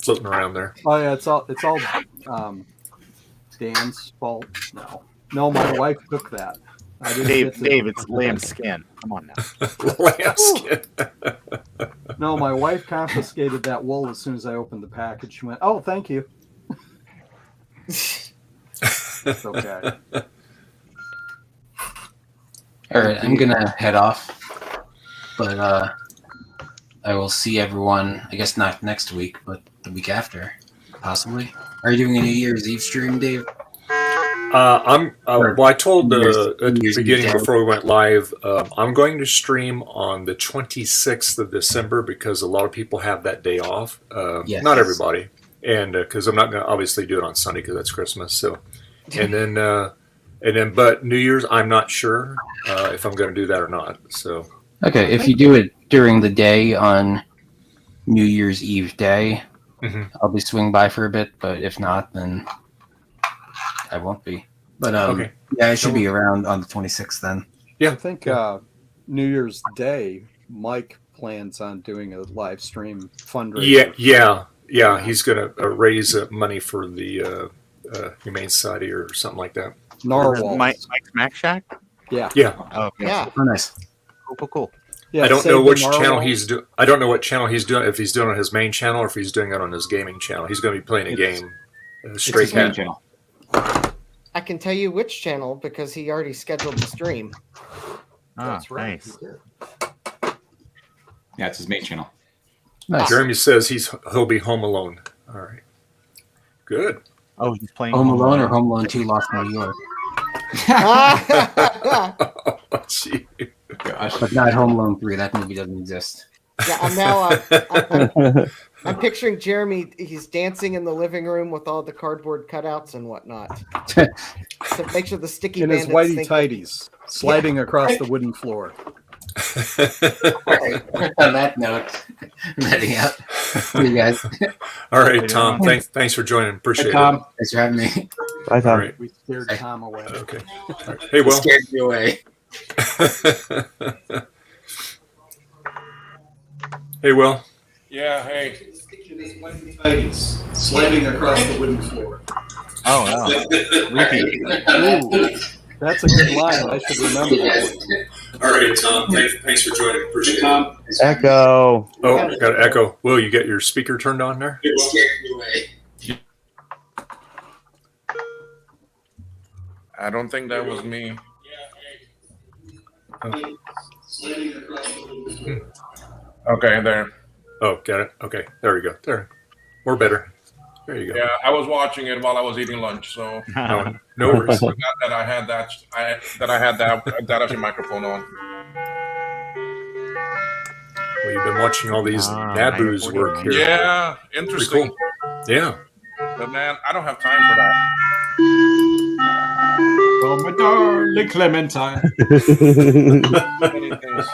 floating around there. Oh yeah, it's all Dan's fault. No, my wife took that. I didn't get to- Dave, it's lamb skin. Come on now. Lamb skin. No, my wife confiscated that wool as soon as I opened the package. She went, "Oh, thank you." It's okay. All right, I'm gonna head off, but I will see everyone. I guess not next week, but the week after, possibly. Are you doing a New Year's Eve stream, Dave? Well, I told at the New Year's beginning Eve. before we went live, I'm going to stream on the 26th of December because a lot of people have that day off. Yes. Not everybody, and because I'm not going to obviously do it on Sunday because that's Christmas. So, and then, but New Year's, I'm not sure if I'm going to do that or not. So, Okay, if you do it during the day on New Year's Eve day, I'll be swing by for a bit. But if not, then I won't be. But Okay. yeah, I should be around on the 26th then. Yeah, I think New Year's Day, Mike plans on doing a live stream fundraiser. Yeah. He's going to raise money for the Humane Society or something like that. Narwhals. Mike's Mac Shack? Yeah. Yeah. Oh, okay. Yeah. Oh, nice. Cool. Yeah, I don't save know the which channel narwhals. he's doing. I don't know what channel he's doing. If he's doing it on his main channel or if he's doing it on his gaming channel. He's going to be playing a game. Stray It's his main Cat. channel. I can tell you which channel because he already scheduled the stream. That's right. Nice. Yeah, it's his main channel. Nice. Jeremy says he'll be home alone. All right. Good. Oh, he's playing Home Alone or Home Alone 2 Lost in New York? Gee. Gosh. But not Home Alone 3. That movie doesn't exist. Yeah, I'm now. I'm picturing Jeremy. He's dancing in the living room with all the cardboard cutouts and whatnot. To make sure the sticky in his bandits whitey think- tighties, sliding across the wooden floor. All right. On that note, I'm heading out. See you guys. All right, Tom. Thanks for joining. Appreciate Hey, Tom. it. Thanks for having me. Bye, All Tom. right. We scared Tom away. Okay. All right. Hey, Will. Scared you away. Hey, Will. Yeah, hey. Tighties, sliding across the wooden floor. Oh, wow. Repeat. Ooh, that's a good line. I should remember that. All right, Tom. Thanks for joining. Appreciate it. Echo. Oh, got an echo. Will, you get your speaker turned on there? Scared you away. I don't think that was me. Okay, there. Oh, got it. Okay, there we go. There, we're better. There you go. Yeah, I was watching it while I was eating lunch, so No worries. I forgot that I had that as a microphone on. Well, you've been watching all these Naboos work here. Yeah, Pretty interesting. cool. Yeah. But man, I don't have time for that. Oh, my darling Clementine. Many things.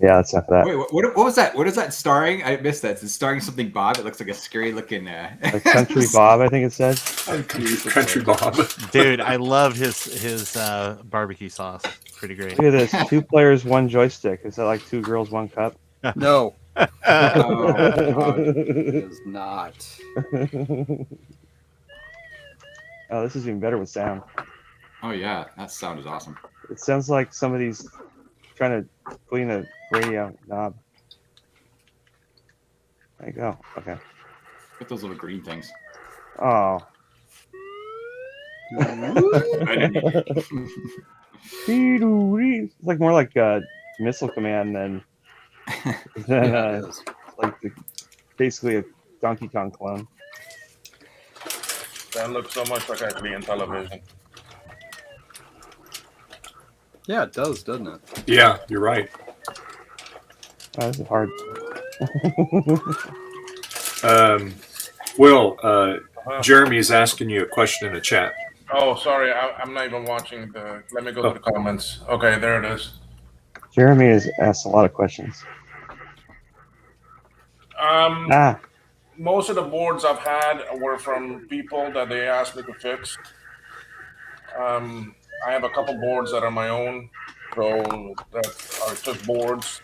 Yeah, that's not that. Wait, what was that? What is that starring? I missed that. It's starring something Bob. It looks like a scary looking. Like Country Bob, I think it said. Country Bob. Dude, I love his barbecue sauce. Pretty great. Look at this. 2 players, 1 joystick. Is that like 2 girls, 1 cup? No, Oh, God. it is not. Oh, this is even better with sound. Oh yeah, that sound is awesome. It sounds like somebody's trying to clean a radio knob. There you go. Okay. Put those little green things. Oh. It's like more like Missile Command than like basically a Donkey Kong clone. That looks so much like actually in television. Yeah, it does, doesn't it? Yeah, you're right. Oh, this is hard. Will, Jeremy is asking you a question in the chat. Oh, sorry, I'm not even watching the. Let me go to the comments. Okay, there it is. Jeremy has asked a lot of questions. Most of the boards I've had were from people that they asked me to fix. I have a couple boards that are my own, so that are just boards.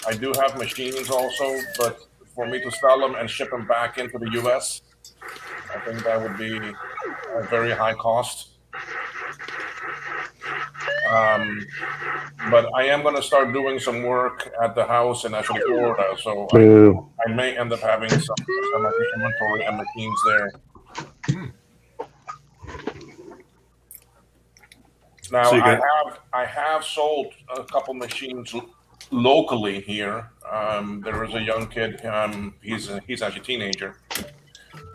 I do have machines also, but for me to sell them and ship them back into the U.S., I think that would be a very high cost. But I am going to start doing some work at the house in actually Florida, so I may end up having some of the inventory and machines there. Now I have sold a couple machines locally here. There was a young kid. He's actually a teenager.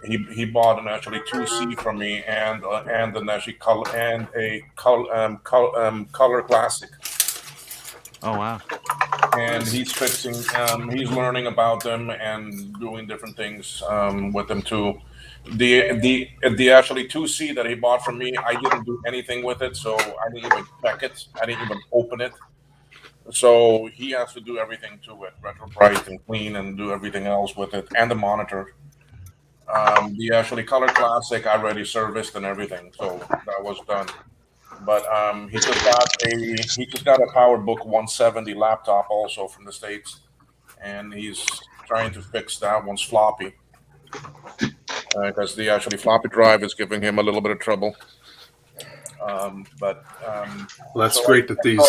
He bought an actually 2C from me and an actually color classic. Oh wow! And he's fixing. He's learning about them and doing different things with them too. The actually 2C that he bought from me, I didn't do anything with it, so I didn't even check it. I didn't even open it. So he has to do everything to it, retrobrite and clean and do everything else with it, and the monitor. The actually color classic I already serviced and everything, so that was done. But he just got a PowerBook 170 laptop also from the States, and he's trying to fix that one's floppy because the actually floppy drive is giving him a little bit of trouble. Well, that's so great that these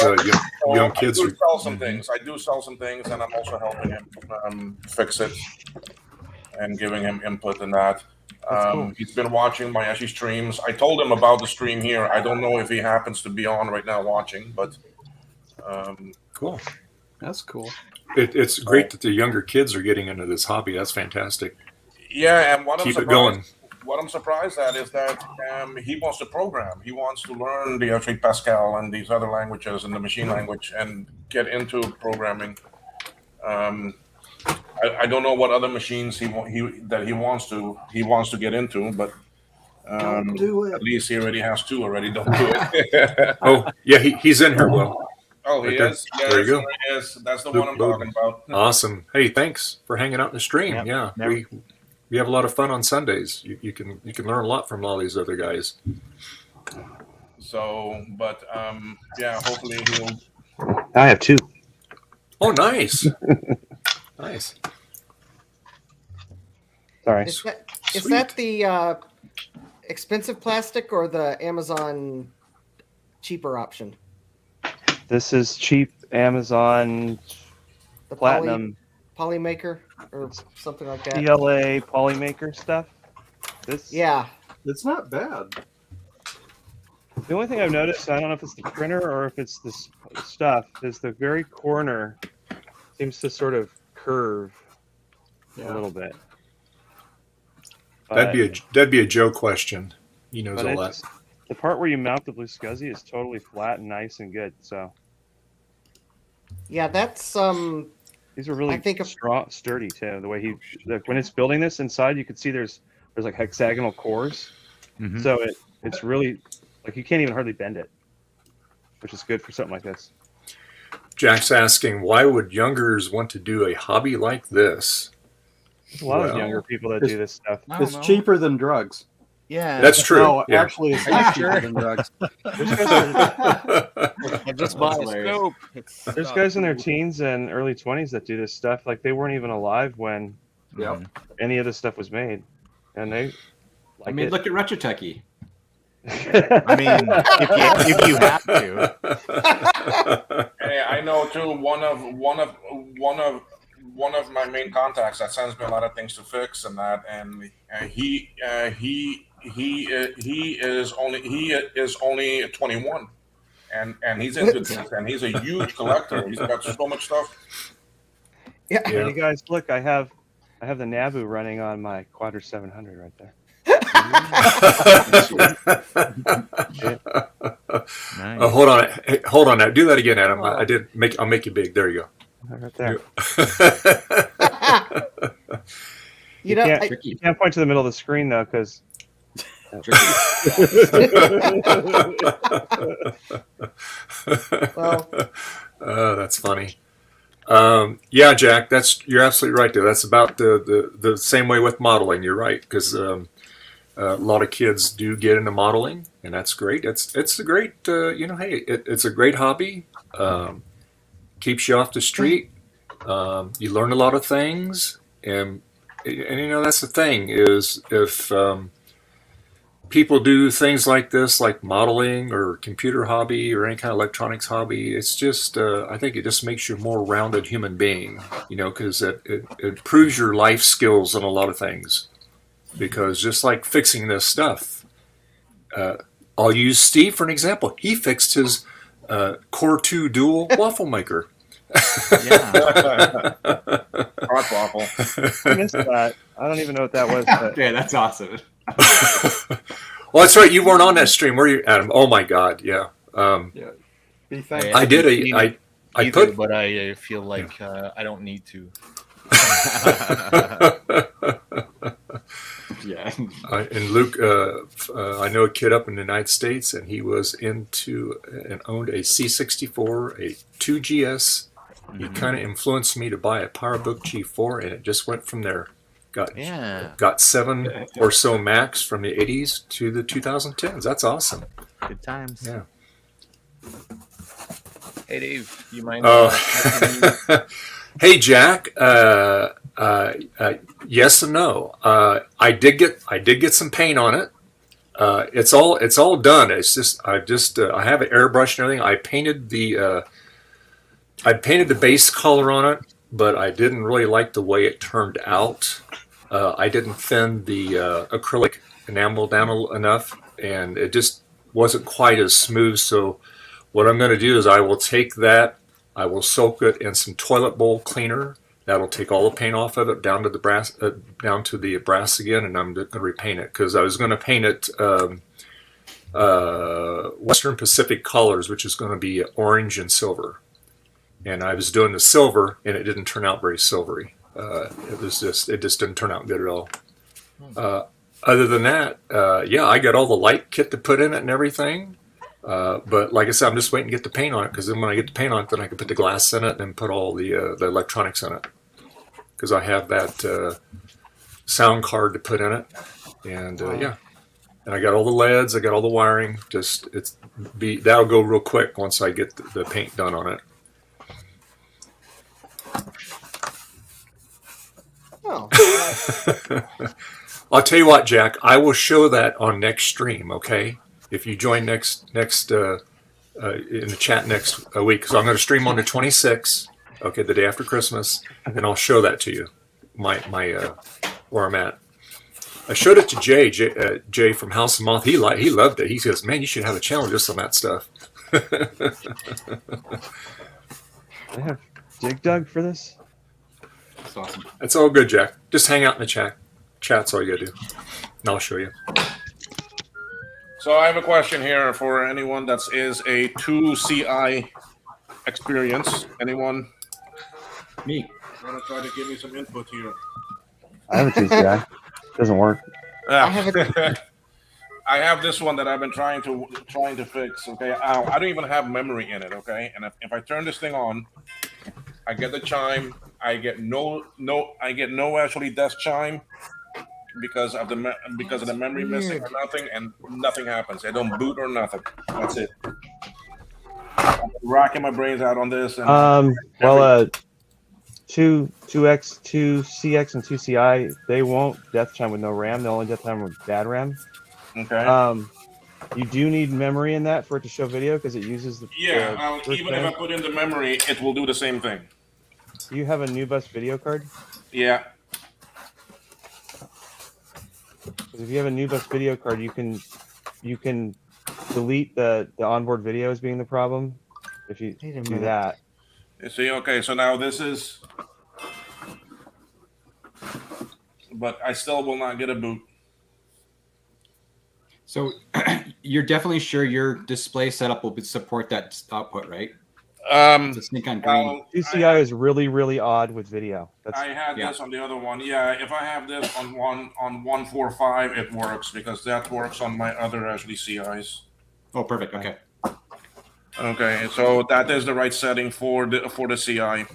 young kids I do sell some things. I do sell some things, and I'm also helping him fix it and giving him input in that. Cool. He's been watching my actually streams. I told him about the stream here. I don't know if he happens to be on right now watching, but cool. That's cool. It's great that the younger kids are getting into this hobby. That's fantastic. Yeah, and keep it going. What I'm surprised at is that he wants to program. He wants to learn the actually Pascal and these other languages and the machine language and get into programming. I don't know what other machines he wants to get into, but don't do it. At least he already has two already. Don't do it. Oh yeah, he's in here, Will. Oh, he right is. There you go. He is. That's the one I'm talking about. Awesome. Hey, thanks for hanging out in the stream. Yeah, we have a lot of fun on Sundays. You can learn a lot from all these other guys. So, but yeah, hopefully he'll. I have two. Oh, nice. Nice. Sorry. Is that the expensive plastic or the Amazon cheaper option? This is cheap Amazon the Platinum Polymaker or something like that. PLA Polymaker stuff. It's not bad. The only thing I've noticed, I don't know if it's the printer or if it's this stuff, is the very corner seems to sort of curve a little bit. That'd be a Joe question. He knows all that. The part where you mount the Blue SCSI is totally flat and nice and good. So yeah, that's these are really strong, sturdy too. The way when it's building this inside, you can see there's like hexagonal cores, so it's really like you can't even hardly bend it, which is good for something like this. Jack's asking, why would youngers want to do a hobby like this? There's a lot of younger people that do this stuff. It's cheaper than drugs. Yeah, that's true. No, actually, it's not cheaper than drugs. Just buy a scope. There's guys in their teens and early 20s that do this stuff. Like they weren't even alive when any of this stuff was made, and they. Look at Retrotechy. I mean, if you have to. Hey, I know too. One of my main contacts that sends me a lot of things to fix and that, and he is only 21, and he's into this, and he's a huge collector. He's got so much stuff. Yeah. You guys, look, I have the Nabu running on my Quadra 700 right there. Nice. Hold on, hey, hold on. Now, do that again, Adam. Oh. I did make. I'll make you big. There you go. Right there. You know, You can't point to the middle of the screen though, because well, that's funny. Yeah, Jack, you're absolutely right there. That's about the same way with modeling. You're right, because a lot of kids do get into modeling, and that's great. It's a great hey, it's a great hobby. Keeps you off the street. You learn a lot of things, and that's the thing is if people do things like this, like modeling or computer hobby or any kind of electronics hobby, it's just I think it just makes you a more rounded human being, because it improves your life skills on a lot of things. Because just like fixing this stuff, I'll use Steve for an example. He fixed his Core 2 dual waffle maker. Yeah. Hot waffle. I missed that. I don't even know what that was. But Yeah, that's awesome. Well, that's right. You weren't on that stream, were you, Adam? Oh my God, yeah. Be thankful. I did I put, but I feel like I don't need to. Yeah. And Luke, I know a kid up in the United States, and he was into and owned a C64, a 2GS. He kind of influenced me to buy a PowerBook G4, and it just went from there. Got 7 or so Macs from the 80s to the 2010s. That's awesome. Good times. Yeah. Hey Dave, you mind? Hey Jack. Yes and no. I did get some paint on it. It's all done. It's just I have an airbrush and everything. I painted the base color on it, but I didn't really like the way it turned out. I didn't thin the acrylic enamel down enough, and it just wasn't quite as smooth. So what I'm going to do is I will take that, I will soak it in some toilet bowl cleaner. That'll take all the paint off of it down to the brass again, and I'm going to repaint it because I was going to paint it Western Pacific colors, which is going to be orange and silver. And I was doing the silver, and it didn't turn out very silvery. It just didn't turn out good at all. Other than that, I got all the light kit to put in it and everything. But like I said, I'm just waiting to get the paint on it, because then when I get the paint on it, then I can put the glass in it and put all the electronics in it. Because I have that sound card to put in it, and and I got all the LEDs, I got all the wiring. That'll go real quick once I get the paint done on it. oh, I'll tell you what, Jack. I will show that on next stream. Okay, if you join next in the chat next week, because I'm going to stream on the 26th. Okay, the day after Christmas, and I'll show that to you. My where I'm at. I showed it to Jay from House of Moth. He loved it. He says, "Man, you should have a channel just on that stuff." they have Dig Dug for this. That's awesome. It's all good, Jack. Just hang out in the chat. Chat's all you gotta do, and I'll show you. So I have a question here for anyone that is a 2CI experience. Anyone? Me. Want to try to give me some input here? I have a TCI. Doesn't work. I have a I have this one that I've been trying to fix. Okay, I don't even have memory in it. Okay, and if I turn this thing on, I get the chime. I get no actually desk chime because of the memory missing or nothing, and nothing happens. I don't boot or nothing. That's it. I'm racking my brains out on this. And 2X, 2CX, and 2CI, they won't death chime with no RAM. They'll only death chime with bad RAM. Okay. You do need memory in that for it to show video because it uses the even first if I put in the memory, it will do the same thing. Do you have a new bus video card? Yeah. 'Cause if you have a new bus video card, you can delete the onboard video as being the problem. If you do that. You see, okay, so now this is, but I still will not get a boot. So you're definitely sure your display setup will support that output, right? It's a sneak on green. Well, TCI is really, really odd with video. That's I had this on the other one. Yeah, if I have this on 145, it works because that works on my other actually CIs. Oh, perfect. Okay. Okay, so that is the right setting for the CI.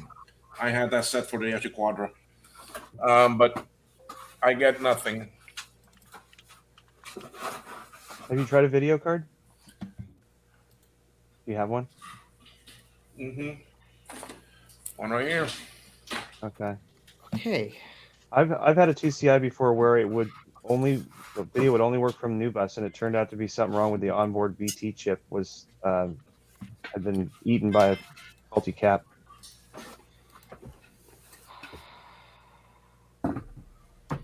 I had that set for the actually Quadra, but I get nothing. Have you tried a video card? Do you have one? Mm-hmm. One right here. Okay. Okay. I've had a TCI before where the video would only work from new bus, and it turned out to be something wrong with the onboard VT chip had been eaten by a faulty cap.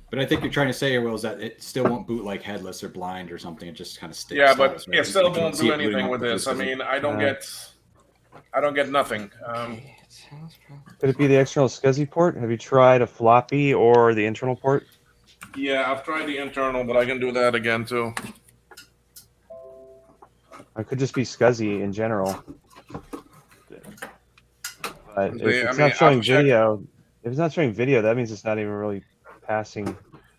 But I think you're trying to say here, Will, is that it still won't boot like headless or blind or something. It just kind of sticks. Yeah, but right? it still You won't see do it booting anything up with this. I because mean, I don't get nothing. Could it be the external SCSI port? Have you tried a floppy or the internal port? Yeah, I've tried the internal, but I can do that again too. It could just be SCSI in general. But if it's not showing video, that means it's not even really passing.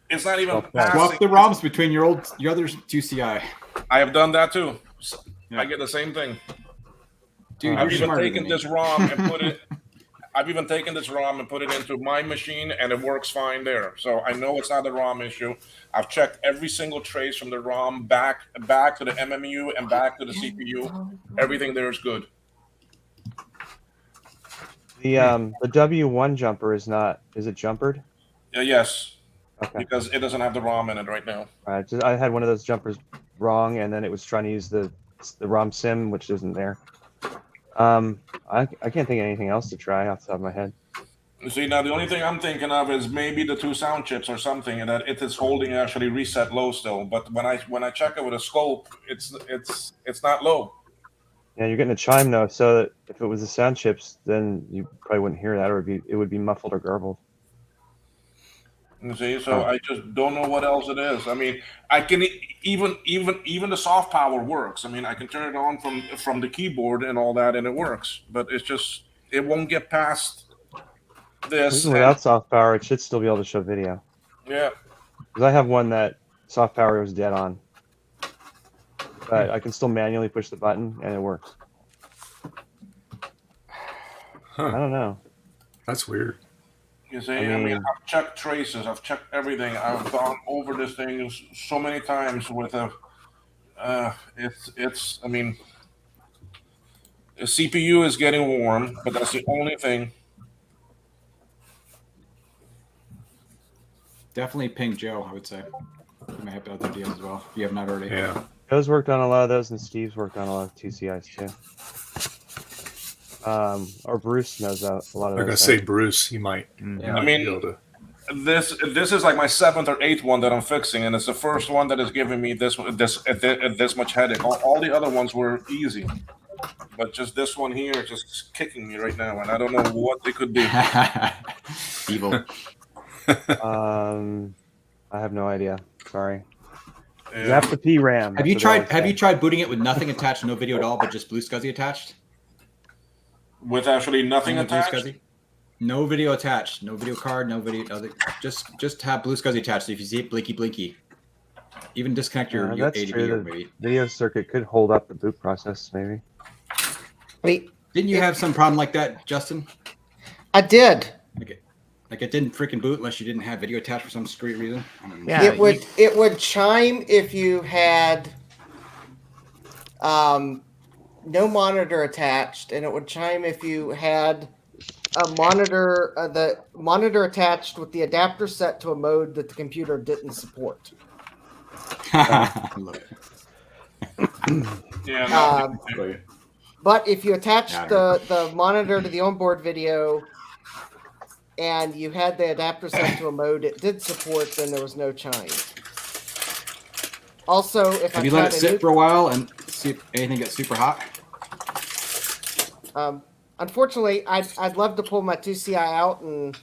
It's not even passing. Swap the ROMs between your other two CI. I have done that too. I get the same thing. Dude, I've you're even smarter taken than me. this ROM and put it. I've even taken this ROM and put it into my machine, and it works fine there. So I know it's not a ROM issue. I've checked every single trace from the ROM back to the MMU and back to the CPU. Everything there is good. The W1 jumper is it jumpered? Yes. Okay. Because it doesn't have the ROM in it right now. I had one of those jumpers wrong, and then it was trying to use the ROM sim, which isn't there. I can't think of anything else to try off the top of my head. You see, now the only thing I'm thinking of is maybe the two sound chips or something, and that it is holding actually reset low still. But when I check it with a scope, it's not low. Yeah, you're getting a chime though, so that if it was the sound chips, then you probably wouldn't hear that, or it would be muffled or garbled. You see, so I just don't know what else it is. I mean, I can even the soft power works. I mean, I can turn it on from the keyboard and all that, and it works. But it's just it won't get past this. Even without soft power, it should still be able to show video. Yeah. Because I have one that soft power was dead on, but I can still manually push the button and it works. I don't know. That's weird. You see, I mean, I've checked traces, I've checked everything. I've gone over this thing so many times with a. It's. I mean, the CPU is getting warm, but that's the only thing. Definitely ping Joe, I would say. You may have other deals as well. If you have not already. Yeah. Joe's worked on a lot of those, and Steve's worked on a lot of TCIs too. Or Bruce knows a lot of. I'm gonna say Bruce. He might. Yeah. I mean, this is like my 7th or 8th one that I'm fixing, and it's the first one that is giving me this much headache. All the other ones were easy, but just this one here is just kicking me right now, and I don't know what it could be. Evil. I have no idea. Sorry. Yeah. Zap the PRAM. Have you tried booting it with nothing attached, no video at all, but just Blue SCSI attached? With actually nothing attached? No video attached, no video card, no video. Just have Blue SCSI attached. So if you see it blinky, even disconnect your that's ADB true. or The maybe. video circuit could hold up the boot process, maybe. Wait, didn't you have some problem like that, Justin? I did. Like it didn't freaking boot unless you didn't have video attached for some discrete reason. Yeah, it would chime if you had no monitor attached, and it would chime if you had a monitor, the monitor attached with the adapter set to a mode that the computer didn't support. But if you attach the monitor to the onboard video and you had the adapter set to a mode it did support, then there was no chime. Also, if have you let it sit for a while and see if anything gets super hot? Unfortunately, I'd love to pull my 2CI out and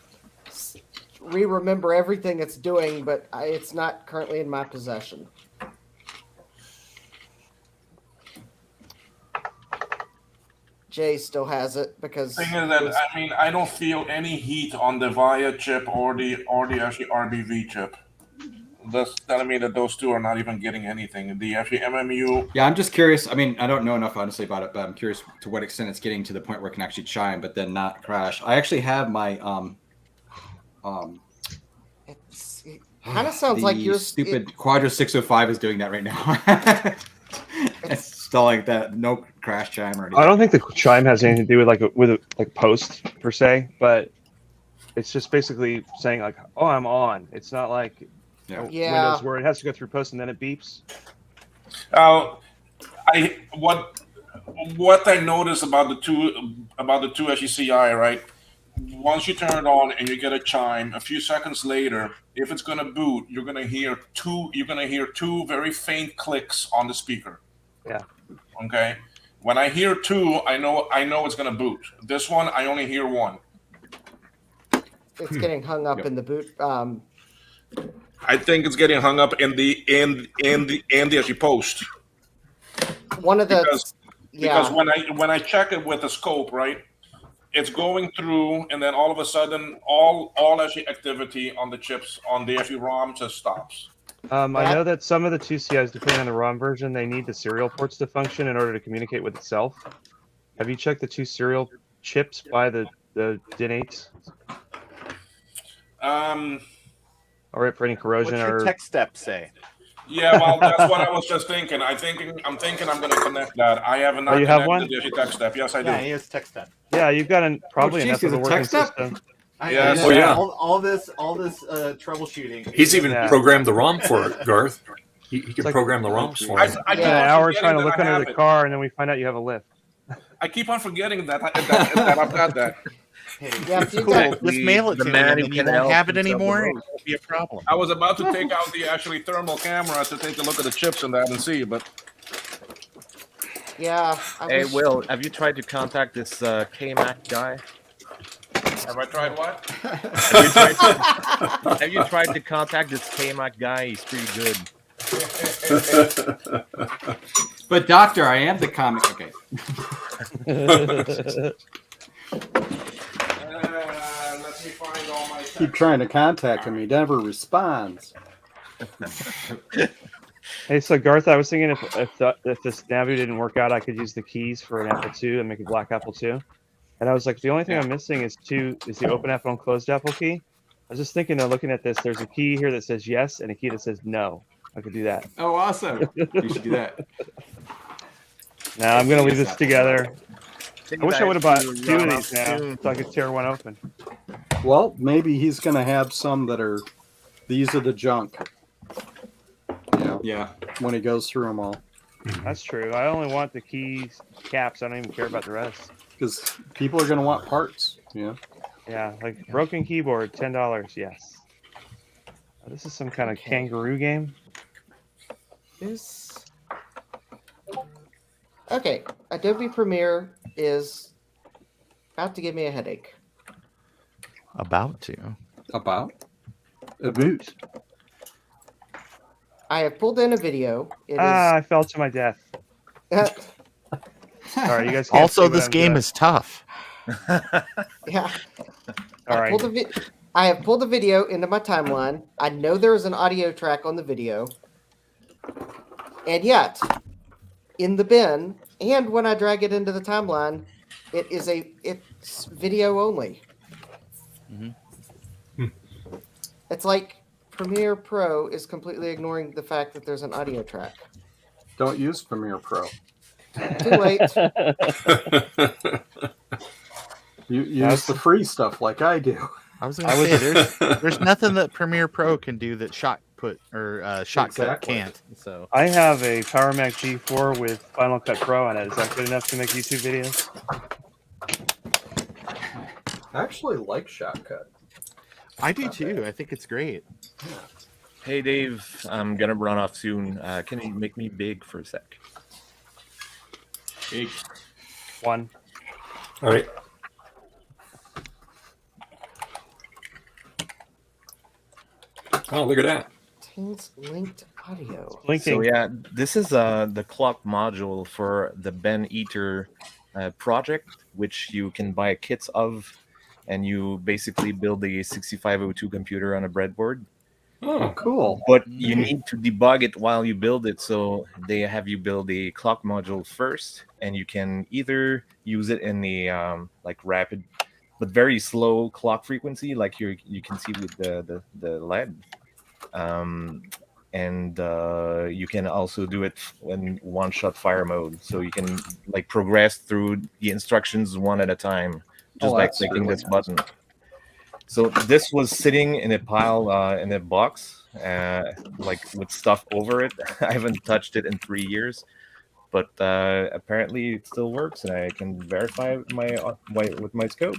remember everything it's doing, but it's not currently in my possession. Jay still has it because Thing is that I mean I don't feel any heat on the VIA chip or the actually RBV chip. That's telling me that those two are not even getting anything. The actually MMU. Yeah, I'm just curious. I mean, I don't know enough honestly about it, but I'm curious to what extent it's getting to the point where it can actually chime, but then not crash. I actually have my it kind of sounds like your stupid Quadra 605 is doing that right now. It's installing that no crash chime or anything. I don't think the chime has anything to do with post per se, but it's just basically saying like, "Oh, I'm on." It's not like Windows where it has to go through post and then it beeps. What I noticed about the two SECI, right? Once you turn it on and you get a chime, a few seconds later, if it's gonna boot, you're gonna hear two very faint clicks on the speaker. Yeah. Okay. When I hear two, I know it's gonna boot. This one, I only hear one. It's getting hung up in the boot. I think it's getting hung up in the actually post. One of the because when I check it with the scope, right, it's going through, and then all of a sudden, all actually activity on the chips on the actually ROM just stops. I know that some of the 2CIs, depending on the ROM version, they need the serial ports to function in order to communicate with itself. Have you checked the two serial chips by the DIN8s? Or for any corrosion What's your tech step say? Yeah, well, that's what I was just thinking. I'm thinking I'm going to connect that. I have not you connected have one? the tech step. Yes, I do. Yeah, he has tech step. Yeah, you've got probably geez, enough he's of a a working tech step? system. Yes. I know. Oh, yeah. All this troubleshooting. He's even programmed the ROM for it, Garth. He can program the ROMs for it. I Spent an hour trying to look under the car, and then we find out you have a lift. I keep on forgetting that I've got that. Yeah, It's cool. Just mail it to him, and he won't have it anymore. It won't be a problem. I was about to take out the actually thermal camera to take a look at the chips and that and see, but yeah. Hey, Will, have you tried to contact this KMAC guy? have I tried what? Have you tried to contact this KMAC guy? He's pretty good. But doctor, I am the comic. Okay. Let me find all my. Keep trying to contact him. He never responds. Hey, so Garth, I was thinking if this Navi didn't work out, I could use the keys for an Apple II and make a black Apple II. And I was like, the only thing I'm missing is the open Apple and closed Apple key. I was just thinking, looking at this, there's a key here that says yes and a key that says no. I could do that. Oh, awesome! You should do that. Now I'm gonna leave this together. I wish I would have bought 2 of these now, so I could tear one open. Well, maybe he's going to have some that are, these are the junk. Yeah. When he goes through them all. That's true. I only want the keys, caps. I don't even care about the rest. Because people are going to want parts. Yeah. Yeah, like broken keyboard, $10. Yes. This is some kind of kangaroo game. Okay, Adobe Premiere is about to give me a headache. About to. About? A boot. I have pulled in a video. I fell to my death. Sorry, you guys can't Also, see what this I'm game doing. is tough. Yeah. All right. I have pulled a video into my timeline. I know there is an audio track on the video. And yet, in the bin, and when I drag it into the timeline, it's video only. Mm-hmm. It's like Premiere Pro is completely ignoring the fact that there's an audio track. Don't use Premiere Pro. Too late. You use the free stuff like I do. I was going to say, there's nothing that Premiere Pro can do that Shotcut Exactly. can't. So I have a Power Mac G4 with Final Cut Pro on it. Is that good enough to make YouTube videos? I actually like Shotcut. I do too. I think it's great. Hey, Dave, I'm going to run off soon. Can you make me big for a sec? Big. 1. All right. Oh, look at that. Contains linked audio. Linking. So yeah, this is the clock module for the Ben Eater project, which you can buy kits of, and you basically build a 6502 computer on a breadboard. Oh, Cool. But you need to debug it while you build it, so they have you build a clock module first, and you can either use it in the like rapid but very slow clock frequency, like you can see with the LED, and you can also do it in one-shot fire mode, so you can like progress through the instructions one at a time just by that's clicking really this nice. button. So this was sitting in a pile in a box, like with stuff over it. I haven't touched it in 3 years, but apparently it still works, and I can verify with my scope.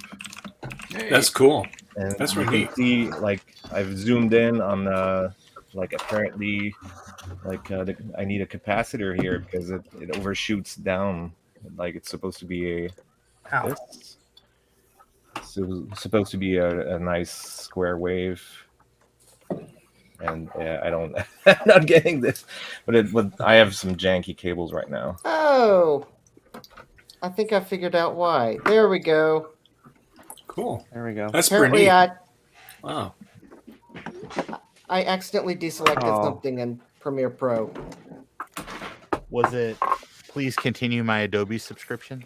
That's cool. And That's you really can see, like, I've zoomed in on like apparently, like I need a capacitor here because it overshoots down, like it's supposed to be this. So it's supposed to be a nice square wave, and I don't, I'm not getting this, but I have some janky cables right now. Oh, I think I figured out why. There we go. Cool. There we go. That's pretty Apparently, neat. Wow. I accidentally deselected Oh. something in Premiere Pro. Was it? Please continue my Adobe subscription.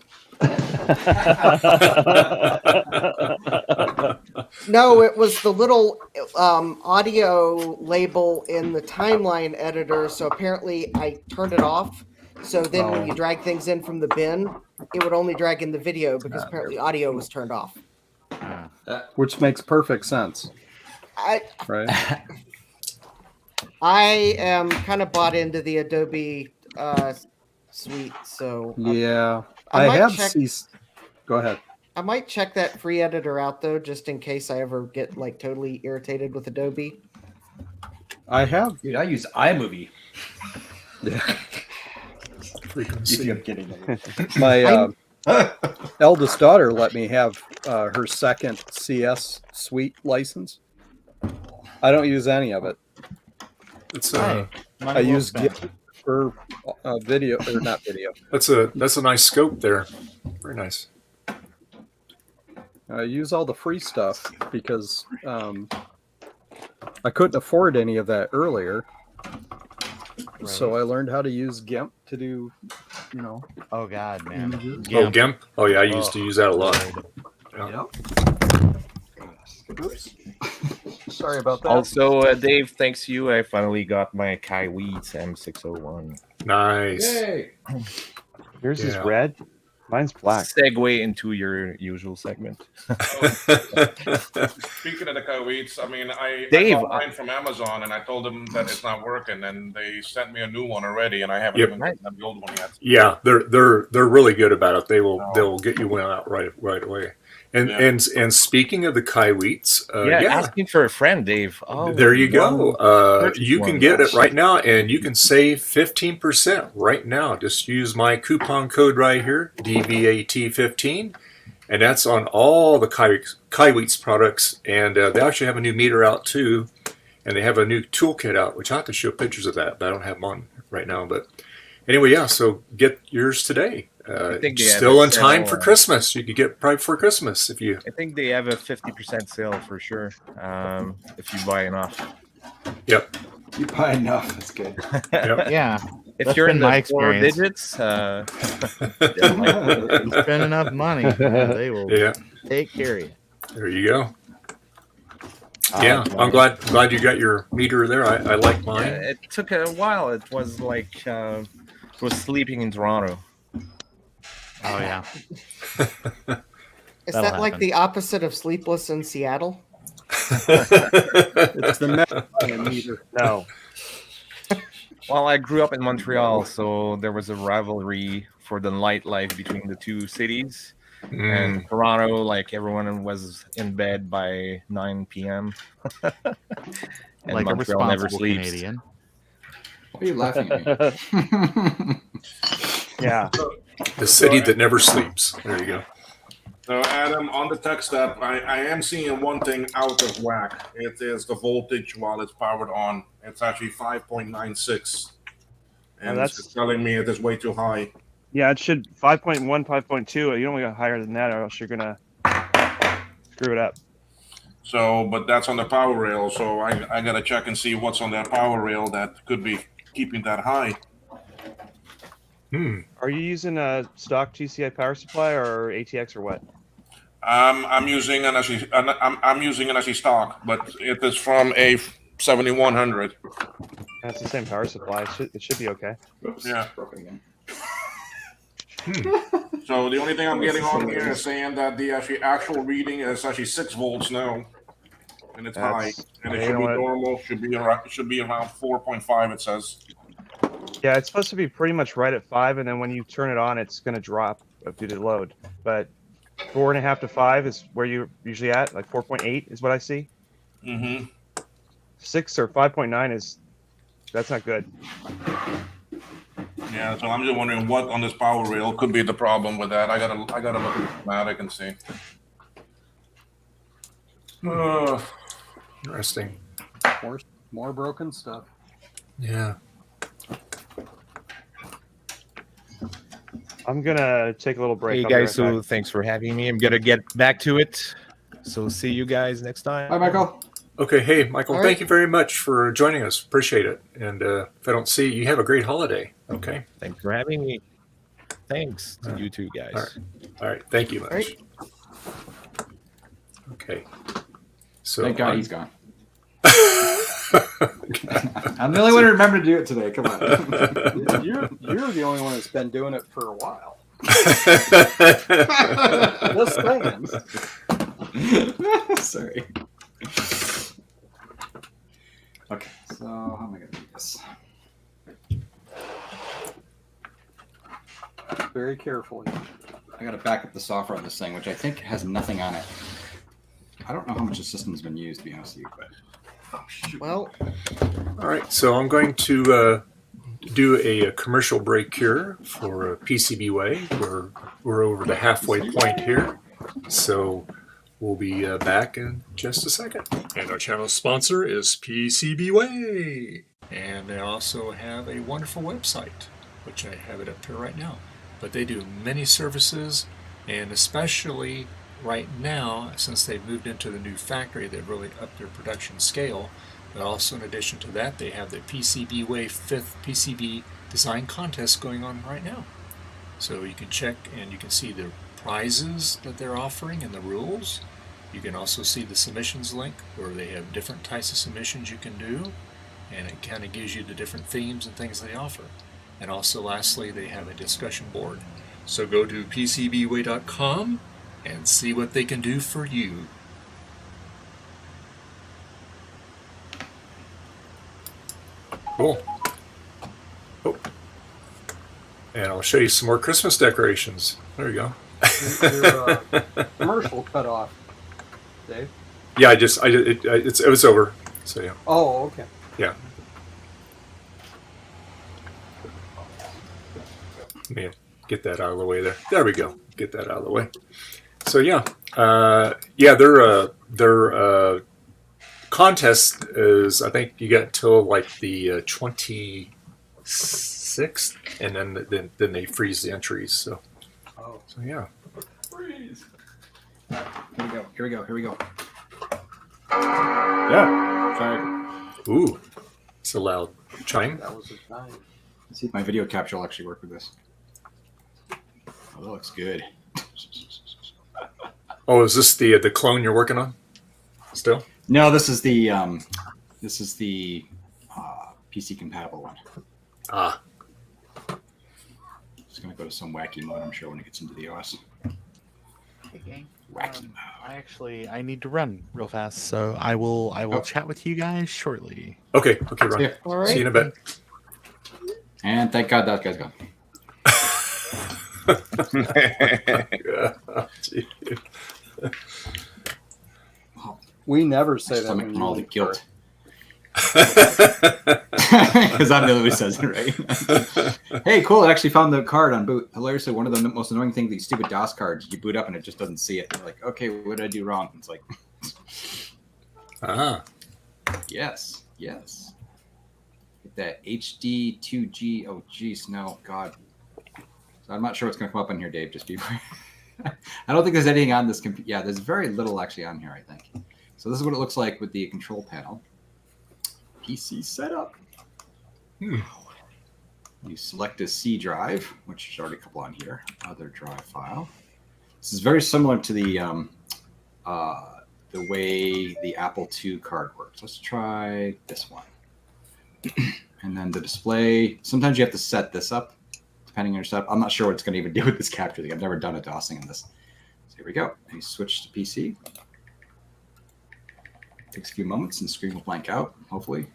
No, it was the little audio label in the timeline editor. So apparently I turned it off. So then when you drag things in from the bin, it would only drag in the video because apparently audio was turned off. Which makes perfect sense, right? I am kind of bought into the Adobe suite, so Yeah, I I might have. check- Go ahead. I might check that free editor out though, just in case I ever get like totally irritated with Adobe. I have. Dude, I use iMovie. Yeah. Frequency. I'm kidding. My eldest daughter let me have her second CS suite license. I don't use any of it. It's Hey, I use GIMP for video, or not video. that's a nice scope there. Very nice. I use all the free stuff because I couldn't afford any of that earlier. So I learned how to use GIMP to do, Oh God, man. images. Oh, GIMP. Oh yeah, I used to use that a lot. Yeah. Oops. Sorry about that. Also, Dave, thanks to you, I finally got my Kaiweets M601. Nice. Yay! Yours is Yeah. red. Mine's black. Segue into your usual segment. Speaking of the Kaiweets, I mean, I Dave, bought mine from Amazon, and I told them that it's not working, and they sent me a new one already, and I haven't Yep. even gotten the old one yet. Yeah, they're really good about it. They'll get you one out right away. And Yeah. and speaking of the Kaiweets, Asking for a friend, Dave. Oh, there you go. purchase You one. can get it right now, and you can save 15% right now. Just use my coupon code right here, DVAT15, and that's on all the Kaiweets products. And they actually have a new meter out too, and they have a new toolkit out, which I have to show pictures of that, but I don't have them on right now. But anyway, yeah. So get yours today. think they have Still a in time sale, for Christmas. You could get right for Christmas if you. I think they have a 50% sale for sure. If you buy enough. Yep. You buy enough. That's good. Yep. Yeah. If That's you're been in my the 4 experience. digits, You spend enough money, they will Yeah. take care of you. There you go. Yeah, I'm glad you got your meter there. I like mine. it took a while. It was like it was sleeping in Toronto. Oh yeah. Is That'll that like happen. the opposite of Sleepless in Seattle? It's the meter. No. Well, I grew up in Montreal, so there was a rivalry for the nightlife between the two cities. And Toronto, like everyone was in bed by 9 p.m. and Like a Montreal never responsible sleeps. Canadian. Why are you laughing at me? Yeah. The city that never sleeps. There you go. So, Adam, on the text app, I am seeing one thing out of whack. It is the voltage while it's powered on. It's actually 5.96. And that's- it's telling me it is way too high. Yeah, it should 5.1, 5.2. You don't want to go higher than that, or else you're gonna screw it up. So, but that's on the power rail. So I gotta check and see what's on that power rail that could be keeping that high. Are you using a stock GCI power supply or ATX or what? I'm using an I'm using an SE stock, but it is from a 7100. That's the same power supply. It should be okay. Oops, Yeah. broken again. So the only thing I'm getting on here is saying that the actual reading is actually 6 volts now, and it's high, and it should be normal. Should be around 4.5. It says. Yeah, it's supposed to be pretty much right at 5, and then when you turn it on, it's going to drop due to load. But 4.5 to 5 is where you're usually at. Like 4.8 is what I see. 6 or 5.9 that's not good. Yeah, so I'm just wondering what on this power rail could be the problem with that. I gotta look at the schematic and see. Interesting. More broken stuff. Yeah. I'm gonna take a little break. Hey I'll be right guys, so back. thanks for having me. I'm gonna get back to it. So see you guys next time. Bye, Michael. Okay, hey, Michael, All thank right. you very much for joining us. Appreciate it. And if I don't see you, have a great holiday. Okay. Thanks for having me. Thanks to you two guys. All right. All right. Thank you much. All right. Okay. So Thank God he's gone. I'm the only one who remembered to do it today. Come on. You're the only one that's been doing it for a while. Just saying. Sorry. Okay, so how am I going to do this? Very carefully. I got to back up the software on this thing, which I think has nothing on it. I don't know how much the system's been used, to be honest with you, but Well, all right. So I'm going to do a commercial break here for PCBWay. We're over the halfway point here. So we'll be back in just a second. And our channel sponsor is PCBWay. And they also have a wonderful website, which I have it up here right now. But they do many services, and especially right now, since they've moved into the new factory, they've really upped their production scale. But also in addition to that, they have the PCBWay 5th PCB design contest going on right now. So you can check and you can see the prizes that they're offering and the rules. You can also see the submissions link where they have different types of submissions you can do, and it kind of gives you the different themes and things they offer. And also lastly, they have a discussion board. So go to PCBWay.com and see what they can do for you. Cool. Oh. And I'll show you some more Christmas decorations. There you go. Your commercial cut off, Dave. Yeah, it was over. So yeah. Oh, okay. Yeah. Let me get that out of the way there. There we go. Get that out of the way. So yeah, their contest is, I think you got till like the 26th, and then they freeze the entries. So yeah. freeze. Here we go. Yeah. Sorry. Ooh, it's a loud chime. That was a time. Let's see if my video capture will actually work with this. Oh, that looks good. Oh, is this the clone you're working on still? No, this is the PC compatible one. Ah. It's gonna go to some wacky mode, I'm sure, when it gets into the OS. Hey, gang. Wacky mode. I need to run real fast, so I will chat with you guys shortly. Okay, Ron. Yeah. all right. See you in a bit. And thank God that guy's gone. We never say that Stomach when from you all the leave guilt. Earth. Because I'm the one who says it, right? Hey, cool! I actually found the card on boot. Hilariously, one of the most annoying things, these stupid DOS cards, you boot up and it just doesn't see it. You're like, okay, what did I do wrong? It's like, yes. Get that HD2G. Oh, jeez, no, God. So I'm not sure what's going to come up on here, Dave. Just be. I don't think there's anything on this computer. Yeah, there's very little actually on here, I think. So this is what it looks like with the control panel. PC setup. You select a C drive, which is already a couple on here. Other drive file. This is very similar to the way the Apple II card works. Let's try this one. And then the display. Sometimes you have to set this up, depending on your setup. I'm not sure what it's going to even do with this capture thing. I've never done a DOSing in this. So here we go. You switch to PC. Takes a few moments and the screen will blank out, hopefully.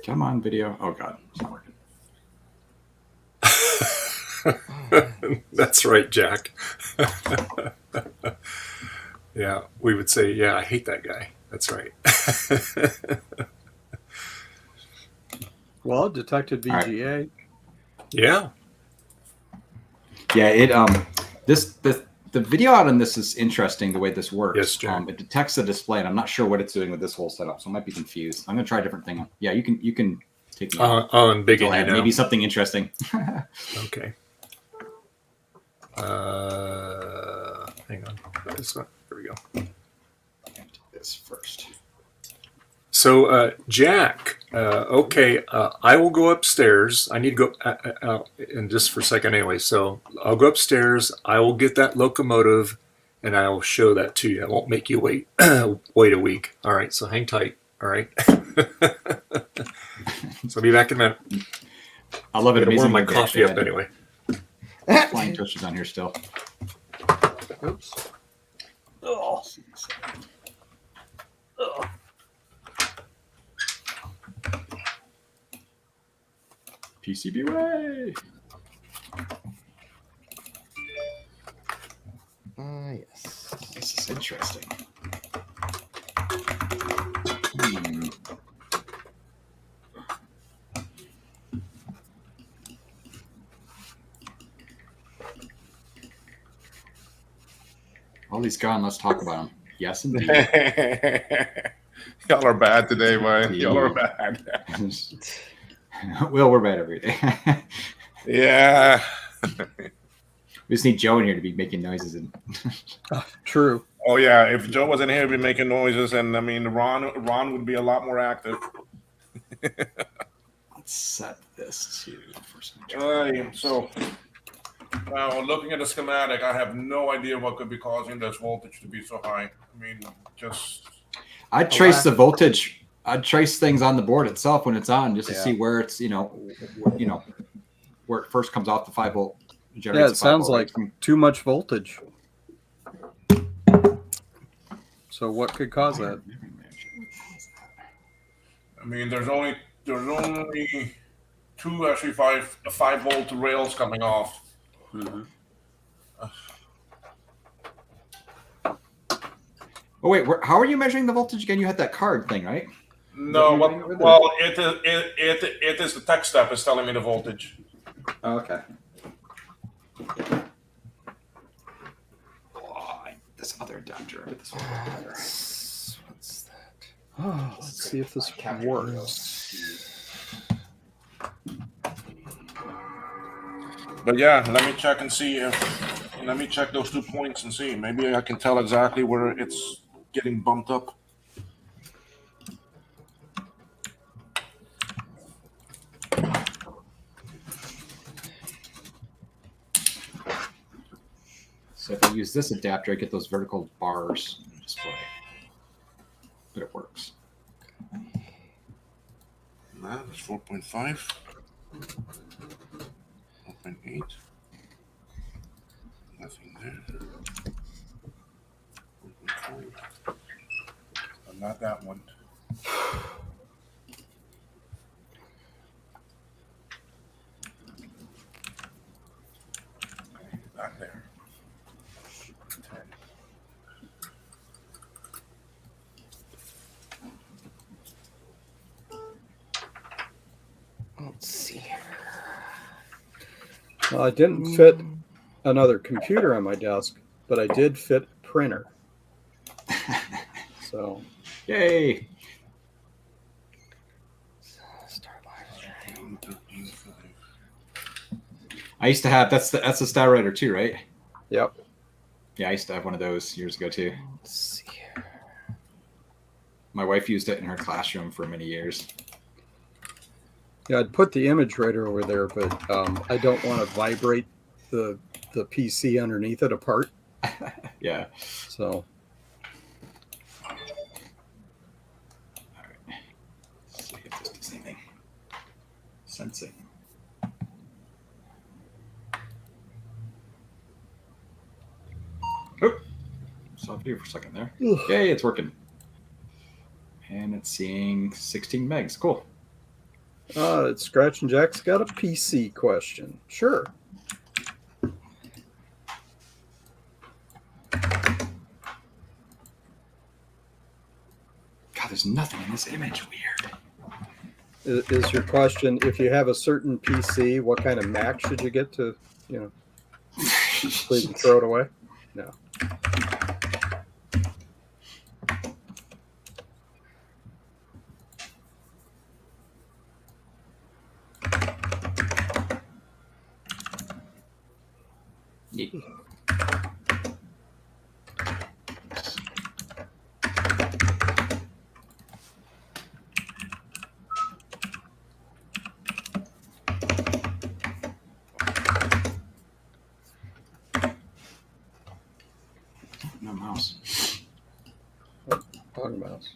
Come on, video. Oh, God. It's not working. That's right, Jack. Yeah, we would say, yeah, I hate that guy. That's right. Well, detected VGA. Right. Yeah. Yeah, the video out on this is interesting, the way this works. Yes, Jack. It detects the display, and I'm not sure what it's doing with this whole setup, so I might be confused. I'm going to try a different thing. Yeah, you can take me on big Go ahead. Maybe something interesting. Okay. Hang on. This one. Here we go. This first. So, Jack, okay, I will go upstairs. I need to go, and just for a second anyway, so I'll go upstairs. I will get that locomotive, and I will show that to you. I won't make you wait wait a week. All right, so hang tight. All right. So I'll be back in a minute. I love it. I'm warm my coffee up anyway. Flying toasters on here still. Oops. Oh. PCB way. Yes. This is interesting. All these gone. Let's talk about them. Yes, indeed. Y'all are bad today, man. Y'all are bad. Well, we're bad every day. Yeah. We just need Joe in here to be making noises. And True. Oh yeah, if Joe wasn't here, he'd be making noises, and I mean, Ron would be a lot more active. Let's set this to first. So, now looking at the schematic, I have no idea what could be causing this voltage to be so high. I mean, just. I'd trace the voltage. I'd trace things on the board itself when it's on, just to see where it's, where it first comes off the 5-volt. Yeah, it sounds like too much voltage. So what could cause that? I mean, there's only 2 actually 5-volt rails coming off. Mm-hmm. Oh wait, how are you measuring the voltage again? You had that card thing, right? No, well, it is the tech step is telling me the voltage. Oh, okay. Oh, this other adapter. This one What's that? Oh, let's see if this works. But yeah, let me check and see let me check those 2 points and see. Maybe I can tell exactly where it's getting bumped up. So if I use this adapter, I get those vertical bars in the display. But it works. Nah, that's 4.5. 4.8. Nothing there. 4.4. Not that one. Not there. 10. Let's see. Well, I didn't fit another computer on my desk, but I did fit a printer. So, yay! I used to have that's the Style Writer too, right? Yep. Yeah, I used to have one of those years ago too. Let's see here. My wife used it in her classroom for many years. Yeah, I'd put the image writer over there, but I don't want to vibrate the PC underneath it apart. Yeah. So. All right. Let's see if this does anything. Sensing. Oh, saw video for a second there. Okay, it's working. And it's seeing 16 megs. Cool. Scratch and Jack's got a PC question. Sure. God, there's nothing in this image. Weird. Is your question, if you have a certain PC, what kind of Mac should you get to, so you can throw it away? No. Yeah. No mouse. Wrong mouse.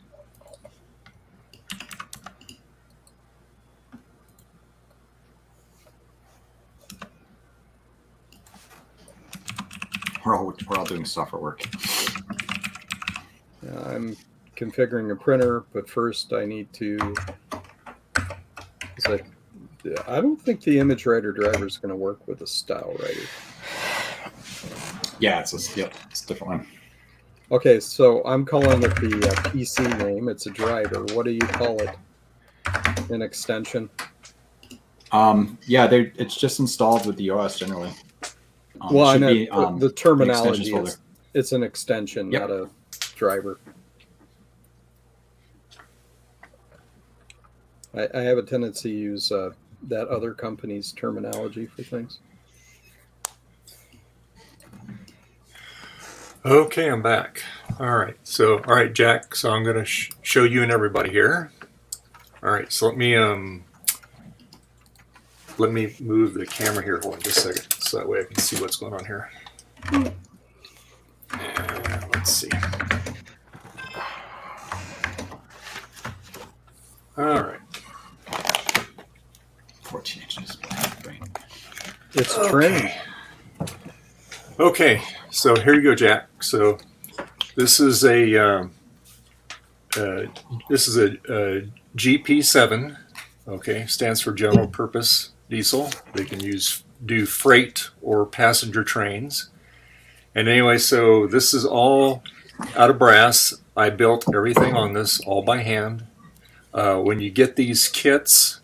We're all doing software work. I'm configuring a printer, but first I need to. I don't think the image writer driver is going to work with a style writer. Yeah, it's a different one. Okay, so I'm calling it the PC name. It's a driver. What do you call it? An extension? Yeah, it's just installed with the OS generally. Well, I know be, the terminology folder. is it's an extension, Yep. not a driver. I have a tendency to use that other company's terminology for things. Okay, I'm back. All right, Jack. So I'm going to show you and everybody here. All right, so let me move the camera here. Hold on just a second, so that way I can see what's going on here. And let's see. All right. 14 inches. It's a trend. Okay, so here you go, Jack. So this is a GP7. Okay, stands for General Purpose Diesel. They can do freight or passenger trains. And anyway, so this is all out of brass. I built everything on this all by hand. When you get these kits,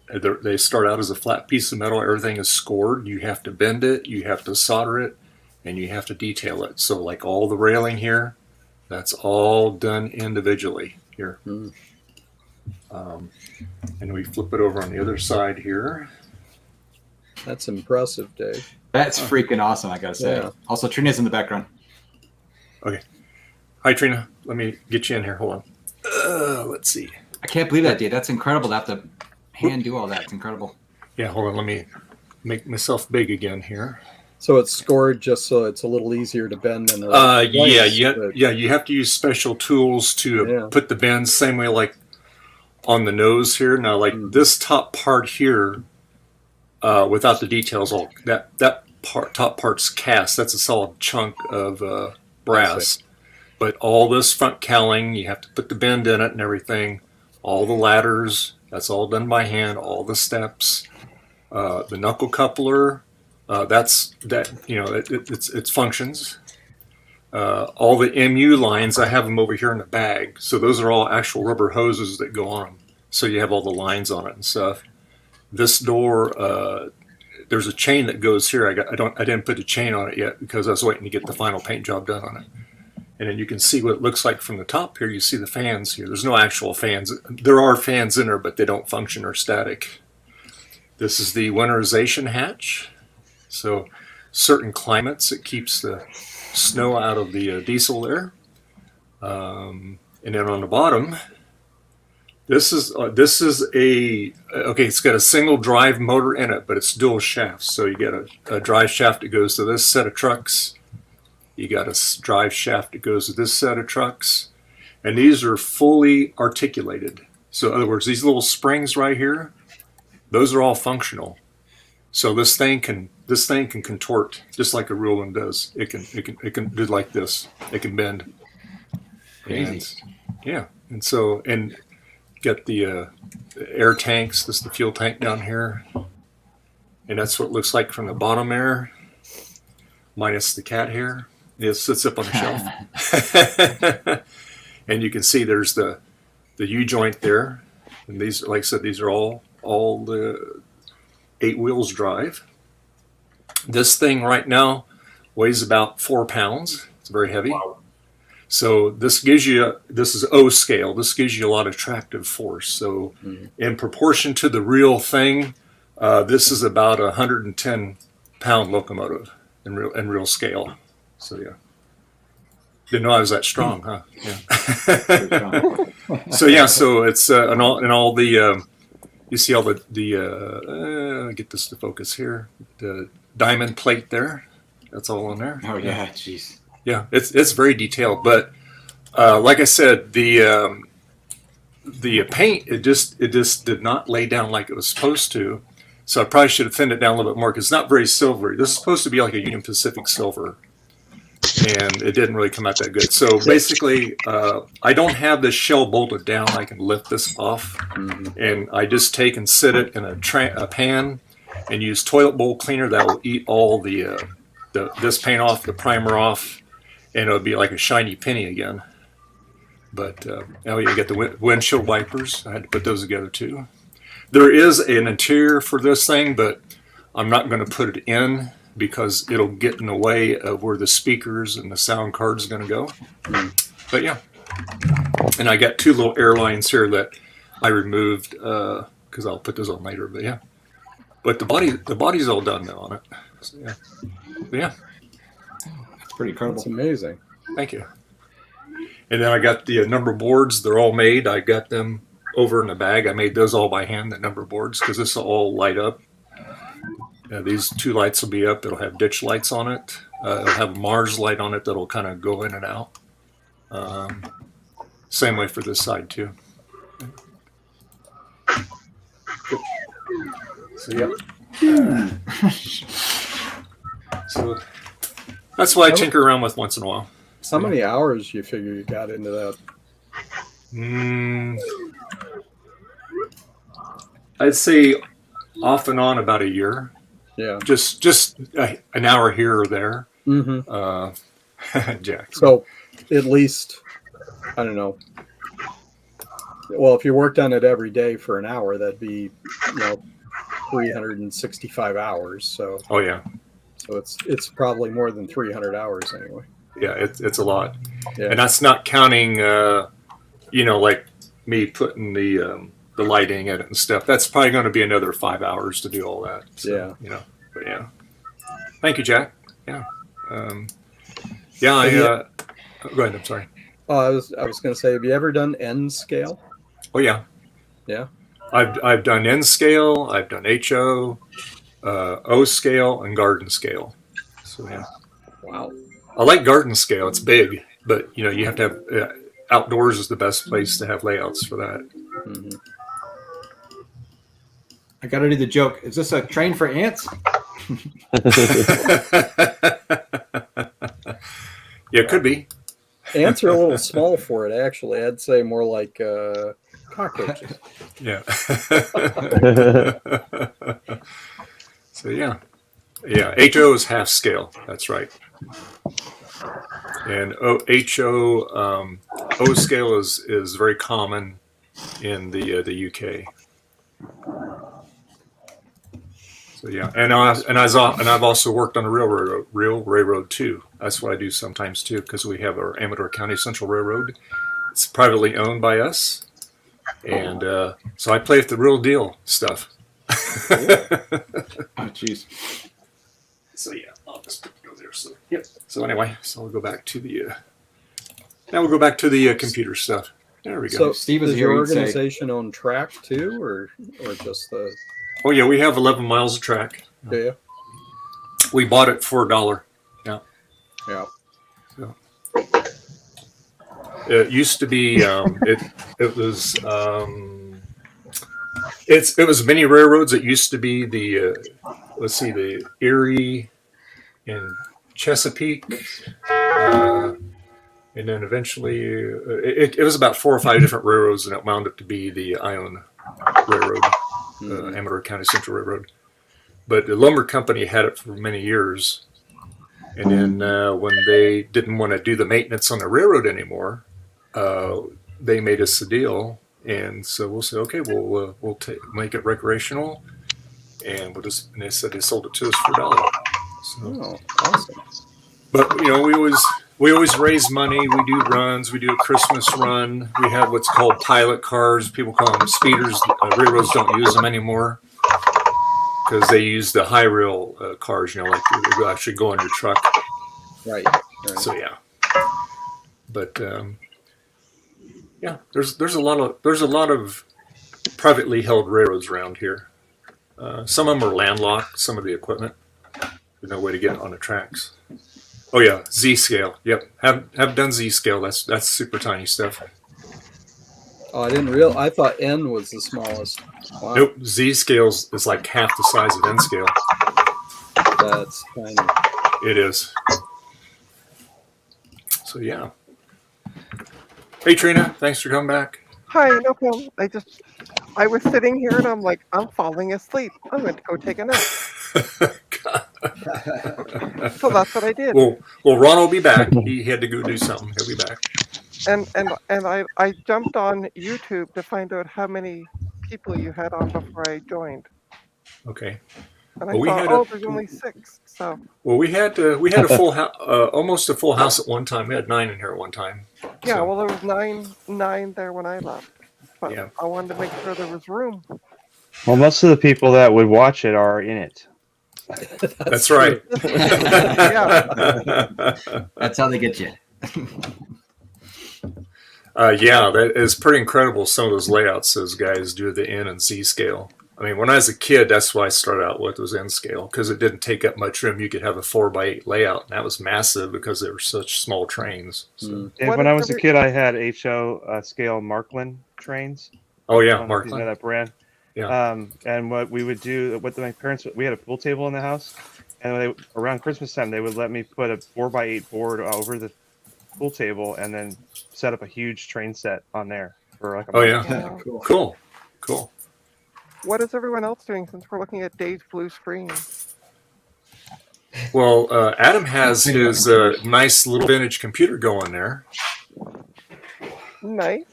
they start out as a flat piece of metal. Everything is scored. You have to bend it, you have to solder it, and you have to detail it. So like all the railing here, that's all done individually here. And we flip it over on the other side here. That's impressive, Dave. That's freaking awesome, I gotta say. Yeah. Also, Trina's in the background. Okay. Hi, Trina. Let me get you in here. Hold on. Let's see. I can't believe that, dude. That's incredible to have to hand do all that. It's incredible. Yeah, hold on. Let me make myself big again here. So it's scored just so it's a little easier to bend than you have to use special tools to put the bends, same way like on the nose here. Now, like this top part here, without the details, top part's cast. That's a solid chunk of brass. But all this front cowling, you have to put the bend in it and everything. All the ladders, that's all done by hand. All the steps, the knuckle coupler, it's functions. All the MU lines, I have them over here in the bag. So those are all actual rubber hoses that go on them. So you have all the lines on it and stuff. This door, there's a chain that goes here. I didn't put a chain on it yet because I was waiting to get the final paint job done on it. And then you can see what it looks like from the top here. You see the fans here. There's no actual fans. There are fans in there, but they don't function or static. This is the winterization hatch. So certain climates, it keeps the snow out of the diesel there. And then on the bottom, this is a okay. It's got a single drive motor in it, but it's dual shafts. So you get a drive shaft that goes to this set of trucks. You got a drive shaft that goes to this set of trucks, and these are fully articulated. So in other words, these little springs right here, those are all functional. So this thing can contort just like a real one does. It can do like this. It can bend. Crazy. And get the air tanks. This is the fuel tank down here, and that's what it looks like from the bottom there, minus the cat hair. It sits up on the shelf, and you can see there's the U joint there, and these, like I said, these are all the 8 wheels drive. This thing right now weighs about 4 pounds. It's very heavy. Wow. So this is O scale. This gives you a lot of tractive force. So in proportion to the real thing, this is about a 110-pound locomotive in real scale. So yeah, didn't know I was that strong, huh? Yeah. So it's and all the you see all the get this to focus here. The diamond plate there. That's all on there. Oh yeah, jeez. Yeah, it's very detailed, but like I said, the paint it just did not lay down like it was supposed to. So I probably should have thinned it down a little bit more because it's not very silvery. This is supposed to be like a Union Pacific silver, and it didn't really come out that good. So basically, I don't have this shell bolted down. I can lift this off, and I just take and sit it in a pan and use toilet bowl cleaner that will eat all this paint off, the primer off, and it'll be like a shiny penny again. But now you get the windshield wipers. I had to put those together too. There is an interior for this thing, but I'm not going to put it in because it'll get in the way of where the speakers and the sound card is going to go. But yeah, and I got 2 little air lines here that I removed because I'll put those on later. But yeah, but the body's all done now on it. So, yeah. But yeah. That's pretty incredible. It's amazing. Thank you. And then I got the number boards. They're all made. I got them over in the bag. I made those all by hand, the number boards, because this will all light up. These 2 lights will be up. It'll have ditch lights on it. It'll have a Mars light on it that'll kind of go in and out. Same way for this side too. So yeah. So that's why I tinker around with once in a while. How many hours you figure you got into that? I'd say off and on about a year. Yeah. Just an hour here or there. Jack. So at least, I don't know. Well, if you worked on it every day for an hour, that'd be, 365 hours. So. Oh yeah. So it's probably more than 300 hours anyway. Yeah, it's a lot. Yeah. And that's not counting, like me putting the lighting in it and stuff. That's probably going to be another 5 hours to do all that. So, yeah. But yeah. Thank you, Jack. Yeah. Go ahead. I'm sorry. I was going to say, have you ever done N scale? Oh yeah. Yeah. I've done N scale. I've done HO, O scale, and garden scale. So yeah. Wow. I like garden scale. It's big, but you have to have outdoors is the best place to have layouts for that. Mm-hmm. I got to do the joke. Is this a train for ants? Yeah, it could be. Ants are a little small for it, actually. I'd say more like cockroaches. Yeah. So yeah. HO is half scale. That's right. And O scale is very common in the UK. So yeah, and I've also worked on a real railroad too. That's what I do sometimes too, because we have our Amador County Central Railroad. It's privately owned by us, and so I play with the real deal stuff. Oh jeez. So yeah, I'll just go there. So yep. So anyway, so we'll go back to the. Now we'll go back to the computer stuff. There we go. So, Steve was is here, your he'd say- organization on track too, or just the? Oh yeah, we have 11 miles of track. Do you? We bought it for $1. Yeah. Yeah. So, it used to be. It was. It was many railroads. It used to be the. Let's see, the Erie and Chesapeake. And then eventually, it was about 4 or 5 different railroads, and it wound up to be the Ione Railroad, Amador County Central Railroad. But the lumber company had it for many years. And then when they didn't want to do the maintenance on the railroad anymore, they made us a deal. And so we'll say, okay, we'll make it recreational. And and they said they sold it to us for $1. So, Oh, awesome. but we always raise money. We do runs. We do a Christmas run. We have what's called pilot cars. People call them speeders. Railroads don't use them anymore because they use the high rail cars. Like they actually go on your truck. Right. So yeah. But yeah, there's a lot of privately held railroads around here. Some of them are landlocked. Some of the equipment. There's no way to get it on the tracks. Oh yeah, Z scale. Yep, have done Z scale. That's super tiny stuff. Oh, I didn't realize. I thought N was the smallest. Wow. Nope, Z scales is like half the size of N scale. That's tiny. It is. So yeah. Hey Trina, thanks for coming back. Hi, no problem. I was sitting here and I'm like, I'm falling asleep. I'm going to go take a nap. So that's what I did. Well, Ron will be back. He had to go do something. He'll be back. And I jumped on YouTube to find out how many people you had on before I joined. Okay. And I Well, thought, there's only 6. So. Well, we had a full house, almost a full house at one time. We had 9 in here at one time. Yeah, So, well, there was nine there when I left. But yeah. I wanted to make sure there was room. Well, most of the people that would watch it are in it. That's right. That's how they get you. Yeah, that is pretty incredible. Some of those layouts those guys do the N and Z scale. I mean, when I was a kid, that's why I started out with was N scale because it didn't take up much room. You could have a 4x8 layout, and that was massive because they were such small trains. So. And when I was a kid, I had HO scale Markland trains. Oh yeah, Markland. That brand. Yeah. And what we would do, my parents, we had a pool table in the house, and around Christmas time, they would let me put a 4x8 board over the pool table, and then set up a huge train set on there for like a month. Yeah, cool. What is everyone else doing since we're looking at Dave's blue screen? Well, Adam has his nice little vintage computer going there. Nice.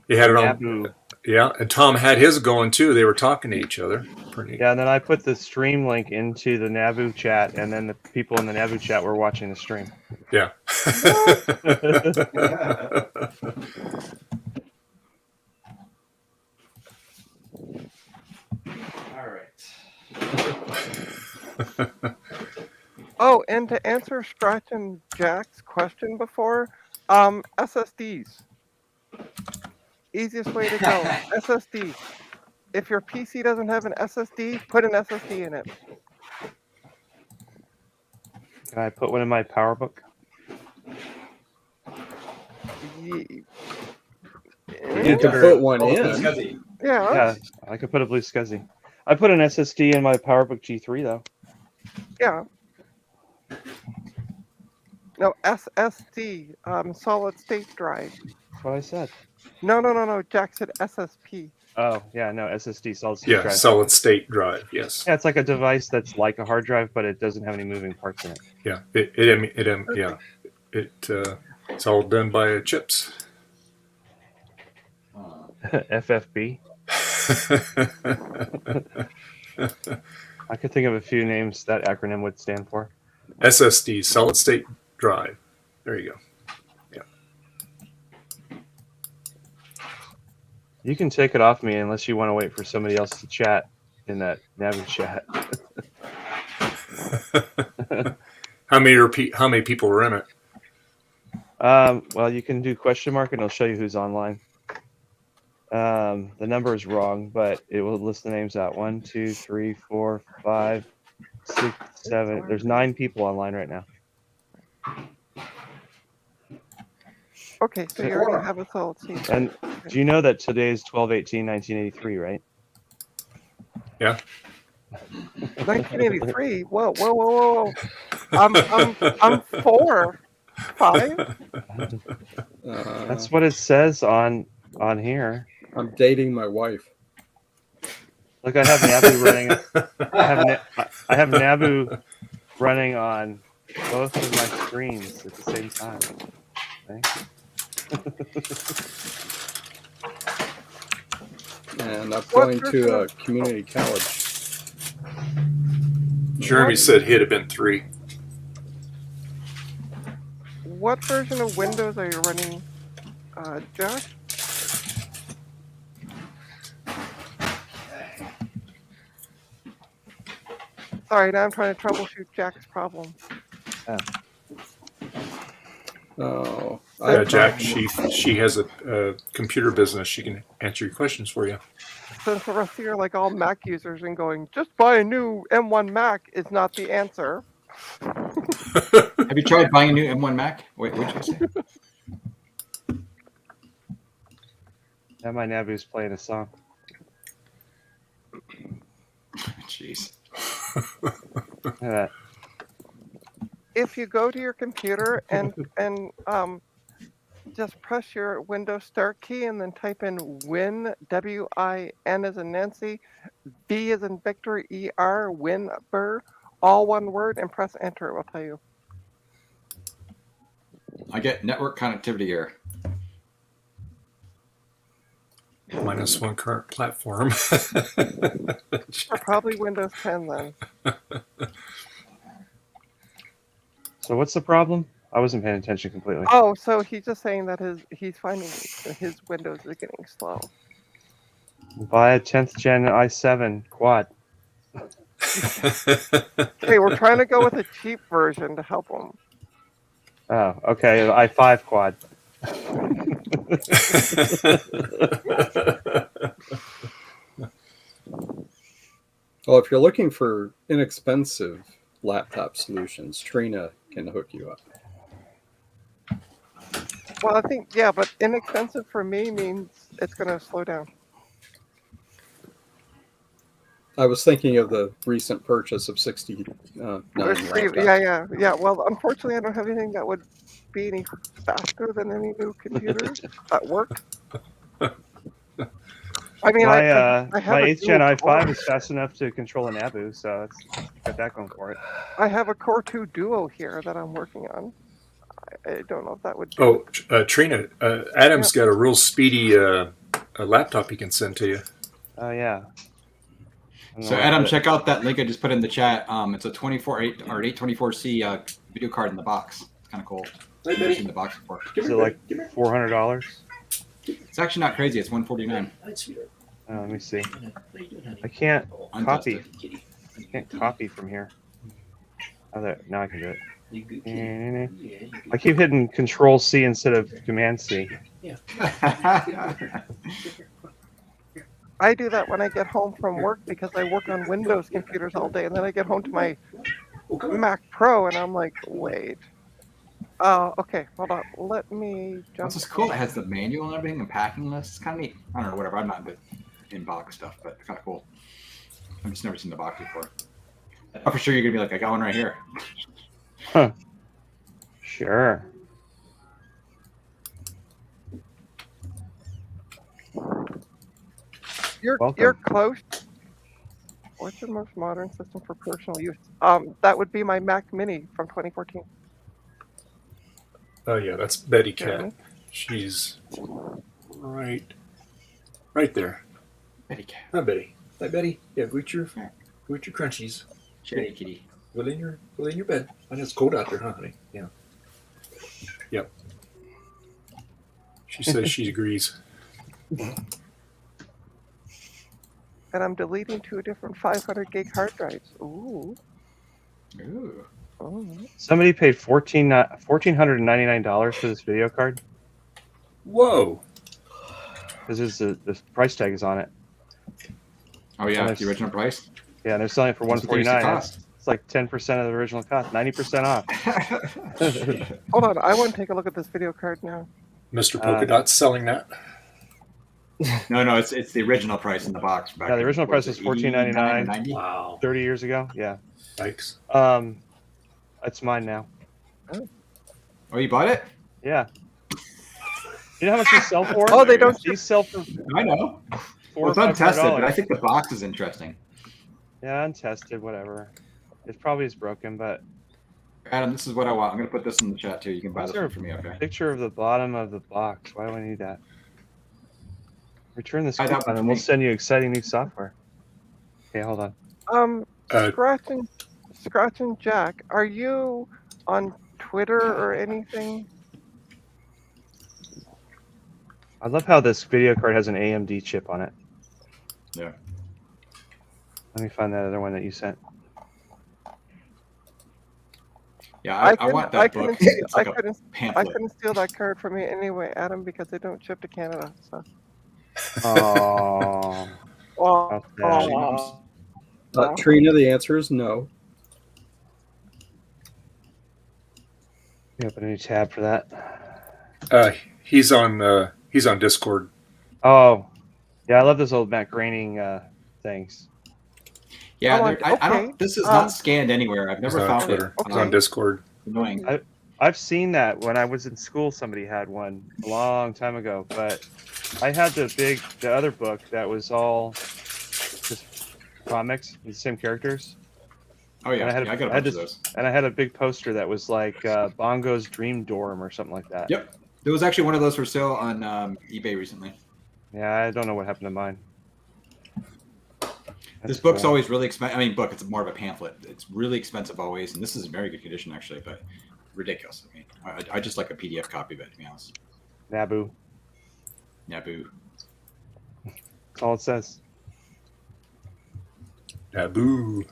He had it on. Nabu. Yeah, and Tom had his going too. They were talking to each other. Pretty. Yeah, and then I put the stream link into the Nabu chat, and then the people in the Nabu chat were watching the stream. Yeah. All right. Oh, and to answer Scratch and Jack's question before, SSDs. Easiest way to go. SSD. If your PC doesn't have an SSD, put an SSD in it. Can I put one in my PowerBook? Ye- You need to put one in. Yeah. Yeah, I could put a Blue SCSI. I put an SSD in my PowerBook G3 though. Yeah. No, SSD, solid state drive. That's what I said. No. Jack said SSP. Oh, yeah, no, SSD, solid state Yeah, drive. solid state drive. Yes. Yeah, it's like a device that's like a hard drive, but it doesn't have any moving parts in it. Yeah. It's all done by chips. FFB. I could think of a few names that acronym would stand for. SSD, solid state drive. There you go. You can take it off me unless you want to wait for somebody else to chat in that Navi chat. How many people were in it? Well, you can do question mark and it'll show you who's online. The number is wrong, but it will list the names out. 1, 2, 3, 4, 5, 6, 7. There's 9 people online right now. Okay, so you already have a solid seed. And do you know that today is 12/18/1983, right? Yeah. 1983. Whoa, whoa, whoa, whoa! I'm 4, 5. That's what it says on here. I'm dating my wife. Look, I have Nabu running. I have Nabu running on both of my screens at the same time. Okay. And I'm going to a community college. Jeremy said he'd have been 3. What version of Windows are you running, Josh? Sorry, now I'm trying to troubleshoot Jack's problem. Oh, Yeah, Jack, she has a computer business. She can answer your questions for you. Since the rest of you are like all Mac users and going, just buy a new M1 Mac is not the answer. Have you tried buying a new M1 Mac? Wait, what'd you say? Now my Nabu's playing a song. Jeez. If you go to your computer and just press your Windows Start key and then type in Win, W-I-N as in Nancy, V as in Victor, E-R, Winber, all one word, and press Enter, it will tell you. I get network connectivity error. -1 current platform. Probably Windows 10 then. So what's the problem? I wasn't paying attention completely. Oh, so he's just saying that he's finding his Windows is getting slow. Buy a 10th gen i7 quad. Okay, we're trying to go with a cheap version to help him. Oh, okay, i5 quad. Well, if you're looking for inexpensive laptop solutions, Trina can hook you up. Well, I think, yeah, but inexpensive for me means it's going to slow down. I was thinking of the recent purchase of 69 laptops. Yeah. Well, unfortunately, I don't have anything that would be any faster than any new computers at work. I mean, my I have my a 8th gen dual i5 core. is fast enough to control a Nabu, so it's got that going for it. I have a Core 2 Duo here that I'm working on. I don't know if that would. Oh, Trina, Adam's got a real speedy a laptop he can send to you. Oh yeah. So Adam, check out that link I just put in the chat. It's a 824C video card in the box. It's kind of cool. I've never seen the box before. Is it like $400? It's actually not crazy. It's $149. Let me see. I can't copy. I can't copy from here. Oh, there. Now I can do it. I keep hitting Control C instead of Command C. Yeah. I do that when I get home from work because I work on Windows computers all day, and then I get home to my Mac Pro, and I'm like, wait. Okay, hold on. Let me jump. This is cool. It has the manual and everything and packing list. It's kind of neat. I don't know, whatever. I'm not in box stuff, but it's kind of cool. I've just never seen the box before. Oh, for sure you're gonna be like, I got one right here. Huh. Sure. You're close. What's your most modern system for personal use? That would be my Mac Mini from 2014. Oh yeah, that's Betty Cat. Yeah. She's right there. Betty Cat. Hi Betty. Hi Betty. Yeah, go eat your crunchies. Kitty kitty. Go in your bed. I know it's cold out there, huh, honey? Yeah. Yep. She says she agrees. And I'm deleting 2 different 500 gig hard drives. Ooh. Ooh. Oh, Somebody paid $1,499 for this video card Whoa. because the price tag is on it. Oh yeah, And the original price. Yeah, and they're selling it for That's what they used to $149. cost. It's like 10% of the original cost, 90% off. hold on, I want to take a look at this video card now. Mr. Polka Dot's selling that. No, it's the original price in the box. Back Yeah, the in, original what price was was it, 89 or $14.99. 90? Wow. 30 years ago. Yeah. Thanks. It's mine now. Oh, you bought it? Yeah. You know how much these sell for? Oh, they don't. These sell for I know. $400 Well, or it's untested, but I $500. think the box is interesting. Yeah, untested, whatever. It probably is broken, but Adam, this is what I want. I'm gonna put this in the chat too. You can buy Is this there one for me, okay? picture of the bottom of the box. Why do I need that? Return this I doubt coupon for and we'll me. send you exciting new software. Okay, hold on. Scratch and Jack, are you on Twitter or anything? I love how this video card has an AMD chip on it. Yeah. Let me find that other one that you sent. Yeah, I want that book. It's like a I pamphlet. couldn't steal that card from you anyway, Adam, because they don't ship to Canada. So. Oh. Trina, the answer is no. You open a new tab for that. He's on Discord. Oh, yeah, I love those old Matt Groening things. Yeah, Oh, I don't. This is not scanned anywhere. I've never He's on found Twitter. it. He's on Discord. Annoying. I've seen that when I was in school. Somebody had one a long time ago, but I had the other book that was all just comics with the same characters. Oh yeah, and I got a bunch of those. And I had a big poster that was like Bongo's Dream Dorm or something like that. Yep, there was actually one of those for sale on eBay recently. Yeah, I don't know what happened to mine. This book's always really expensive. I mean, it's more of a pamphlet. It's really expensive always, and this is in very good condition actually, but ridiculous. I mean, I just like a PDF copy of it, to be honest. Naboo. Naboo. That's all it says. Naboo.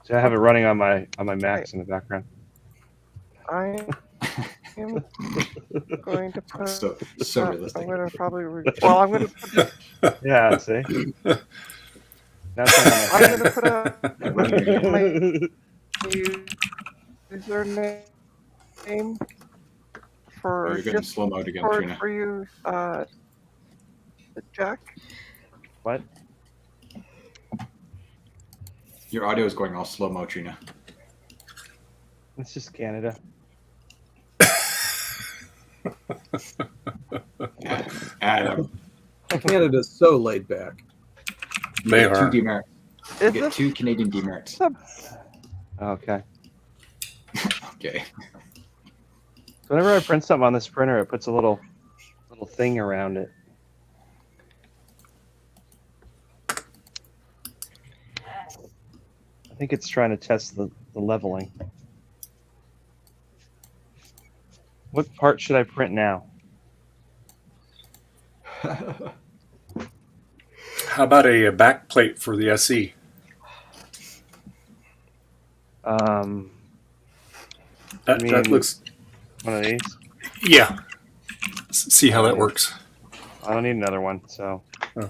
So I have it running on my Macs in the background. I am going to put. So realistic. I'm going to probably. I'm going to. Yeah, see. That's I'm going to put a username for you're going slow mode again, Discord Trina. for you, Jack. What? Your audio is going all slow mo, Trina. It's just Canada. Adam. Canada's so laid back. They You get are. two demerits. You get this- 2 Canadian demerits. Okay. Okay. So whenever I print something on this printer, it puts a little thing around it. I think it's trying to test the leveling. What part should I print now? How about a back plate for the SE? That You mean looks. one of these. Yeah. See how that works. I don't need another one, so. Oh.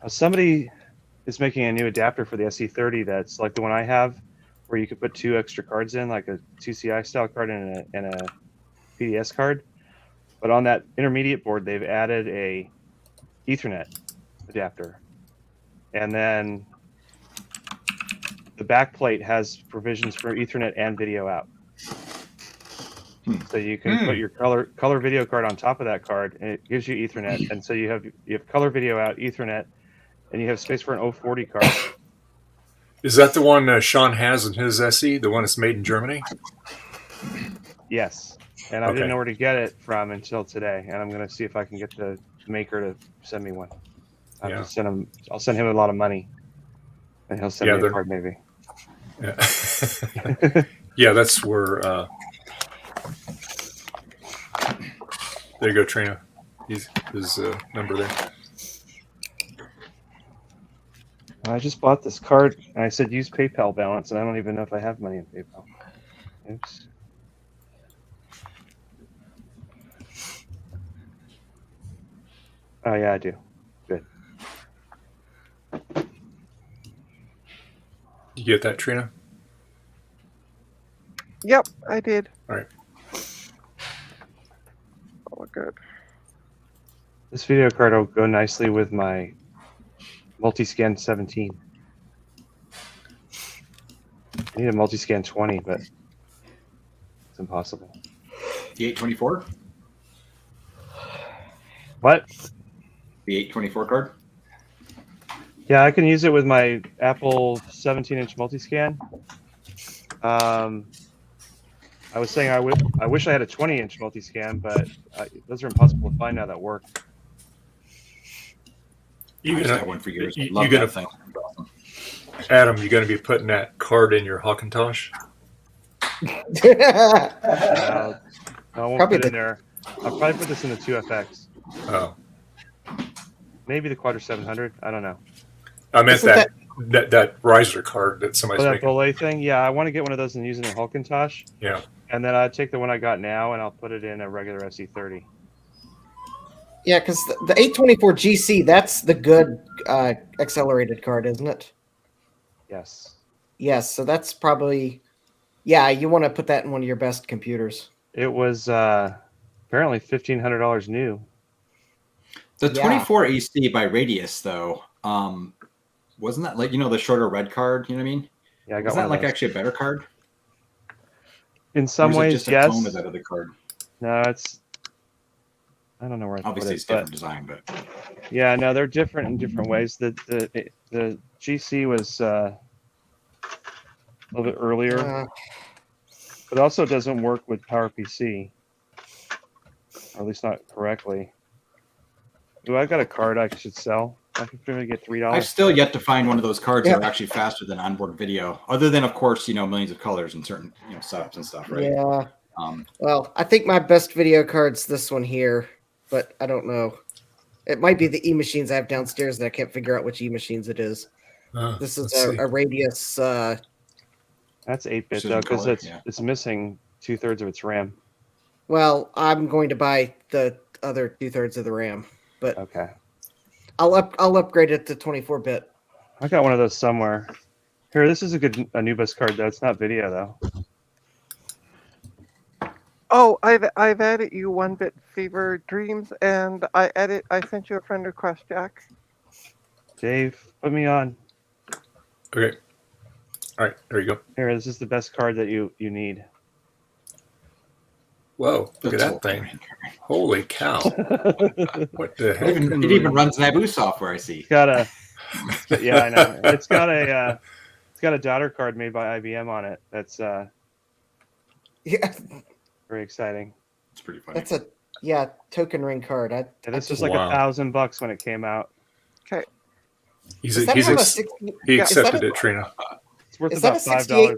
Somebody is making a new adapter for the SE30 that's like the one I have, where you could put 2 extra cards in, like a 2CI style card and a PDS card. But on that intermediate board, they've added a Ethernet adapter, and then the back plate has provisions for Ethernet and video out. So you can put your color video card on top of that card, and it gives you Ethernet. And so you have color video out, Ethernet, and you have space for an 040 card. Is that the one Sean has in his SE? The one that's made in Germany? Yes. And I Okay. didn't know where to get it from until today, and I'm going to see if I can get the maker to send me one. Yeah. I'll send him a lot of money, and he'll send me a they're- card maybe. Yeah, yeah, that's where. There you go, Trina. His number there. I just bought this card, and I said use PayPal balance, and I don't even know if I have money in PayPal. Oops. Oh yeah, I do. Good. You get that, Trina? Yep, I did. All right. Oh, good. This video card will go nicely with my multi-scan 17. I need a multi-scan 20, but it's impossible. The 824? What? The 824 card? Yeah, I can use it with my Apple 17-inch multi-scan. I was saying I wish I had a 20-inch multi-scan, but those are impossible to find now that work. You I've gonna, had one for years. you Love gonna, that thing. Adam, you going to be putting that card in your Hawkintosh? I won't Probably put it in there. I'll probably put this in the 2FX. Oh, Maybe the Quadra 700. I don't know. I meant Isn't that riser card that For somebody's that making. belay thing, yeah, I want to get one of those and use it in Hawkintosh. Yeah. And then I'd take the one I got now and I'll put it in a regular SE30. Yeah, because the 824 GC, that's the good accelerated card, isn't it? Yes. Yes, so that's probably, yeah, you want to put that in one of your best computers. It was apparently $1,500 new. The Yeah. 24 AC by Radius, though, wasn't that like, the shorter red card? You know what I mean? Yeah, I got Was one that of like those. actually a better card? In some Or was it ways, just a yes. clone of that other card? No, it's. I don't know where I put Obviously, it, it's different but design, but yeah, no, they're different in different ways. The GC was a little bit earlier, but also doesn't work with PowerPC, or at least not correctly. Ooh, I got a card I should sell. I could probably get $3. I've still yet to find one of those cards that are actually faster than onboard video, other than, of course, millions of colors and certain setups and stuff, right? Yeah. Well, I think my best video card's this one here, but I don't know. It might be the E-machines I have downstairs that I can't figure out which E-machines it is. This is a Radius. That's 8-bit Precision though, because color, it's missing 2/3 of its RAM. Well, I'm going to buy the other 2/3 of the RAM, but Okay. I'll upgrade it to 24-bit. I got one of those somewhere. Here, this is a good Anubis card though. It's not video though. Oh, I've added you 1-bit fever dreams, and I sent you a friend request, Jack. Dave, put me on. Okay. All right, there you go. Here, this is the best card that you need. Whoa, look at that thing. Holy cow. What the heck? It even runs Naboo software, I see. It's got a, yeah, I know. It's got a daughter card made by IBM on it. That's Yeah, very exciting. It's pretty funny. that's a token ring card. And this was like $1,000 when it came out. Okay. He Does that have a 60 he is that accepted a- it, Trina. It's worth Is that about a 68? $5.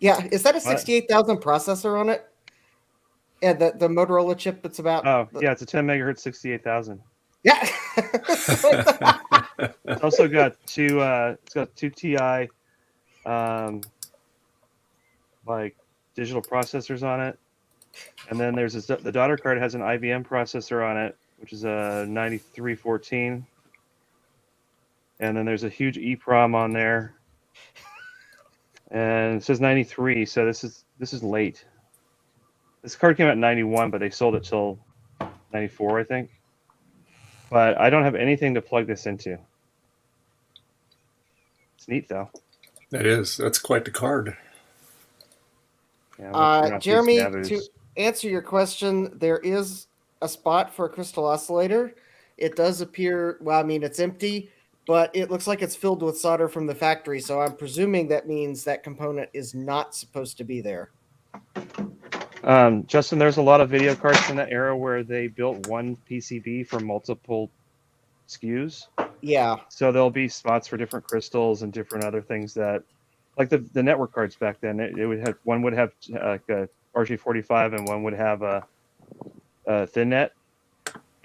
Yeah, is that a What? 68,000 processor on it? Yeah, the Motorola chip that's about. Oh, yeah, it's a 10 megahertz 68,000. Yeah. It's also got two. It's got two TI, like digital processors on it, and then there's the daughter card has an IBM processor on it, which is a 9314, and then there's a huge EEPROM on there, and it says 93. So this is late. This card came out in 91, but they sold it till 94, I think. But I don't have anything to plug this into. It's neat, though. That is. That's quite the card. Yeah, Jeremy, to answer your question, there is a spot for a crystal oscillator. It does appear, well, I mean, it's empty, but it looks like it's filled with solder from the factory. So I'm presuming that means that component is not supposed to be there. Justin, there's a lot of video cards from that era where they built one PCB for multiple SKUs. Yeah. So there'll be spots for different crystals and different other things that, like the network cards back then, it would have one would have like a RJ45 and one would have a thin net,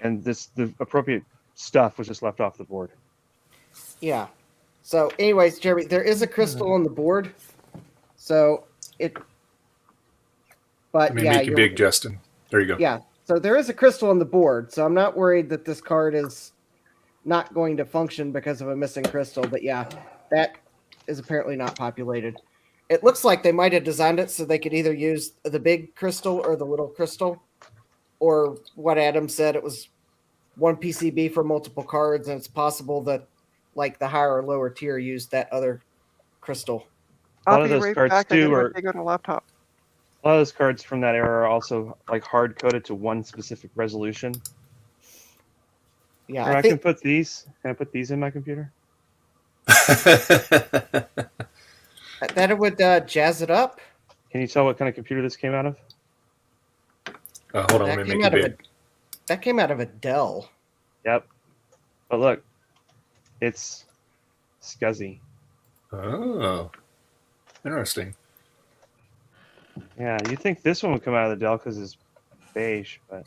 and the appropriate stuff was just left off the board. Yeah. So, anyways, Jeremy, there is a crystal on the board. So it. But Let me yeah, make you big, Justin. There you go. Yeah. So there is a crystal on the board. So I'm not worried that this card is not going to function because of a missing crystal. But yeah, that is apparently not populated. It looks like they might have designed it so they could either use the big crystal or the little crystal, or what Adam said, it was one PCB for multiple cards, and it's possible that like the higher or lower tier used that other crystal. A lot I'll of be those right cards back. I too gotta are go take out a laptop. a lot of those cards from that era are also like hard coded to one specific resolution. Yeah, Or I can put these. Can I put these in my computer? that it would jazz it up. Can you tell what kind of computer this came out of? Hold on, let me make it big. That came out of a Dell. Yep. But look, it's scuzzy. Oh, interesting. Yeah, you think this one would come out of the Dell because it's beige, but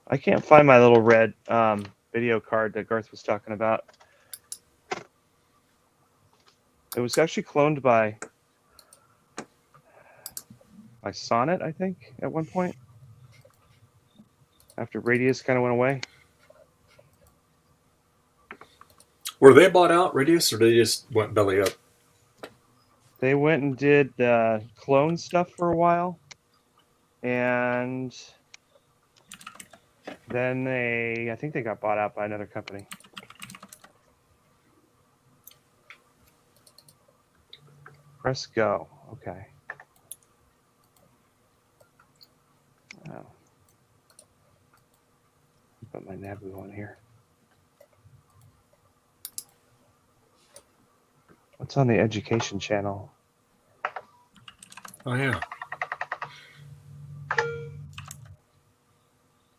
I can't find my little red video card that Garth was talking about. It was actually cloned by Sonnet, I think, at one point. After Radius kind of went away. Were they bought out, Radius, or they just went belly up? They went and did clone stuff for a while. And then I think they got bought out by another company. Press go. Okay. Oh. Put my Nabu on here. What's on the education channel? Oh, yeah.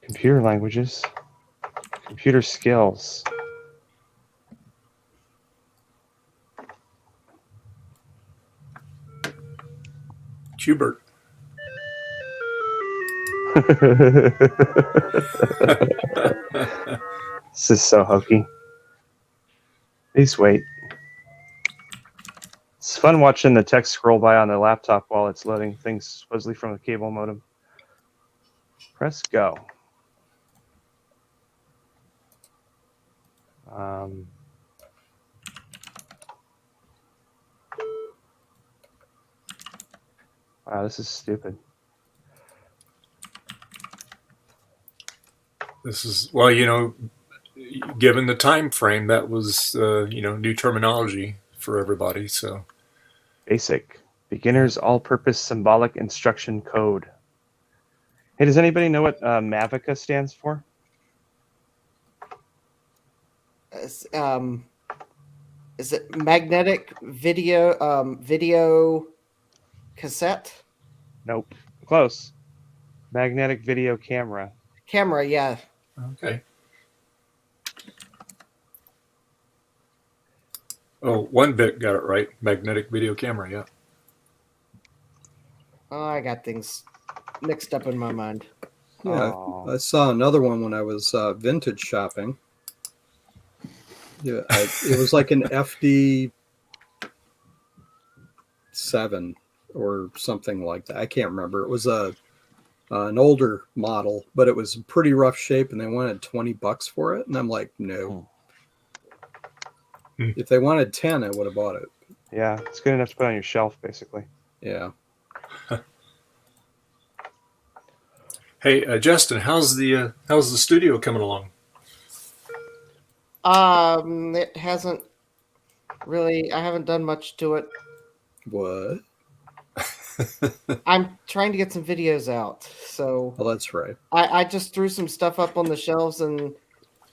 Computer languages. Computer skills. Hubert. This is so hokey. Please wait. It's fun watching the text scroll by on the laptop while it's loading things supposedly from the cable modem. Press go. Wow, this is stupid. This is, well, given the time frame, that was, new terminology for everybody. So Basic. Beginner's all-purpose symbolic instruction code. Hey, does anybody know what Mavica stands for? Is it magnetic video cassette? Nope. Close. Magnetic video camera. Camera, yeah. Okay. Oh, one bit got it right. Magnetic video camera, yeah. Oh, I got things mixed up in my mind. Yeah, I saw another one when I was vintage shopping. Yeah, it was like an FD7 or something like that. I can't remember. It was an older model, but it was in pretty rough shape, and they wanted $20 for it, and I'm like, no. If they wanted 10, I would have bought it. Yeah, it's good enough to put on your shelf, basically. Yeah. Hey, Justin, how's the studio coming along? It hasn't really. I haven't done much to it. What? I'm trying to get some videos out, so. Well, that's right. I just threw some stuff up on the shelves, and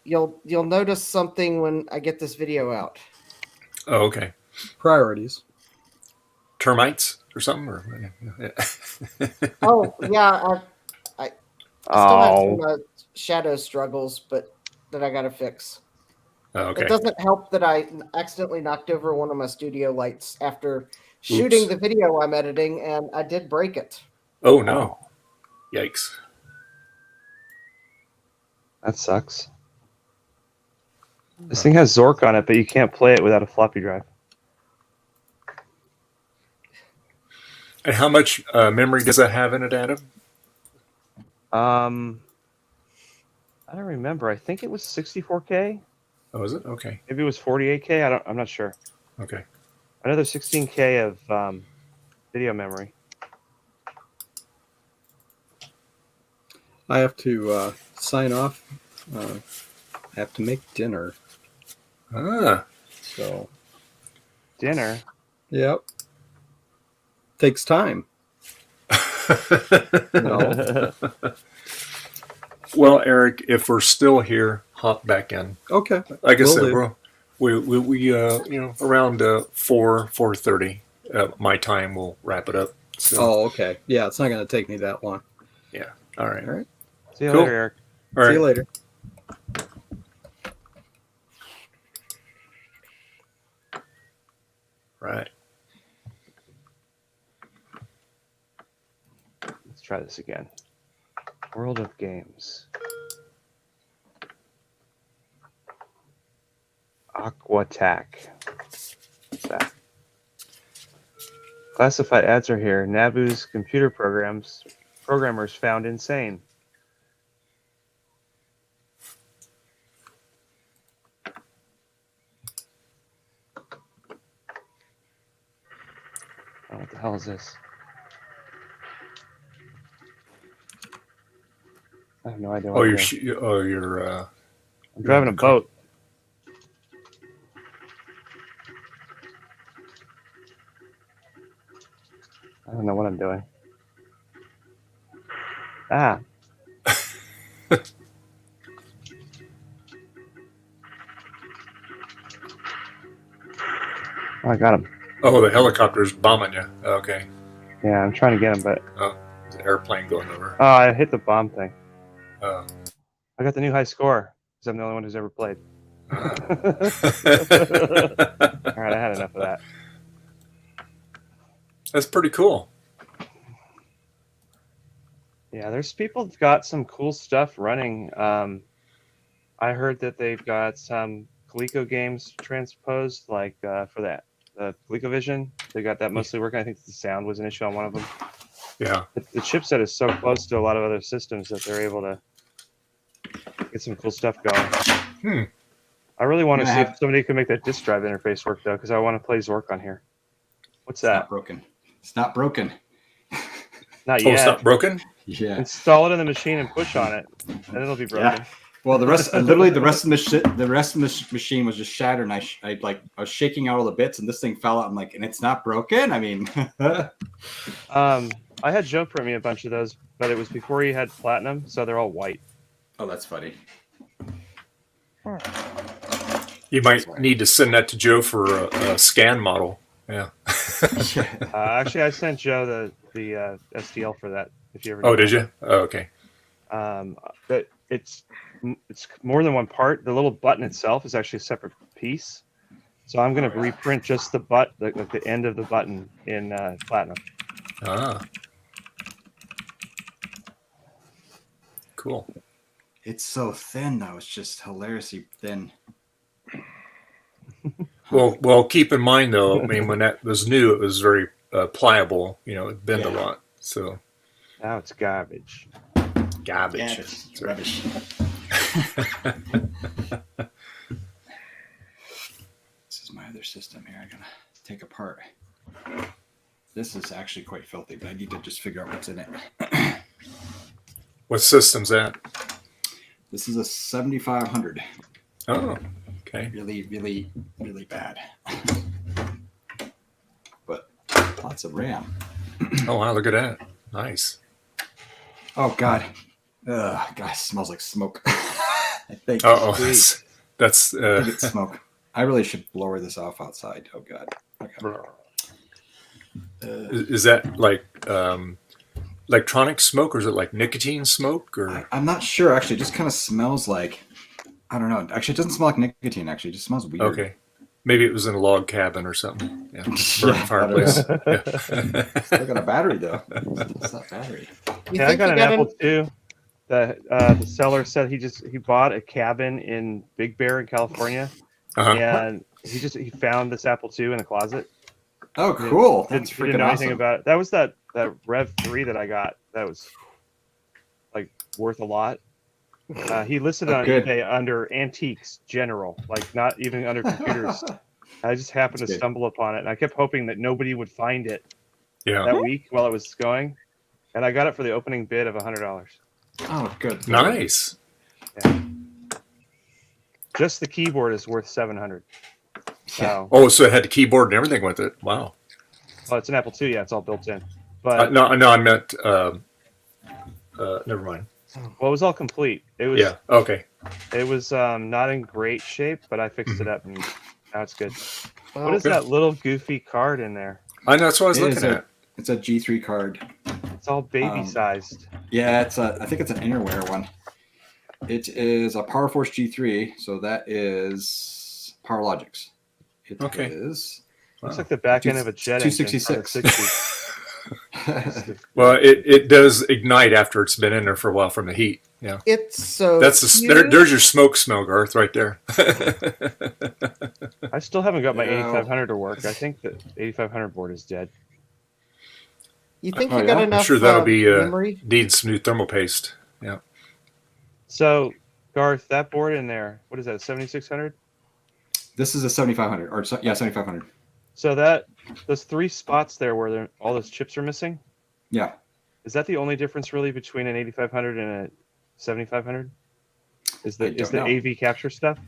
you'll notice something when I get this video out. Oh, okay. Priorities. Termites or something? Or Oh yeah, I still have some shadow struggles, but that I gotta fix. Oh, okay. It doesn't help that I accidentally knocked over one of my studio lights after shooting the video I'm editing, and I did break it. Oh no! Yikes! That sucks. This thing has Zork on it, but you can't play it without a floppy drive. And how much memory does that have in it, Adam? I don't remember. I think it was 64K. Oh, is it? Okay. Maybe it was 48K. I'm not sure. Okay. Another 16K of video memory. I have to sign off. I have to make dinner. Ah. So. Dinner? Yep. Takes time. No. Well, Eric, if we're still here, hop back in. Okay. Like I Will said, do. we around 4:30 my time, we'll wrap it up. So, Oh, okay. Yeah, it's not going to take me that long. yeah. All right. All right. See you Cool. later, Eric. All right. See you later. Right. Let's try this again. World of Games. Aquatac. What's that? Classified ads are here. Nabu's computer programmers found insane. Oh, what the hell is this? I have no idea. Oh, what you're I'm driving a boat. I don't know what I'm doing. Ah. Oh, I got him. Oh, the helicopter's bombing you. Okay. Yeah, I'm trying to get him, but Oh, there's an airplane going over. oh, I hit the bomb thing. Oh. I got the new high score because I'm the only one who's ever played. All right, I had enough of that. That's pretty cool. Yeah, there's people that've got some cool stuff running. I heard that they've got some Coleco games transposed, like for that ColecoVision. They got that mostly working. I think the sound was an issue on one of them. Yeah. The chipset is so close to a lot of other systems that they're able to get some cool stuff going. I really want to see if somebody can make that disk drive interface work, though, because I want to play Zork on here. What's that? It's not broken. It's not broken. Not Oh, yet. it's not broken? Yeah. Install it in the machine and push on it, and it'll be broken. Yeah. Well, the rest of the machine was just shattered, and I was shaking out all the bits, and this thing fell out. I'm like, and it's not broken. I mean, I had Joe print me a bunch of those, but it was before he had platinum, so they're all white. Oh, that's funny. You might need to send that to Joe for a scan model. Yeah. Actually, I sent Joe the STL for that. If you ever. Oh, did you? Oh, okay. But it's more than one part. The little button itself is actually a separate piece. So I'm going to reprint just the end of the button in platinum. Ah. Cool. It's so thin, though. It's just hilariously thin. Well, keep in mind though. I mean, when that was new, it was very pliable. You know, it bent a lot. So now it's garbage. Garbage. It's rubbish. This is my other system here. I'm gonna take apart. This is actually quite filthy, but I need to just figure out what's in it. What system's that? This is a 7500. Oh, okay. Really, really, really bad. But lots of RAM. Oh wow, look at that. Nice. Oh God. God, it smells like smoke. I think. Oh, that's. I think it's smoke. I really should blower this off outside. Oh God. Okay. Is that like electronic smoke, or is it like nicotine smoke? Or I'm not sure. Actually, it just kind of smells like, I don't know. Actually, it doesn't smell like nicotine. Actually, it just smells weird. Okay, maybe it was in a log cabin or something. Yeah, burning fireplace. Still got a battery though. It's that battery. Yeah, I got an Apple II. The seller said he bought a cabin in Big Bear in California, and he found this Apple II in a closet. Oh, cool! That's He freaking didn't know anything awesome. about it. That was that Rev 3 that I got. That was like worth a lot. He listed it on eBay under antiques general, like not even under computers. I just happened to stumble upon it, and I kept hoping that nobody would find it that week while it was going, and I got it for the opening bid of $100. Oh, good. Nice. Yeah. Just the keyboard is worth $700. Yeah. Oh, so it had the keyboard and everything with it. Wow. Well, it's an Apple II. Yeah, it's all built in. But no, I meant. Never mind. Well, it was all complete. It was. Yeah. Okay. It was not in great shape, but I fixed it up, and now it's good. Well, what is that little goofy card in there? I know, that's what I was looking at. It's a G3 card. It's all baby sized. Yeah, I think it's an Innerwear one. It is a PowerForce G3, so that is PowerLogix. It is. Looks like the back end of a jet engine. 266. Well, it does ignite after it's been in there for a while from the heat. Yeah. It's so. There's your smoke smell, Garth, right there. I still haven't got my 8500 to work. I think the 8500 board is dead. You think you got enough? I'm sure that'll be memory? needs some new thermal paste. Yeah. So, Garth, that board in there, what is that? A 7600? This is a 7500, or 7500. So those 3 spots there where all those chips are missing. Yeah. Is that the only difference really between an 8500 and a 7500? Is the AV capture stuff?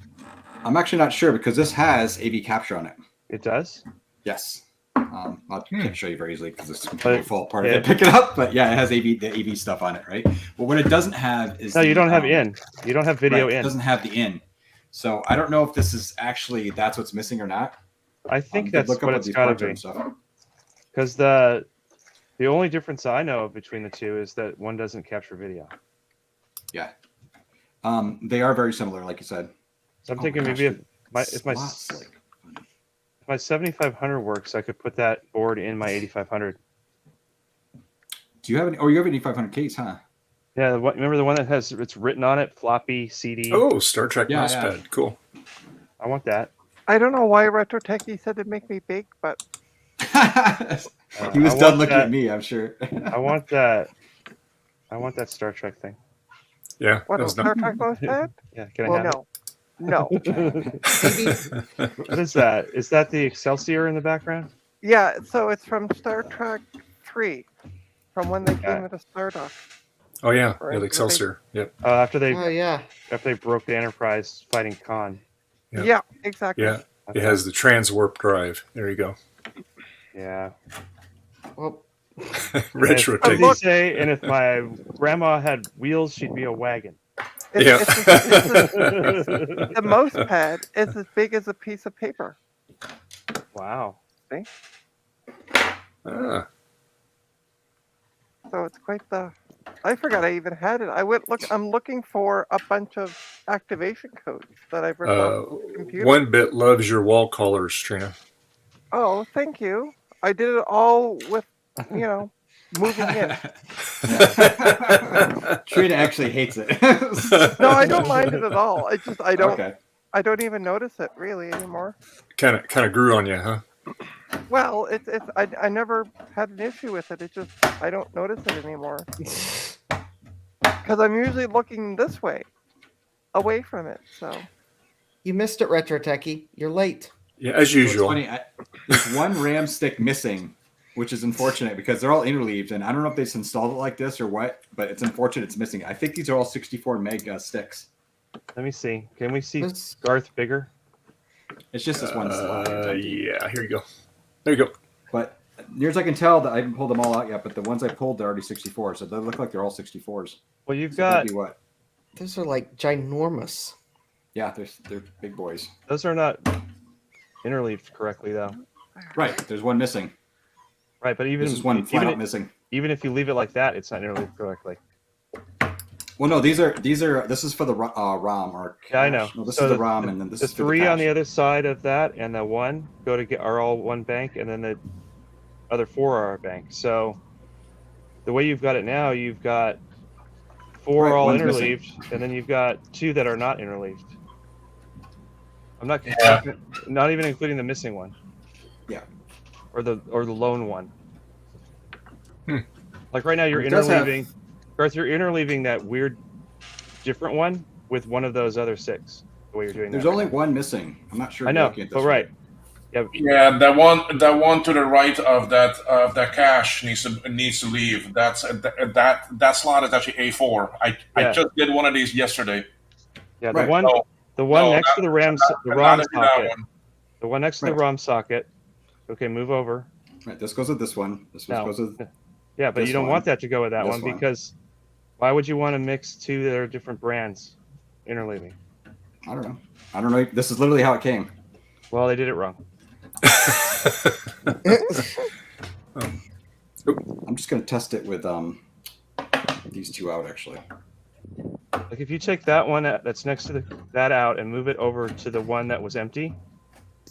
I'm actually not sure because this has AV capture on it. It does? Yes. I can't show you very easily because it's completely fall apart. I pick it up, but yeah, it has the AV stuff on it, right? But what it doesn't have is you don't have in. You don't have video in. It doesn't have the in. So I don't know if this is actually that's what's missing or not. I think that's what it's got to be. Because the only difference I know of between the two is that one doesn't capture video. Yeah. They are very similar, like you said. So I'm thinking maybe if my 7500 works, I could put that board in my 8500. Do you have any? Oh, you have an 8500 case, huh? Yeah. Remember the one that has it's written on it, floppy CD. Oh, Star Trek mousepad. Yeah. Cool. I want that. I don't know why Retro Techie said it'd make me big, but he was done looking at me. I'm sure. I want that. I want that Star Trek thing. Yeah. What, a Star Trek mousepad? Yeah. Can I have it? No. What is that? Is that the Excelsior in the background? Yeah, so it's from Star Trek 3, from when they came into Stardust. Oh yeah, the Excelsior. Yep. After they broke the Enterprise fighting Khan. Yeah, exactly. Yeah, it has the transwarp drive. There you go. Yeah. Well, retro techie. Say, and if my grandma had wheels, she'd be a wagon. The mouse pad is as big as a piece of paper. Wow. See? Ah. So it's quite the. I forgot I even had it. I'm looking for a bunch of activation codes that I've written on the computer. 1-Bit loves your wall colors, Trina. Oh, thank you. I did it all with, moving in. Trina actually hates it. No, I don't mind it at all. I don't. Okay. I don't even notice it really anymore. Kind of grew on you, huh? Well, I never had an issue with it. It's just I don't notice it anymore because I'm usually looking this way, away from it. So you missed it, Retro Techie. You're late. Yeah, as usual. Funny, there's one RAM stick missing, which is unfortunate because they're all interleaved, and I don't know if they just installed it like this or what, but it's unfortunate it's missing. I think these are all 64 meg sticks. Let me see. Can we see Garth bigger? It's just this one slot. Yeah, here you go. There you go. But near as I can tell, that I haven't pulled them all out yet, but the ones I pulled, they're already 64, so they look like they're all 64s. Well, you've got... What? Those are like ginormous. Yeah, they're big boys. Those are not interleaved correctly, though. Right, there's one missing. Right, but even... This is one flat out missing. Even if you leave it like that, it's not interleaved correctly. Well, no, these are. This is for the ROM or. Yeah, I know. No, this is the ROM, and then this is the 3 on the other side of that, and the 1 are all one bank, and then the other 4 are a bank. So, the way you've got it now, you've got 4 Right, all one's missing. interleaved, and then you've got 2 that are not interleaved. I'm not Yeah. not even including the missing one. Yeah. Or the lone one. Hmm. Like right now, you're It does have- interleaving. Garth, you're interleaving that weird, different one with one of those other 6. The way you're doing There's that. only one missing. I'm not sure. I if know, you're looking at this but right. right. Yeah, that one to the right of that cache needs to leave. That slot is actually A4. I Yeah. just did one of these yesterday. Yeah, Right. the one No, next to the RAM not ROM that socket. one. The one next to the Right. ROM socket. Okay, move over. Right. This goes with this one. This one No. goes with. Yeah, but This you don't one, want that to go with that this one one. because why would you want to mix 2 that are different brands interleaving? I don't know. I don't know. This is literally how it came. Well, they did it wrong. I'm just gonna test it with these 2 out actually. Like if you take that one that's next to that out and move it over to the one that was empty,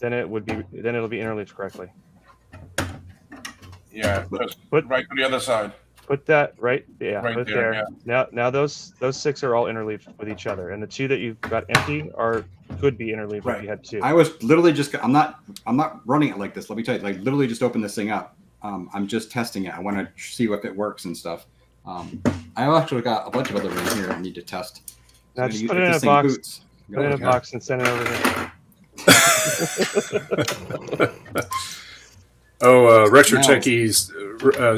then it'll be interleaved correctly. Yeah, just Put- right to the other side. Put that right Right put there, yeah. Now those 6 are all interleaved with each other, and the 2 that you've got empty could be interleaved if you had 2. I was literally just. I'm not running it like this. Let me tell you. Like literally, just open this thing up. I'm just testing it. I want to see if it works and stuff. I actually got a bunch of other ones here I need to test. Now So just if put it in a this thing box. boots- Put it in a Okay. box and send it over here. Retro Techie's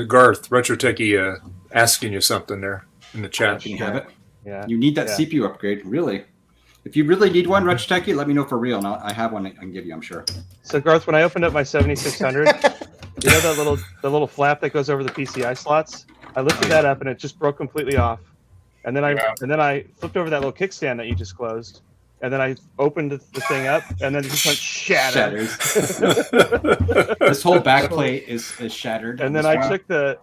Garth, Retro Techie asking you something there in the chat. Can you have it? Yeah. You need that Yeah. CPU upgrade, really. If you really need one, Retro Techie, let me know for real. And I have one I can give you, I'm sure. So Garth, when I opened up my 7600, you know the little flap that goes over the PCI slots? I lifted that up and it just broke completely off. And then I flipped over that little kickstand that you just closed. And then I opened the thing up and then it just went shatters. This whole back plate is shattered. And then I took the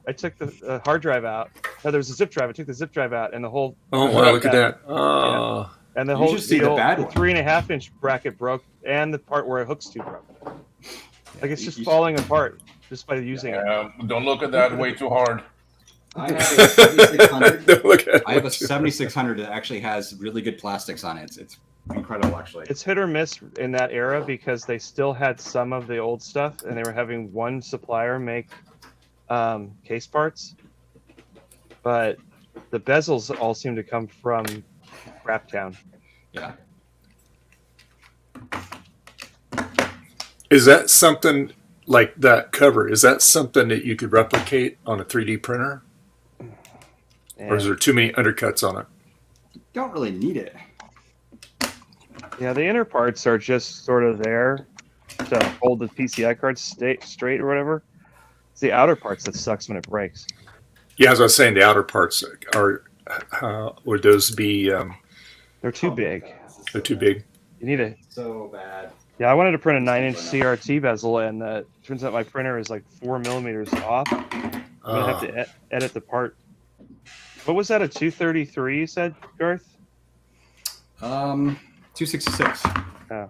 hard drive out. No, there was a zip drive. I took the zip drive out and the whole. Oh wow! Look at that. Oh. Yeah. And the You whole should see the bad one. 3.5 inch bracket broke, and the part where it hooks to broke. Like it's just falling apart just by using it. Don't look at that way too hard. I have a 7600. Don't look at it I have a way too hard. 7600 that actually has really good plastics on it. It's incredible, actually. It's hit or miss in that era because they still had some of the old stuff, and they were having one supplier make case parts, but the bezels all seem to come from Craptown. Yeah. Is that something like that cover? Is that something that you could replicate on a 3D printer, or is there too many undercuts on it? Don't really need it. Yeah, the inner parts are just sort of there to hold the PCI cards straight or whatever. It's the outer parts that sucks when it breaks. Yeah, as I was saying, the outer parts are. Would those be? They're too big. They're too big. You need a. So bad. Yeah, I wanted to print a 9-inch CRT bezel, and turns out my printer is like 4 millimeters off. I'm gonna have to edit the part. What was that? A 233? You said, Garth? 266. Oh.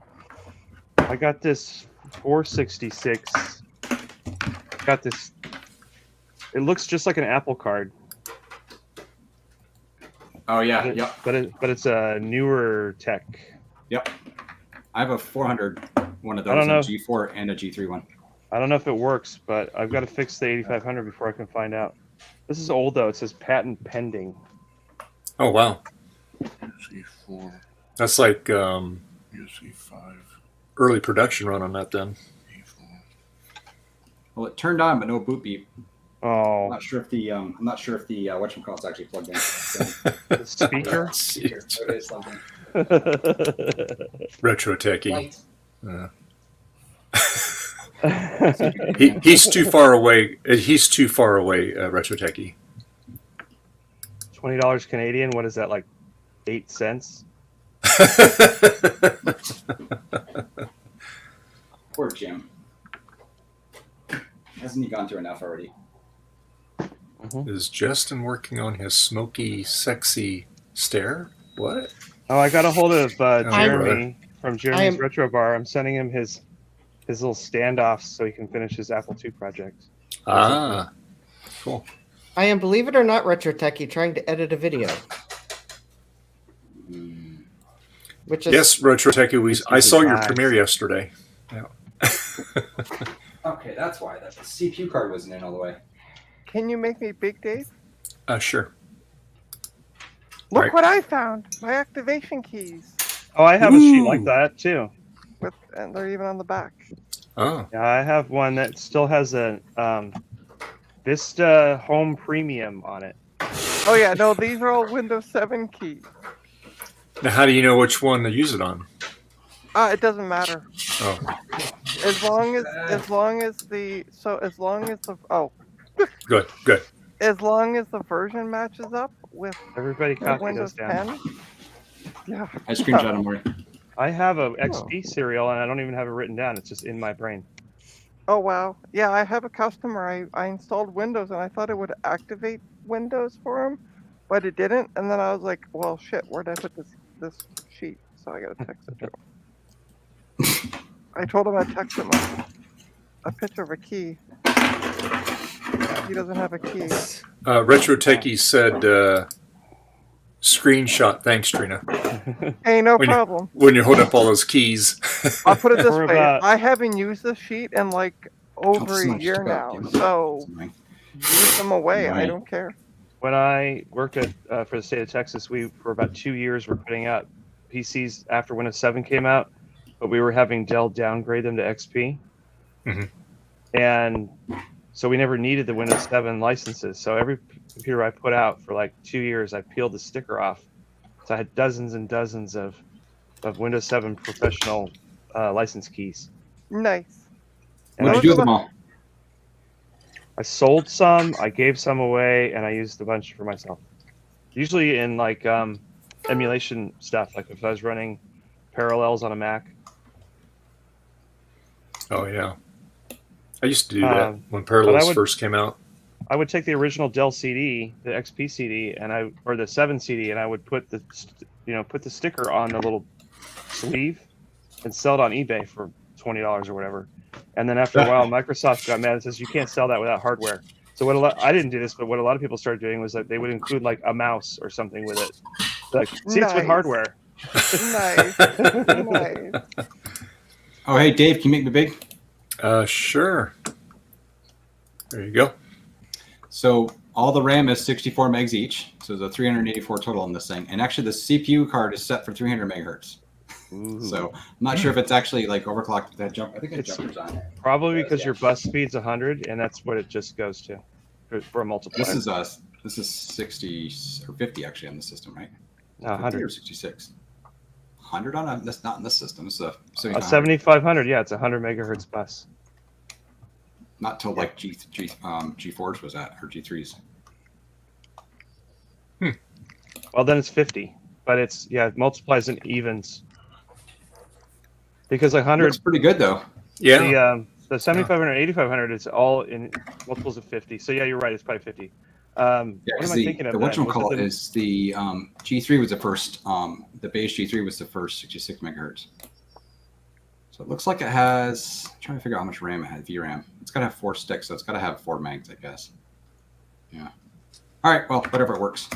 I got this 466. Got this. It looks just like an Apple card. Oh yeah, But yep. But it's a newer tech. Yep. I have a 400 one of I don't those, a know. G4 and a G3 one. I don't know if it works, but I've got to fix the 8500 before I can find out. This is old though. It says patent pending. Oh wow! UC4, That's like UC5, early production run on that then. E4. Well, it turned on, but no boot beep. Oh, I'm not sure if the whatchamacallit's actually plugged in. So, the speaker. here, there it is something. Retro Techie. Light. He's too far away. He's too far away. Retro Techie. $20 Canadian. What is that, like 8 cents? Poor Jim. Hasn't he gone through enough already? Is Justin working on his smoky, sexy stare? What? Oh, I got a hold of Jeremy brother. from Jeremy's Retro Bar. I'm sending him his little standoffs so he can finish his Apple II project. Ah, cool. I am, believe it or not, Retro Techie trying to edit a video. which is Yes, Retro Techie, I saw your Nice. premiere yesterday. Yeah. Okay, that's why that CPU card wasn't in all the way. Can you make me big, Dave? Sure. Look Right. what I found! My activation keys. Oh, I have a sheet like Ooh. that too. And they're even on the back. Oh. Yeah, I have one that still has a Vista Home Premium on it. Oh yeah, no, these are all Windows 7 keys. Now, how do you know which one to use it on? It doesn't matter. Oh. As long as the Good. as long as the version matches up with Everybody copy Windows those down. 10. Yeah. I screenshot them for you. I have a XP serial and I don't even have it written down. It's just in my brain. Oh wow. Yeah, I have a customer. I installed Windows and I thought it would activate Windows for him, but it didn't. And then I was like, well, shit, where did I put this sheet? So I gotta text it to him. I told him I'd text him a picture of a key. He doesn't have a key. Retro Techie said, screenshot. Thanks, Trina. Hey, no When problem. When you hold up all those keys. I'll put it this Or way. about- I haven't used this sheet in like over a year now. So use them away. I don't care. When I worked at for the state of Texas, we for about 2 years were putting out PCs after Windows 7 came out, but we were having Dell downgrade them to XP, and so we never needed the Windows 7 licenses. So every computer I put out for like 2 years, I peeled the sticker off. So I had dozens and dozens of Windows 7 professional license keys. Nice. And What did you do with them all? I sold some, I gave some away, and I used a bunch for myself. Usually in like emulation stuff, like if I was running Parallels on a Mac. Oh yeah, I used to do that when Parallels first came out. I would take the original Dell CD, the XP CD, or the 7 CD, and I would put the sticker on the little sleeve and sell it on eBay for $20 or whatever. And then after a while, Microsoft got mad and says you can't sell that without hardware. So I didn't do this, but what a lot of people started doing was that they would include like a mouse or something with it. Like, see, it's with hardware. Nice. Nice. Oh, hey, Dave, can you make me big? Sure. There you go. So all the RAM is 64 megs each. So there's a 384 total on this thing. And actually the CPU card is set for 300 megahertz. Ooh. So I'm not sure if it's actually like overclocked that jump. I think it jumpers on it. Probably because your bus speed's 100, and that's what it just goes to for a multiplier. This is 60 or 50 actually on the system, right? No, 100 or 66. 100 on that's not in this system. This is a 7500. Yeah, it's a 100 megahertz bus. Not till like G4s was at, or G3s. Well, then it's 50, but it multiplies in evens. Because 100 Looks pretty good though. Yeah. The 7500, 8500 is all in multiples of 50. So yeah, you're right. It's probably 50. What am I thinking of? The whatchamacallit is the G3 was the first. The base G3 was the first 66 megahertz. So it looks like it has. I'm trying to figure out how much RAM it had. VRAM. It's got to have 4 sticks, so it's got to have 4 megs, I guess. Yeah. All right. Well, whatever it works.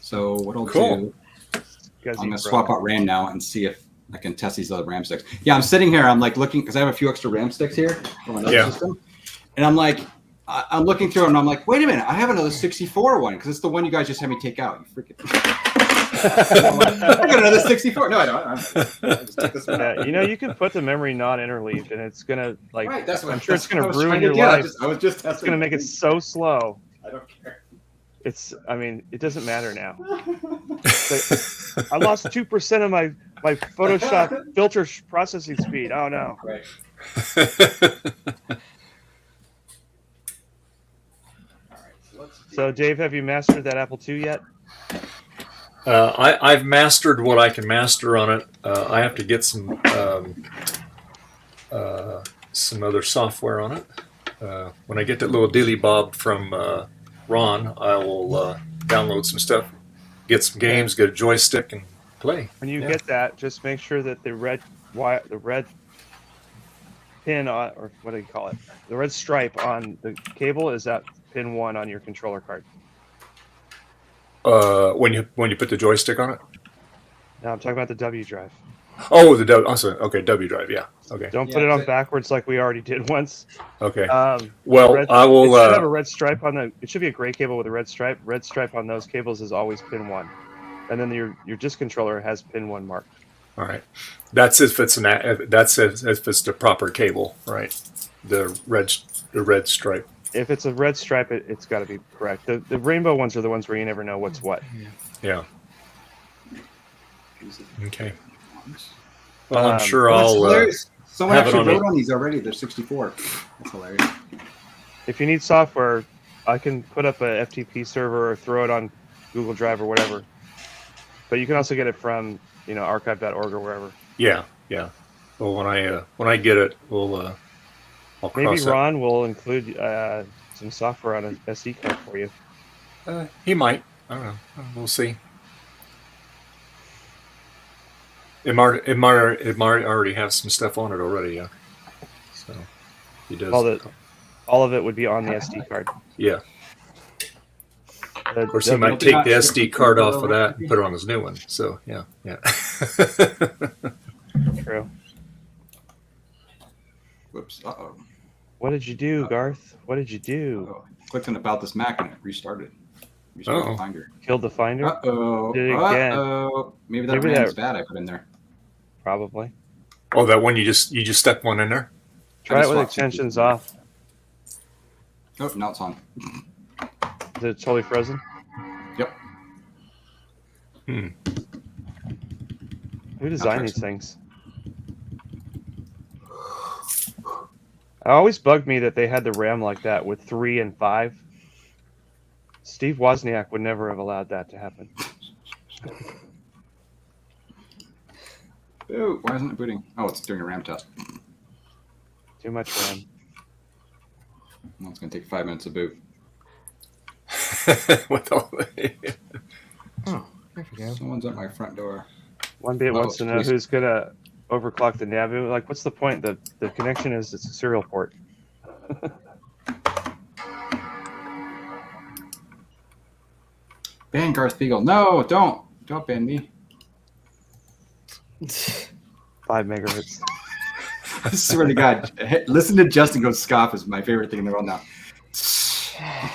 So what I'll do, I'm gonna swap out RAM now and see if I can test these other RAM sticks. Yeah, I'm sitting here. I'm like looking because I have a few extra RAM sticks here from another system, and I'm like, I'm looking through and I'm like, wait a minute, I have another 64 one because it's the one you guys just had me take out. You freaking. I got another 64. No, I don't. I just took this one out. Yeah, you can put the memory non-interleaved, and it's gonna like. Right, that's what I'm sure it's gonna I was ruin trying to your do. life. I was just it's gonna make it so slow. I don't care. It doesn't matter now. I lost 2% of my Photoshop filter processing speed. Oh no. Right. So Dave, have you mastered that Apple II yet? I've mastered what I can master on it. I have to get some other software on it. When I get that little dilly bob from Ron, I will download some stuff, get some games, get a joystick, and play. When you get that, just make sure that the red pin on, or what do you call it? The red stripe on the cable is at pin 1 on your controller card. When you put the joystick on it? No, I'm talking about the W drive. Oh, the W. Also, okay, W drive. Yeah. Okay. Don't put it on backwards like we already did once. Okay. Well, I will. It should have a red stripe on the. It should be a gray cable with a red stripe. Red stripe on those cables is always pin 1, and then your disc controller has pin 1 marked. All right. That's if it's if it's the proper cable, right? The red stripe. If it's a red stripe, it's got to be correct. The rainbow ones are the ones where you never know what's what. Yeah. Okay. Well, I'm sure I'll. Someone have it actually on wrote on these already. They're 64. That's hilarious. If you need software, I can put up a FTP server or throw it on Google Drive or whatever. But you can also get it from archive.org or wherever. Yeah. Well, when I get it, I'll Maybe cross that. Ron will include some software on an SD card for you. He might. I don't know. We'll see. It might already have some stuff on it already. Yeah. So he does. All of it would be on the SD card. Yeah. Of course, he might take the SD card off of that and put it on his new one. So yeah. True. Whoops. Uh-oh. What did you do, Garth? What did you do? Uh-oh. Clicked on About This Mac and it restarted. The Finder. Killed the Finder? Uh-oh. Did it again. Uh-oh. Maybe that RAM's bad I put in there. Probably. Oh, that one you just stuck one in there? Try it with extensions off. Oh, now it's on. Is it totally frozen? Yep. Who designed these things? It always bugged me that they had the RAM like that with 3 and 5. Steve Wozniak would never have allowed that to happen. Oh, why isn't it booting? Oh, it's doing a RAM test. Too much RAM. Well, it's going to take 5 minutes to boot. With all the... Oh, there we go. Someone's at my front door. One bit wants to know who's going to overclock the nav. Like, what's the point? The connection is it's a serial port. Ban Garth Beagle. No, don't ban me. 5 megahertz. I swear to God, listen to Justin go scoff is my favorite thing in the world now.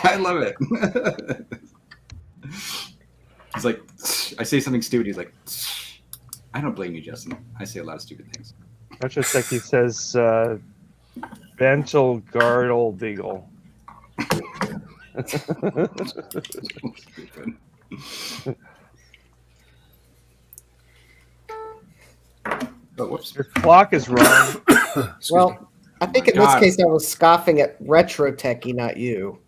I love it. He's like, I say something stupid. He's like, I don't blame you, Justin. I say a lot of stupid things. Retrosecki says, Benchel Gardle Beagle. Oh, whoops. Your clock is wrong. Well, I think in this case I was scoffing at Retro Techie, not you.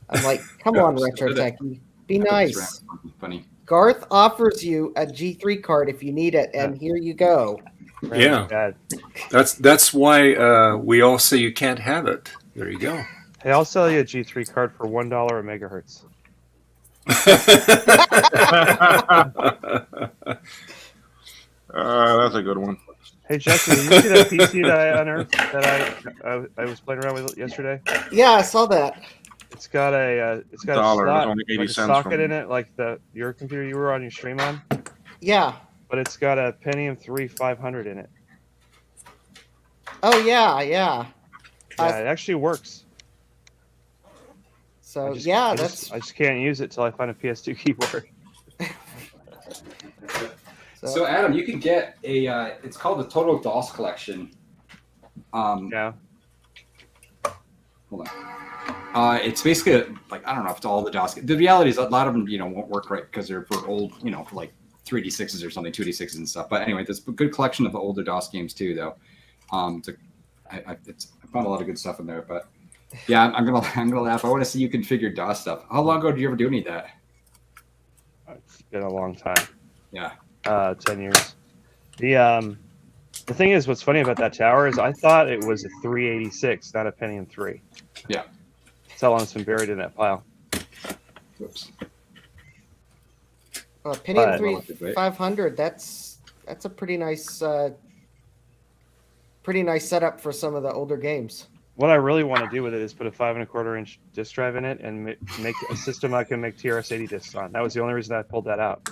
I'm like, come on, Retro Techie. Be nice. Funny. Garth offers you a G3 card if you need it, and here you go. Yeah. That's why we all say you can't have it. There you go. Hey, I'll sell you a G3 card for $1 a megahertz. That's a good one. Hey, Justin, did you see that PC that I unearthed that I was playing around with yesterday? Yeah, I saw that. It's got a Dollar, slot, only 80 like a cents socket from- in it, like your computer you were on your stream on. Yeah. But it's got a Pentium 3 500 in it. Oh yeah. Yeah, it actually works. So I just can't use it till I find a PS2 keyboard. So Adam, you can get a. It's called the Total DOS Collection. Yeah. Hold on. It's basically like I don't know if it's all the DOS. The reality is a lot of them, won't work right because they're for old, for like 3D6s or something, 2D6s and stuff. But anyway, there's a good collection of the older DOS games too, though. I found a lot of good stuff in there. But yeah, I'm gonna laugh. I want to see you configure DOS stuff. How long ago did you ever do any of that? It's been a long time. Yeah. 10 years. The thing is, what's funny about that tower is I thought it was a 386, not a Pentium 3. Yeah. That's how long it's been buried in that pile. Whoops. Pentium 3 500. That's a pretty nice setup for some of the older games. What I really want to do with it is put a 5 1/4 inch disk drive in it and make a system I can make TRS-80 discs on. That was the only reason I pulled that out.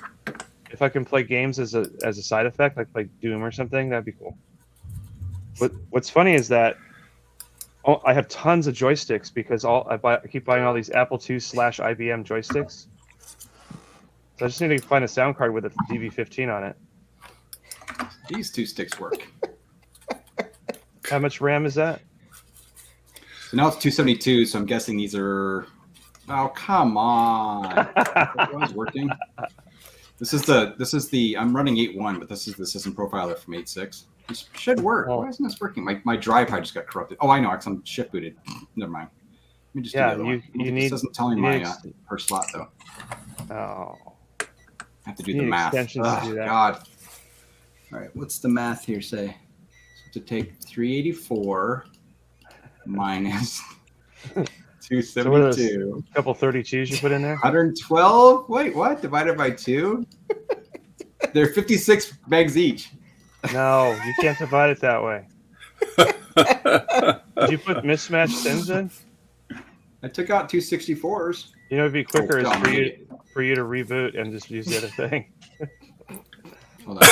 if I can play games as a side effect, like Doom or something, that'd be cool. What's funny is that I have tons of joysticks because I keep buying all these Apple II/IBM joysticks. So I just need to find a sound card with a DV15 on it. These two sticks work. How much RAM is that? So now it's 272. So I'm guessing these are. Oh, come on! It was working. This is the. I'm running 8.1, but this is the system profiler from 8.6. This should work. Why isn't this working? My drive probably just got corrupted. Oh, I know. Because I'm shift booted. Never mind. Let me just do the other one. This doesn't tell me my per slot though. Oh. I have to do the math. To do that. God. All right. What's the math here say? So to take 384 minus 272. A couple 32s you put in there? 112? Wait, what? Divided by 2? They're 56 megs each. No, you can't divide it that way. Did you put mismatched sins in? I took out 264s. You know, it'd be quicker is for you to reboot and just use the other thing. Hold on.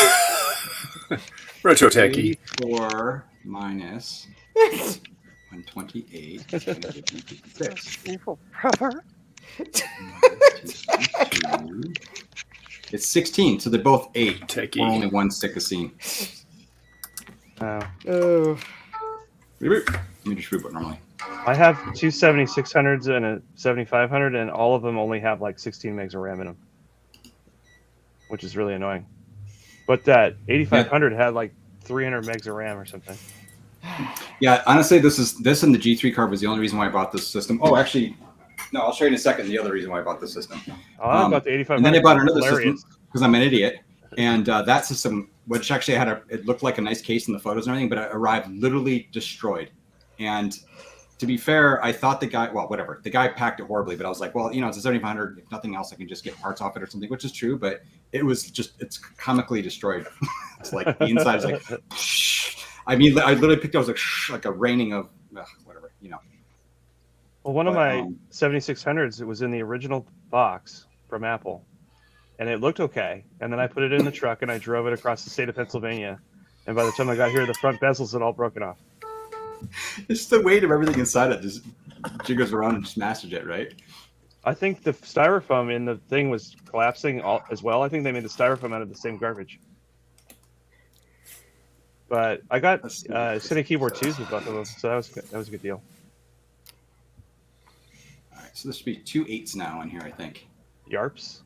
Retro techie. 4 minus 128. 56. Evil brother. It's 16, so they're both 8. Techie. Or only one stick a scene. Oh. Reboot. Let me just reboot normally. I have two 7600s and a 7500, and all of them only have like 16 megs of RAM in them, which is really annoying. But that 8500 had like 300 megs of RAM or something. Yeah, honestly, this and the G3 card was the only reason why I bought this system. Oh, actually, no, I'll show you in a second the other reason why I bought this system. Oh, I bought the 8500. And then I bought another system because I'm an idiot. And that system, which actually it looked like a nice case in the photos and everything, but it arrived literally destroyed. And to be fair, I thought the guy packed it horribly, but I was like, well, it's a 7500. If nothing else, I can just get parts off it or something, which is true, but it's comically destroyed. It's like the inside is like, I mean, I literally picked it up like a raining of whatever, Well, one of my 7600s, it was in the original box from Apple, and it looked okay. And then I put it in the truck and I drove it across the state of Pennsylvania. And by the time I got here, the front bezels had all broken off. It's the weight of everything inside it just jiggles around and smashes it, right? I think the styrofoam in the thing was collapsing as well. I think they made the styrofoam out of the same garbage. But I got Cine Keyboard 2s with both of them, so that was a good deal. All right, so there should be 2 8s now in here, I think. Yarps?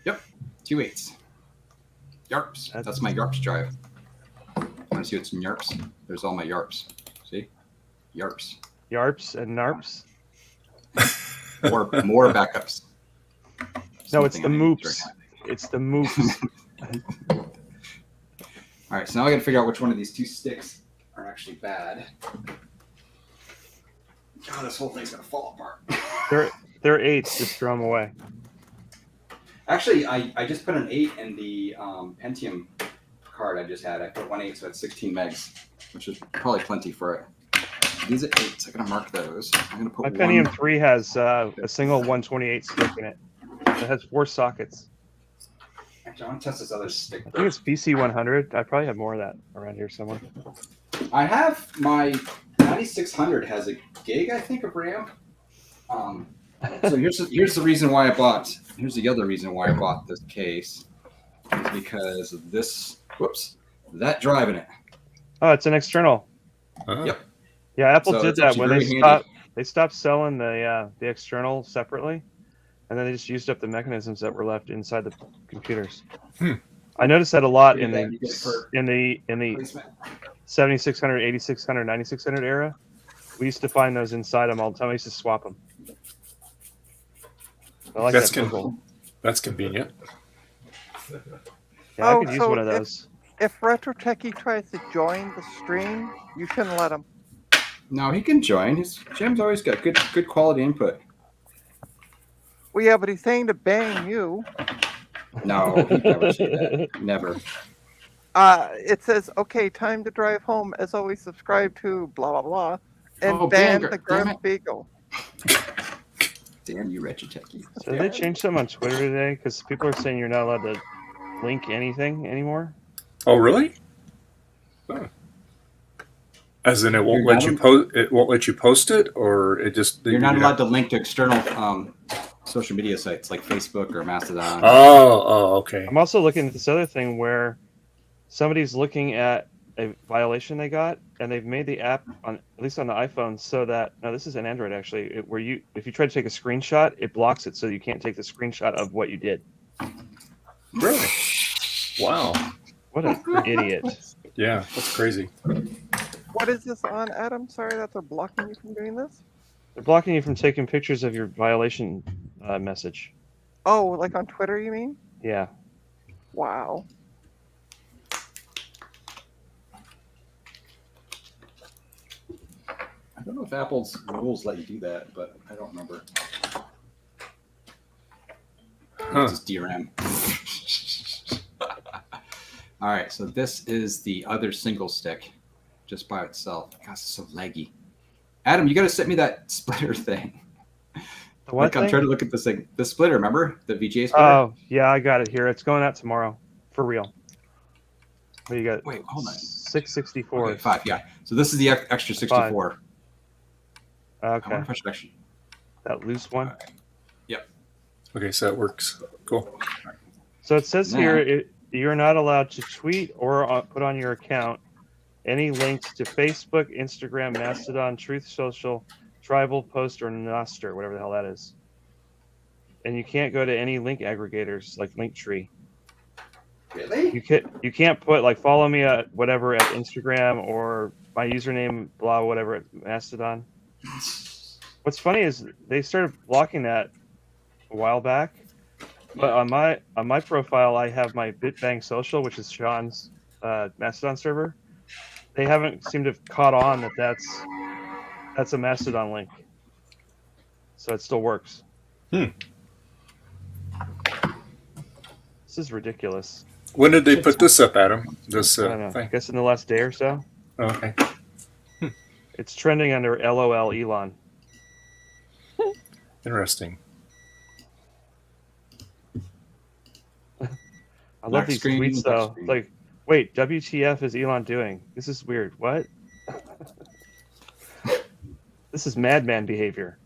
Yep, 2 8s. Yarps. That's my Yarps drive. Want to see what's in Yarps? There's all my Yarps. See? Yarps. Yarps and Narps? More backups. No, it's the Moops. It's the Moops. All right, so now I got to figure out which one of these 2 sticks are actually bad. God, this whole thing's gonna fall apart. They're 8s. Just throw them away. Actually, I just put an 8 in the Pentium card I just had. I put 1 8, so it's 16 megs, which is probably plenty for it. These are 8s. I'm gonna mark those. I'm gonna put my Pentium 3 has a single 128 stick in it. It has 4 sockets. Actually, I want to test this other stick. I think it's PC100. I probably have more of that around here somewhere. I have my 9600 has a gig, I think, of RAM. So here's the reason why I bought. Here's the other reason why I bought this case. Is because of this. Whoops, that drive in it. Oh, it's an external. Yep. Yeah, Apple So did it's that actually when very they stopped selling the external separately, and then they just used up the mechanisms that were left inside the computers. I noticed that a lot in the 7600, 8600, 9600 era. We used to find those inside them all the time. I used to swap them. I like That's that. That's convenient. Yeah, I could use one of those. If Retro Techie tries to join the stream, you shouldn't let him. No, he can join. Jim's always got good quality input. Well, yeah, but he's saying to bang you. No, he'd never say that. Never. It says, okay, time to drive home. As always, subscribe to blah, blah, blah. And ban the Grunt Beagle. Damn you, Retro Techie. So did they change something on Twitter today? Because people are saying you're not allowed to link anything anymore. Oh, really? Huh. As in, it won't You're let you not- post. It won't let you post it, or it just. You're not allowed to link to external social media sites like Facebook or Mastodon. Okay. I'm also looking at this other thing where somebody's looking at a violation they got, and they've made the app on, at least on the iPhone, so that this is an Android actually, where if you try to take a screenshot, it blocks it, so you can't take the screenshot of what you did. Really? Wow. What an idiot! Yeah, that's crazy. What is this on, Adam? Sorry that they're blocking you from doing this. They're blocking you from taking pictures of your violation message. Oh, like on Twitter, you mean? Yeah. Wow. I don't know if Apple's rules let you do that, but I don't remember. This is DRM. All right, so this is the other single stick, just by itself. God, it's so laggy. Adam, you got to send me that splitter thing. The what I'm thing? trying to look at this thing. The splitter, remember the VGA splitter? Oh yeah, I got it here. It's going out tomorrow for real. What do you got? Wait, hold on. 664. Okay, 5. Yeah. So this is the extra 64. I Okay. wonder if I should actually. That loose one. Yep. Okay, so that works. Cool. So it says here you're not allowed to tweet or put on your account any links to Facebook, Instagram, Mastodon, Truth Social, Tribal, Post, or Nostr, whatever the hell that is. And you can't go to any link aggregators like Linktree. Really? You can't put like follow me at whatever at Instagram or my username blah whatever at Mastodon. What's funny is they started blocking that a while back, but on my profile I have my BitBang Social, which is Sean's Mastodon server. They haven't seemed to have caught on that that's a Mastodon link, so it still works. This is ridiculous. When did they put this up, Adam? This I don't know. I thing? guess in the last day or so. Okay. It's trending under LOL Elon. Interesting. I love Black these screen, tweets black though. screen. Like, wait, WTF is Elon doing? This is weird. What? This is madman behavior.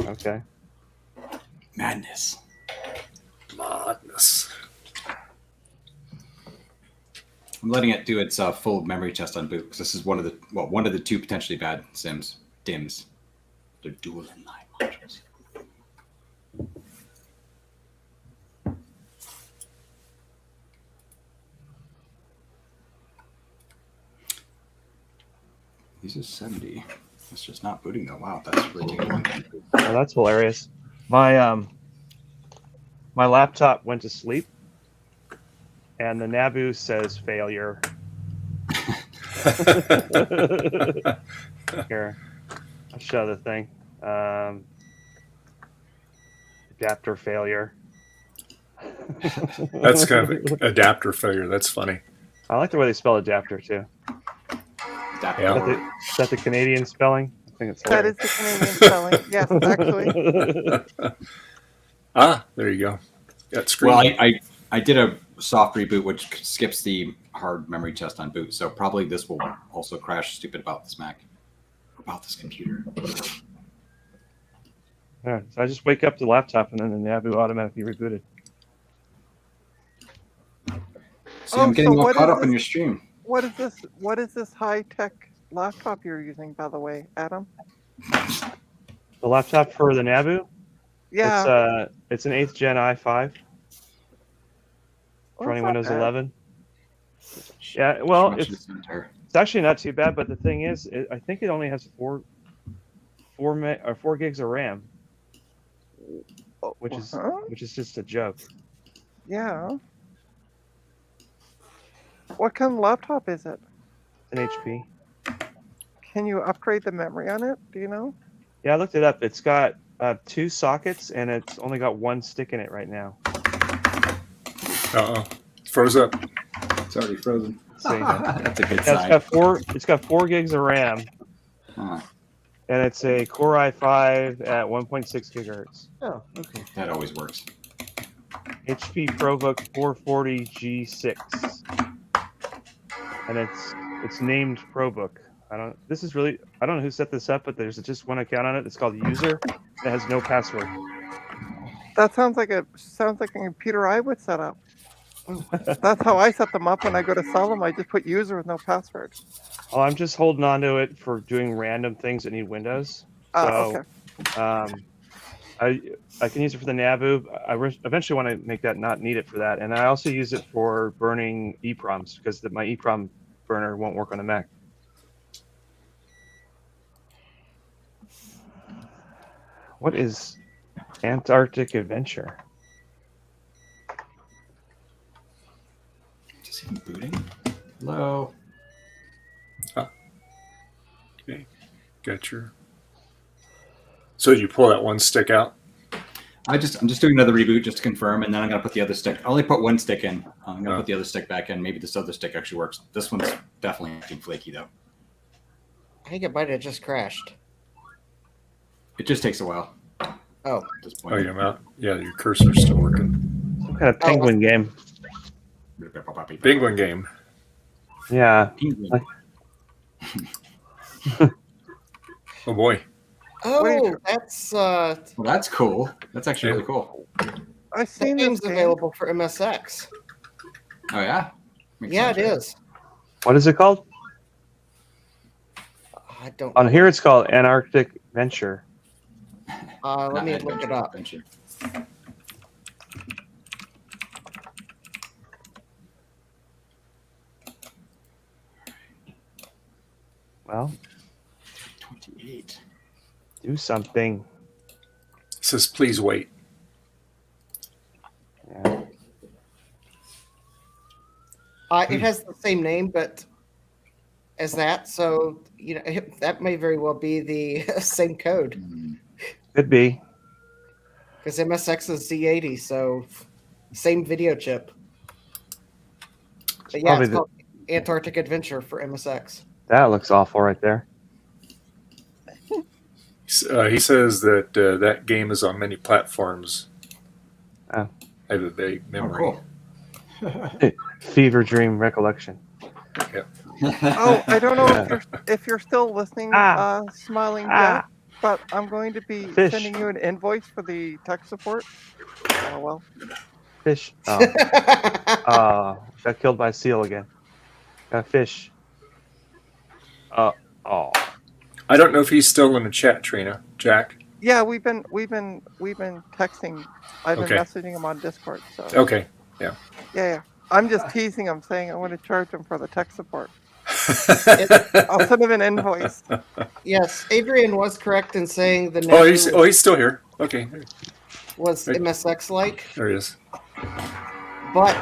Okay. Madness. Madness. I'm letting it do its full memory test on boot because this is one of the two potentially bad DIMMs. They're dual inline modules. These are 70. It's just not booting though. Wow, that's really taking a long time to boot. Oh, that's hilarious. My laptop went to sleep, and the Nabu says failure. Here, I'll show the thing. Adapter failure. That's kind of adapter failure. That's funny. I like the way they spell adapter too. Yeah. Is that the Canadian spelling? I think it's That is the Canadian spelling. Yes, actually. There you go. Got screen. Well, I did a soft reboot which skips the hard memory test on boot, so probably this will also crash stupid about this Mac, about this computer. Yeah, so I just wake up the laptop and then the Nabu automatically rebooted. See, I'm getting all what caught is up in this- your stream. What is this? What is this high-tech laptop you're using, by the way, Adam? The laptop for the Nabu? Yeah. It's an 8th Gen i5 Oh, running it's not Windows bad. 11. Yeah, well, Much it's of the center. actually not too bad, but the thing is, I think it only has 4 gigs of RAM, which is just a joke. Yeah. What kind of laptop is it? An HP. Can you upgrade the memory on it? Do you know? Yeah, I looked it up. It's got 2 sockets and it's only got 1 stick in it right now. Froze up. It's already frozen. See, That's a good yeah, sign. it's got 4 gigs of RAM, Huh. and it's a Core i5 at 1.6 gigahertz. Oh, okay. That always works. HP ProBook 440 G6, and it's named ProBook. This is really. I don't know who set this up, but there's just one account on it. It's called User. It has no password. That sounds like a computer I would set up. That's how I set them up when I go to sell them. I just put user with no password. Oh, I'm just holding on to it for doing random things that need Windows. Okay. I can use it for the Nabu. I eventually want to make that not need it for that, and I also use it for burning EPROMs because my EPROM burner won't work on the Mac. What is Antarctic Adventure? Just even booting. Hello. Okay, got your. So you pull that one stick out? I'm just doing another reboot just to confirm, and then I'm gonna put the other stick. I only put one stick in. I'm gonna put the other stick back in. Maybe this other stick actually works. This one's definitely acting flaky though. I think it might have just crashed. It just takes a while. Oh. At this point. Oh, you're out. Yeah, your cursor's still working. Some kind of penguin game. Penguin game. Yeah. Oh boy. Oh, that's Well, that's cool. That's actually really cool. I've seen that game's this game. available for MSX. Oh yeah. Makes Yeah, sense, it right? is. What is it called? I don't. On here, it's called Antarctic Venture. Let me look it up. Adventure. Well, 28. Do something. It says please wait. Yeah. It has the same name, but as that, so that may very well be the same code. Could be. Because MSX is Z80, so same video chip. But yeah, Probably it's called Antarctic Adventure for MSX. That looks awful right there. He says that that game is on many platforms. Oh. I have a vague memory. Fever Dream Recollection. Yep. Oh, I don't know if you're still listening, Smiling Jack, but I'm going to be sending you an invoice for the tech support. Oh well. Fish. Oh. Got killed by a seal again. Got fish. Oh. I don't know if he's still in the chat, Trina. Jack. Yeah, we've been texting. I've been messaging him on Discord. So. Okay. Yeah. Yeah. I'm just teasing him, saying I want to charge him for the tech support. I'll send him an invoice. Yes, Adrian was correct in saying the Oh, he's still here. Okay. Was MSX like. There he is. But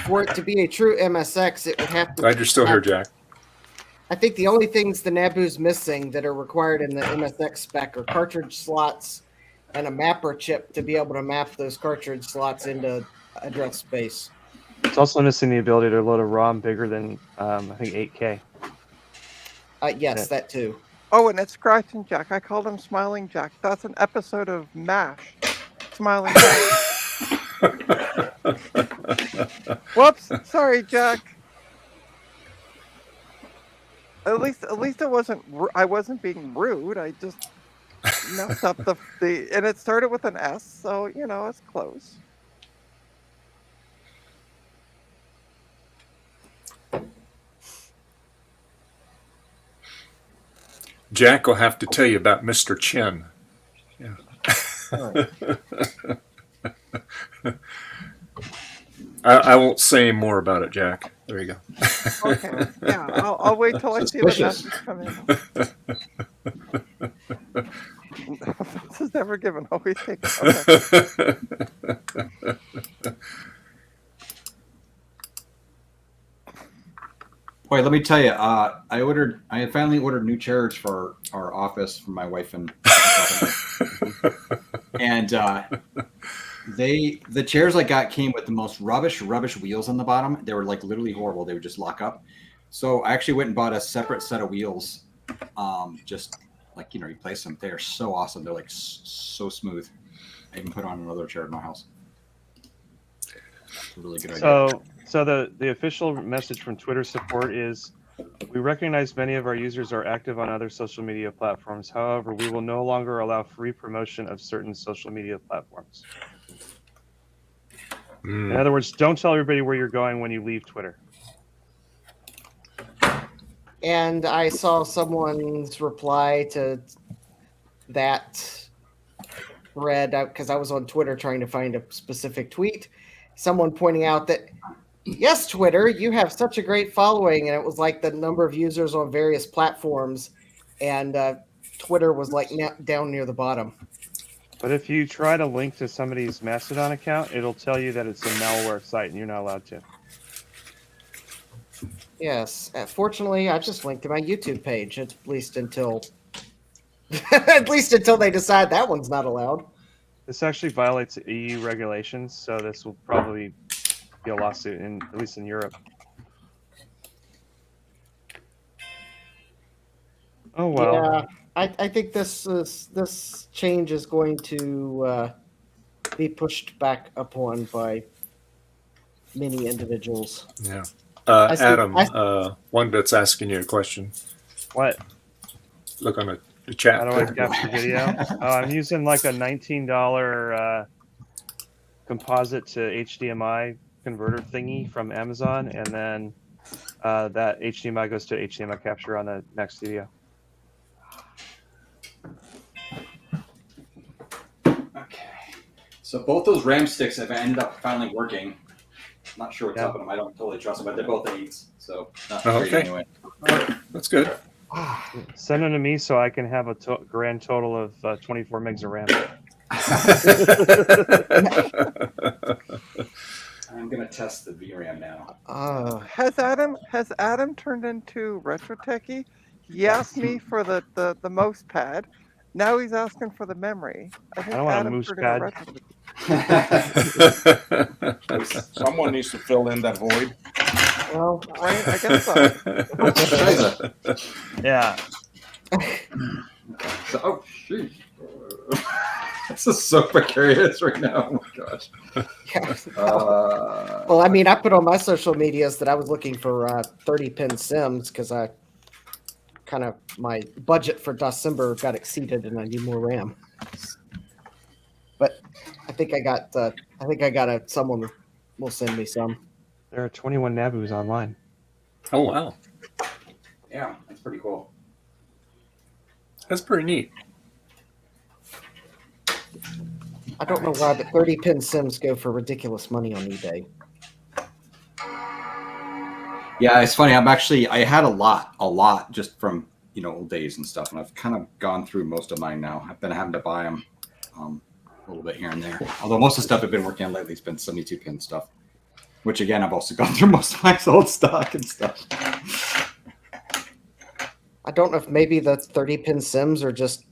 for it to be a true MSX, it would have to. Glad you're still here, Jack. I think the only things the Nabu's missing that are required in the MSX spec are cartridge slots and a mapper chip to be able to map those cartridge slots into address space. It's also missing the ability to load a ROM bigger than I think 8K. Yes, that too. Oh, and it's Scratching Jack. I called him Smiling Jack. That's an episode of MASH. Smiling Jack. Whoops. Sorry, Jack. At least it wasn't. I wasn't being rude. I just messed up the and it started with an S, so it's close. Jack will have to tell you about Mr. Chin. Yeah. I won't say more about it, Jack. There you go. Okay. Yeah, I'll wait till I see the message come in. This is never given, always taken. Okay. Boy, let me tell you, I finally ordered new chairs for our office for my wife and and the chairs I got came with the most rubbish wheels on the bottom. They were like literally horrible. They would just lock up. So I actually went and bought a separate set of wheels, just replace them. They are so awesome. They're like so smooth, I even put on another chair in my house. It's a really good idea. So the official message from Twitter support is, we recognize many of our users are active on other social media platforms. However, we will no longer allow free promotion of certain social media platforms. In other words, don't tell everybody where you're going when you leave Twitter. And I saw someone's reply to that thread because I was on Twitter trying to find a specific tweet. Someone pointing out that, yes, Twitter, you have such a great following. And it was like the number of users on various platforms. And Twitter was like down near the bottom. But if you try to link to somebody's Mastodon account, it'll tell you that it's a malware site and you're not allowed to. Yes. Fortunately, I just linked to my YouTube page, at least until they decide that one's not allowed. This actually violates EU regulations, so this will probably be a lawsuit, at least in Europe. Oh well. Yeah, I think this change is going to be pushed back upon by many individuals. Yeah. Adam, One bit's asking you a question. What? Look on the chat. How do I capture video? I'm using like a $19 composite to HDMI converter thingy from Amazon, and then that HDMI goes to HDMI capture on the next video. Okay. So both those RAM sticks have ended up finally working. Not sure what's up with them. I don't totally trust them, but they're both 8s, so not great anyway. That's good. Send them to me so I can have a grand total of 24 megs of RAM. I'm gonna test the VRAM now. Has Adam turned into retro techie? He asked me for the mouse pad. Now he's asking for the memory. I think don't want a Adam mouse turned pad. into retro techie. Someone needs to fill in that void. Well, right, I guess so. Yeah. Oh, shoot. This is so precarious right now. Oh my gosh. Well, I mean, I put on my social medias that I was looking for 30-pin Sims because my budget for December got exceeded and I need more RAM. But I think I got someone will send me some. There are 21 Nabus online. Oh wow. Yeah, that's pretty cool. That's pretty neat. I don't know why, but 30-pin Sims go for ridiculous money on eBay. Yeah, it's funny. I had a lot just from old days and stuff, and I've kind of gone through most of mine now. I've been having to buy them a little bit here and there. Although most of the stuff I've been working on lately has been 72-pin stuff, which again I've also gone through most of my old stock and stuff. I don't know if maybe the 30-pin Sims are just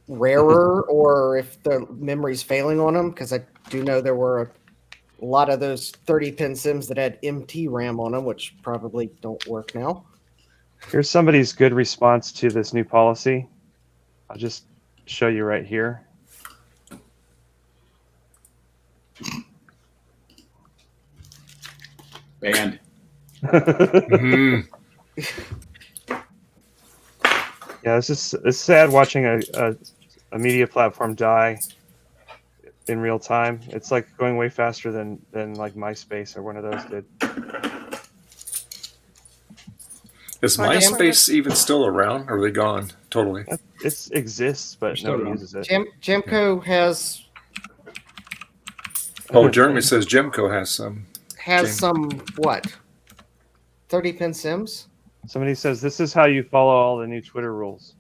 rarer or if the memory's failing on them, because I do know there were a lot of those 30-pin Sims that had MT RAM on them, which probably don't work now. Here's somebody's good response to this new policy. I'll just show you right here. Banned. Yeah, it's sad watching a media platform die in real time. It's like going way faster than like MySpace or one of those did. Is MySpace even still around, or are they gone totally? It exists, but nobody uses it. Jamco has. Oh, Jeremy says Gemco has some. Some what? 30-pin Sims? Somebody says this is how you follow all the new Twitter rules.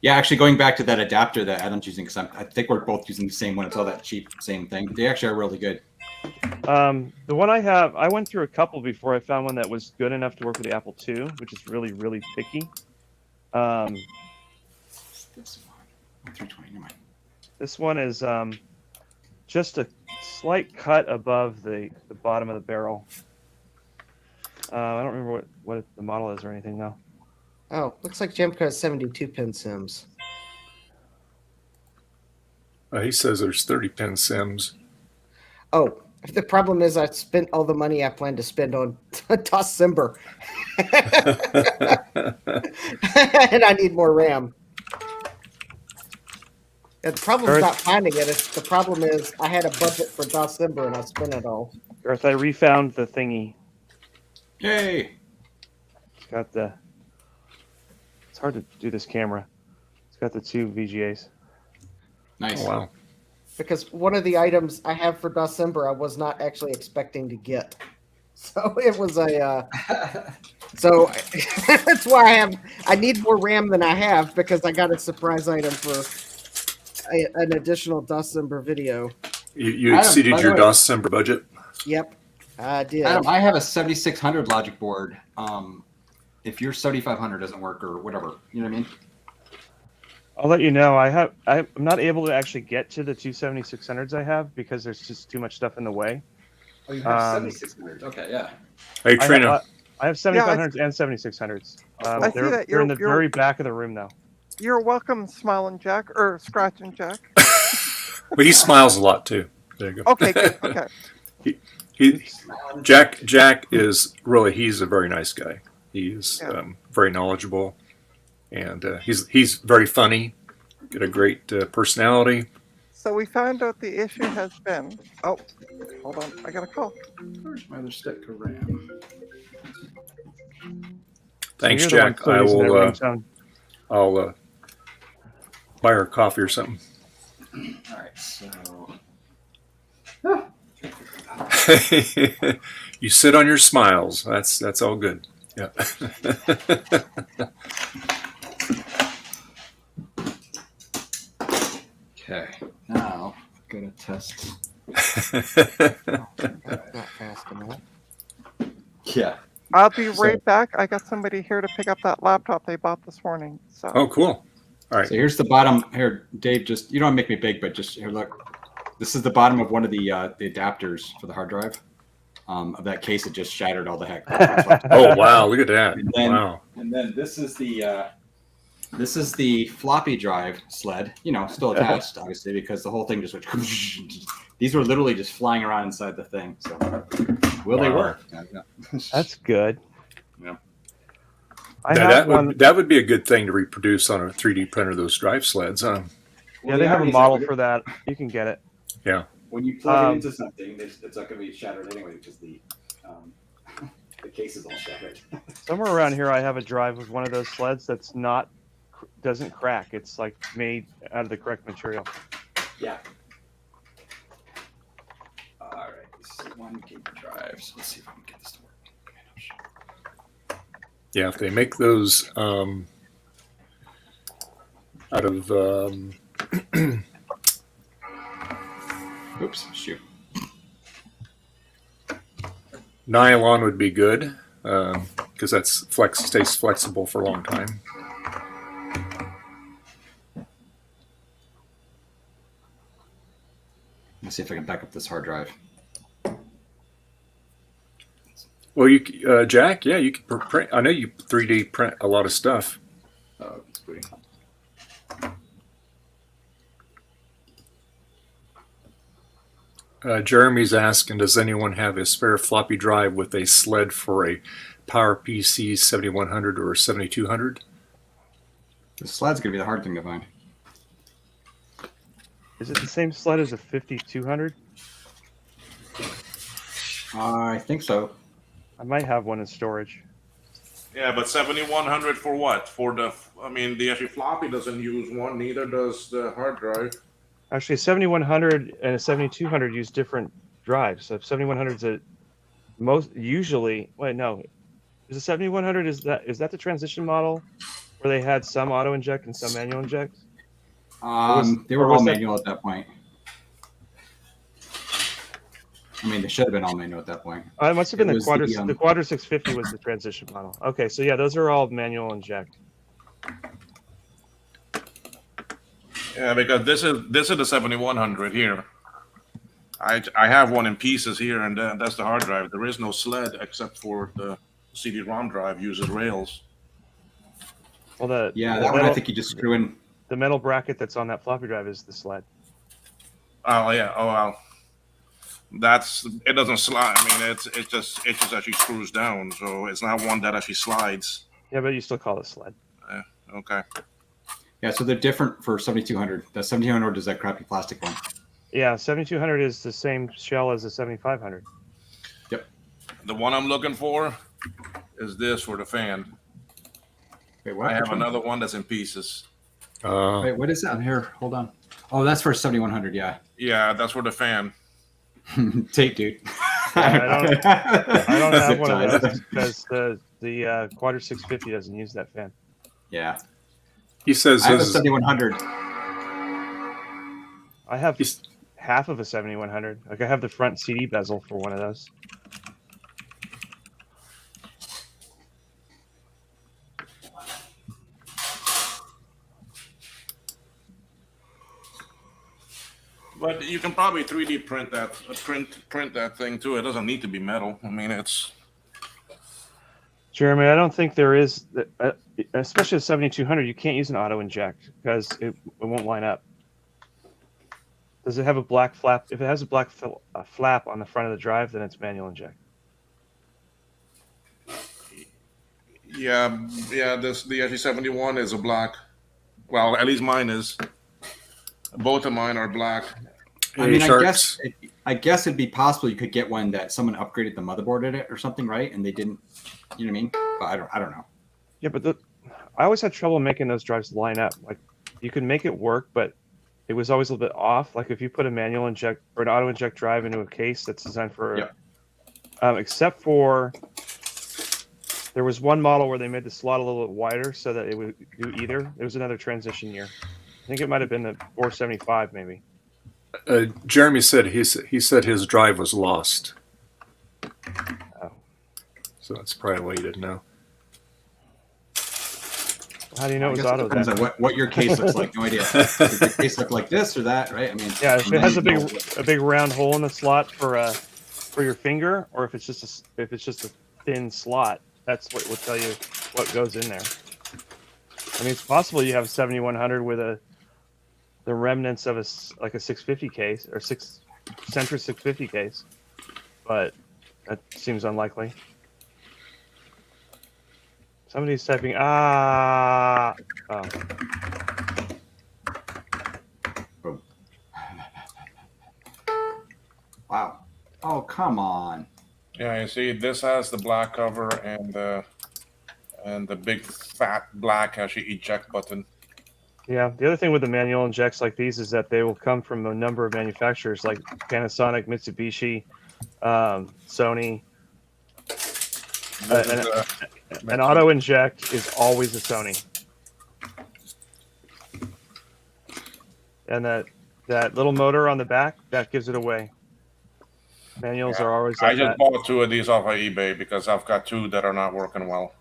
Yeah, actually, going back to that adapter that Adam's using, because I think we're both using the same one. It's all that cheap, same thing. They actually are really good. The one I have, I went through a couple before I found one that was good enough to work with the Apple II, which is really, really picky. This one, 320. Never mind. This one is just a slight cut above the bottom of the barrel. I don't remember what the model is or anything though. Oh, looks like Jamco has 72-pin Sims. He says there's 30-pin Sims. Oh, the problem is I spent all the money I planned to spend on December. And I need more RAM. Yeah, the problem is not finding it. The problem is I had a budget for December and I spent it all. Garth, I refound the thingy. Yay! It's got the. It's hard to do this camera. It's got the 2 VGAs. Nice. Oh, wow. Because one of the items I have for December I was not actually expecting to get. So it was a. So that's why I need more RAM than I have because I got a surprise item for an additional December video. You exceeded your December budget? Yep, I did. Adam, I have a 7600 logic board. If your 7500 doesn't work or whatever, you know what I mean? I'll let you know. I'm not able to actually get to the 2 7600s I have because there's just too much stuff in the way. Oh, you have 7600s. Okay, yeah. Hey, Trina. I have 7500s and 7600s. I see that they're in the very back of the room now. You're welcome, Smiling Jack, or Scratching Jack. But he smiles a lot too. There you go. Okay, good. Okay. Jack is really, he's a very nice guy. He's very knowledgeable, and he's very funny. Got a great personality. So we found out the issue has been. Oh, hold on, I got a call. Where's my other stick of RAM? Thanks, So Jack. I'll buy her coffee or something. All right, so. You sit on your smiles. That's all good. Yeah. Okay, now I'm gonna test. Not fast enough. Yeah. I'll be right back. I got somebody here to pick up that laptop they bought this morning. So. Oh, cool. All right. So here's the bottom. Here, Dave, just you don't make me big, but just here, look. This is the bottom of one of the adapters for the hard drive. Of that case, it just shattered all the heck. Oh wow! Look at that! And then, wow. And then this is the floppy drive sled. You know, still attached, obviously, because the whole thing just went. These were literally just flying around inside the thing. So, will they work? That's good. Yeah. That would be a good thing to reproduce on a 3D printer. Those drive sleds, huh? Yeah, they have a model for that. You can get it. Yeah. When you plug it into something, it's not going to be shattered anyway because the case is all shattered. Somewhere around here, I have a drive with one of those sleds that's doesn't crack. It's like made out of the correct material. Yeah. All right. This is 1 gig drive. So let's see if I can get this to work. Yeah, if they make those out of oops, shoot. Nylon would be good because that's stays flexible for a long time. Let's see if I can back up this hard drive. Well, you, Jack, yeah, you can print. I know you 3D print a lot of stuff. Oh, it's booting. Jeremy's asking, does anyone have a spare floppy drive with a sled for a PowerPC 7100 or 7200? The sled's going to be the hard thing to find. Is it the same sled as a 5200? I think so. I might have one in storage. Yeah, but 7100 for what? For the, the actual floppy doesn't use one, neither does the hard drive. Actually, a 7100 and a 7200 use different drives. So 7100 is usually. Wait, no, is the 7100 is that the transition model where they had some auto inject and some manual inject? They were all manual at that point. They should have been all manual at that point. It must have been the Quadra 650 was the transition model. Okay, so yeah, those are all manual inject. Yeah, because this is the 7100 here. I have one in pieces here, and that's the hard drive. There is no sled except for the CD-ROM drive uses rails. Well, the that one I think you just screw in. The metal bracket that's on that floppy drive is the sled. Oh yeah. Oh wow. It doesn't slide. I mean, it just actually screws down, so it's not one that actually slides. Yeah, but you still call it sled. Okay. Yeah, so they're different for 7200. The 7200 is that crappy plastic one. Yeah, 7200 is the same shell as the 7500. Yep. The one I'm looking for is this for the fan. Wait, what? I have another one that's in pieces. Wait, what is that here? Hold on. Oh, that's for 7100. Yeah. Yeah, that's for the fan. Take, dude. I don't have one of those because the Quadra 650 doesn't use that fan. Yeah. He says I have a 7100. I have half of a 7100. Like I have the front CD bezel for one of those. But you can probably 3D print that thing too. It doesn't need to be metal. I mean, it's. Jeremy, I don't think there is, especially a 7200. You can't use an auto inject because it won't line up. Does it have a black flap? If it has a black flap on the front of the drive, then it's manual inject. Yeah. The SG71 is a black. Well, at least mine is. Both of mine are black. I mean, I guess it'd be possible you could get one that someone upgraded the motherboard in it or something, right? And they didn't, you know what I mean? But I don't know. Yeah, but I always had trouble making those drives line up. Like you could make it work, but it was always a little bit off. Like if you put a manual inject or an auto inject drive into a case that's designed for, except for there was one model where they made the slot a little bit wider so that it would do either. It was another transition year. I think it might have been the 475 maybe. Jeremy said he said his drive was lost. Oh. So that's probably why you didn't know. How do you know it was auto? Depends on what your case looks like. No idea. Does your case look like this or that, right? I mean, yeah, if it has a big round hole in the slot for your finger, or if it's just a thin slot, that's what will tell you what goes in there. I mean, it's possible you have a 7100 with the remnants of a 650 case or Centris 650 case, but that seems unlikely. Somebody's typing Oh. Wow. Oh, come on. Yeah, you see, this has the black cover and the big fat black actually eject button. Yeah, the other thing with the manual injects like these is that they will come from a number of manufacturers like Panasonic, Mitsubishi, Sony. An auto inject is always a Sony. And that little motor on the back, that gives it away. Manuals are always like I just bought two of these off of eBay because I've got two that are not working well.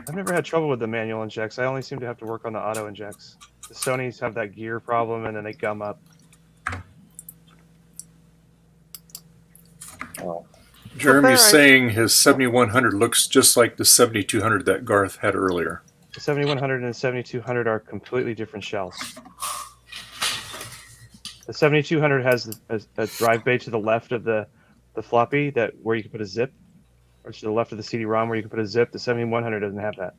I've never had trouble with the manual injects. I only seem to have to work on the auto injects. The Sonys have that gear problem and then they gum up. Oh. Jeremy's saying his 7100 looks just like the 7200 that Garth had earlier. The 7100 and the 7200 are completely different shells. The 7200 has a drive bay to the left of the floppy where you can put a zip, or to the left of the CD-ROM where you can put a zip. The 7100 doesn't have that.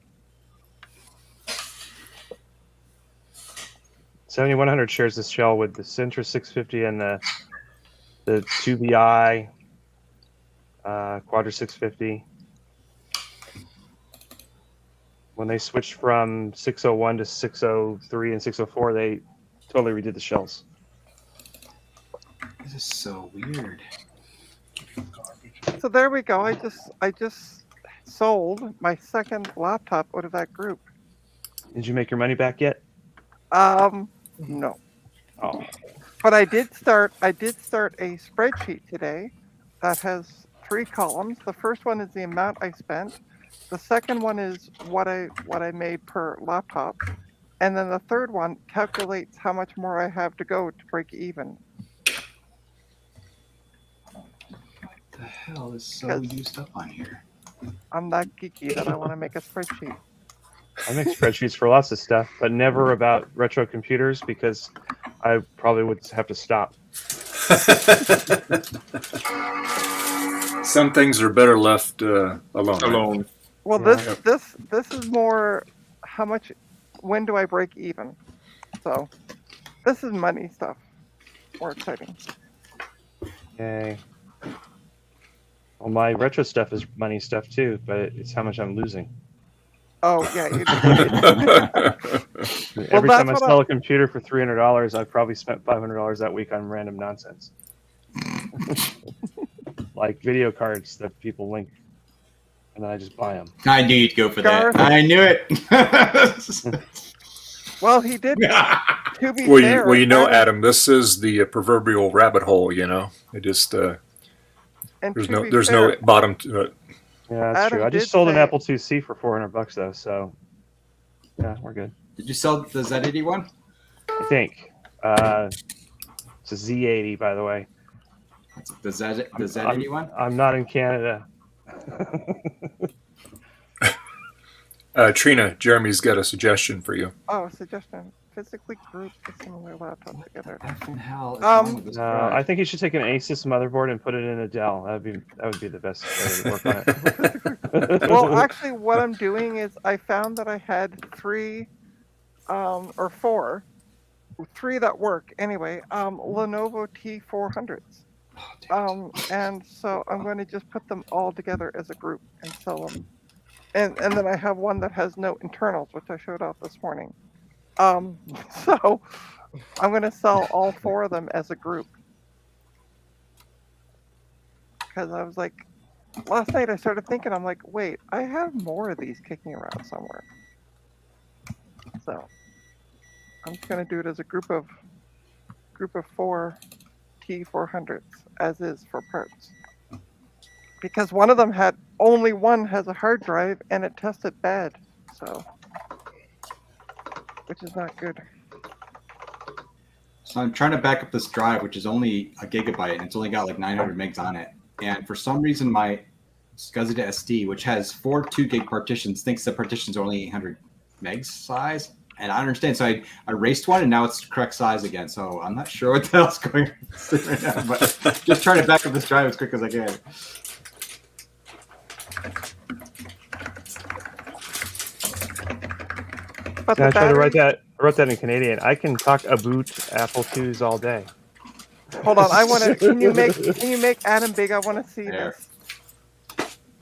7100 shares this shell with the Centris 650 and the 2BI Quadra 650. When they switched from 601 to 603 and 604, they totally redid the shells. This is so weird. So there we go. I just sold my second laptop out of that group. Did you make your money back yet? No. Oh. But I did start a spreadsheet today that has 3 columns. The first one is the amount I spent. The second one is what I made per laptop. And then the third one calculates how much more I have to go to break even. What the hell is so used up on here? I'm that geeky that I want to make a spreadsheet. I make spreadsheets for lots of stuff, but never about retro computers because I probably would have to stop. Some things are better left alone. right? Alone. Well, Yeah. this is more how much. When do I break even? So this is money stuff. More exciting. Yay. Well, my retro stuff is money stuff too, but it's how much I'm losing. Oh yeah, you Every that's time I what sell a computer for $300, I've probably spent $500 that week on random nonsense, like video cards that people link, and then I just buy them. I knew you'd go for Garth. that. I knew it. Well, he did. To be Well, fair, you know, Adam, this is the proverbial rabbit hole. You know, it just and there's to no be there's fair, no bottom to it. Yeah, that's Adam true. I just did sold an say- Apple IIc for $400 though, so yeah, we're good. Did you sell the Z81? I think it's a Z80, by the way. The Z81? I'm not in Canada. Trina, Jeremy's got a suggestion for you. Oh, suggestion: physically group the similar laptop together. Hell, I think you should take an Asus motherboard and put it in a Dell. That would be the best way to work on it. Well, actually, what I'm doing is I found that I had three that work anyway. Lenovo T400s. And so I'm going to just put them all together as a group and sell them. And then I have one that has no internals, which I showed off this morning. So I'm going to sell all four of them as a group. Because I was like, last night I started thinking, I'm like, wait, I have more of these kicking around somewhere. So I'm just going to do it as a group of four T400s, as is for parts. Because one of them only one has a hard drive and it tested bad, so which is not good. So I'm trying to back up this drive, which is only a gigabyte, and it's only got like 900 megs on it. And for some reason, my SCSI SD, which has 4 2-gig partitions, thinks the partitions are only 800 megs size. And I understand. So I erased one, and now it's the correct size again. So I'm not sure what the hell's going on right now, but just trying to back up this drive as quick as I can. But I tried to write that. I wrote that in Canadian. I can talk about Apple IIs all day. Hold on, I want to. Can you make Adam big? I want to see this.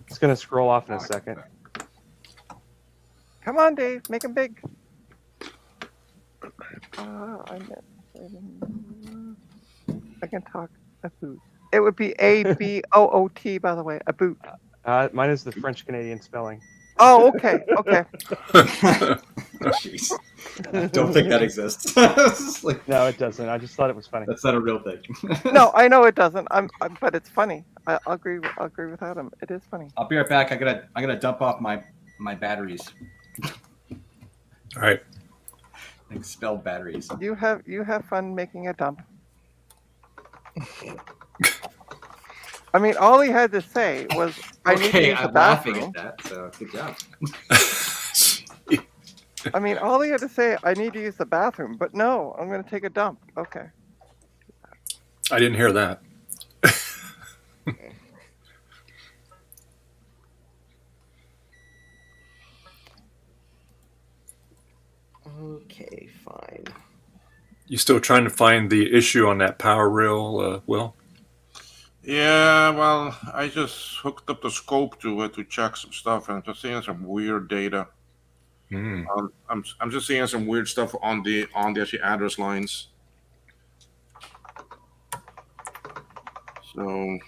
It's gonna scroll off in a second. Come on, Dave, make him big. I can talk a boot. It would be ABOOT, by the way, a boot. Mine is the French Canadian spelling. Oh, okay, okay. Jeez. I don't think that exists. No, it doesn't. I just thought it was funny. That's not a real thing. No, I know it doesn't. But it's funny. I'll agree with Adam. It is funny. I'll be right back. I'm gonna dump off my batteries. All right. Expelled batteries. You have fun making a dump. I mean, all he had to say was, "I need to use the I'm laughing bathroom." at that. So good job. I mean, all he had to say, "I need to use the bathroom," but no, I'm going to take a dump. Okay. I didn't hear that. Okay, fine. You still trying to find the issue on that power rail, Will? Yeah, well, I just hooked up the scope to it to check some stuff, and I'm just seeing some weird data. I'm just seeing some weird stuff on the actual address lines. So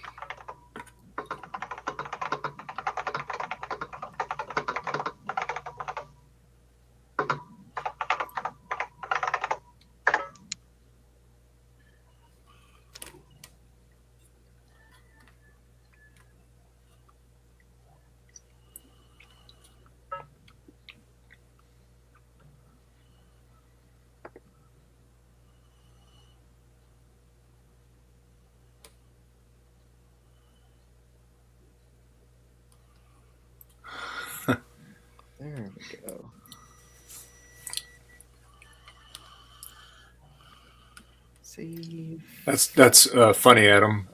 There we go. Save. That's funny, Adam.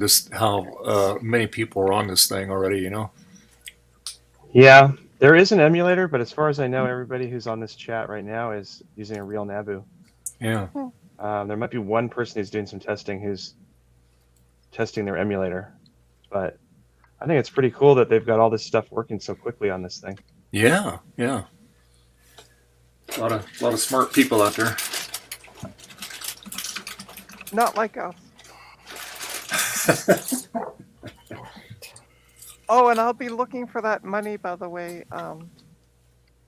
Just how many people are on this thing already. Yeah, there is an emulator, but as far as I know, everybody who's on this chat right now is using a real Nabu. Yeah. There might be one person who's doing some testing who's testing their emulator, but I think it's pretty cool that they've got all this stuff working so quickly on this thing. Yeah. A lot of smart people out there. Not like us. Oh, and I'll be looking for that money, by the way,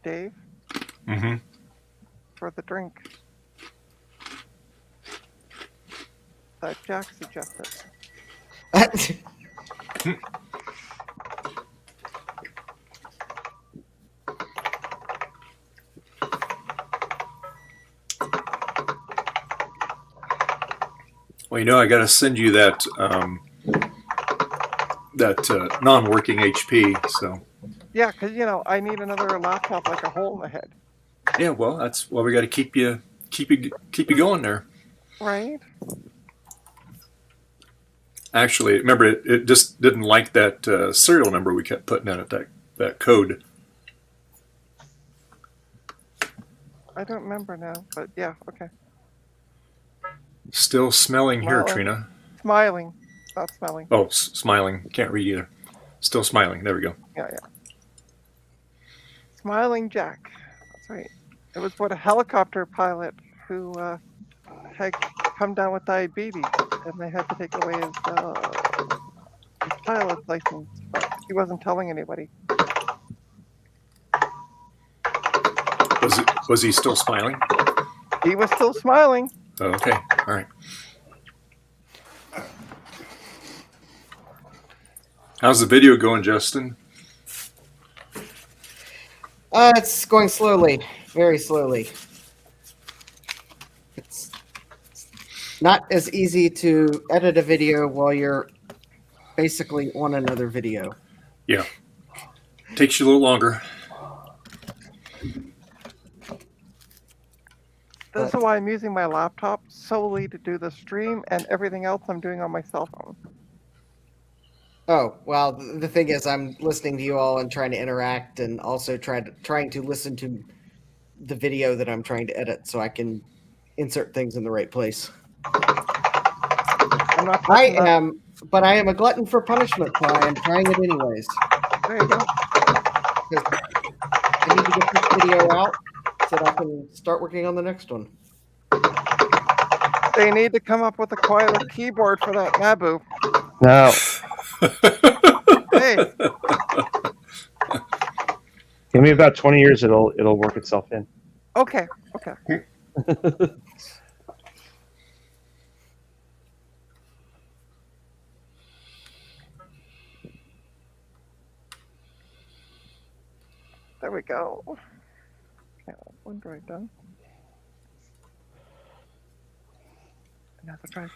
Dave, Mm-hmm. for the drink that Jack suggested. Well, I got to send you that non-working HP. So. Yeah, because I need another laptop like a hole in the head. Yeah, well, that's why we got to keep you going there. Right. Actually, remember it just didn't like that serial number we kept putting in it, that code. I don't remember now, but yeah, okay. Still smelling here, Smiling. Trina. Smiling, not smelling. Oh, smiling. Can't read either. Still smiling. There we go. Yeah. Smiling Jack. That's right. It was what a helicopter pilot who had come down with diabetes, and they had to take away his pilot's license, but he wasn't telling anybody. Was he still smiling? He was still smiling. Oh, okay. All right. How's the video going, Justin? It's going slowly, very slowly. It's not as easy to edit a video while you're basically on another video. Yeah. Takes you a little longer. This is why I'm using my laptop solely to do the stream, and everything else I'm doing on my cell phone. Oh, well, the thing is, I'm listening to you all and trying to interact, and also trying to listen to the video that I'm trying to edit so I can insert things in the right place. I am a glutton for punishment, so I am trying it anyways. There you go. I need to get this video out so that I can start working on the next one. They need to come up with a quieter keyboard for that Nabu. No. Hey. Give me about 20 years, it'll work itself in. Okay. There we go. Okay, one droid done. Another drive.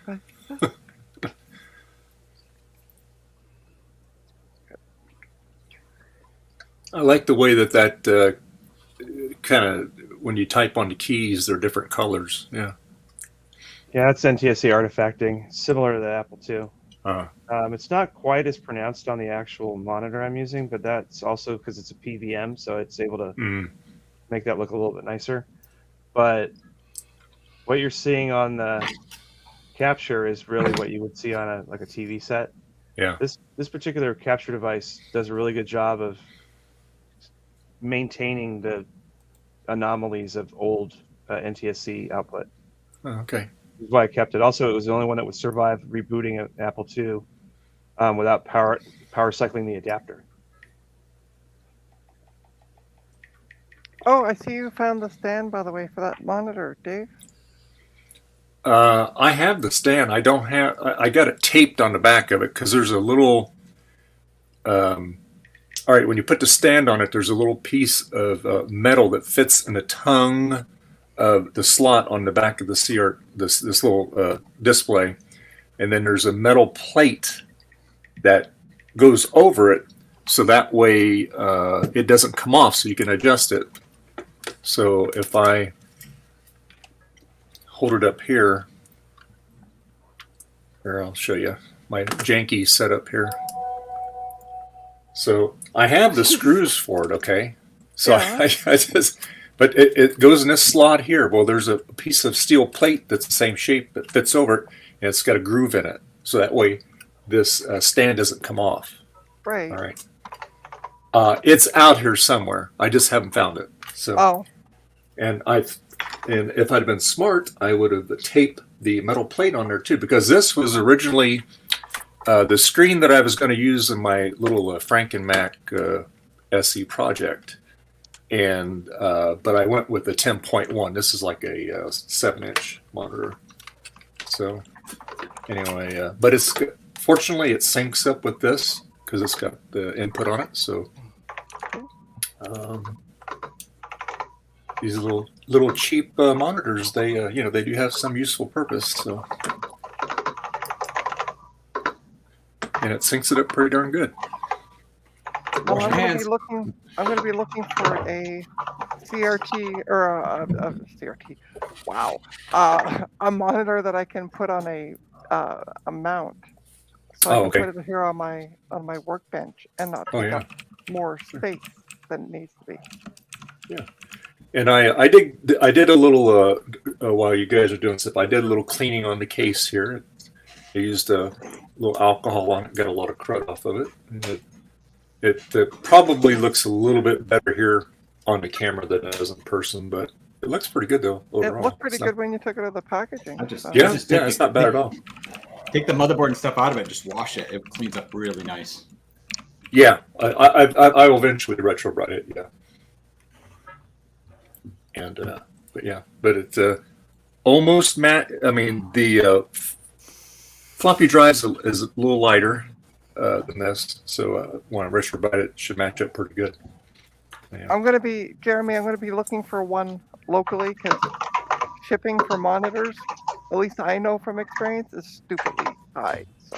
I like the way that kind of, when you type on the keys, they're different colors. Yeah. Yeah, that's NTSC artifacting, similar to the Apple II. It's not quite as pronounced on the actual monitor I'm using, but that's also because it's a PVM, so it's able to make that look a little bit nicer. But what you're seeing on the capture is really what you would see on a TV set. Yeah. This particular capture device does a really good job of maintaining the anomalies of old NTSC output. Oh, okay. That's why I kept it. Also, it was the only one that would survive rebooting an Apple II without power cycling the adapter. Oh, I see you found the stand, by the way, for that monitor, Dave. I have the stand. I don't have. I got it taped on the back of it because there's a little. All right, when you put the stand on it, there's a little piece of metal that fits in the tongue of the slot on the back of the CR. This little display, and then there's a metal plate that goes over it so that way it doesn't come off, so you can adjust it. So if I hold it up here, I'll show you my janky setup here. So I have the screws for it, okay? So Yeah. I just, but it goes in this slot here. Well, there's a piece of steel plate that's the same shape that fits over it, and it's got a groove in it. So that way this stand doesn't come off. Right. All right. It's out here somewhere. I just haven't found it. So. Oh. And if I'd been smart, I would have taped the metal plate on there too, because this was originally the screen that I was going to use in my little Frank and Mac SE project, and but I went with the 10.1. This is like a 7-inch monitor. So anyway, but it's fortunately it syncs up with this because it's got the input on it. So. These little cheap monitors, they they do have some useful purpose. So, and it syncs it up pretty darn good. Well, I'm going to be looking for a CRT or a CRT. Wow, a monitor that I can put on a mount, so I can put it here on my workbench and not take up more space than it needs to be. Yeah. And I did a little while you guys are doing stuff. I did a little cleaning on the case here. I used a little alcohol on it, got a lot of crud off of it. And it probably looks a little bit better here on the camera than it does in person, but it looks pretty good though. Overall. It looked pretty good when you took it out of the packaging. It's not bad at all. Take the motherboard and stuff out of it, just wash it. It cleans up really nice. Yeah, I will eventually retrofit it. Yeah. And but it's almost matte. I mean, the floppy drive is a little lighter than this, so when I retrofit it, it should match up pretty good. Yeah. I'm going to be looking for one locally because shipping for monitors, at least I know from experience, is stupidly high. So.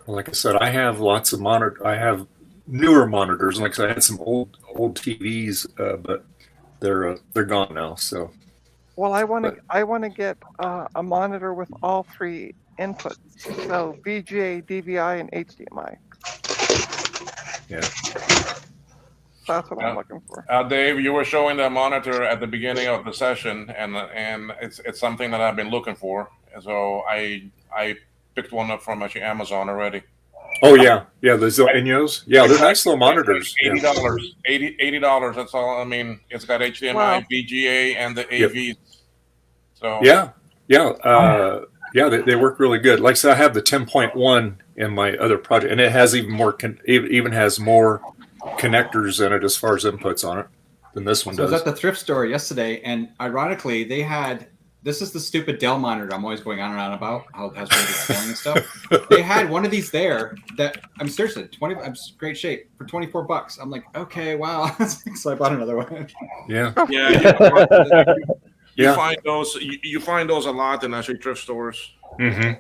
Well, like I said, I have lots of I have newer monitors. Like I said, I had some old TVs, but they're gone now. So. Well, I want to get a monitor with all 3 inputs, so VGA, DVI, and HDMI. Yeah. That's what I'm looking for. Dave, you were showing that monitor at the beginning of the session, and it's something that I've been looking for. So I picked one up from actually Amazon already. Oh yeah, the Zilnios. Yeah, they're nice little monitors. $80. $80. That's all. I mean, it's got HDMI, VGA, and the AV. So they work really good. Like I said, I have the 10.1 in my other project, and it has even has more connectors in it as far as inputs on it than this one does. I was at the thrift store yesterday, and ironically, they had. This is the stupid Dell monitor I'm always going on and on about. How it has really good scaling and stuff. They had one of these there that I'm seriously I'm great shape for $24. I'm like, okay, wow. So I bought another one. Yeah. You find those. You find those a lot in actually thrift stores. Mm-hmm.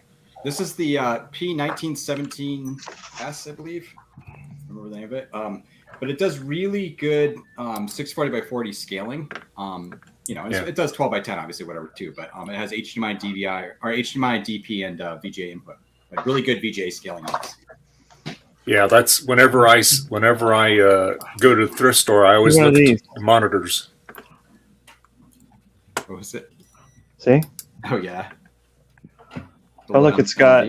This is the P1917S, I believe. I remember the name of it. But it does really good 640 by 40 scaling. It does 12 by 10, obviously, whatever, too. But it has HDMI DVI or HDMI DP and VGA input. Like really good VGA scaling on this. Yeah, that's whenever I go to the thrift store, I always look at the monitors. What was it? See? Oh yeah. Oh look, it's got.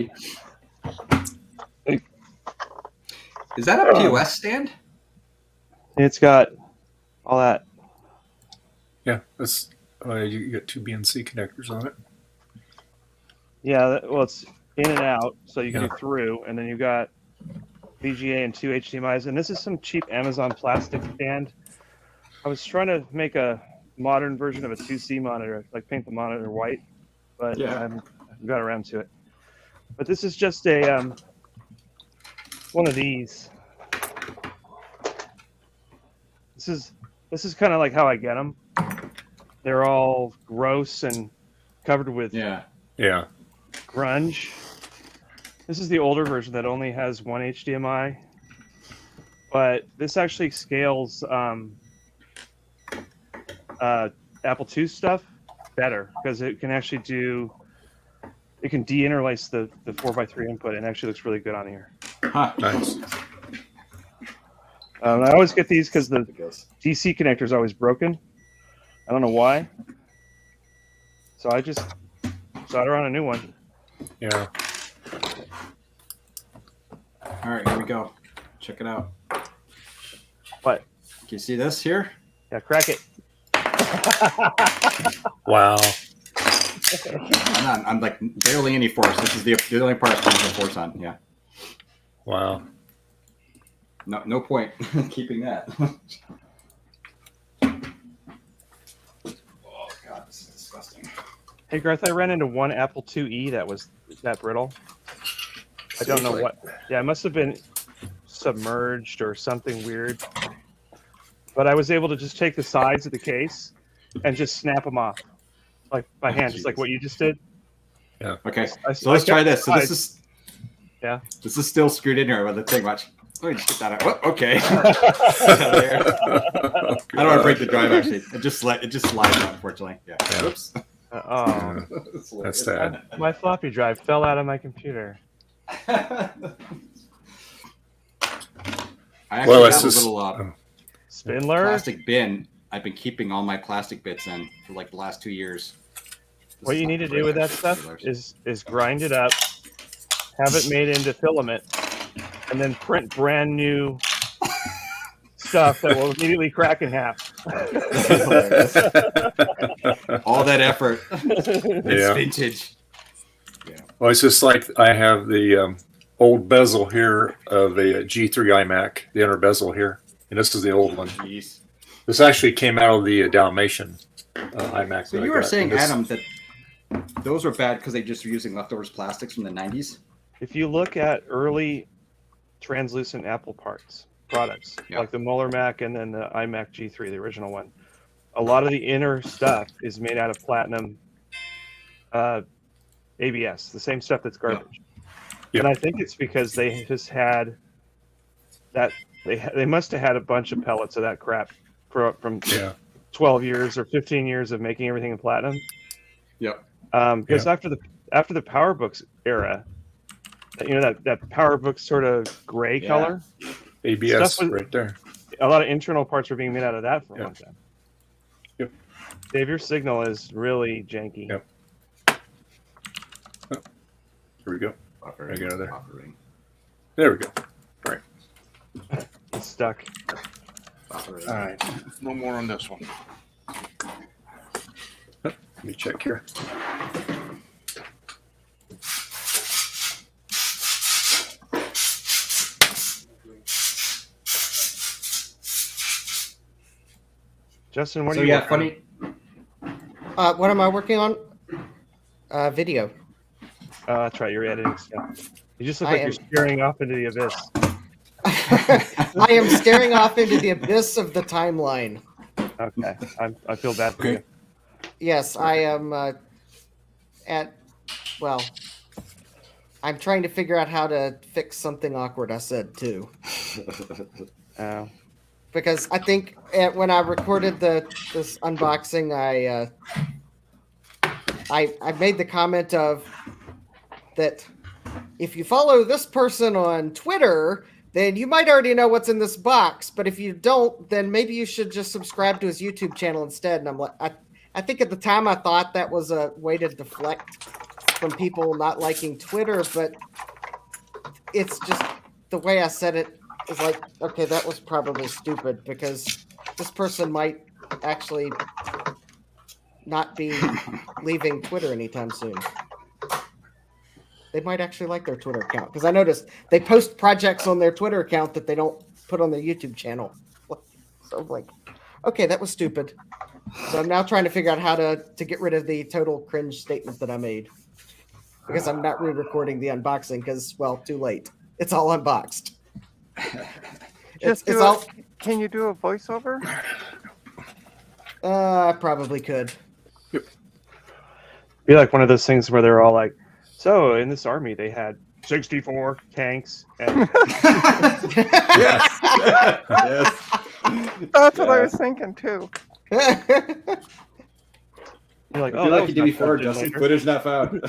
Is that a POS stand? It's got all that. Yeah, that's you got 2 BNC connectors on it. Yeah, well, it's in and out, so you can do through, and then you've got VGA and 2 HDMIs, and this is some cheap Amazon plastic stand. I was trying to make a modern version of a 2C monitor, like paint the monitor white, but I haven't got around to it. But this is just a one of these. This is kind of like how I get them. They're all gross and covered with grunge. This is the older version that only has one HDMI, but this actually scales Apple II stuff better because it can actually it can de-interlace the 4x3 input and actually looks really good on here. Huh. Nice. I always get these because the DC connector is always broken. I don't know why. So I just solder on a new one. Yeah. All right, here we go. Check it out. What? Can you see this here? Yeah, crack it. Wow. I'm like barely any force. This is the only part I'm using force on. Yeah. Wow. No point keeping that. Oh god, this is disgusting. Hey Garth, I ran into one Apple IIe that was that brittle. I don't know what. Yeah, it must have been submerged or something weird. But I was able to just take the sides of the case and just snap them off, like by hand, just like what you just did. Yeah. Okay. So let's try this. So this is still screwed in here with the thing. Watch. Let me just get that out. Oh, okay. I don't want to break the drive. Actually, it just slides out. Unfortunately. Yeah. Oops. That's sad. My floppy drive fell out of my computer. I actually have a little Spindler plastic bin. I've been keeping all my plastic bits in for like the last 2 years. What you need to do with that stuff is grind it up, have it made into filament, and then print brand new stuff that will immediately crack in half. All that effort. It's vintage. Yeah. Well, it's just like I have the old bezel here of a G3 iMac, the inner bezel here, and this is the old one. Jeez. This actually came out of the Dalmatian iMac. So you were saying, Adam, that those were bad because they just were using leftovers plastics from the 90s? If you look at early translucent Apple products, like the Muller Mac and then the iMac G3, the original one, a lot of the inner stuff is made out of platinum ABS, the same stuff that's garbage. And I think it's because they just had that, they must have had a bunch of pellets of that crap from 12 years or 15 years of making everything in platinum. Yep. Because after the PowerBooks era, that PowerBook sort of gray color, ABS right there. A lot of internal parts were being made out of that for a long time. Yep. Dave, your signal is really janky. Yep. Oh, here we go. I got it there. There we go. All right. It's stuck. All right. No more on this one. Let me check here. Justin, what are you working on? What am I working on? Video. That's right. You're editing stuff. You just look like you're staring off into the abyss. I am staring off into the abyss of the timeline. Okay. I feel bad for you. Yes, I am I'm trying to figure out how to fix something awkward I said too. Because I think when I recorded this unboxing, I made the comment of that if you follow this person on Twitter, then you might already know what's in this box. But if you don't, then maybe you should just subscribe to his YouTube channel instead. And I'm like, I think at the time I thought that was a way to deflect from people not liking Twitter, but it's just the way I said it is like, okay, that was probably stupid because this person might actually not be leaving Twitter anytime soon. They might actually like their Twitter account because I noticed they post projects on their Twitter account that they don't put on their YouTube channel. So I'm like, okay, that was stupid. So I'm now trying to figure out how to get rid of the total cringe statement that I made because I'm not re-recording the unboxing because, well, too late. It's all unboxed. Can you do a voiceover? I probably could. Be like one of those things where they're all like, so in this army they had 64 tanks. And Yes. Yes. That's what I was thinking too. you're like, I oh, feel that like was you did not before, found Justin. later. Footage not found.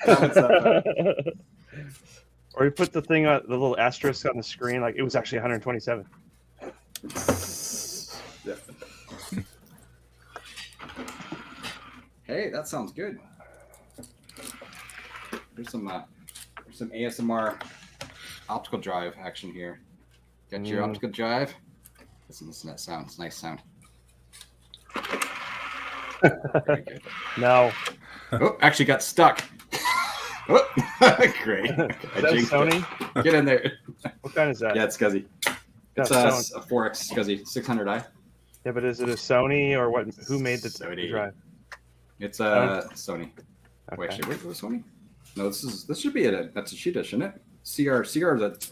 Comments not found. Or you put the thing on the little asterisk on the screen, like it was actually 127. Yeah. Hey, that sounds good. There's some ASMR optical drive action here. Got your optical drive. Listen to that sound. It's a nice sound. Very good. No. Oh, actually got stuck. Oh, great. Is that Sony? Get in there. What kind is that? Yeah, it's SCSI. It's No, a Sony. 4X SCSI 600i. Yeah, but is it a Sony or what? Who made the Sony. drive? It's a Sony. Okay. Wait, actually, wait, was it Sony? No, this should be a Matsushita, shouldn't it? CR that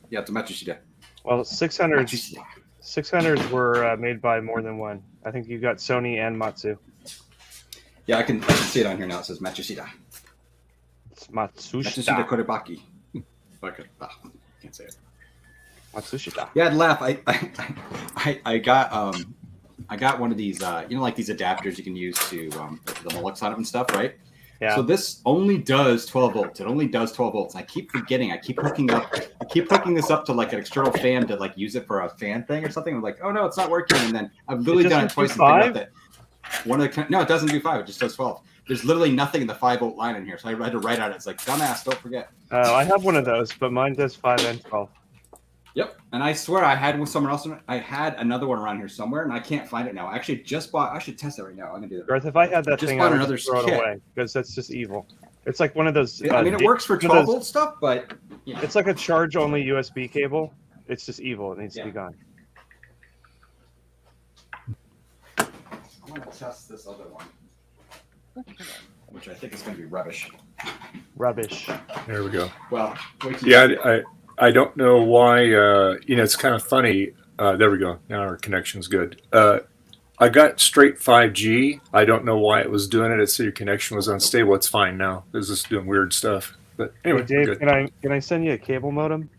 yeah, it's a Matsushita. Well, 600s were made by more than one. I think you got Sony and Matsu. Yeah, I can see it on here now. It says Matsushita. It's Matsushita. Matsushita Korebaki. Can't say it. Matsushita. Yeah, I'd laugh. I got one of these like these adapters you can use to the Molex on it and stuff, right? Yeah. So this only does 12 volts. It only does 12 volts. I keep forgetting. I keep hooking this up to like an external fan to like use it for a fan thing or something. I'm like, oh no, it's not working. And then I've literally done it twice and figured out that one of the no, it doesn't do 5. It just does 12. There's literally nothing in the 5-volt line in here, so I had to write on it. It's like, dumbass, don't forget. I have one of those, but mine does 5 and 12. Yep, and I swear I had with someone else. I had another one around here somewhere, and I can't find it now. I actually just bought. I should test it right now. I'm gonna do that. Garth, if I had that Just thing, bought I would another just throw it kit. away because that's just evil. It's like one of those. I mean, it works for 12 volt stuff, but you know. It's like a charge-only USB cable. It's just evil. It needs to be gone. I want to test this other one, which I think is going to be rubbish. Rubbish. There we go. Well, wait till Yeah, I don't know why. It's kind of funny. There we go. Now our connection's good. I got straight 5G. I don't know why it was doing it. It said your connection was unstable. It's fine now. It's just doing weird stuff. But anyway, Hey, Dave, good. can I send you a cable modem?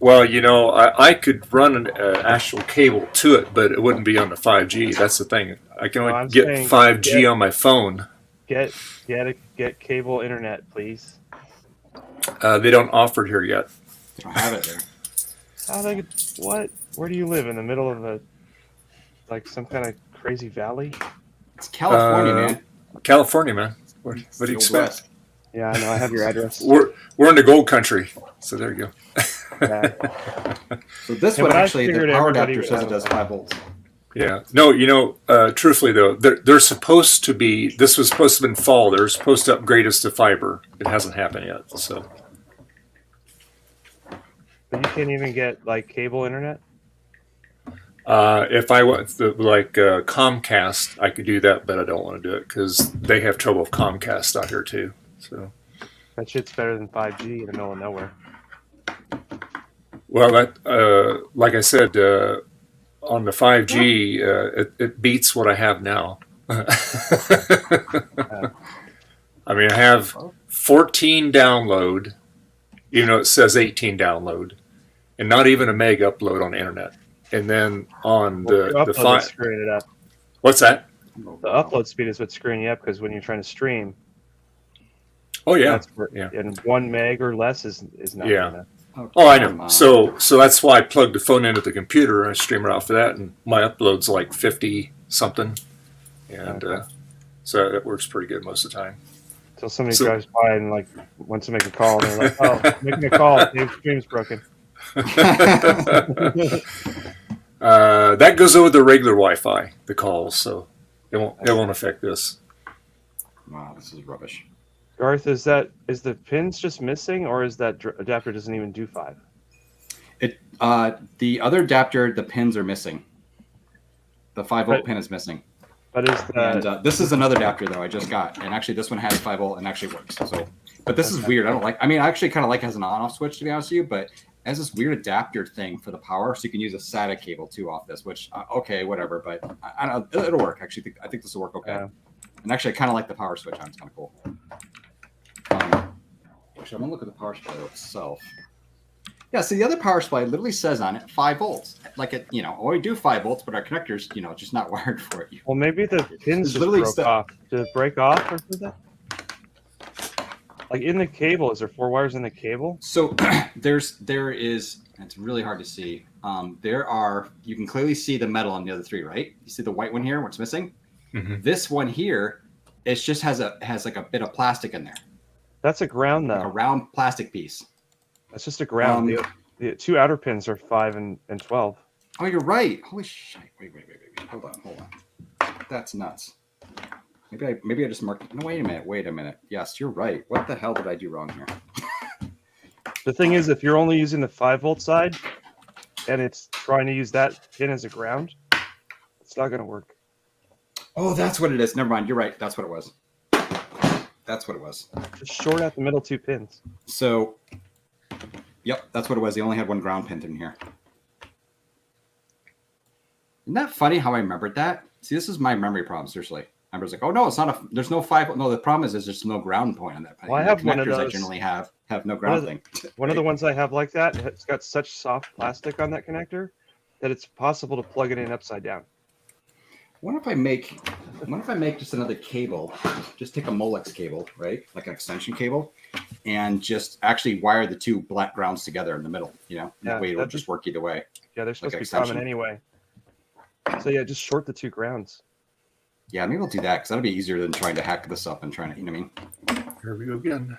Well, I could run an actual cable to it, but it wouldn't be on the 5G. That's the thing. I can only I'm get saying 5G on my phone. Get cable internet, please. They don't offer it here yet. They don't have it there. What? Where do you live? In the middle of some kind of crazy valley? It's California, man. California, man. What do you Old expect? West. Yeah, I know. I have your address. We're in the gold country, so there you go. Yeah. So this Yeah, one but I actually, the figured power everybody adapter would says have it does that. 5 volts. Yeah. No, truthfully though, they're supposed to be. This was supposed to have been fall. They're supposed to upgrade us to fiber. It hasn't happened yet. So. But you can't even get cable internet. If I went Comcast, I could do that, but I don't want to do it because they have trouble with Comcast out here too. So. That shit's better than 5G in the middle of nowhere. Well, that like I said, on the 5G, it beats what I have now. I mean, I have 14 download, even though it says 18 download, and not even a meg upload on the internet. And then on the upload is screwing it up. What's that? The upload speed is what's screwing you up because when you're trying to stream. Oh yeah, and 1 meg or less is not enough. Oh, I know. So that's why I plugged the phone into the computer and I stream it off of that, and my upload's like 50 something, and so that works pretty good most of the time. Until somebody drives by and wants to make a call, and they're like, "Oh, making a call. Dave's stream's broken." That goes over the regular Wi-Fi, the calls, so it won't affect this. Wow, this is rubbish. Garth, is the pins just missing, or is that adapter doesn't even do 5? The other adapter, the pins are missing. The 5-volt pin is missing. But this is another adapter though I just got, and actually this one has 5-volt and actually works. So, but this is weird. I don't like. I mean, I actually kind of like it as an on-off switch, to be honest with you, but it has this weird adapter thing for the power, so you can use a SATA cable too off this. Which okay, whatever. But I don't know. It'll work. Actually, I think this will work okay. And actually, I kind of like the power switch on. It's kind of cool. Actually, I'm gonna look at the power supply itself. Yeah, see, the other power supply literally says on it 5 volts. Like it, we do 5 volts, but our connectors, just not wired for it. Well, maybe the pins just broke off. Did it break off or something? Like in the cable, is there 4 wires in the cable? So there is. It's really hard to see. You can clearly see the metal on the other 3, right? You see the white one here, what's missing? Mm-hmm. This one here, it just has like a bit of plastic in there. That's a ground though. Like a round plastic piece. That's just a ground. The 2 outer pins are 5 and 12. Oh, you're right. Holy shit! Wait. Hold on. That's nuts. Maybe I just marked. No, wait a minute. Yes, you're right. What the hell did I do wrong here? The thing is, if you're only using the 5-volt side, and it's trying to use that pin as a ground, it's not going to work. Oh, that's what it is. Never mind. You're right. That's what it was. Just short out the middle 2 pins. So, yep, that's what it was. They only had 1 ground pin in here. Isn't that funny how I remembered that? See, this is my memory problem, seriously. I was like, oh no, it's not there's no 5. No, the problem is there's no ground point on that. Well, I have one of those. I generally have no ground thing. One of the ones I have like that, it's got such soft plastic on that connector that it's possible to plug it in upside down. What if I make just another cable? Just take a Molex cable, right? Like an extension cable, and just actually wire the 2 black grounds together in the middle. That way it'll just work either way. Yeah, they're supposed to be common anyway. So yeah, just short the 2 grounds. Yeah, maybe we'll do that because that'll be easier than trying to hack this up and trying to, you know what I mean? Here we go again.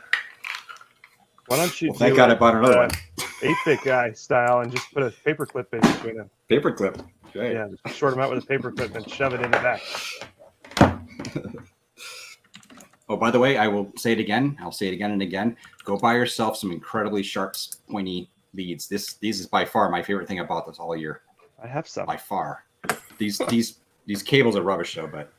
Why don't you thank God I bought another one. 8-bit guy style and just put a paper clip in between them. Paper clip. Okay. Yeah, just short them out with a paper clip and shove it in the back. Oh, by the way, I will say it again. I'll say it again and again. Go buy yourself some incredibly sharp, pointy leads. These is by far my favorite thing about this all year. I have some. By far. These cables are rubbish though, but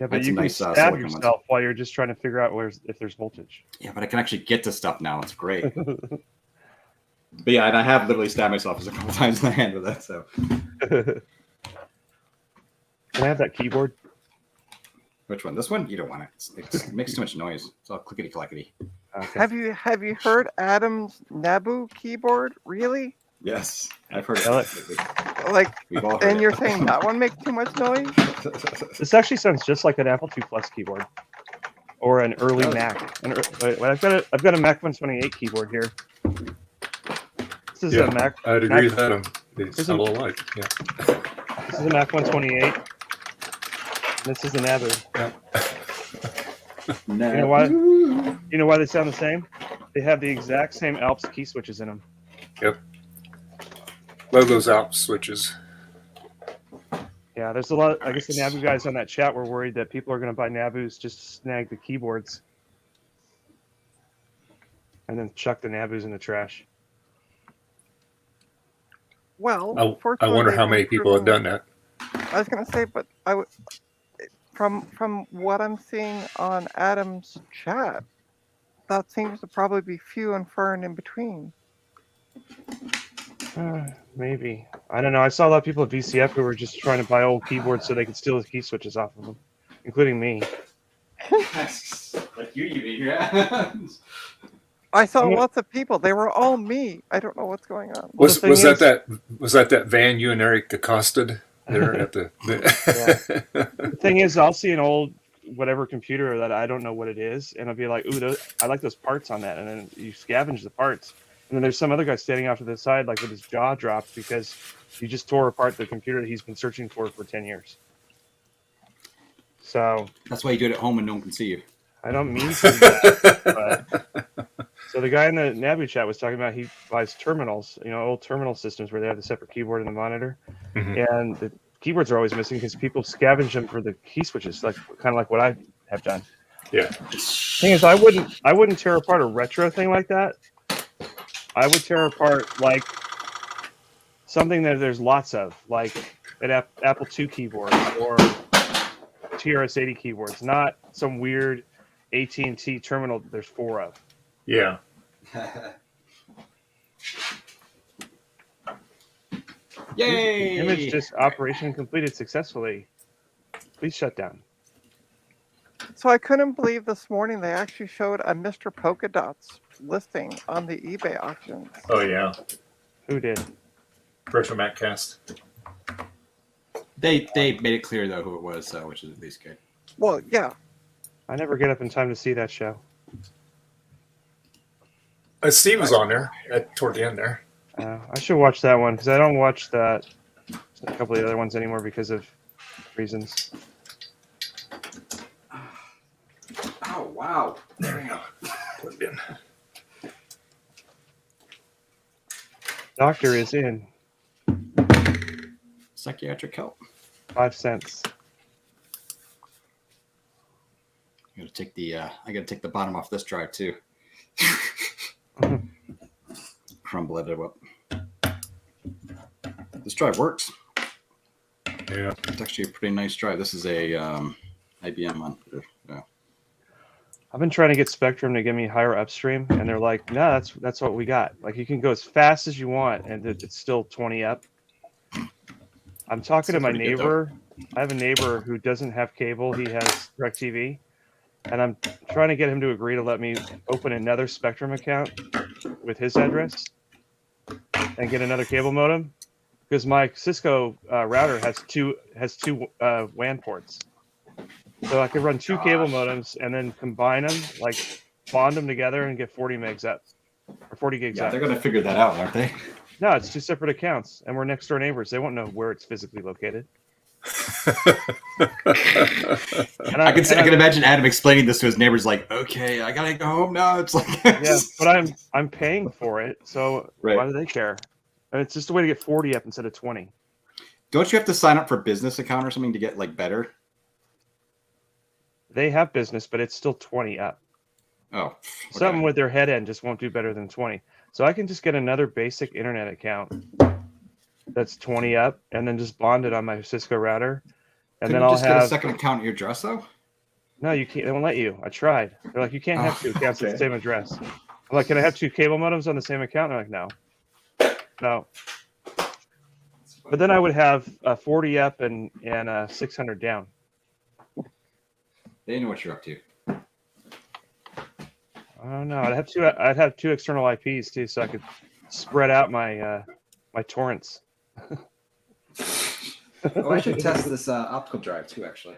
yeah, but you can stab yourself while you're just trying to figure out if there's voltage. Yeah, but I can actually get to stuff now. It's great. But yeah, and I have literally stabbed myself a couple times in the hand with that. So can I have that keyboard? Which one? This one? You don't want it. It makes too much noise. It's all clickety clackety. Okay. Have you heard Adam's Nabu keyboard? Really? Yes, I've heard it. Like, and you're it. saying that one makes too much noise? This actually sounds just like an Apple II Plus keyboard, or an early Mac. I've got a Mac 128 keyboard here. This is a Mac. I'd agree with Adam. They sound alike. Yeah. This is a Mac 128. And this is an Nabu. Yeah. You know why they sound the same? They have the exact same Alps key switches in them. Yep. Love those Alps switches. Yeah, there's a lot. I guess the Nabu guys on that chat were worried that people are going to buy Nabus just to snag the keyboards and then chuck the Nabus in the trash. Well, I wonder how many people have done that. I was going to say, but from what I'm seeing on Adam's chat, that seems to probably be few and far and in between. Maybe. I don't know. I saw a lot of people at VCF who were just trying to buy old keyboards so they could steal the key switches off of them, including me. Like you yeah. I saw lots of people. They were all me. I don't know what's going on. Was that van you and Eric accosted there at the? The thing is, I'll see an old whatever computer that I don't know what it is, and I'll be like, "Ooh, I like those parts on that," and then you scavenge the parts. And then there's some other guy standing off to the side, like with his jaw dropped because he just tore apart the computer that he's been searching for 10 years. So that's why you do it at home and no one can see you. I don't mean to. But, so the guy in the Nabu chat was talking about he buys terminals, old terminal systems where they have the separate keyboard and the monitor, and the keyboards are always missing because people scavenge them for the key switches, kind of like what I have done. Yeah. Thing is, I wouldn't tear apart a retro thing like that. I would tear apart like something that there's lots of, like an Apple II keyboard or TRS-80 keyboards, not some weird AT&T terminal that there's 4 of. Yeah. Yay! Image just operation completed successfully. Please shut down. So I couldn't believe this morning they actually showed a Mr. Polka Dots listing on the eBay auctions. Oh yeah, Who did? Virtual Maccast. They made it clear though who it was, which is at least good. Well, yeah. I never get up in time to see that show. Steve was on there toward the end there. I should watch that one because I don't watch that a couple of the other ones anymore because of reasons. Oh wow! There we go. Put it in. Doctor is in. Psychiatric help. 5 cents. I gotta take the bottom off this drive too. Crumble it up. This drive works. Yeah, it's actually a pretty nice drive. This is a IBM one. Yeah. I've been trying to get Spectrum to give me higher upstream, and they're like, "No, that's what we got. Like, you can go as fast as you want, and it's still 20 up." I'm talking to my neighbor. I have a neighbor who doesn't have cable. He has DirecTV, and I'm trying to get him to agree to let me open another Spectrum account with his address and get another cable modem, because my Cisco router has two WAN ports. So I could run 2 cable modems and then combine them, like bond them together and get 40 megs up, or 40 gigs up. Yeah, they're gonna figure that out, aren't they? No, it's 2 separate accounts, and we're next door neighbors. They won't know where it's physically located. I can imagine Adam explaining this to his neighbors, like, "Okay, I gotta go home now." It's like, yeah, but I'm paying for it, so right. Why do they care? And it's just a way to get 40 up instead of 20. Don't you have to sign up for a business account or something to get like better? They have business, but it's still 20 up. Oh, okay. Something with their head end just won't do better than 20. So I can just get another basic internet account that's 20 up, and then just bond it on my Cisco router, and then I'll just have get a second account at your address though. No, you can't. They won't let you. I tried. They're like, you can't have 2 accounts at the same address. I'm like, can I have 2 cable modems on the same account? They're like, no. But then I would have 40 up and 600 down. They know what you're up to. I don't know. I'd have 2 external IPs too, so I could spread out my my torrents. Oh, I should test this optical drive too, actually.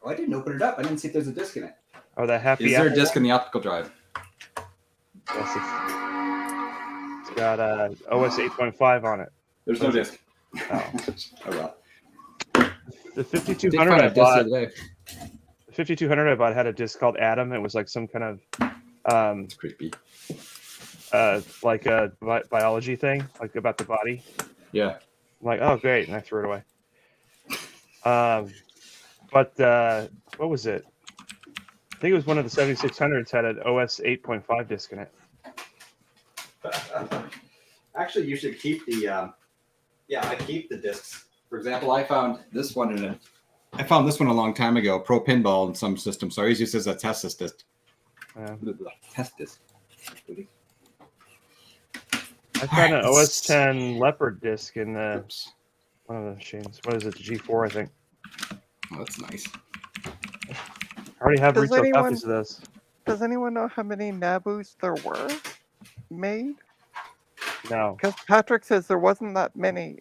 Oh, I didn't open it up. I didn't see if there's a disk in it. Oh, that happy. Is there a Apple disk in the optical drive? Yes, it's got OS 8.5 on it. There's no disk. Oh, oh well. The 5200 I bought. The 5200 I bought had a disc called Atom. It was like some kind of creepy, like a biology thing, like about the body. Yeah. I'm like, oh great, and I threw it away. But what was it? I think it was one of the 7600s had an OS 8.5 disc in it. Actually, you should keep the. I keep the discs. For example, I found this one a long time ago, Pro Pinball in some systems. So I always use this as a test disc. Test disc. I found an OS 10 Leopard disc in the one of the machines. What is it? The G4, I think. Oh, that's nice. I already have retail copies of those. Does anyone know how many Nabus there were made? No. Because Patrick says there wasn't that many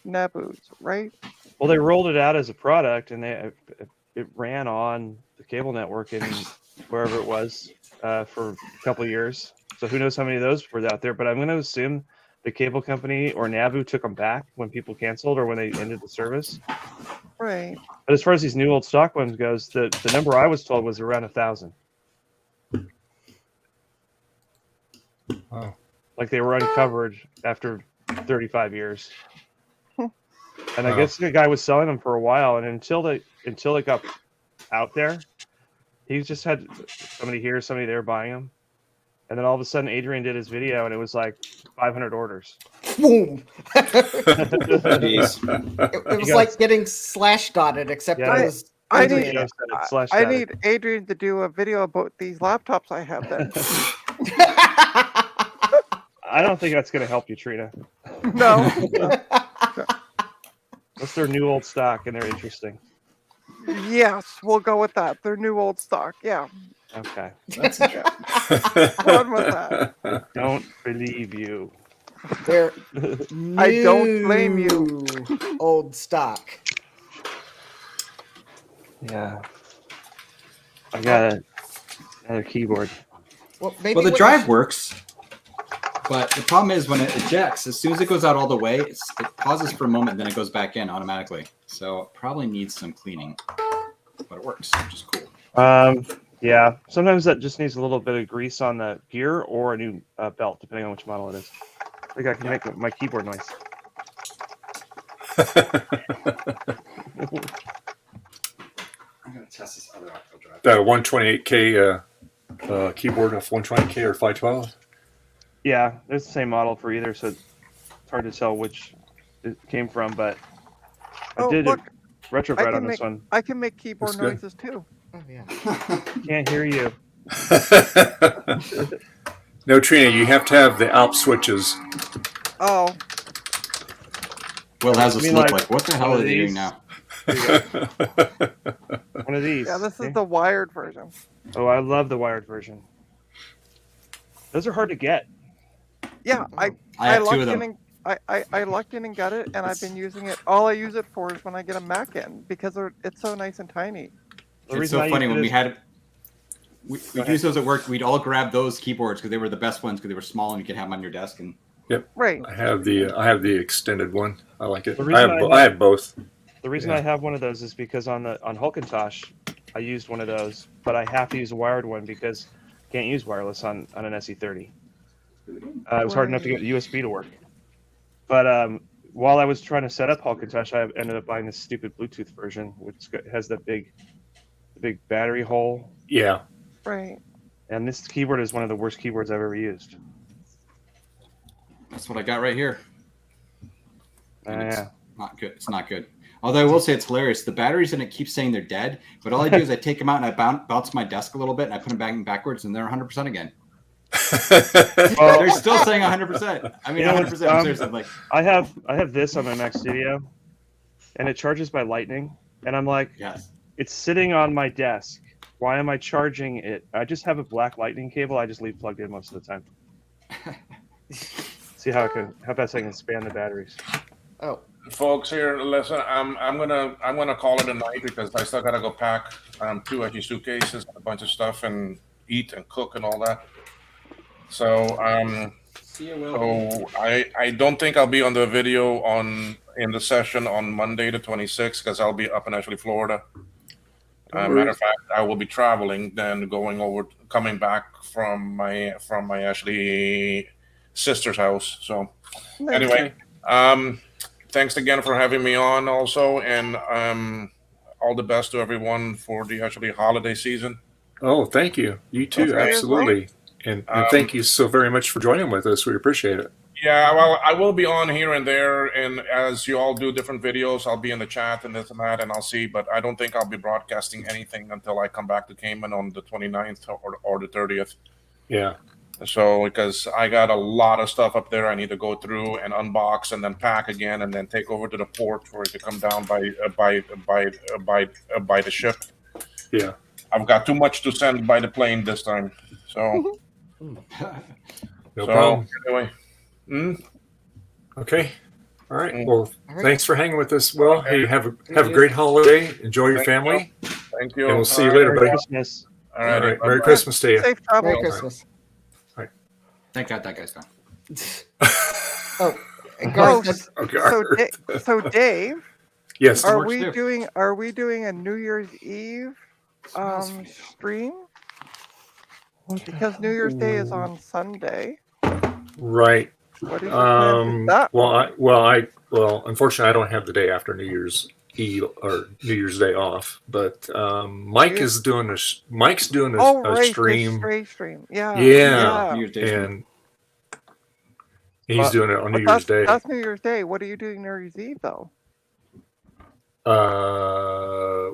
Nabus, right? Well, they rolled it out as a product, and it ran on the cable network in wherever it was for a couple of years. So who knows how many of those were out there? But I'm going to assume the cable company or Nabu took them back when people canceled or when they ended the service. Right. But as far as these new old stock ones goes, the number I was told was around 1,000. Wow. Like they were uncovered after 35 years. And I guess the guy was selling them for a while, and until it got out there, he just had somebody here, somebody there buying them. And then all of a sudden, Adrian did his video, and it was like 500 orders. Boom! It was like getting slash dotted, except it was. I need Adrian to do a video about these laptops I have then. I don't think that's going to help you, Trina. No. Unless they're new old stock and they're interesting. Yes, we'll go with that. They're new old stock. Yeah. Okay. That's interesting. Run with that. I don't believe you. They're I don't blame you. new old stock. Yeah. I got another keyboard. Well, maybe Well, the what drive works, but the problem is when it ejects, as soon as it goes out all the way, it pauses for a moment, then it goes back in automatically. So it probably needs some cleaning, but it works, which is cool. Yeah. Sometimes that just needs a little bit of grease on the gear or a new belt, depending on which model it is. I think I can make my keyboard noise. I'm gonna test this other optical drive. The 128K keyboard of 120K or 512. Yeah, there's the same model for either, so it's hard to tell which it came from, but I did look, a retrograde on this one. I can make keyboard That's good. noises too. Oh yeah. Can't hear you. No, Trina, you have to have the Alp switches. Oh. Will has us I mean, look like, like, what the hell one are of they doing these. now? One of these. Yeah, this is See? the wired version. Oh, I love the wired version. Those are hard to get. Yeah, I have two of them. I lucked in and got it, and I've been using it. All I use it for is when I get a Mac in because it's so nice and tiny. It's so funny when we had we'd use those at work. We'd all grab those keyboards because they were the best ones because they were small and you could have them on your desk. And Yep. Right. I have the extended one. I like it. The I reason have both. The reason Yeah. I have one of those is because on Hulkintosh, I used one of those, but I have to use a wired one because I can't use wireless on an SE30. It was hard enough to get the USB to work. But while I was trying to set up Hulkintosh, I ended up buying this stupid Bluetooth version, which has the big battery hole. Yeah. Right. And this keyboard is one of the worst keyboards I've ever used. that's what I got right here. And it's Yeah. not good. It's not good. Although I will say it's hilarious. The batteries in it keep saying they're dead, but all I do is I take them out and I bounce my desk a little bit and I put them backwards and they're 100% again. They're still saying 100%. I mean, 100%. Seriously, like I have this on my Mac Studio, and it charges by Lightning, and I'm like, yes, it's sitting on my desk. Why am I charging it? I just have a black Lightning cable. I just leave plugged in most of the time. See how fast I can span the batteries. Oh. Folks, here, listen. I'm gonna call it a night because I still gotta go pack 2 empty suitcases, a bunch of stuff, and eat and cook and all that. So see you, Will. so I don't think I'll be on the video in the session on Monday the 26th because I'll be up in actually Florida. Matter of fact, I will be traveling then coming back from my actually sister's house. So anyway, thanks again for having me on also, and all the best to everyone for the actually holiday season. Oh, thank you. You too, Okay. absolutely. And thank you so very much for joining with us. We appreciate it. Yeah, well, I will be on here and there, and as you all do different videos, I'll be in the chat and this and that, and I'll see, but I don't think I'll be broadcasting anything until I come back to Cayman on the 29th or the 30th. Yeah. So, because I got a lot of stuff up there I need to go through and unbox and then pack again and then take over to the port for it to come down by the ship. Yeah. I've got too much to send by the plane this time. So, No problem. Anyway. Okay. All right. Mm. Well, All right. thanks for hanging with us. Well, hey, have a great holiday. Enjoy your Thank family. Thank you. And we'll see you All later, right. buddy. Christmas. All All right. right. Merry Christmas to you. Safe travel. Merry Christmas. Thank God that guy's gone. Oh, Oh, Garth, so Dave, Yes. are works we too. doing a New Year's Eve stream? Because New Year's Day is on Sunday. Right. What is your plan for that? Well, unfortunately, I don't have the day after New Year's Eve or New Year's Day off. But Mike is doing a Mike's doing a, Oh, a right, stream. the stray stream. Yeah. Yeah. New Year's Day. And he's doing it on New But Year's Day. That's New Year's Day. What are you doing New Year's Eve though?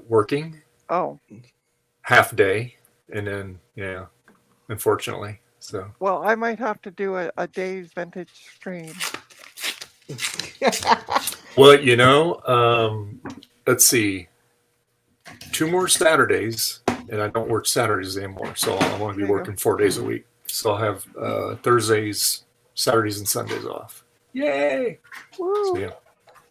Working Oh, half day, and then unfortunately. So well, I might have to do a day's vintage stream. well, let's see. 2 more Saturdays, and I don't work Saturdays anymore, so I'm going to be There you working 4 days a week. So I'll have Thursdays, Saturdays, and Sundays off. Yay! Woo. So yeah.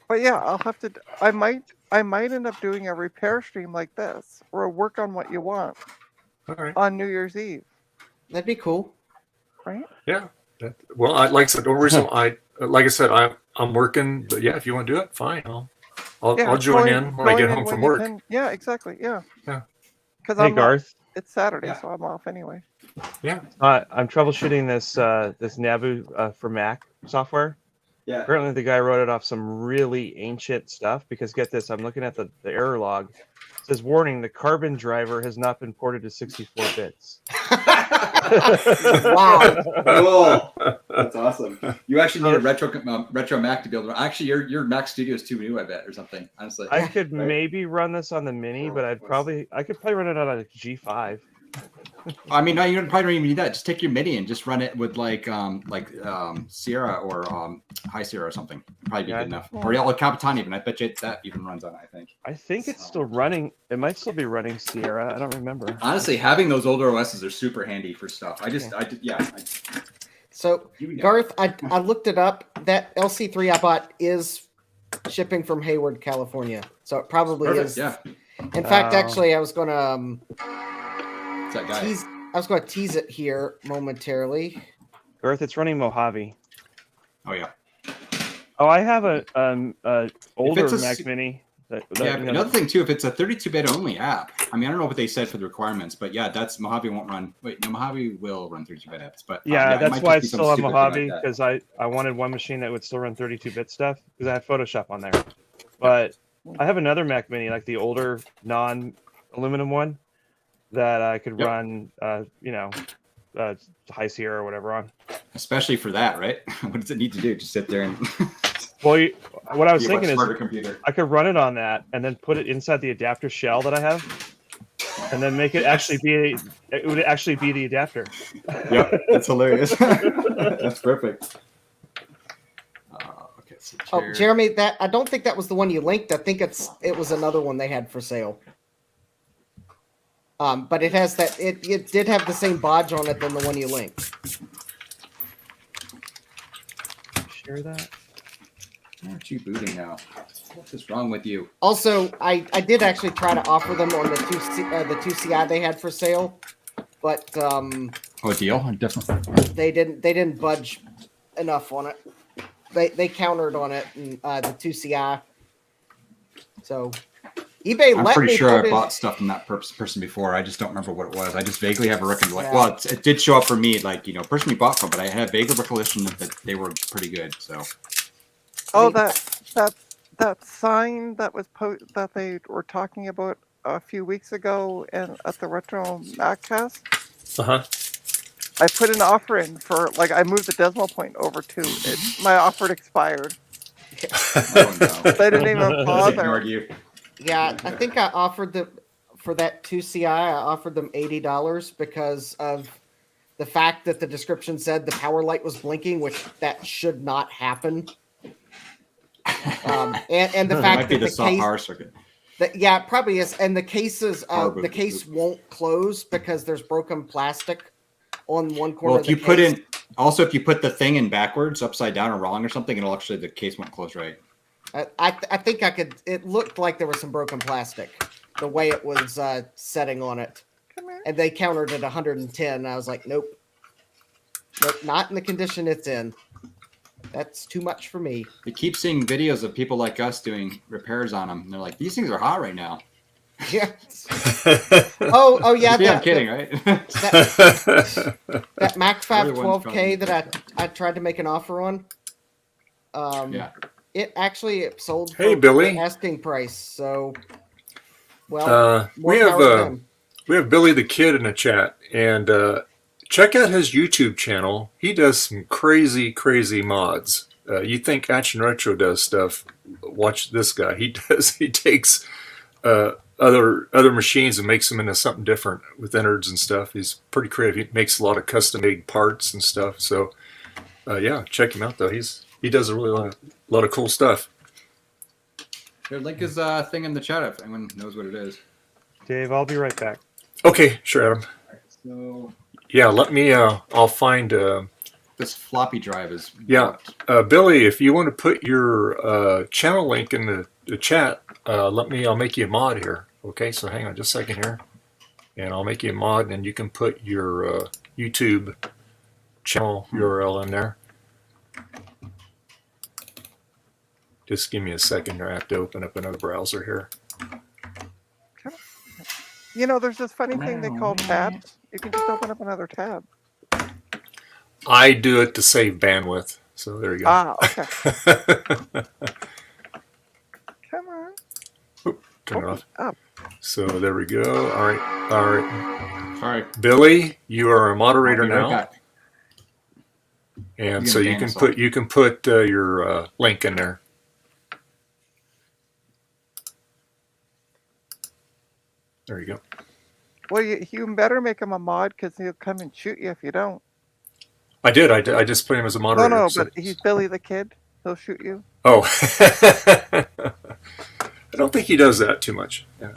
But yeah, I'll have to. I might end up doing a repair stream like this, or work on what you want All right. on New Year's Eve, That'd be cool. right? Yeah. Well, like I said, the reason like I said, I'm working, but yeah, if you want to do it, fine. I'll join in when I get home from work. Yeah, exactly. Yeah. Yeah. Because Hey, Garth. it's Saturday, Yeah. so I'm off anyway. Yeah. I'm troubleshooting this Nabu for Mac software. Yeah. Apparently, the guy wrote it off some really ancient stuff because get this, I'm looking at the error log. It says, warning, the Carbon driver has not been ported to 64 bits. Wow. Cool. That's awesome. You actually need a retro Mac to be able to. Actually, your Mac Studio is too new, I bet, or something. Honestly, I could right? maybe run this on the Mini, but I could probably run it on a G5. I mean, no, you probably don't even need that. Just take your MIDI and just run it with like Sierra or High Sierra or something. Probably be good enough. Or yeah, like Capitan even. I bet you that even runs on it, I think. I think it's still running. It might still be running Sierra. I don't remember. Honestly, having those older OSs are super handy for stuff. So, Garth, I looked it up. That LC3 I bought is shipping from Hayward, California. So it probably Perfect, is. yeah. In fact, actually, I was going to that guy. tease it here momentarily. Garth, it's running Mojave. Oh yeah. Oh, I have a older a Mac Mini. Another thing too, if it's a 32-bit only app, I mean, I don't know what they said for the requirements, but yeah, that's Mojave won't run. Wait, no, Mojave will run 32-bit apps, but yeah, that's why it's still on Mojave like because I wanted one machine that would still run 32-bit stuff because I have Photoshop on there. But I have another Mac Mini, like the older non-aluminum one, that I could run, High Sierra or whatever on. Especially for that, right? What does it need to do? Just sit there and. Well, what I was thinking is computer. I could run it on that and then put it inside the adapter shell that I have, and then make it actually be it would actually be the adapter. Yeah, that's hilarious. That's perfect. Okay. So Oh, Jeremy, that I don't think that was the one you linked. I think it was another one they had for sale. But it has that it did have the same bodge on it than the one you linked. Share that. Why aren't you booting now? What is wrong with you? Also, I did actually try to offer them on the 2CI they had for sale, but Oh, deal? Definitely. they didn't budge enough on it. They countered on it in the 2CI. So eBay. I'm pretty sure I bought stuff from that person before. I just don't remember what it was. I just vaguely have a recollection. Yeah. Well, it did show up for me, like person we bought from, but I had a vague recollection that they were pretty good. So. Oh, that sign that was that they were talking about a few weeks ago and at the Retro Maccast. I put an offer in for I moved the decimal point over to it. My offer expired. Oh no! They didn't even bother. Ignored you. Yeah, I think I offered for that 2CI. I offered them $80 because of the fact that the description said the power light was blinking, which that should not happen. And the fact that the case, power circuit. Yeah, it probably is. And the cases, the case won't close because there's broken plastic on one corner. Well, if you put if you put the thing in backwards, upside down, or wrong or something, it'll actually the case won't close right. I think I could. It looked like there was some broken plastic, the way it was setting on it, and they countered at 110. I was like, nope, not in the condition it's in. That's too much for me. You keep seeing videos of people like us doing repairs on them. And they're like, these things are hot right now. Yeah. Oh yeah. Yeah, I'm kidding, right? That Mac 512K that I tried to make an offer on. Yeah. It actually sold for Hey, Billy. asking price. So, we have Billy the Kid in the chat, and check out his YouTube channel. He does some crazy mods. You think Action Retro does stuff? Watch this guy. He takes other machines and makes them into something different with innards and stuff. He's pretty creative. He makes a lot of custom made parts and stuff. So yeah, check him out though. He does a really lot of cool stuff. Here, link his thing in the chat if anyone knows what it is. Dave, I'll be right back. Okay, sure, Adam. So Yeah, let me. I'll find. this floppy drive is Yeah, Billy, if you want to put your channel link in the chat, let me. I'll make you a mod here. Okay, so hang on just a second here, and I'll make you a mod, and you can put your YouTube channel URL in there. Just give me a second here. I have to open up another browser here. You know, there's this funny thing they call tabs. You can just open up another tab. I do it to save bandwidth. So there you go. Ah, okay. Come on. Oop, turn it off. Up. So there we go. All right. All right. All right. Billy, you are a moderator I'll be right now. back. And You're so gonna you ban can us put all. you can put your link in there. There you go. Well, you better make him a mod because he'll come and shoot you if you don't. I did. I just put him as a moderator. No, so- but he's Billy the Kid. He'll shoot you. Oh. I don't think he does that too much. Yeah.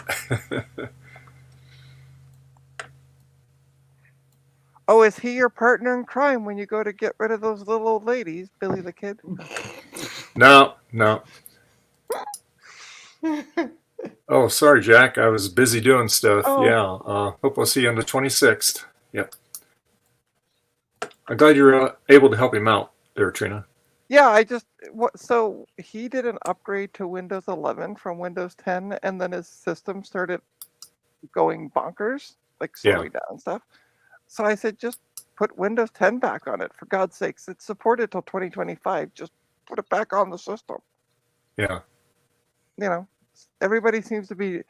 Oh, is he your partner in crime when you go to get rid of those little old ladies, Billy the Kid? No. Oh, sorry, Jack. I was busy doing stuff. Oh. Yeah. Hope I'll see you on the 26th. Yep. I'm glad you're able to help him out there, Trina. Yeah, so he did an upgrade to Windows 11 from Windows 10, and then his system started going bonkers, like slowing down and stuff. So I said, just put Windows 10 back on it, for God's sakes. It's supported till 2025. Just put it back on the system. Yeah. You know, everybody seems to be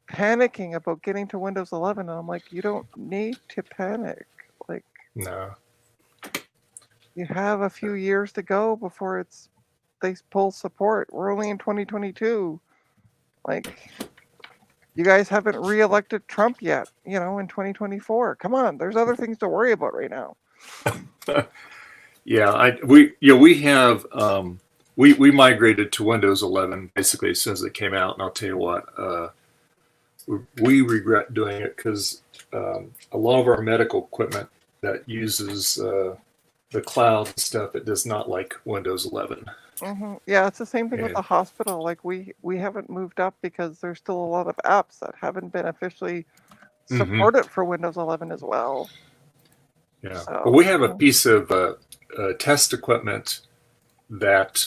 panicking about getting to Windows 11, and I'm like, you don't need to panic. Like, No. you have a few years to go before they pull support. We're only in 2022. Like, you guys haven't reelected Trump yet, in 2024. Come on, there's other things to worry about right now. Yeah, we have we migrated to Windows 11 basically as soon as it came out, and I'll tell you what, we regret doing it because a lot of our medical equipment that uses the cloud and stuff, it does not like Windows 11. Mm-hmm. Yeah, it's the same thing with And- the hospital. Like, we haven't moved up because there's still a lot of apps that haven't been officially Mhm. supported for Windows 11 as well. Yeah. So, Well, we have a piece of test equipment that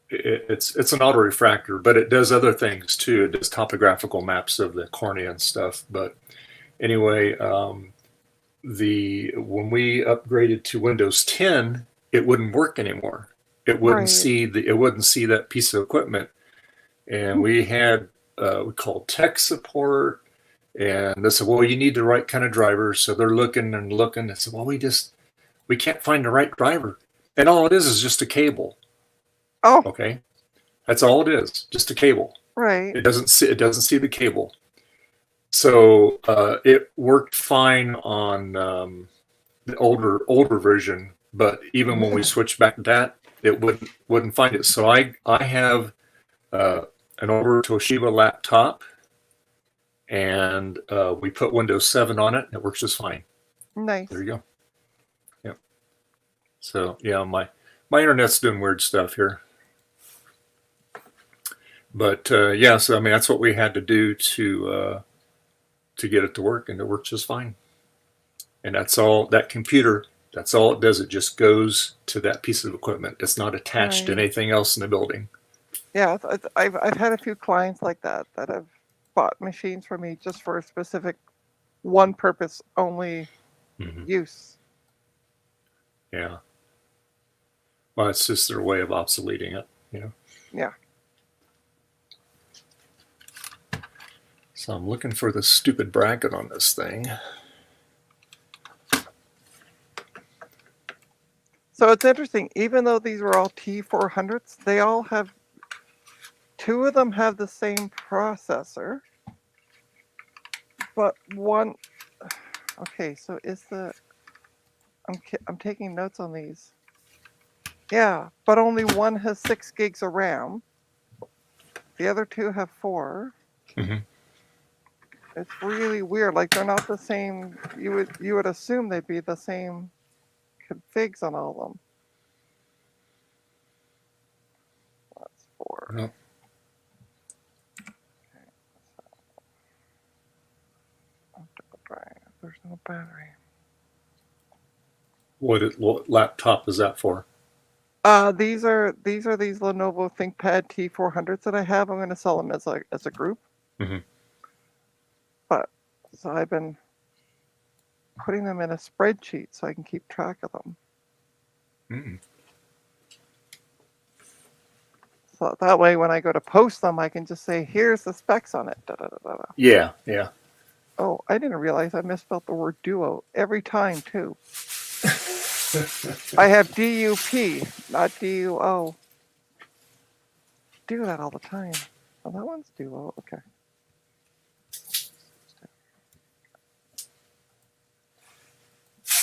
it's an autorefractor, but it does other things too. It does topographical maps of the cornea and stuff. But anyway, when we upgraded to Windows 10, it wouldn't work anymore. It wouldn't Right. see that piece of equipment, and we had we called tech support. And they said, well, you need the right kind of driver. So they're looking and looking. They said, well, we can't find the right driver. And all it is just a cable. Oh. Okay. That's all it is. Just a cable. Right. It doesn't see the cable. So it worked fine on the older version, but even when we switched back to that, it wouldn't find it. So I have an older Toshiba laptop, and we put Windows 7 on it, and it works just fine. Nice. There you go. Yep. So yeah, my internet's doing weird stuff here, but yeah. So I mean, that's what we had to do to get it to work, and it works just fine. And that's all. That computer. That's all it does. It just goes to that piece of equipment. It's not attached to Right. anything else in the building. Yeah, I've had a few clients like that have bought machines for me just for a specific one purpose only Mhm. use. Yeah. Well, it's just their way of obsoleting it, Yeah. So I'm looking for the stupid bracket on this thing. So it's interesting, even though these were all T400s, they all have, two of them have the same processor, but one, okay, so I'm taking notes on these. Yeah, but only one has 6 gigs of RAM. The other two have 4. Mhm. It's really weird. Like they're not the same. You would assume they'd be the same configs on all of them. That's 4. Well, There's no battery. what laptop is that for? These are these Lenovo ThinkPad T400s that I have. I'm going to sell them as a group. Mm-hmm. But so I've been putting them in a spreadsheet so I can keep track of them. Mm-hmm. So that way, when I go to post them, I can just say, "Here's the specs on it." Da, da, da, da, da. Yeah, yeah. Oh, I didn't realize I misspelled the word duo every time too. I have DUP, not DUO. Do that all the time. Oh, that one's duo. Okay.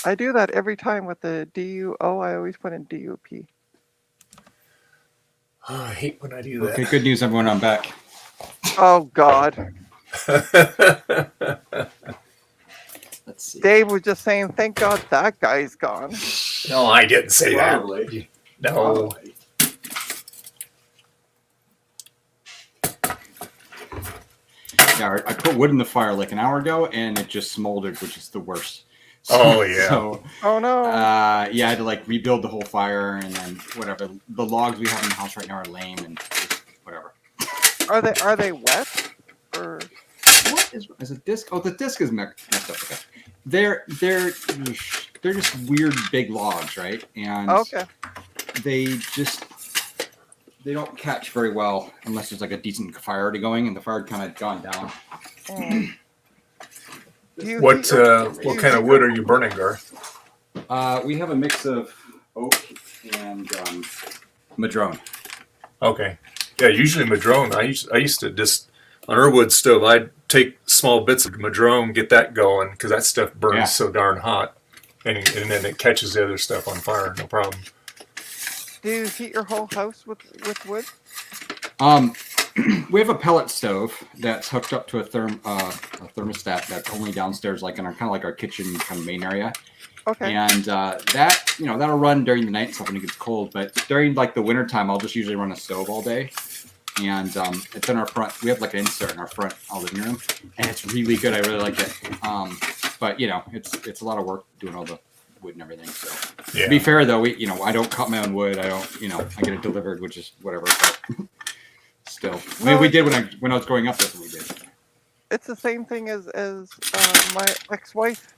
I do that every time with the DUO. I always put in DUP. Oh, I hate when I do that. Okay, good news, everyone. I'm back. Oh God. Let's see. Dave was just saying, "Thank God that guy's gone." No, I didn't say Probably. that. No. Probably. Yeah, I put wood in the fire like an hour ago, and it just smoldered, which is the worst. Oh, yeah. So, Oh no. yeah, I had to like rebuild the whole fire, and then whatever. The logs we have in the house right now are lame, and just whatever. Are they wet? Or What is a disc? Oh, the disc is messed up. Okay, they're just weird big logs, right? And okay. they don't catch very well unless there's like a decent fire already going, and the fire had kind of gone down. What kind of wood are you burning, Garth? We have a mix of oak and madrone. Okay. Yeah, usually madrone. I used to just on our wood stove. I'd take small bits of madrone, get that going because that stuff burns so darn hot, and then it catches the other stuff on fire. No problem. Do you heat your whole house with wood? We have a pellet stove that's hooked up to a thermostat that's only downstairs, like in our kind of like our kitchen kind of main area. Okay. And that that'll run during the night and stuff when it gets cold. But during like the winter time, I'll just usually run a stove all day. And it's in our front. We have like an insert in our front living room, and it's really good. I really like it. But it's a lot of work doing all the wood and everything. So to be fair though, I don't cut my own wood. I don't, I get it delivered, which is whatever. But still, I mean, we did when I was growing up. That's what we did. It's the same thing as my ex-wife.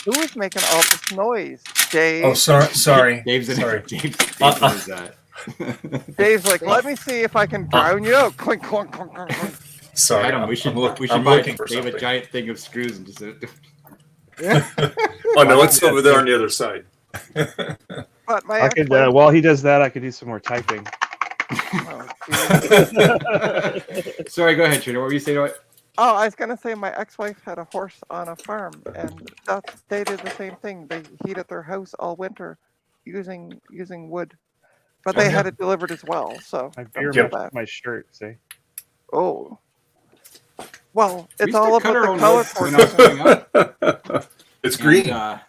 Who was making all this noise? Dave. Oh, sorry. Dave's sorry. Dave's like, let me see if I can drown you out. Clink, clunk, clunk, clunk, clunk. Sorry, Adam, we should buy Dave a giant thing of screws and just. Oh no, it's over there on the other side. But my I could, while he does that, I could do some more typing. Sorry, go ahead, Trina. What were you saying? Oh, I was gonna say my ex-wife had a horse on a farm, and they did the same thing. They heated their house all winter using wood, but they had it delivered as well. So I beer my shirt. See. Oh. Well, it's all about the color coordination. It's green. Yeah,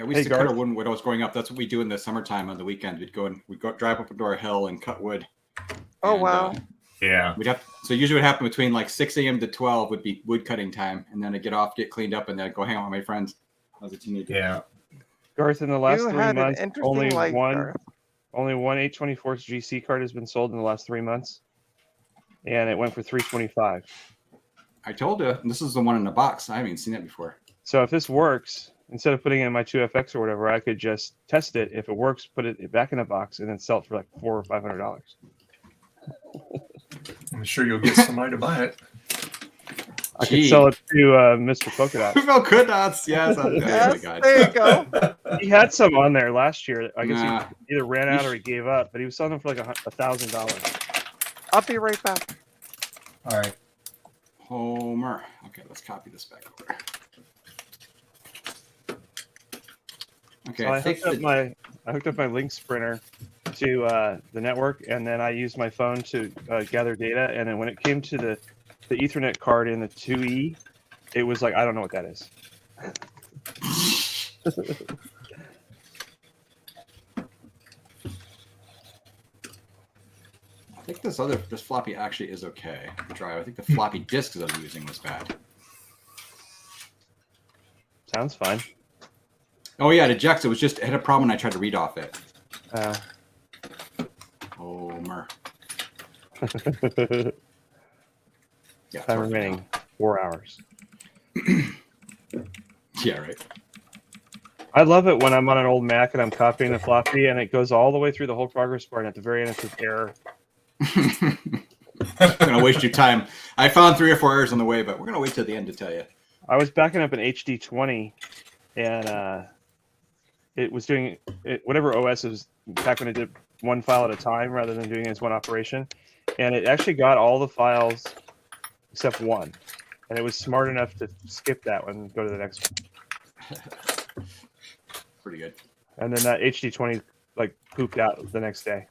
we used to cut our wood when I was growing up. That's what we do in the summertime on the weekends. We'd go drive up into our hill and cut wood. Oh, wow. Yeah. So usually what happened between like 6 a.m. to 12 would be wood cutting time. And then I'd get off, get cleaned up, and then I'd go hang out with my friends. I was a teenager. Yeah. Garth, in the last 3 months, only life, one 824 GC card has been sold in the last 3 months. And it went for $325. I told you, this is the one in the box. I haven't seen it before. So if this works, instead of putting it in my 2FX or whatever, I could just test it. If it works, put it back in a box and then sell it for like $400 or $500. I'm sure you'll get somebody to buy it. I could sell it to Mr. Polka Dot. Polka Dots, yes. Oh my God. There you go. He had some on there last year. I guess he either ran out or he gave up, but he was selling them for like $1,000. I'll be right back. All right. Homer. Okay, let's copy this back over. Okay, So I hooked up my Lynx printer to the network, and then I used my phone to gather data. And then when it came to the the Ethernet card in the 2E, it was like, I don't know what that is. I think this floppy actually is okay. The drive. I think the floppy disk that I'm using was bad. Sounds fine. Oh yeah, it ejects. It had a problem when I tried to read off it. Homer. Yeah. Time remaining 4 hours. Yeah, right. I love it when I'm on an old Mac and I'm copying the floppy and it goes all the way through the whole progress bar and at the very end it says error. I'm gonna waste your time. I found 3 or 4 errors on the way, but we're gonna wait till the end to tell you. I was backing up an HD20 and it was doing it, whatever OS was back when it did one file at a time rather than doing it as one operation. And it actually got all the files except one. And it was smart enough to skip that one and go to the next one. Pretty good. And then that HD20 like pooped out the next day.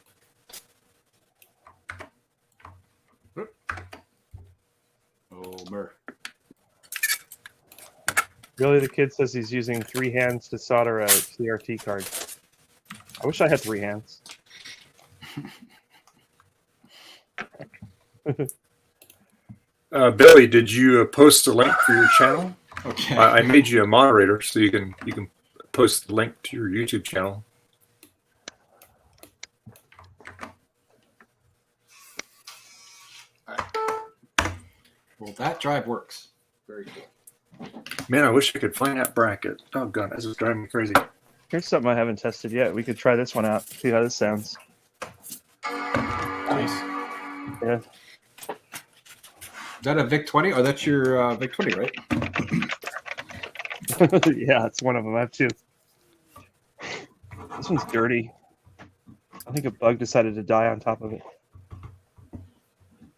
Homer. Really, the kid says he's using 3 hands to solder a CRT card. I wish I had 3 hands. Billy, did you post a link for your channel? Okay. I made you a moderator, so you can post the link to your YouTube channel. Well, that drive works. Very cool. Man, I wish I could find that bracket. Oh god, this is driving me crazy. Here's something I haven't tested yet. We could try this one out, see how this sounds. Nice. Yeah. Is that a VIC-20? Oh, that's your VIC-20, right? Yeah, it's one of them. I have 2. This one's dirty. I think a bug decided to die on top of it.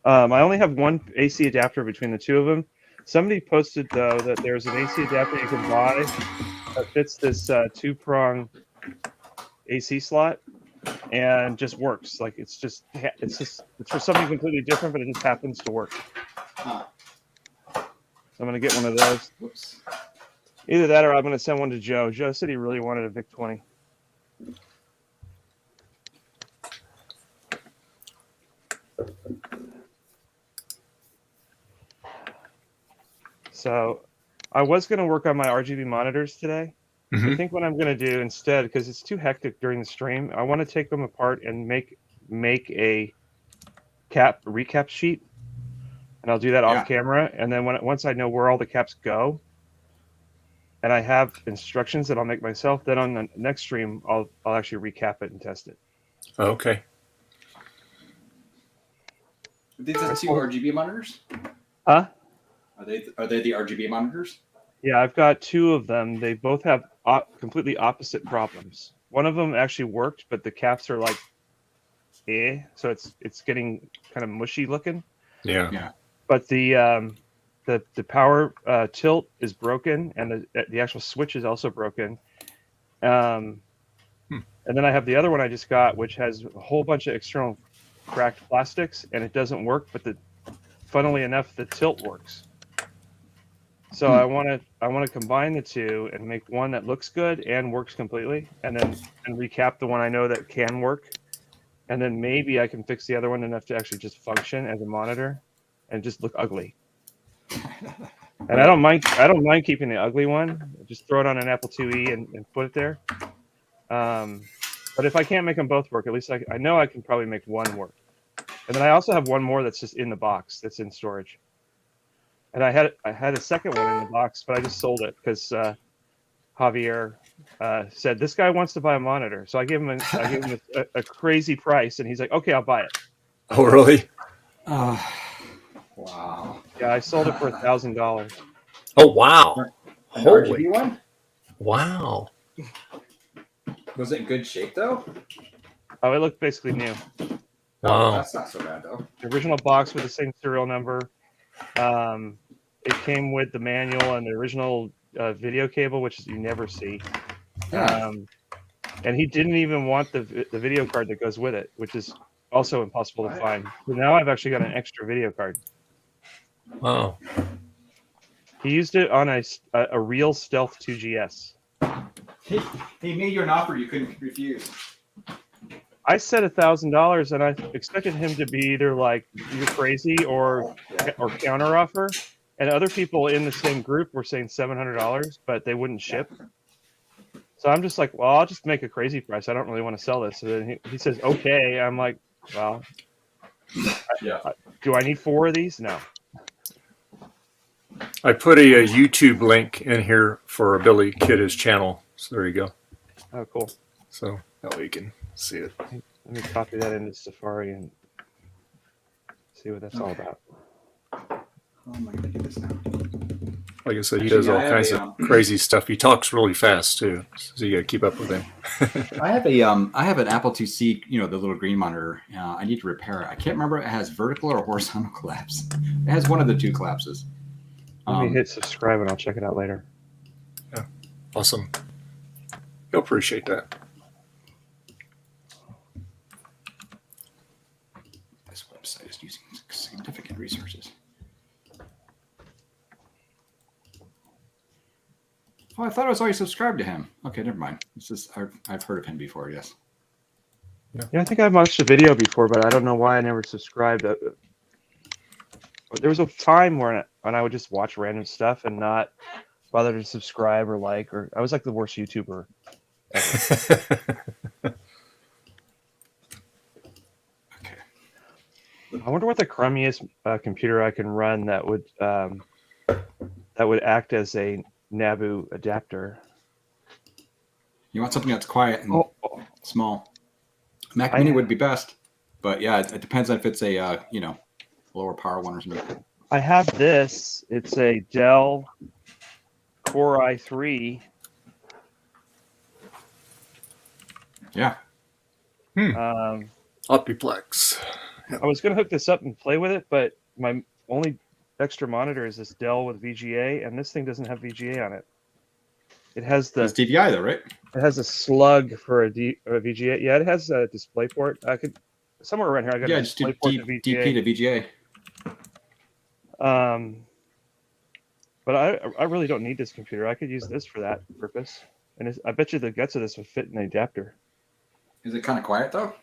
I only have 1 AC adapter between the 2 of them. Somebody posted, though, that there's an AC adapter you can buy that fits this 2-prong AC slot and just works. Like it's for something completely different, but it just happens to work. Huh. So I'm gonna get one of those. Whoops. Either that, or I'm gonna send one to Joe. Joe said he really wanted a VIC-20. So I was going to work on my RGB monitors today. Mm-hmm. I think what I'm going to do instead, because it's too hectic during the stream, I want to take them apart and make a recap sheet. And I'll do that off camera. And then once I know where all the caps go, and I have instructions that I'll make myself, then on the next stream, I'll actually recap it and test it. Okay. These are 2 RGB monitors? Huh? Are they the RGB monitors? Yeah, I've got 2 of them. They both have completely opposite problems. One of them actually worked, but the caps are like, so it's getting kind of mushy looking. Yeah. Yeah. But the power tilt is broken, and the actual switch is also broken. And then I have the other one I just got, which has a whole bunch of external cracked plastics, and it doesn't work. But funnily enough, the tilt works. So I want to combine the 2 and make one that looks good and works completely, and then recap the one I know that can work, and then maybe I can fix the other one enough to actually just function as a monitor and just look ugly. And I don't mind keeping the ugly one. Just throw it on an Apple IIe and put it there. But if I can't make them both work, at least I know I can probably make one work. And then I also have one more that's just in the box, that's in storage. And I had a second one in the box, but I just sold it because Javier said this guy wants to buy a monitor. So I gave him a crazy price, and he's like, "Okay, I'll buy it." Oh, really? Wow. Yeah, I sold it for $1,000. Oh, wow! An Holy RGB one? Wow! Was it in good shape though? Oh, it looked basically new. Wow. That's not so bad though. The original box with the same serial number. It came with the manual and the original video cable, which you never see. And he didn't even want the video card that goes with it, which is also impossible to find. So now I've actually got an extra video card. Wow. He used it on a real Stealth 2GS. He made you an offer you couldn't refuse. I said $1,000, and I expected him to be either like you're crazy or counter offer. And other people in the same group were saying $700, but they wouldn't ship. So I'm just like, well, I'll just make a crazy price. I don't really want to sell this. So then he says, okay. I'm like, well, do I need 4 of these? No. I put a YouTube link in here for Billy Kidda's channel. So there you go. Oh, cool. So that way you can see it. Let me copy that into Safari and see what that's all about. How am I going to do this now? Like I said, he Actually, does all I have kinds a, of crazy stuff. He talks really fast too, so you got to keep up with him. I have an Apple IIc, the little green monitor. I need to repair it. I can't remember if it has vertical or horizontal collapse. It has one of the two collapses. Let me hit subscribe and I'll check it out later. Yeah, awesome. He'll appreciate that. This website is using significant resources. Oh, I thought I was already subscribed to him. Okay, never mind. It's just I've heard of him before. Yes. Yeah, I think I've watched a video before, but I don't know why I never subscribed. There was a time when I would just watch random stuff and not bother to subscribe or like, or I was like the worst YouTuber ever. Okay. I wonder what the crummiest computer I can run that would act as a Nabu adapter. You want something that's quiet and small. Mac Mini would be best, but yeah, it depends on if it's a lower power one or something. I have this. It's a Dell Core i3. Yeah. Optiplex. I was going to hook this up and play with it, but my only extra monitor is this Dell with VGA, and this thing doesn't have VGA on it. It has the It's DVI though, right? It has a slug for a VGA. Yeah, it has a display port. I could somewhere around here. I got a just do display port to DP to VGA. But I really don't need this computer. I could use this for that purpose. And I bet you the guts of this would fit in the adapter. Is it kind of quiet though?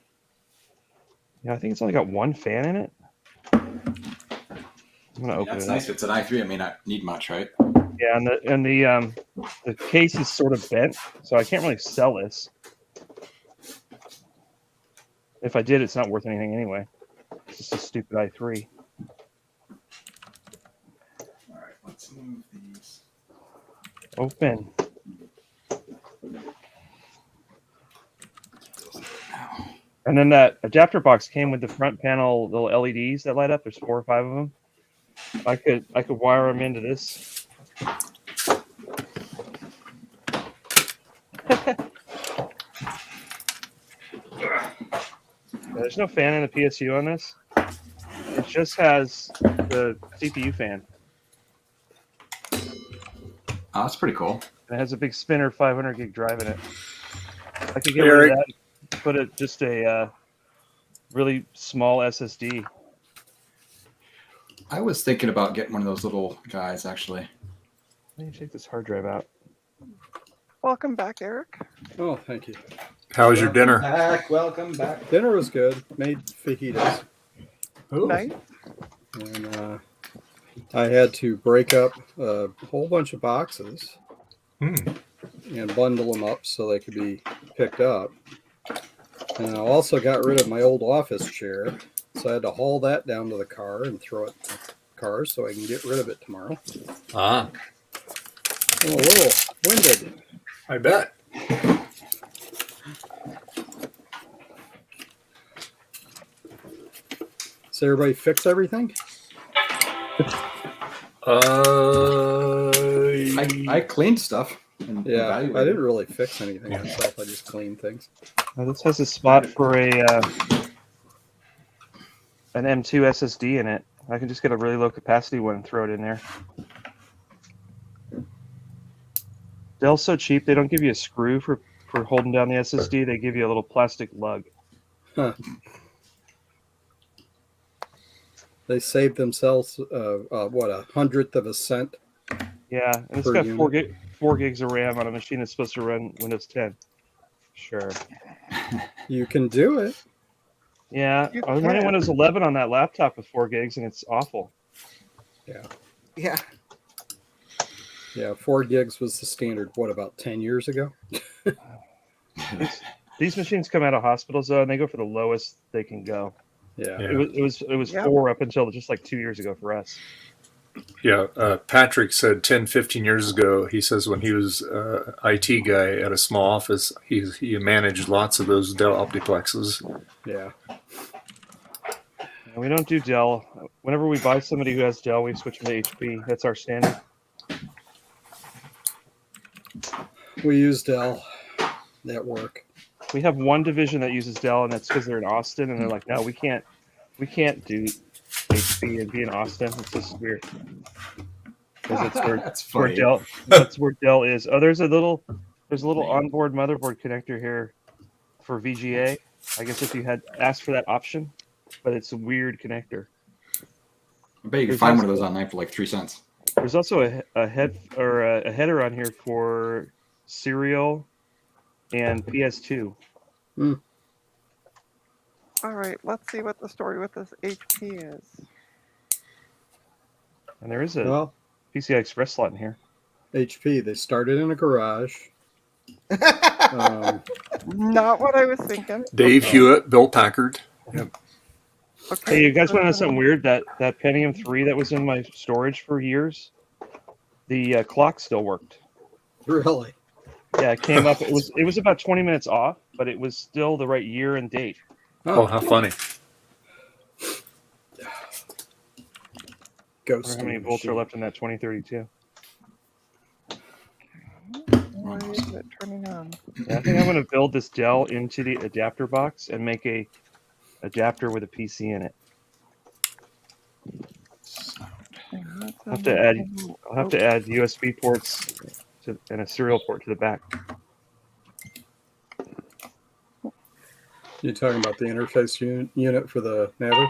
Yeah, I think it's only got one fan in it. I'm gonna open That's it. nice. It's an i3. It may not need much, right? Yeah, and the case is sort of bent, so I can't really sell this. If I did, it's not worth anything anyway. It's just a stupid i3. All right, let's move these. Open. And then that adapter box came with the front panel little LEDs that light up. There's 4 or 5 of them. I could wire them into this. There's no fan in the PSU on this. It just has the CPU fan. Oh, that's pretty cool. And it has a big spinner 500 gig drive in it. I could get rid of that. Put it just a really small SSD. I was thinking about getting one of those little guys, actually. Let me take this hard drive out. Welcome back, Eric. Oh, thank you. How was your dinner? Welcome back. Dinner was good. Made fajitas. Nice. And I had to break up a whole bunch of boxes and bundle them up so they could be picked up. And I also got rid of my old office chair, so I had to haul that down to the car and throw it in the car so I can get rid of it tomorrow. Ah. I'm a little winded. I bet. So everybody fix everything? I cleaned stuff. Yeah, I didn't really fix anything myself. I just cleaned things. Now this has a spot for an M2 SSD in it. I can just get a really low capacity one and throw it in there. Dell's so cheap, they don't give you a screw for holding down the SSD. They give you a little plastic lug. Huh. They saved themselves what, 1/100th of a cent. Yeah, and it's per got unit. 4 gigs of RAM on a machine that's supposed to run Windows 10. Sure. You can do it. Yeah, You I was running can. Windows 11 on that laptop with 4 gigs, and it's awful. Yeah. Yeah. Yeah, 4 gigs was the standard, what, about 10 years ago? These machines come out of hospitals though, and they go for the lowest they can go. Yeah. It was Yep. 4 up until just like 2 years ago for us. Yeah, Patrick said 10, 15 years ago, he says when he was IT guy at a small office, he managed lots of those Dell Optiplexes. Yeah. And we don't do Dell. Whenever we buy somebody who has Dell, we switch them to HP. That's our standard. We use Dell at work. We have one division that uses Dell, and that's because they're in Austin, and they're like, no, we can't do HP and be in Austin. It's just weird. Because it's where, That's where funny. Dell. That's where Dell is. Oh, there's a little onboard motherboard connector here for VGA. I guess if you had asked for that option, but it's a weird connector. I bet you can There's find one also- of those online for like 3 cents. There's also a header on here for Serial and PS2. All right, let's see what the story with this HP is. And there is a Well, PCI Express slot in here. HP, they started in a garage. Not what I was thinking. Dave Hewitt, Bill Packard. Okay, Hey, you guys so want to know something weird? That Pentium 3 that was in my storage for years, the clock still worked. Really? Yeah, it came up. It was about 20 minutes off, but it was still the right year and date. Oh, how funny. I Ghost. wonder how many volts are left in that 2032. why is it turning on? Yeah, I think I'm going to build this Dell into the adapter box and make a adapter with a PC in it. I'll have to add USB ports and a serial port to the back. You talking about the interface unit for the Naver?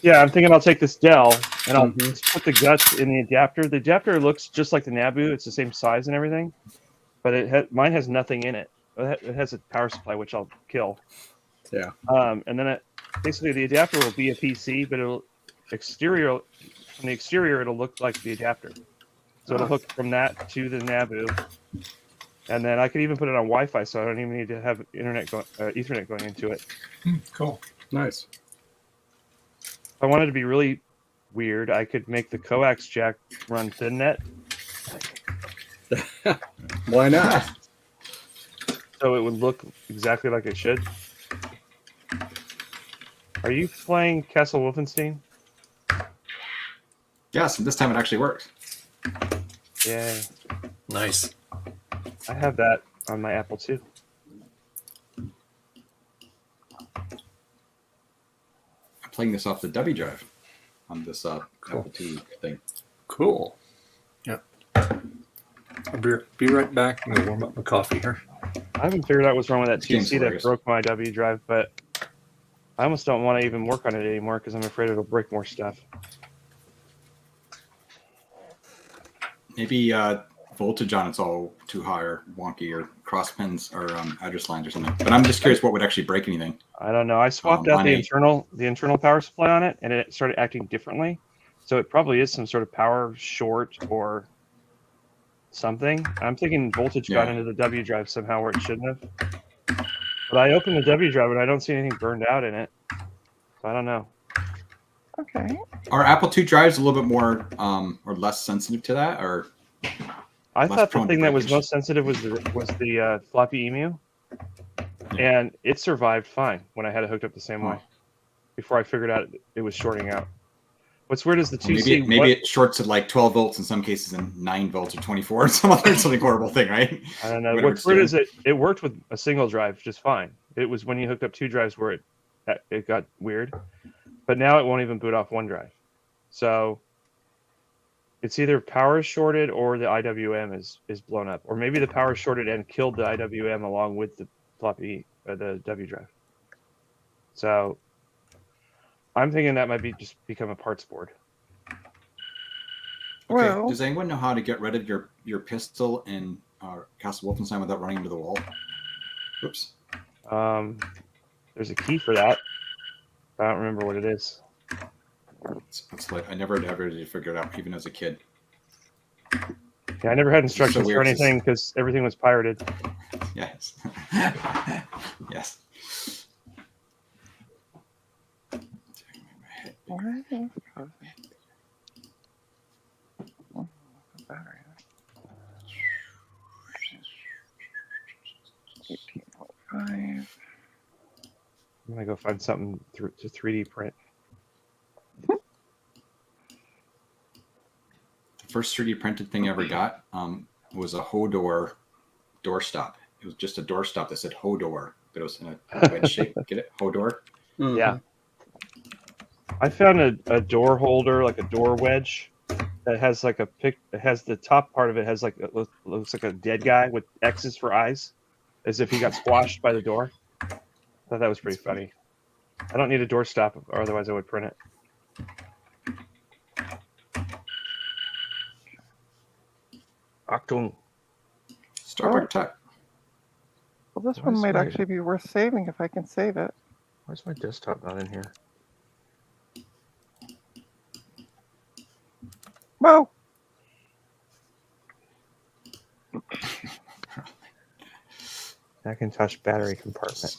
Yeah, I'm thinking I'll take this Dell and I'll just put the guts in the adapter. The adapter looks just like the Nabu. It's the same size and everything, but mine has nothing in it. It has a power supply, which I'll kill. Yeah. And then basically the adapter will be a PC, but from the exterior, it'll look like the adapter. So it'll hook from that to the Nabu. And then I could even put it on Wi-Fi, so I don't even need to have Ethernet going into it. Cool. Nice. If I wanted to be really weird, I could make the coax jack run ThinNet. Why not? So it would look exactly like it should. Are you playing Castle Wolfenstein? Yes, and this time it actually worked. Yeah. Nice. I have that on my Apple too. I'm playing this off the W drive on this Apple II thing. Cool. Yeah. I'll be right back. I'm going to warm up my coffee here. I haven't figured out what's wrong with that Game's 2C that hilarious. broke my W drive, but I almost don't want to even work on it anymore because I'm afraid it'll break more stuff. Maybe voltage on it's all too high or wonky or cross pins or address lines or something. But I'm just curious what would actually break anything. I don't know. I swapped out line the 8. internal power supply on it, and it started acting differently. So it probably is some sort of power short or something. I'm thinking voltage got into the W drive somehow where it shouldn't have. But I opened the W drive and I don't see anything burned out in it. So I don't know. Okay. Are Apple II drives a little bit more or less sensitive to that, or? I less thought the prone to thing that was breakage? most sensitive was the floppy emu, and it survived fine when I had it hooked up the same way. Before I figured out it was shorting out. What's weird is the 2C. Maybe it shorts at like 12 volts in some cases and 9 volts or 24 or something horrible thing, right? I don't know. Whatever What's it's weird doing. is it worked with a single drive just fine. It was when you hooked up 2 drives where it got weird. But now it won't even boot off 1 drive. So it's either power shorted or the IWM is blown up, or maybe the power shorted and killed the IWM along with the the W drive. So I'm thinking that might be just become a parts board. Okay. Well- Does anyone know how to get rid of your pistol in Castle Wolfenstein without running into the wall? Oops. There's a key for that. I don't remember what it is. It's like I never ever did figure it out, even as a kid. Yeah, I never had It's so instructions for weird, anything because everything was pirated. Yes. Yes. Why is battery? 18.5. I'm gonna go find something to 3D print. The first 3D printed thing I ever got was a Hodor doorstop. It was just a doorstop that said Hodor, but it was in a wedge shape. Get it? Hodor? Yeah. I found a door holder, like a door wedge, that has like it has the top part of it has like looks like a dead guy with X's for eyes, as if he got squashed by the door. I thought that was pretty funny. I don't need a doorstop, or otherwise I would print it. Achtung. StarBuck Tech. Well, this Where's one might my- actually be worth saving if I can save it. Where's my desktop not in here? Whoa! Macintosh battery compartment.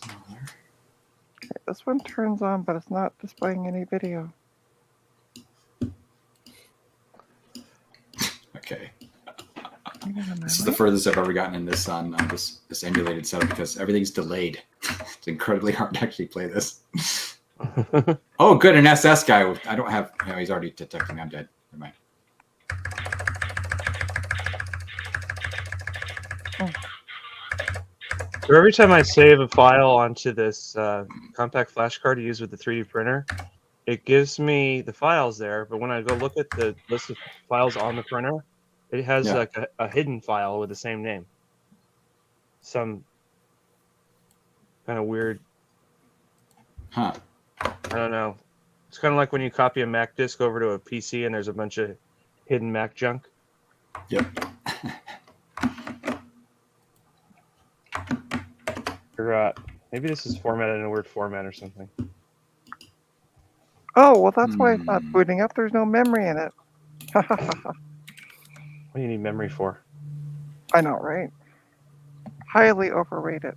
Okay, this one turns on, but it's not displaying any video. Okay. Hang on a This is the minute. furthest I've ever gotten in this on this emulated setup because everything's delayed. It's incredibly hard to actually play this. Oh, good, an SS guy. I don't have. No, he's already detecting I'm dead. Never mind. So every time I save a file onto this compact flash card to use with the 3D printer, it gives me the files there. But when I go look at the list of files on the printer, it has Yeah. like a hidden file with the same name. Some kind of weird. Huh. I don't know. It's kind of like when you copy a Mac disk over to a PC and there's a bunch of hidden Mac junk. Yep. Or maybe this is formatted in a weird format or something. Oh, well, that's why it's not booting up. There's no memory in it. What do you need memory for? I know, right? Highly overrated.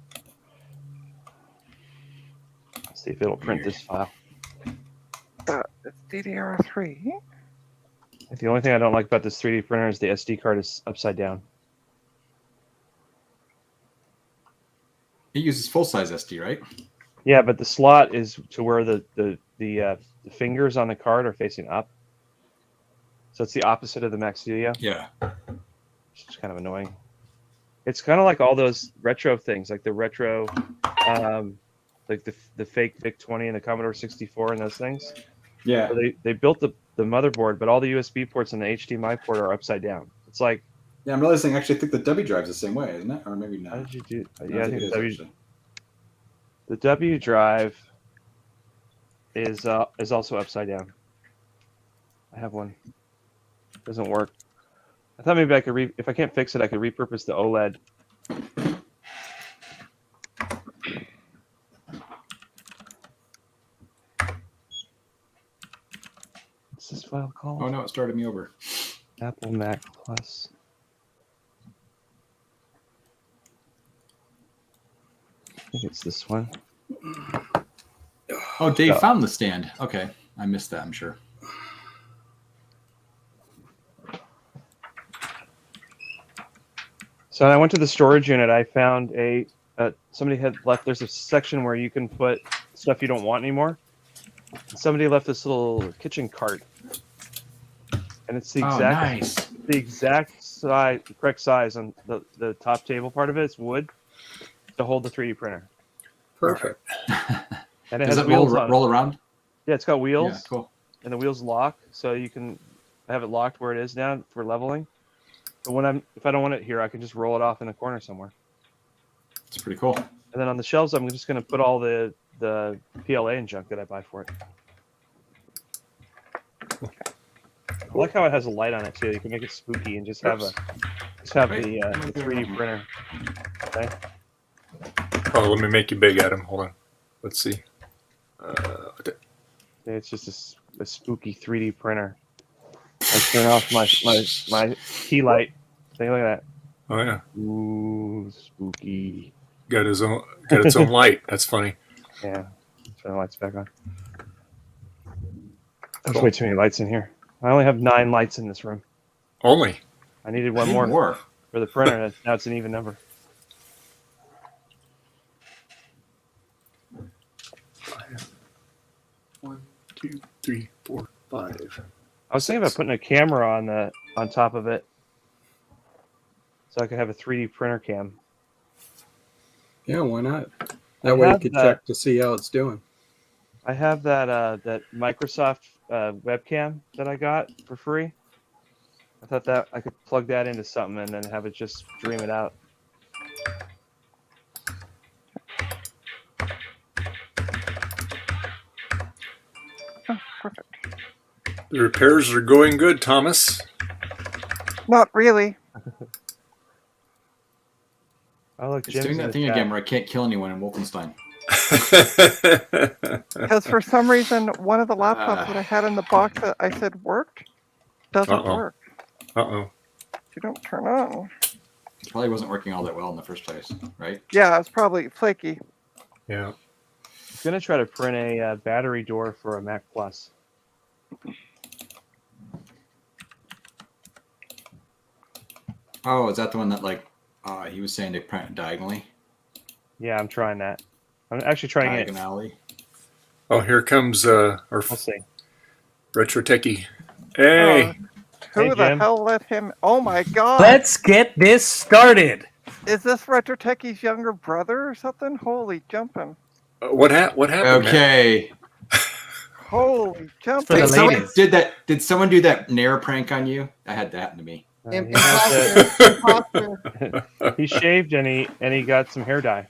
Let's see if it'll print this file. It's DDR3. The only thing I don't like about this 3D printer is the SD card is upside down. It uses full size SD, right? Yeah, but the slot is to where the fingers on the card are facing up. So it's the opposite of the Mac Studio. Yeah. Which is kind of annoying. It's kind of like all those retro things, like the retro, like the fake VIC-20 and the Commodore 64 and those things. Yeah. So they built the motherboard, but all the USB ports and the HDMI port are upside down. It's like, Yeah, I'm realizing I actually think the W drive's the same way, isn't it? Or maybe not. how did you do? No, Yeah, I think it the is, W. actually. The W drive is also upside down. I have one. Doesn't work. I thought maybe I could if I can't fix it, I could repurpose the OLED. What's this file called? Oh no, it started me over. Apple Mac Plus. I think it's this one. Oh, Dave Yeah. found the stand. Okay, I missed that. I'm sure. So when I went to the storage unit, I found somebody had left. There's a section where you can put stuff you don't want anymore. Somebody left this little kitchen cart, and it's the Oh, exact nice. the exact size, correct size on the top table part of it. It's wood to hold the 3D printer, Perfect. and it Does has it roll, wheels on it. roll around? Yeah, it's got wheels. Yeah, cool. And the wheels lock, so you can have it locked where it is now for leveling. But if I don't want it here, I can just roll it off in the corner somewhere. It's pretty cool. And then on the shelves, I'm just going to put all the PLA and junk that I buy for it. I like how it has a light on it too. You can make it spooky and just have the 3D printer. Okay. Oh, let me make you big, Adam. Hold on. Let's see. It's just a spooky 3D printer. I turn off my key light. Take a look at that. Oh yeah. Ooh, spooky. Got its own light. That's funny. Yeah. Turn the lights back on. There's way too many lights in here. I only have 9 lights in this room. Only. I needed one more for the printer. Now it's an even number. 1, 2, 3, 4, 5. I was thinking about putting a camera on top of it, so I could have a 3D printer cam. Yeah, why not? That way you could check to see how it's doing. I have that Microsoft webcam that I got for free. I thought that I could plug that into something and then have it just stream it out. Oh, perfect. The repairs are going good, Thomas. Not really. Oh, look, It's doing that thing again where I can't kill anyone in Wolfenstein. Because for some reason, one of the laptops that I had in the box that I said worked doesn't work. Uh-oh. You don't turn on. It probably wasn't working all that well in the first place, right? Yeah, it's probably flaky. Yeah. I'm going to try to print a battery door for a Mac Plus. Oh, is that the one that he was saying to print diagonally? Yeah, I'm trying that. I'm actually trying Diagonally. Oh, here comes our We'll see. Retro Techie. Hey. Who the hell let him? Oh my God! Let's get this started. Is this Retro Techie's younger brother or something? Holy jumping! What happened? Okay. Holy jumping! For the Someone ladies. did someone do that Nair prank on you? I had that happen to me. He shaved and he got some hair dye.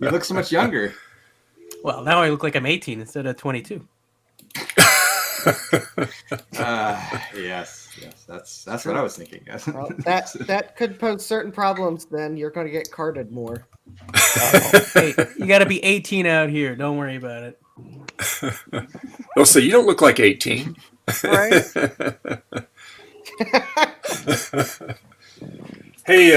You look so much younger. Well, now I look like I'm 18 instead of 22. Yes, that's what I was thinking. Well, that could pose certain problems. Then you're going to get carded more. Hey, you got to be 18 out here. Don't worry about it. Oh, so you don't look like 18. Right? Hey,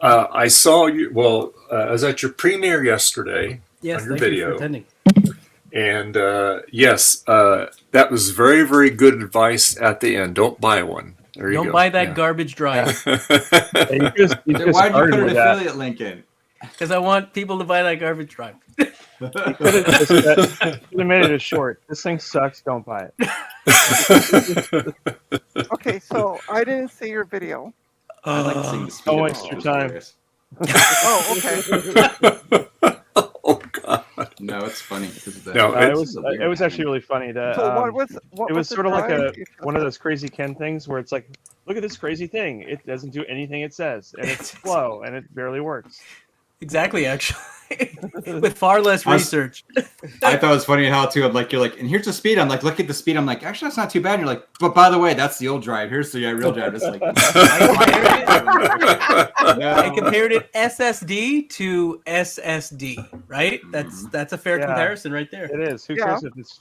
I saw you. Well, I was at your premiere yesterday Yes, on your thank you for video. attending. And yes, that was very, very good advice at the end. Don't buy one. There you go. Don't buy that garbage drive. Then why did you put an affiliate link in? Because I want people to buy that garbage drive. Could have made it a short. This thing sucks. Don't buy it. Okay, so I didn't see your video. I like seeing the speed Don't of waste it. your time. Oh, okay. Oh God. No, it's funny because of that. No, it was actually really funny. So what was It was the sort of like drive? one of those crazy Ken things where it's like, look at this crazy thing. It doesn't do anything it says, and it's slow, and it barely works. Exactly, actually. With far less research. I thought it was funny how too. You're like, and here's the speed. I'm like, look at the speed. I'm like, actually, that's not too bad. And you're like, but by the way, that's the old drive. Here's the real drive. It's like, I compared it SSD to SSD, right? That's a fair comparison right there. It is. Who cares if it's?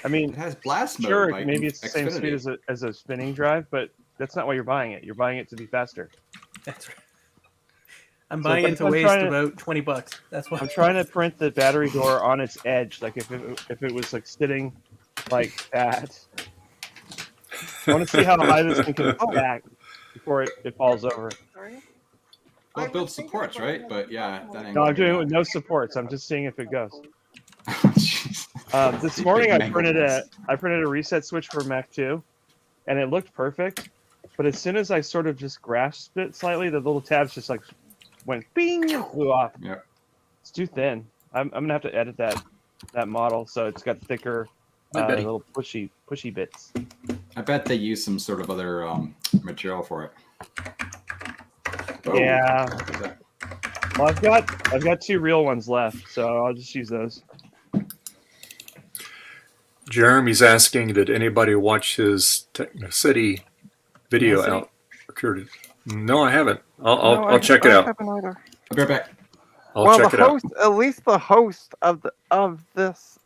I mean, it has blast mode. sure, by maybe it's the same speed Xfinity. as a spinning drive, but that's not why you're buying it. You're buying it to be faster. That's right. I'm buying it to waste about $20. That's why I'm trying to print the battery door on its edge, like if it was like sitting like that. I want to see how high this thing can stack before it falls over. Well, it builds supports, right? But yeah, that ain't No, I'm gonna doing it be with no supports. I'm just seeing if it goes. This Big morning I mangled printed mess. a reset switch for Mac 2, and it looked perfect. But as soon as I sort of just grasped it slightly, the little tabs just like went bing and flew off. Yeah. It's too thin. I'm gonna have to edit that model so it's got thicker little pushy bits. I bet they use some sort of other material for it. Yeah. Well, I've got 2 real ones left, so I'll just use those. Jeremy's asking, did anybody watch his Technocity video Technocity? out? Occurred? No, I haven't. No, I'll check it I out. haven't either. I'll be right back. I'll Well, check the it out. host, at least the host of this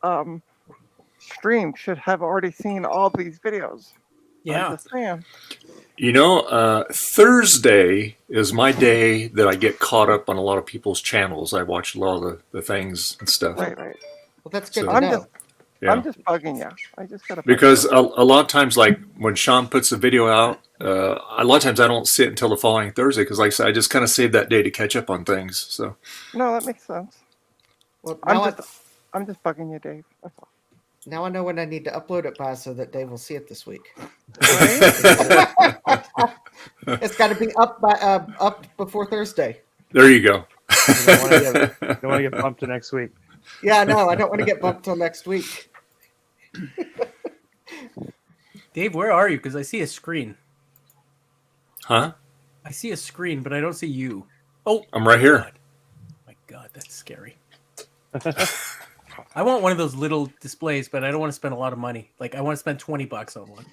stream, should have already seen all these videos. Yeah. I'm just saying. You know, Thursday is my day that I get caught up on a lot of people's channels. I watch a lot of the things and stuff. Right. Well, that's good So- to I'm know. just, Yeah. I'm just bugging you. I just gotta. Because a lot of times, like when Sean puts a video out, a lot of times I don't see it until the following Thursday because, like I said, I just kind of save that day to catch up on things. So No, that makes sense. Well, now I'm just bugging you, Dave. That's all. now I know when I need to upload it by so that Dave will see it this week. It's got to be up by up before Thursday. there you go. You don't want to get bumped to next week. Yeah, no, I don't want to get bumped till next week. Dave, where are you? Because I see a screen. Huh? I see a screen, but I don't see you. Oh, I'm right here. my God, that's scary. I want one of those little displays, but I don't want to spend a lot of money. Like, I want to spend $20 on one.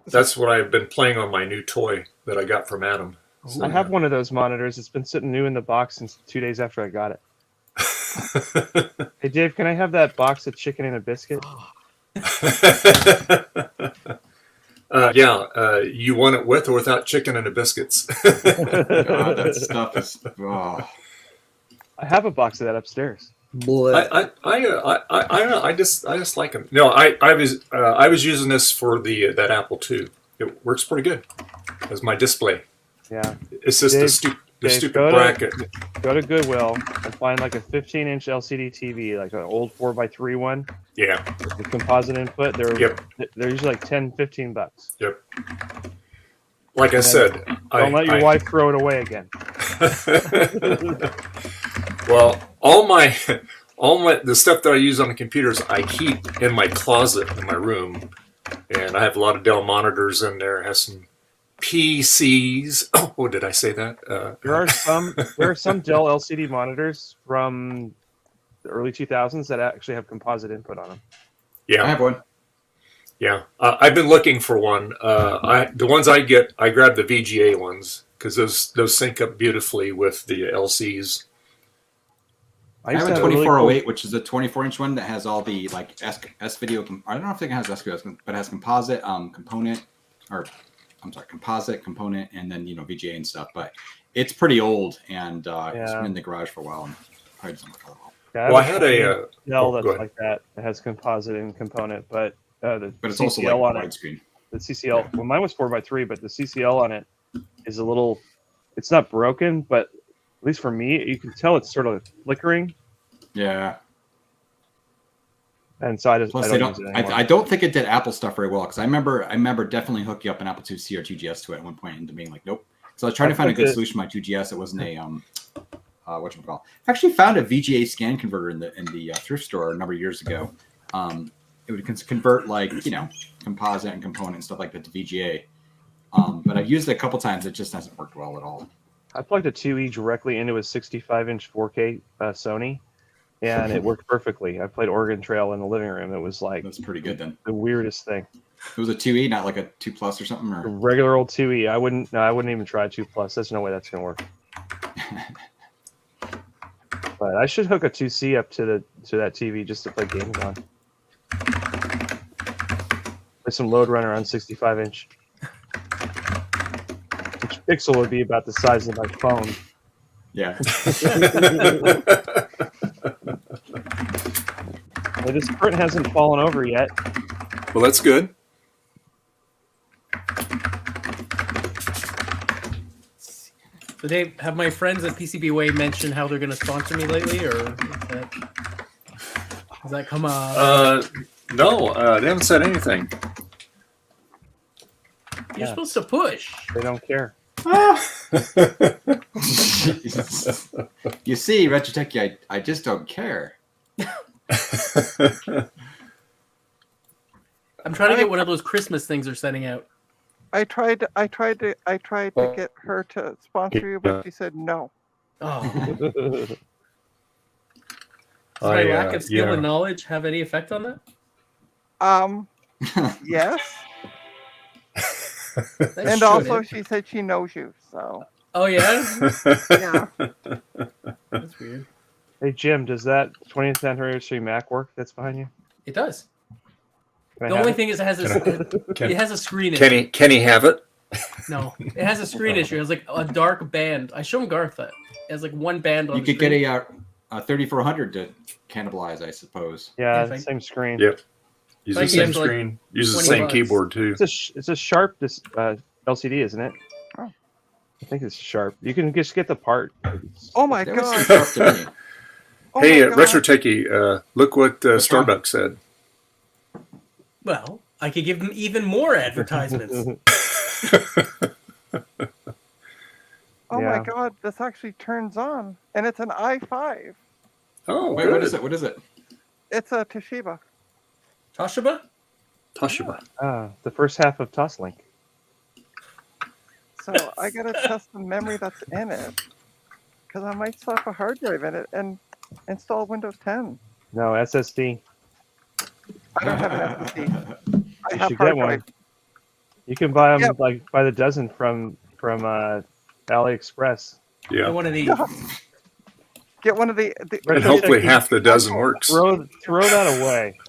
That's what I've been playing on my new toy that I got from Adam. So, I have one of those monitors. It's been sitting new in the box since 2 days after I got it. Hey, Dave, can I have that box of chicken and a biscuit? you want it with or without chicken and the biscuits? God, that stuff is. Oh. I have a box of that upstairs. I don't know. I just like them. No, I was using this for that Apple II. It works pretty good as my display. Yeah. It's just Dave, the Dave, stupid go bracket. Go to Goodwill and find like a 15-inch LCD TV, like an old 4x3 one. Yeah. With composite input. They're usually like $10-15. Yep. Like I said, don't let your wife throw it away again. Well, all the stuff that I use on the computers, I keep in my closet in my room, and I have a lot of Dell monitors in there. It has some PCs. Oh, did I say that? There are some Dell LCD monitors from the early 2000s that actually have composite input on them. Yeah, I have one. Yeah, I've been looking for one. The ones I get, I grab the VGA ones because those sync up beautifully with the LCs. I have a 2408, which is a 24-inch one that has all the like S video. I don't know if it has S video, but it has composite component, or I'm sorry, composite component, and then VGA and stuff. But it's pretty old, and it's been in the garage for a while, and probably doesn't work well. Yeah, I had a Dell that's like that. It has composite and component, but it's CCL also like on widescreen. The CCL, well, mine was 4x3, but the CCL on it is a little. It's not broken, but at least for me, you can tell it's sort of flickering. Yeah. And so I just Plus, I don't use it anymore. I don't think it did Apple stuff very well because I remember definitely hooking up an Apple IIc or 2GS to it at one point and being like, nope. So I was trying to find a good solution for my 2GS. It wasn't a whatchamacallit. I actually found a VGA scan converter in the thrift store a number of years ago. It would convert like composite and component and stuff like that to VGA. But I've used it a couple times. It just hasn't worked well at all. I plugged a 2E directly into a 65-inch 4K Sony, and it worked perfectly. I played Oregon Trail in the living room. It was like that's pretty good then. The weirdest thing. It was a 2E, not like a 2 Plus or something, or a regular old 2E. I wouldn't even try a 2 Plus. There's no way that's gonna work. But I should hook a 2C up to that TV just to play games on. Play some Load Runner on 65-inch. Which pixel would be about the size of my phone. Yeah. Well, this print hasn't fallen over yet. Well, that's good. So, Dave, have my friends at PCBWay mentioned how they're going to sponsor me lately, or has that come up? No, they haven't said anything. You're supposed to push. They don't care. You see, Retrotech, I just don't care. I'm trying to get one of those Christmas things they're sending out. I tried to get her to sponsor you, but she said no. Oh. Does my lack of skill and knowledge have any effect on that? Yes. That And also, shouldn't. she said she knows you. So. Oh yeah. Yeah. That's weird. Hey Jim, does that 20th anniversary Mac work that's behind you? It does. Can I The have only it? thing is it has it has a screen Can issue. he have it? No, it has a screen issue. It has like a dark band. I showed him Garth that. It has like one band on You the could get screen. a 3400 to cannibalize, I suppose. Yeah, Yeah, same screen. Yep. Use the Like, same it's like screen. Use the 20 same bucks. keyboard too. It's a Sharp LCD, isn't it? Oh. I think it's Sharp. You can just get the part. Oh my That was god. sharp to me. Oh Hey, my God. Retro Techie, look what What's wrong? StarBuck said. Well, I could give them even more advertisements. Oh Yeah. my god, this actually turns on. And it's an i5. Oh, Wait, good. what is it? What is it? It's a Toshiba. Toshiba? Toshiba. The first half of Toslink. So I gotta test the memory that's in it. Because I might slap a hard drive in it and install Windows 10. No, SSD. I don't have an SSD. I You have should hard get one. drive. You can buy them Yep. like by the dozen from AliExpress. Yeah. One of these. Get one of the And hopefully half the dozen works. Throw that away.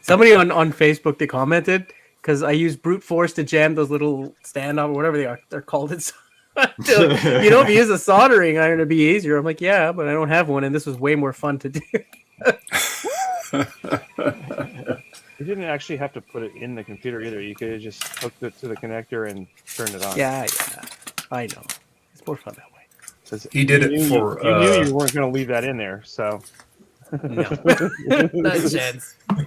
Somebody on Facebook, they commented because I use brute force to jam those little stand-up or whatever they're called. It's if you use a soldering iron, it'd be easier. I'm like, yeah, but I don't have one, and this was way more fun to do. You didn't actually have to put it in the computer either. You could have just hooked it to the connector and turned it on. Yeah, I know. It's more fun that way. 'Cause He did you it knew for. you knew you weren't going to leave that in there, so. No, not a chance. I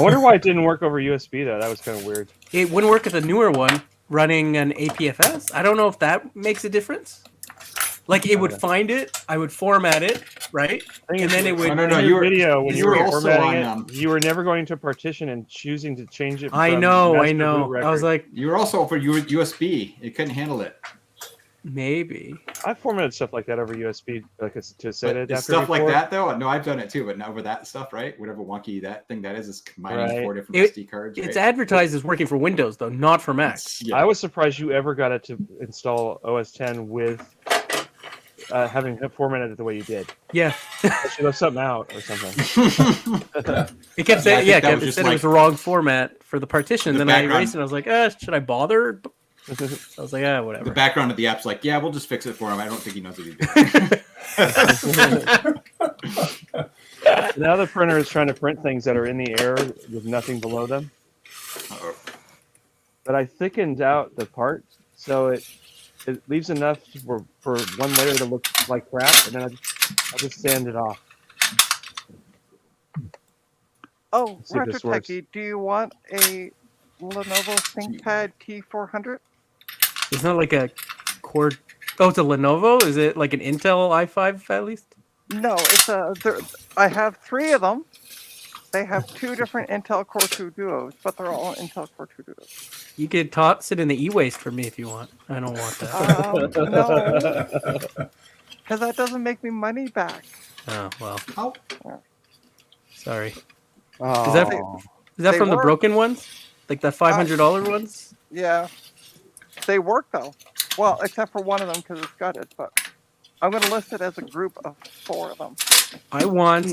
wonder why it didn't work over USB though. That was kind of weird. It wouldn't work with the newer one running an APFS. I don't know if that makes a difference. Like it would find it, I would format it, right? And then it would. No, In you your were video when you were also formatting on. it, you were never going to partition and choosing to change it. I from know. master boot I was record. like, You were also for USB. It couldn't handle it. maybe. I formatted stuff like that over USB, like to SATA But adapter. it's stuff like before. that though. No, I've done it too, but not over that stuff, right? Whatever wonky that thing that is combining Right. 4 different It- SD cards. It's right? advertised as working for Windows though, not for Mac. Yeah. I was surprised you ever got it to install OS 10 with having it formatted the way you did. Yeah. You left something out or something. It kept Yeah, I saying, think yeah, that it was just said it was like- the wrong format for the partition. The Then I background. erased it. I was like, should I bother? I was like, whatever. The background of the app's like, yeah, we'll just fix it for him. I don't think he knows what he's doing. Now the printer is trying to print things that are in the air with nothing below them. Uh-oh. But I thickened out the part so it leaves enough for one layer to look like crap, and then I just sand it off. Oh, See if Retro this works. Techie, do you want a Lenovo ThinkPad T400? It's not like a Core. Oh, it's a Lenovo. Is it like an Intel i5 at least? No, it's I have 3 of them. They have 2 different Intel Core 2 Duos, but they're all Intel Core 2 Duos. You could toss it in the e-waste for me if you want. I don't want that. No, because that doesn't make me money back. Oh well. Oh. Sorry. Oh. Is that They from the work. broken ones? Like the $500 ones? Yeah, they work though. Well, except for one of them because it's gutted, but I'm going to list it as a group of 4 of them. I want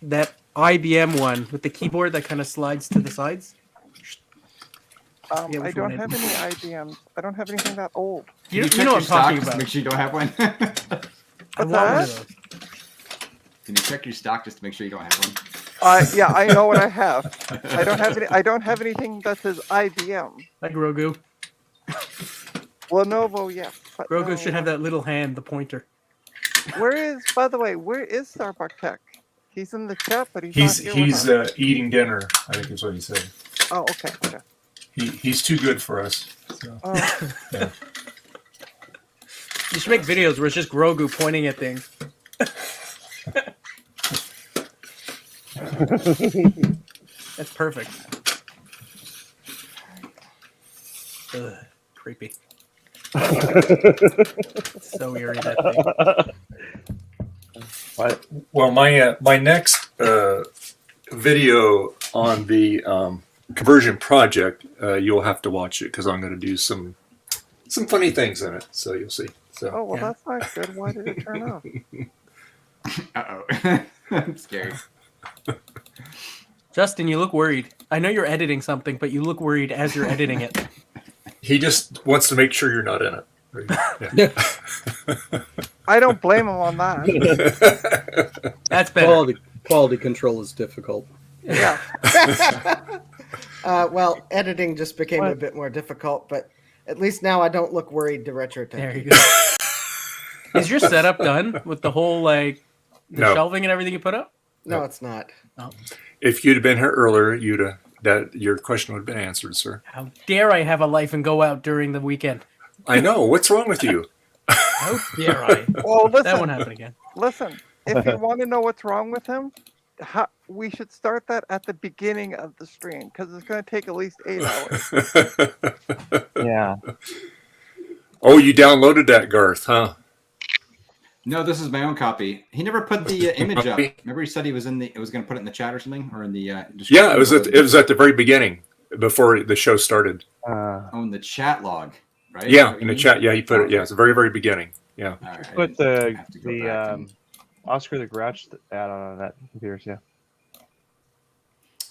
that IBM one with the keyboard that kind of slides to the sides. Yeah, I which don't one have any IBMs. I don't have anything that old. You check know your what I'm talking stock just to about. Make sure you don't have one. I want one of those. Can you check your stock just to make sure you don't have one? Yeah, I know what I have. I don't have anything that says IBM. Like Grogu. Lenovo, yes. But Grogu no. should have that little hand, the pointer. By the way, where is StarBuck Tech? He's in the chat, but he's not here He's with us. eating dinner. I think is what he said. Oh, okay. He's too good for us. So. Oh. Yeah. You should make videos where it's just Grogu pointing at things. That's perfect. Ugh, creepy. So eerie, that thing. Well, my next video on the conversion project, you'll have to watch it because I'm going to do some funny things in it. So you'll see. So Oh, well, that's not good. Why did it turn off? Uh-oh. I'm scared. Justin, you look worried. I know you're editing something, but you look worried as you're editing it. he just wants to make sure you're not in it. Yeah. I don't blame him on that. That's better. Quality control is difficult. Yeah. Well, editing just became a bit more difficult, but at least now I don't look worried to retro tech. There you go. Is your setup done with the whole the No. shelving and everything you put up? No, it's not. Oh. If you'd have been here earlier, your question would have been answered, sir. How dare I have a life and go out during the weekend? I know. What's wrong with you? How dare I? Well, listen. That won't happen again. Listen, if you want to know what's wrong with him, we should start that at the beginning of the stream because it's going to take at least 8 hours. Yeah. Oh, you downloaded that, Garth, huh? No, this is my own copy. He never put the image up. Remember, he said he was going to put it in the chat or something, or in the description? Yeah, it was at the very beginning before the show started. Oh, in the chat log, right? Yeah, in the chat. Yeah, he put it. Yeah, it's the very, very beginning. Yeah. Right. Put the Oscar the Grouch ad on that computer, yeah.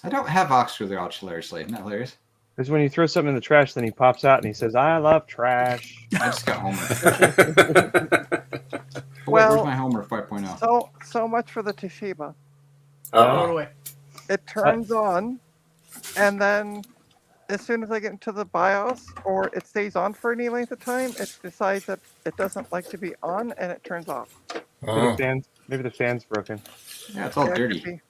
I don't have Oscar the Grouch, hilariously. Isn't that hilarious? Because when you throw something in the trash, then he pops out and he says, "I love trash." I just got Homer. Well, where's my Homer 5.0? So much for the Toshiba. Throw it away. It turns on, and then as soon as I get into the BIOS, or it stays on for any length of time, it decides that it doesn't like to be on, and it turns off. Maybe the fan's broken. Yeah, it's all dirty.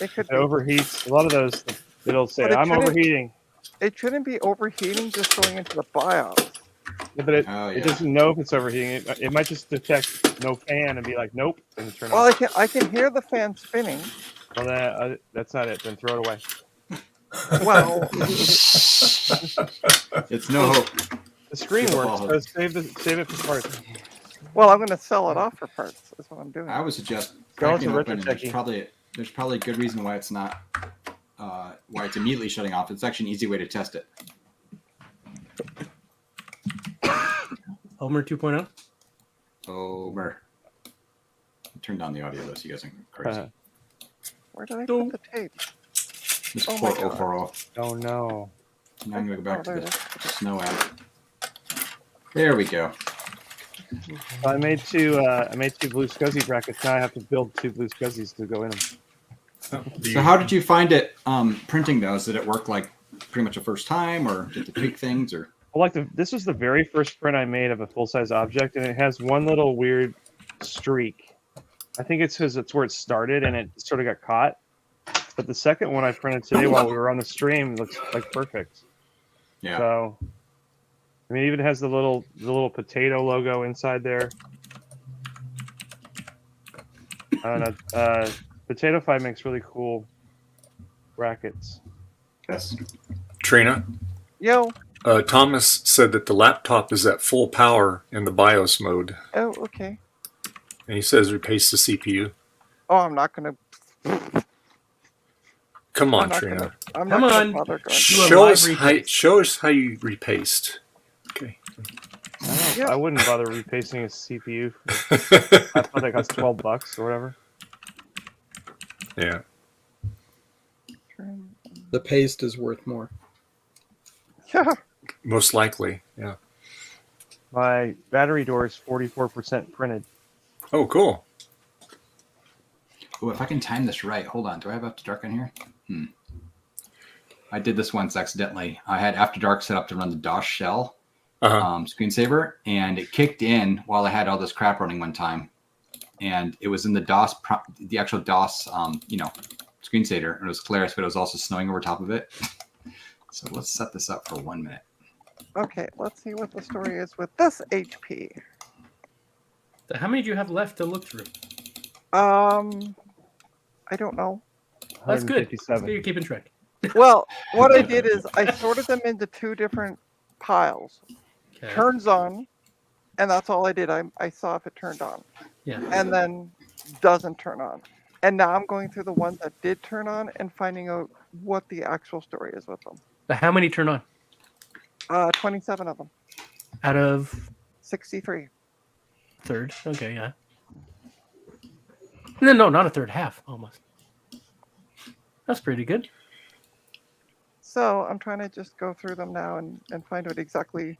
It could It be. overheats. A lot of those, it'll say, But it "I'm shouldn't- overheating." It shouldn't be overheating just going into the BIOS. Yeah, but it Oh, yeah. doesn't know if it's overheating. It might just detect no fan and be like, "Nope," and turn Well, off. I can hear the fan spinning. Well, that's not it. Then throw it away. Well, It's no hope. The screen People works. follow. So save it for parts. well, I'm going to sell it off for parts. That's what I'm doing. I would suggest Go cracking into it open. retro-techie. There's probably a good reason why it's not why it's immediately shutting off. It's actually an easy way to test it. Homer 2.0? Homer. Turn down the audio though, so you guys aren't crazy. Where did I put the tape? This Oh poor my God. 040. Oh no. Now I'm gonna go back Oh, to there the it is. snow app. There we go. So I made two blue SCSI brackets. Now I have to build two blue SCSIs to go in them. So how did you find it printing those? Did it work like pretty much the first time, or did it tweak things, or? Well, this was the very first print I made of a full size object, and it has one little weird streak. I think it's because it's where it started, and it sort of got caught. But the second one I printed today while we were on the stream looks like perfect. Yeah. So, I mean, it even has the little potato logo inside there. I don't know. Potato Fi makes really cool brackets. Yes. Trina, Yo. Thomas said that the laptop is at full power in the BIOS mode, Oh, okay. and he says replace the CPU. Oh, I'm not going to. Come on, I'm not Trina. gonna- I'm Come not gonna on. bother going. Show us how you repaste. Okay. I wouldn't bother repasting a CPU. I thought that cost $12 or whatever. Yeah. The paste is worth more. Yeah. Most likely. Yeah. My battery door is 44% printed. Oh, cool. Oh, if I can time this right, hold on. Do I have After Dark on here? I did this once accidentally. I had After Dark set up to run the DOS shell screensaver, and it kicked in while I had all this crap running one time, and it was in the DOS, the actual DOS, screensaver, and it was hilarious, but it was also snowing over top of it. So let's set this up for 1 minute. Okay, let's see what the story is with this HP. So how many do you have left to look through? I don't know. That's good. That's 157. good you're keeping track. Well, what I did is I sorted them into two different piles. Okay. Turns on, and that's all I did. I saw if it turned on. Yeah. And then doesn't turn on. And now I'm going through the ones that did turn on and finding out what the actual story is with them. But how many turn on 27 of them. out of 63. third? Okay, yeah. No, not a third, half almost. That's pretty good. So I'm trying to just go through them now and find out exactly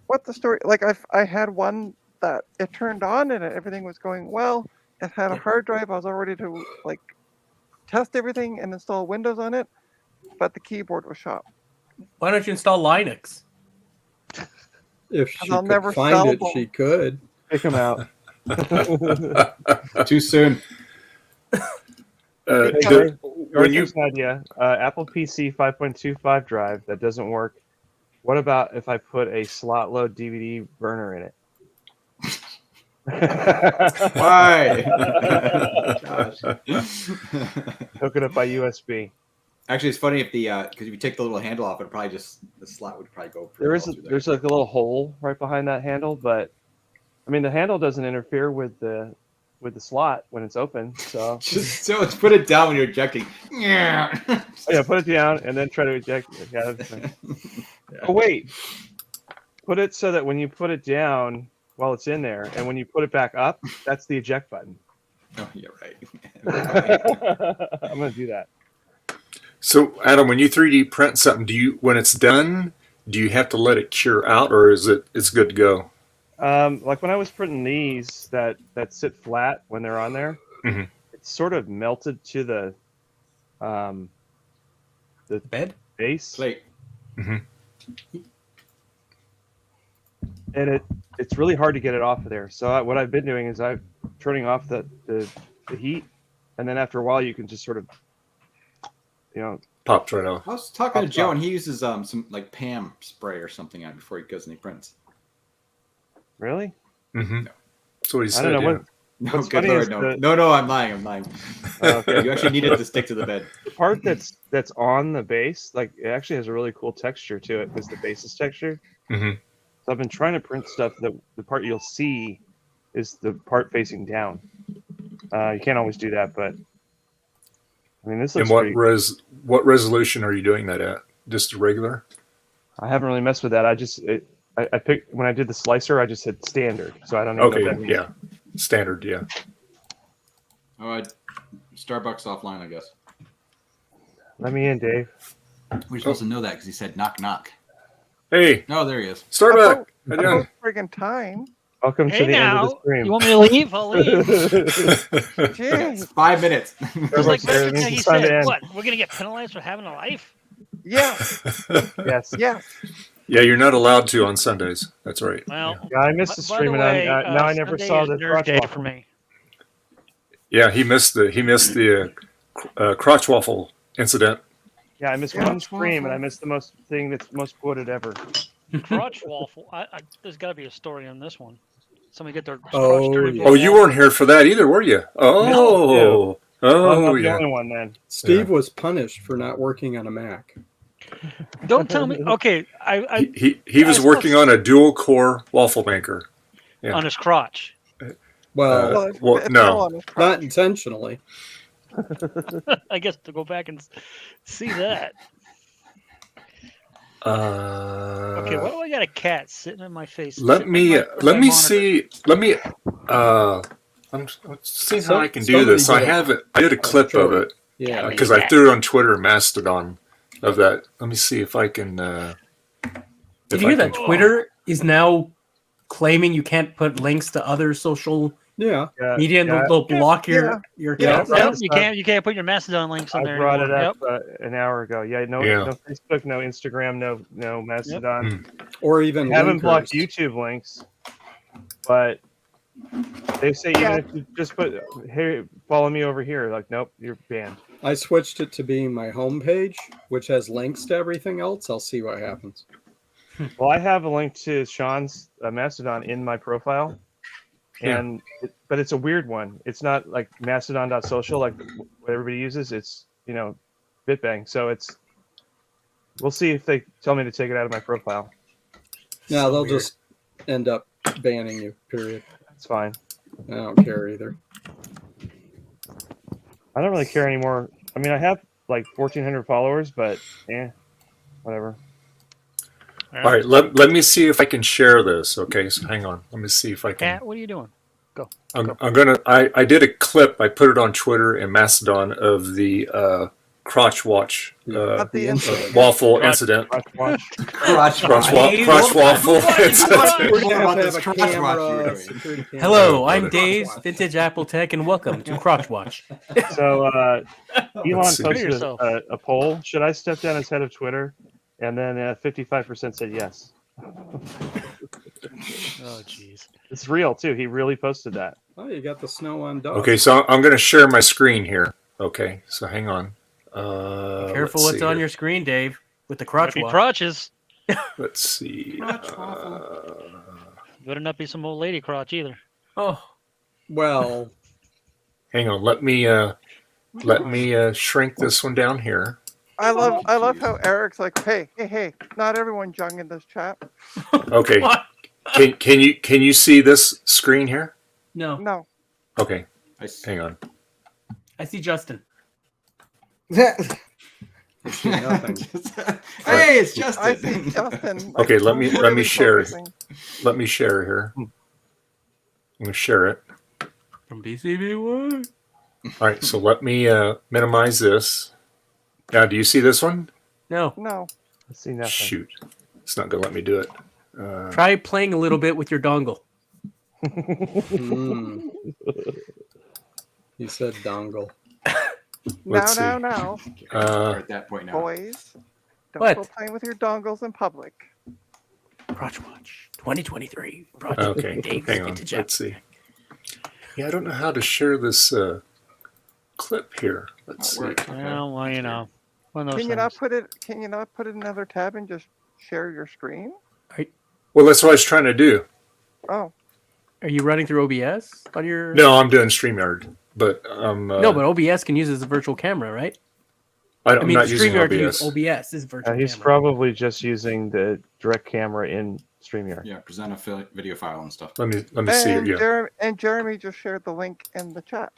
what the story. Like I had one that it turned on and everything was going well. It had a hard drive. I was all ready to like test everything and install Windows on it, but the keyboard was shot. Why don't you install Linux? If she I'll could never find sell it, them. she could. Pick them out. Too soon. When you Here's an idea, Apple PC 5.25 drive that doesn't work. What about if I put a slot load DVD burner in it? Why? Gosh. Hook it up by USB. Actually, it's funny if the because if you take the little handle off, it probably just the slot would probably go. There's like a little hole right behind that handle, but I mean the handle doesn't interfere with the slot when it's open. So so let's put it down when you're ejecting. Yeah. Yeah, put it down and then try to eject. Yeah, Oh wait, put it so that when you put it down while it's in there, and when you put it back up, that's the eject button. Oh, yeah, right. I'm gonna do that. So, Adam, when you 3D print something, when it's done, do you have to let it cure out, or it's good to go? Like when I was printing these that sit flat when they're on there, Mhm. it's sort of melted to the bed base plate. Mhm. And it's really hard to get it off of there. So what I've been doing is I'm turning off the heat, and then after a while you can just sort of, Popped right off. I was talking to Joe, and he uses some like Pam spray or something on it before he goes and he prints. Really? Mm-hmm. That's what he I said. don't know. Yeah. No, What's good funny Lord, is no. the- No, I'm lying. Okay. You actually need it to stick to the bed. The part that's on the base, like it actually has a really cool texture to it because the base is textured. Mhm. So I've been trying to print stuff that the part you'll see is the part facing down. You can't always do that, but I mean this And looks what resolution are you doing that at? Just a regular? I haven't really messed with that. I picked when I did the slicer. I just hit standard, so I don't even know Okay, what that means. yeah, standard, yeah. Oh, Starbucks offline, I guess. Let me in, Dave. We're supposed to know that because he said knock knock. Hey. Oh, there he is. StarBuck. How you doing? About friggin' time. Welcome Hey to the end of now, the stream. you want me to leave? I'll leave. Jeez. 5 minutes. It's like It means he it's time to said, end. what? We're gonna get penalized for having a life? Yeah. Yes. Yes. Yeah, you're not allowed to on Sundays. That's right. Well, Yeah, I missed the by stream, and way, now I never Sunday saw is the nerd crotch day waffle. for me. Yeah, he missed the crotch waffle incident. Yeah, I missed one stream, and I missed the thing that's most quoted ever. Crotch waffle. There's got to be a story on this one. Somebody get their Oh, crotch turned yeah. Oh, you weren't here for that either, were you? Oh, I'm not the yeah. only one then. Steve was punished for not working on a Mac. Don't tell me. Okay, He was I working still- on a dual core waffle maker. Yeah. on his crotch. Well, it well, fell no. on his crotch. not intentionally. I guess to go back and see that. Okay, why do I got a cat sitting in my face? Let sitting me in my monitor? see. I'm seeing how I can do Somebody this. I did a- have it. I did a clip of it Yeah. because I threw it on Twitter and Mastodon of that. Let me see if I can. Did you hear that Twitter is now claiming you can't put links to other social Yeah. media and they'll block your Yeah, account? yep, you can't put your Mastodon links on I there brought anymore. it up Yep. an hour ago. Yeah, no Facebook, no Instagram, no Mastodon. Or even I haven't blocked linkers. YouTube links, but they say even if you just put, hey, follow me over here, like, nope, you're banned. I switched it to being my homepage, which has links to everything else. I'll see what happens. Well, I have a link to Sean's Mastodon in my profile, and but it's a weird one. It's not like Mastodon.social like what everybody uses. It's BitBang. So we'll see if they tell me to take it out of my profile. No, they'll just end up banning you. Period. It's fine. I don't care either. I don't really care anymore. I mean, I have like 1,400 followers, but whatever. All right, let me see if I can share this. Okay, so hang on. Let me see if I can. Cat, what are you doing? Go. I'm gonna. I did a clip. I put it on Twitter and Mastodon of the crotch watch waffle incident. Crotch waffle incident. Hello, I'm Dave's Vintage Apple Tech, and welcome to Crotch Watch. So Elon see. posted a poll. Should I step down as head of Twitter? And then 55% said yes. Oh, jeez. It's real too. He really posted that. Oh, you got the snow on dog. Okay, so I'm going to share my screen here. Okay, so hang on. Careful what's on your screen, Dave, with the crotch Might be watch. crotches. Let's see. Better not be some old lady crotch either. Oh. Well. Hang on. Let me shrink this one down here. I love how Eric's like, hey, not everyone's young in this chat. Okay. Can you see this screen here? No. Okay. Hang on. I see Justin. Hey, it's Justin. I see Justin. Okay, let me share it. Let me share here. I'm gonna share it. From BCB1. All right, so let me minimize this. Now, do you see this one? No. I see nothing. Shoot, it's not gonna let me do it. Try playing a little bit with your dongle. He said dongle. Let's see. Now. At that point now. Boys, don't What? go playing with your dongles in public. Crotch Watch 2023. Okay, Dave's hang on. Vintage Let's see. Yeah, I don't know how to share this clip here. Let's see. Well, you know, one of those Can you not things. put it? Can you not put it in another tab and just share your screen? Well, that's what I was trying to do. Oh. Are you running through OBS on your? No, I'm doing StreamYard, but No, but OBS can use it as a virtual camera, right? I'm mean, not using StreamYard can OBS. use OBS is virtual He's camera. probably just using the direct camera in StreamYard. Yeah, present a video file and stuff. Let me see it. Yeah. And Jeremy just shared the link in the chat.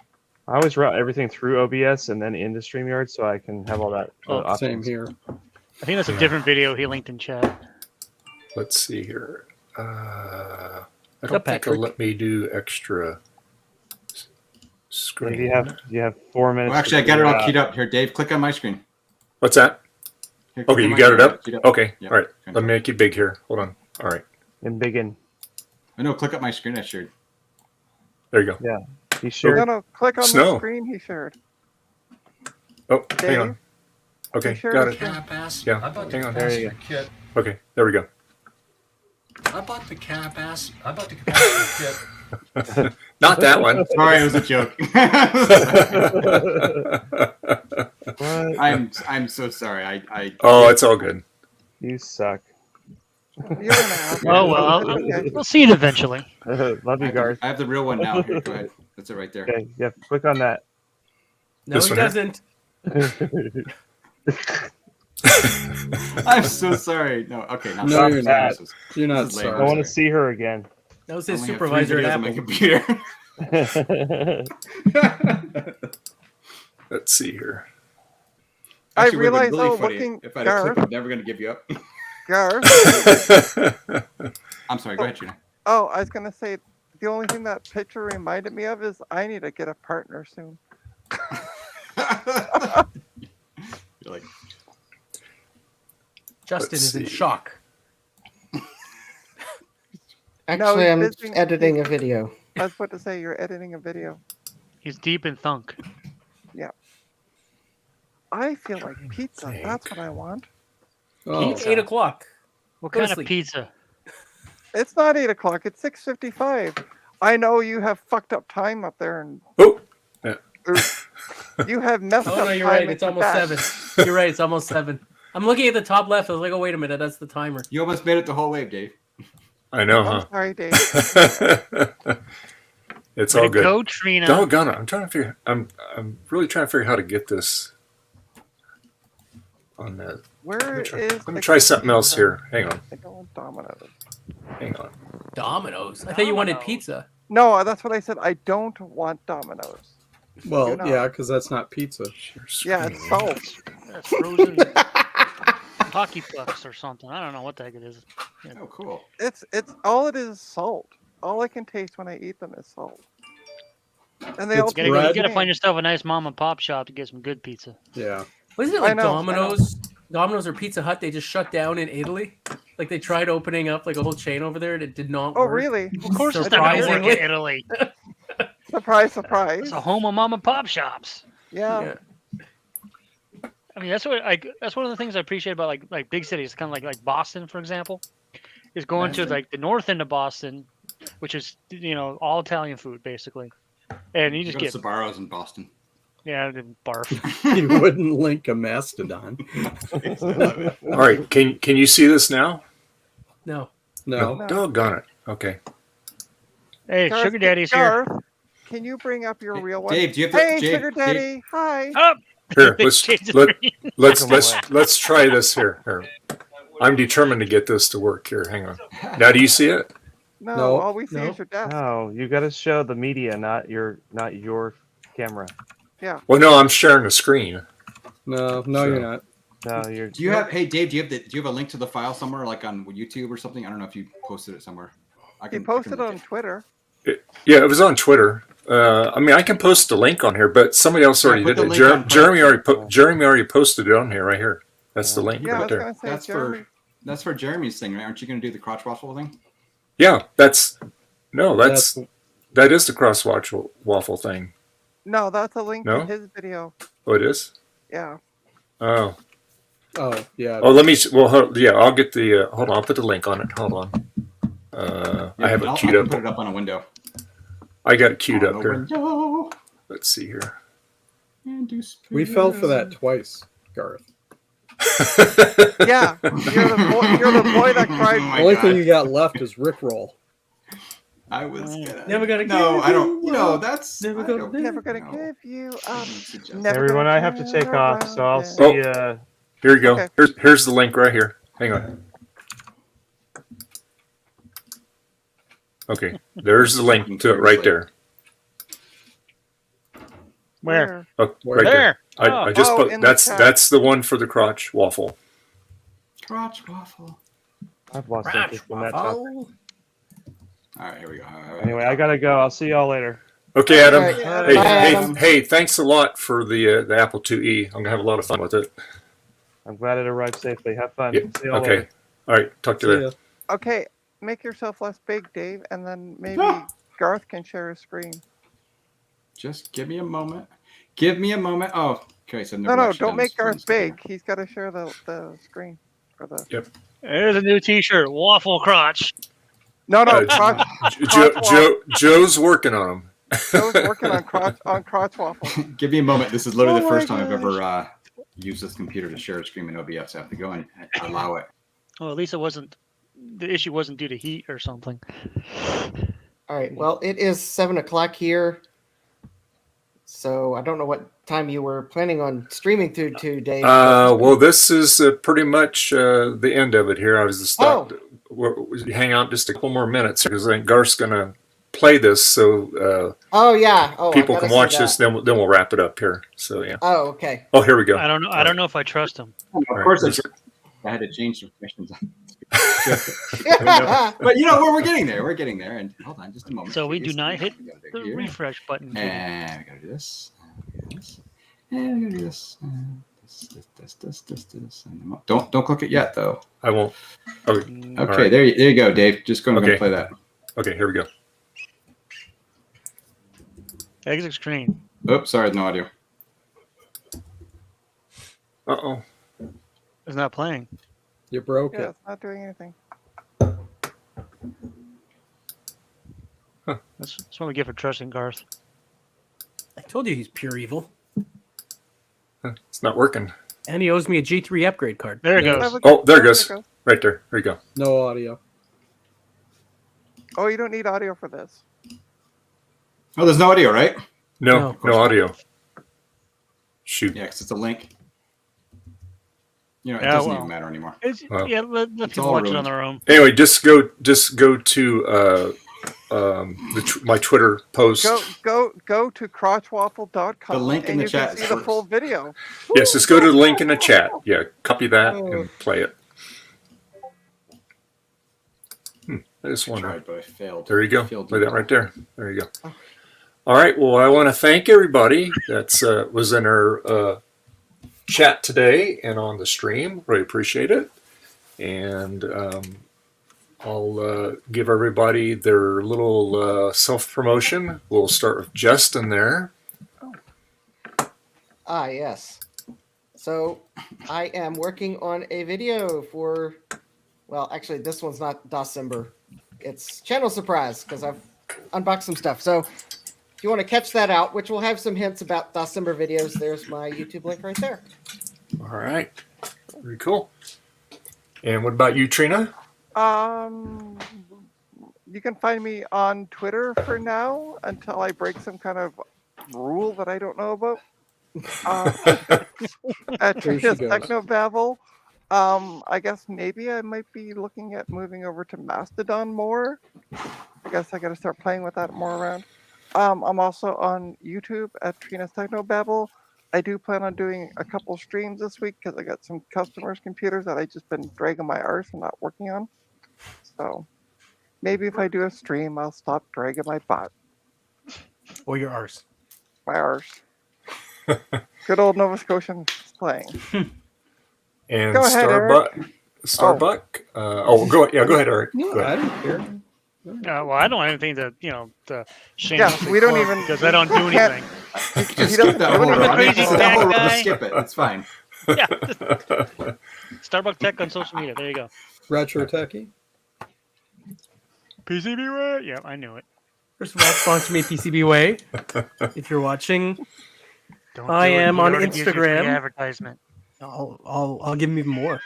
I always route everything through OBS and then into StreamYard so I can have all that. Same here. I think that's a different video he linked in chat. Let's see here. I What's don't up, think it'll Patrick? let me do extra screen. You have 4 minutes. Well, actually, I got it all keyed up here. Dave, click on my screen. What's that? Here, click Okay, on you my got it screen. up? Keyed Okay, Yep. all right. Let me make it big here. Hold on. All right. And big in. No, click up my screen I shared. There you go. Yeah. He shared. No, click on Snow. the screen he shared. Oh, Dave, hang on. Okay, you shared got the it. screen. Yeah, I bought the hang on. capacitor kit. Okay, there we go. I bought the capacitor kit. Not that one. Sorry, it was a joke. I'm so sorry. I Oh, it's all good. You suck. You're an ass. Oh well, Okay. we'll see it eventually. Love you, Garth. I have the real one now. Here, go ahead. That's it right there. Okay, yeah, click on that. No, This he one here? doesn't. I'm so sorry. No, okay. Now No, stop you're that. not. You're not This is lame. I sorry. want to see her again. That was I his only have supervisor 3 at videos on my Apple. computer. Let's see here. I Actually, it would've been realized, really oh, funny looking, if I'd have clicked, Garth, I'm never going to give you up. Garth. I'm sorry. Go ahead, Gina. Oh, I was gonna say, the only thing that picture reminded me of is I need to get a partner soon. You're like, Justin Let's is in see. shock. Actually, he's I'm busy- editing a video. I was about to say you're editing a video. He's deep in thunk. Yeah. I feel like pizza. That's what I want. Oh, It's 8 o'clock. What Go to kind of sleep. pizza? It's not 8 o'clock. It's 6:55. I know you have fucked up time up there, and Oh, yeah. you have messed Oh up no, you're time right. It's in almost Quebec. 7. You're right. It's almost 7. I'm looking at the top left. I was like, oh wait a minute, that's the timer. you almost made it the whole way, Dave. I know, I'm huh? sorry, Dave. It's Way all to good. go, Trina. Doggone it! I'm trying to figure. I'm really trying to figure out how to get this on that. Where Let is me the try something else pizza? here. Hang on. I don't want Domino's. Hang on. Domino's. I thought you wanted pizza. No, that's what I said. I don't want Domino's. Well, not. yeah, because that's not pizza. Yeah, it's salt. That's frozen hockey pucks or something. I don't know what the heck it is. Yeah. Oh, cool. It's all it is salt. All I can taste when I eat them is salt. And they all You gotta find yourself a nice mom and pop shop to get some good pizza. Yeah. Wasn't it I like know, Domino's? Domino's or Pizza Hut, they just shut down in Italy. Like they tried opening up like a whole chain over there and it did not Oh, work. really? Of course, it's not gonna work Surprisingly. in Italy. Surprise, surprise. It's a home of mom and pop shops. Yeah. I mean, that's that's one of the things I appreciate about like big cities, kind of like Boston, for example, is going to like the north end of Boston, which is all Italian food basically, and you just Go get to Sbarro's in Boston. yeah, barf. You wouldn't link a mastodon. All right, can you see this now? No. No. Doggone it. Okay. Hey, Garth, Sugar Daddy's here. Garth, can you bring up your real one? Dave, do you have Hey, Dave, Sugar Daddy. Hi. Up. Here, Change the let's try this here. I'm determined to get this to work here. Hang on. Now, do you see it? No, all we see is your desk. No, you got to show the media, not your camera. Yeah. Well, no, I'm sharing the screen. No, So- you're not. No, you're. Do you have? Hey, Dave, do you have a link to the file somewhere, like on YouTube or something? I don't know if you posted it somewhere. He posted on Twitter. Yeah, it was on Twitter. I mean, I can post the link on here, but somebody else already put did the it. link on Jeremy already posted it on here, right here. That's the link Yeah, I right was there. gonna say That's Jeremy. for Jeremy's thing, right? Aren't you going to do the crotch waffle thing? Yeah, that is the cross waffle thing. No, that's a link No? to his video. Oh, it is. Yeah. Oh. Oh, yeah. Oh, let me. Well, yeah, I'll get the. Hold on, I'll put the link on it. Hold on. I have it I'll queued up. put it up on a window. I got it queued up On a here. window. Let's see here. We fell for that twice, Garth. Yeah, you're the boy that cried. The only thing you got left is Rickroll. I was gonna. Never gonna No, give I don't. you that's Never I gonna, don't- Never gonna give you up. Never Everyone, gonna I have to take turn off, so I'll around. see. Here you go. Okay. Here's the link right here. Hang on. Okay, there's the link to it right there. Where? Oh, Where? right there. There. I just Oh, put in the chat. that's the one for the crotch waffle. Crotch waffle. I've lost interest in that topic. All right, here we go. Anyway, I gotta go. I'll see y'all later. Okay, Adam. All right. Hey, Bye, hey, Adam. hey! Thanks a lot for the Apple IIe. I'm gonna have a lot of fun with it. I'm glad it arrived safely. Have fun. Yeah, See y'all okay. later. All right. Talk to you later. Okay, make yourself less big, Dave, and then maybe Ah. Garth can share his screen. Just give me a moment. Give me a moment. Oh, okay. So I've No, never no, actually don't done make this Garth before. big. He's got to share the screen for the. Yep. There's a new T-shirt, waffle crotch. No, Uh, crotch. Joe's working on them. Joe's working on crotch waffle. Give me a moment. This is literally Oh the first my time I've ever used this computer to share a screen in OBS. So I have to go and allow it. Well, at least it wasn't. The issue wasn't due to heat or something. All right. Well, it is 7:00 here, so I don't know what time you were planning on streaming through to, Dave. Well, this is pretty much the end of it here. I was just thought hang out just a couple more minutes because I think Garth's gonna play this, so Oh yeah. Oh, I people gotta can see watch that. this. Then we'll wrap it up here. So yeah. Oh, okay. Oh, here we go. I don't know. I don't know if I trust him. Of All right, course, here's- I had to change some permissions. But you know, we're getting there. We're getting there. And hold on, just a moment. So we do not hit We gotta do the here. refresh button. And we gotta do this. And we gotta do this. And this. And don't click it yet, though. I won't. Okay. Okay, All right. there you go, Dave. Just go and Okay. play that. Okay, here we go. Exit screen. Oops, sorry, no audio. Uh-oh. It's not playing. You broke Yeah, it. it's not doing anything. That's what we get for trusting Garth. I told you he's pure evil. It's not working. And he owes me a G3 upgrade card. There it goes. Oh, there it goes. Right there. There you go. No audio. Oh, you don't need audio for this. Oh, there's no audio, right? No audio. Shoot. Yeah, because it's a link. You know, it Yeah, doesn't well. even matter anymore. It's, Wow. yeah, let It's people all watch it ruined. on their own. Anyway, just go to my Twitter post. Go to crotchwaffle.com. The link in and the you chat can is see the first. full video. Yes, just go to the link in the chat. Yeah, copy that and play it. I just wonder. Tried, but I failed. There you go. Failed Play to that use right there. There you go. All right. Well, I want to thank everybody that's was in our chat today and on the stream. Really appreciate it. And I'll give everybody their little self-promotion. We'll start with Justin there. Ah, yes. So I am working on a video for, well, actually, this one's not December. It's Channel Surprise because I've unboxed some stuff. So if you want to catch that out, which will have some hints about December videos, there's my YouTube link right there. All right. Very cool. And what about you, Trina? You can find me on Twitter for now until I break some kind of rule that I don't know about. At There she Trina's goes. Technobabble. I guess maybe I might be looking at moving over to Mastodon more. I guess I got to start playing with that more around. I'm also on YouTube at Trina's Technobabble. I do plan on doing a couple streams this week because I got some customers' computers that I just been dragging my arse and not working on. So maybe if I do a stream, I'll stop dragging my butt. Or your arse. My arse. Good old Nova Scotian playing. And Go ahead, StarBuck. Go ahead, Eric. No, Go ahead. I don't care. Well, I don't have anything to, to shame. Yeah, we don't even because I don't do can't- anything. Just skip that whole row. Crazy Just tech that whole row. guy. Skip it. It's fine. Yeah. StarBuck Tech on social media. There you go. Retro Techie. PCB. Yeah, I knew it. First of all, sponsor me PCB Way. If you're watching, Don't I do it. am He on already gives you free Instagram. advertisement. I'll give him even more.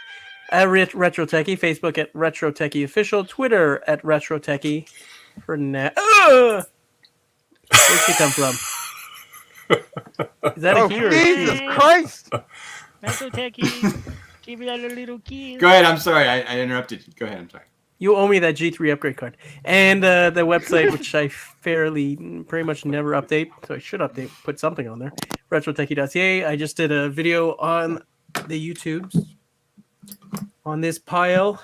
At Retro Techie, Facebook at Retro Techie Official, Twitter at Retro Techie. For now, where'd she come from? Is that a he or a she? Jesus Christ! Retro Techie. Give me that little key. Go ahead. I'm sorry. I interrupted you. Go ahead. I'm sorry. You owe me that G3 upgrade card. And the website, which I pretty much never update, so I should put something on there. RetroTechie.ca. I just did a video on the YouTubes on this pile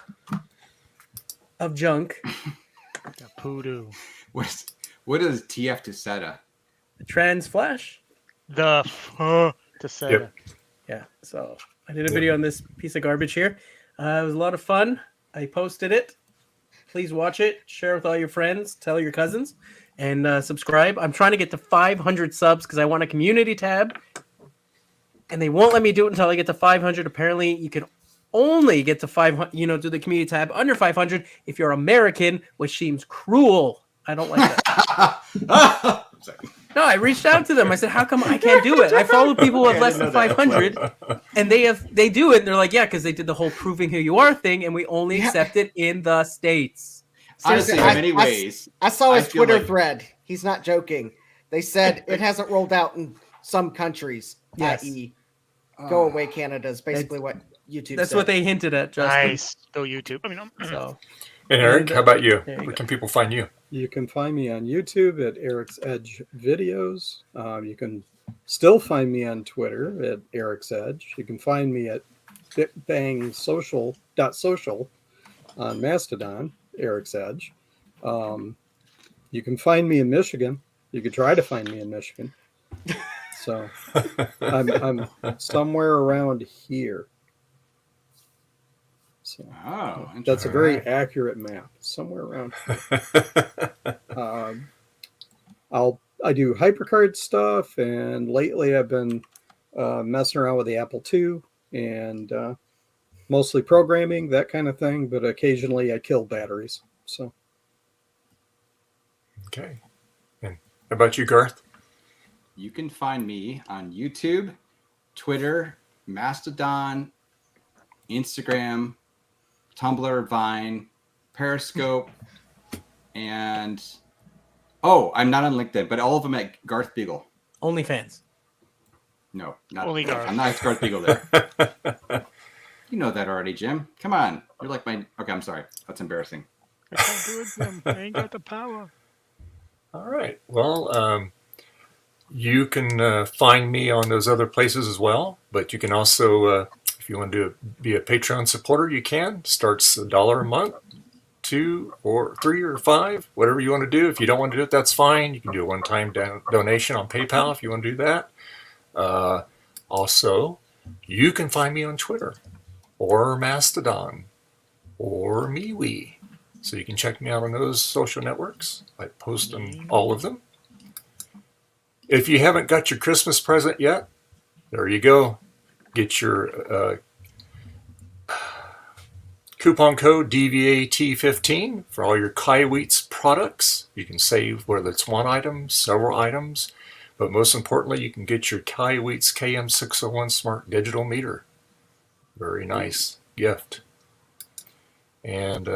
of junk. The poodoo. What is TF to SATA? The Trans Flash. The to say. Yep. Yeah, so I did a video on this piece of garbage here. It was a lot of fun. I posted it. Please watch it, share with all your friends, tell your cousins, and subscribe. I'm trying to get to 500 subs because I want a community tab, and they won't let me do it until I get to 500. Apparently, you can only get to 500, do the community tab under 500 if you're American, which seems cruel. I don't like that. No, I reached out to them. I said, "How come I can't do it?" I follow people with less than 500, and they do it. And they're like, "Yeah, because they did the whole proving who you are thing, and we only accept it in the States." Honestly, in many ways, I saw his feel Twitter like- thread. He's not joking. They said it hasn't rolled out in some countries, Yes. i.e., go away Canada is basically what YouTube That's said. what they hinted at, Justin. Nice. Go YouTube. I mean, So, And Eric, how about you? There you Where go. can people find you? You can find me on YouTube at Eric's Edge Videos. You can still find me on Twitter at Eric's Edge. You can find me at bitbangsocial.social on Mastodon, Eric's Edge. You can find me in Michigan. You could try to find me in Michigan. So I'm somewhere around here. So that's a very accurate map. Somewhere around here. I do HyperCard stuff, and lately I've been messing around with the Apple II and mostly programming, that kind of thing. But occasionally I kill batteries. So Okay. And how about you, Garth? You can find me on YouTube, Twitter, Mastodon, Instagram, Tumblr, Vine, Periscope, and I'm not on LinkedIn, but all of them at Garth Beagle. OnlyFans. No, not Only Garth. I'm not Garth Beagle there. You know that already, Jim. Come on, you're like my. Okay, I'm sorry. That's embarrassing. I can't do it, Jim. I ain't got the power. All right. Well, you can find me on those other places as well, but you can also, if you want to be a Patreon supporter, you can. Starts $1 a month, 2 or 3 or 5, whatever you want to do. If you don't want to do it, that's fine. You can do a one-time donation on PayPal if you want to do that. Also, you can find me on Twitter or Mastodon or MeWe. So you can check me out on those social networks. I post on all of them. If you haven't got your Christmas present yet, there you go. Get your coupon code DVAT15 for all your Kaiweets products. You can save whether it's one item, several items, but most importantly, you can get your Kaiweets KM601 Smart Digital Meter. Very nice gift. And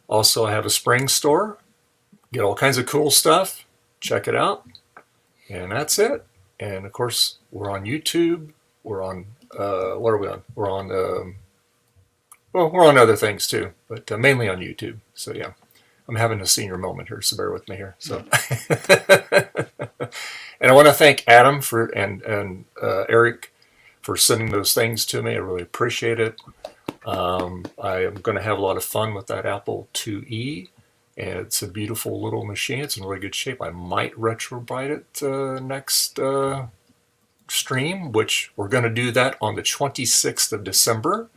also, I have a spring store. Get all kinds of cool stuff. Check it out. And that's it. And of course, we're on YouTube. We're on, what are we on? We're on, well, we're on other things too, but mainly on YouTube. So yeah, I'm having a senior moment here, so bear with me here. So, and I want to thank Adam and Eric for sending those things to me. I really appreciate it. I am going to have a lot of fun with that Apple IIe, and it's a beautiful little machine. It's in really good shape. I might retrobite it next stream, which we're going to do that on the 26th of December.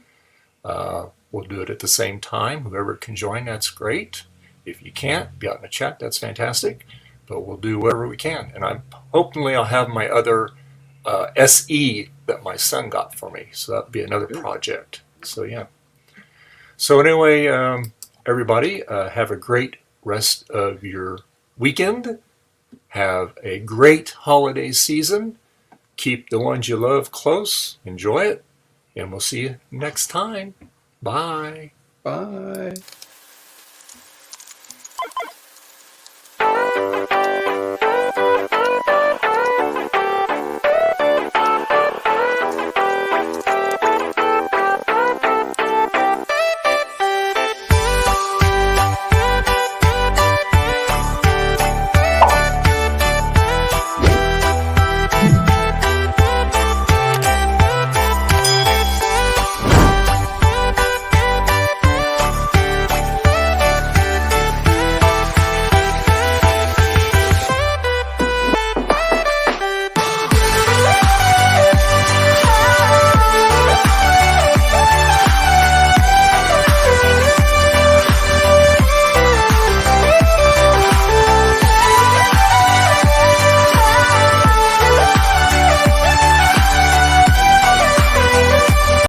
We'll do it at the same time. Whoever can join, that's great. If you can't, be out in the chat, that's fantastic. But we'll do whatever we can. And hopefully I'll have my other SE that my son got for me. So that'll be another project. So yeah. So anyway, everybody, have a great rest of your weekend. Have a great holiday season. Keep the ones you love close. Enjoy it. And we'll see you next time. Bye. Bye.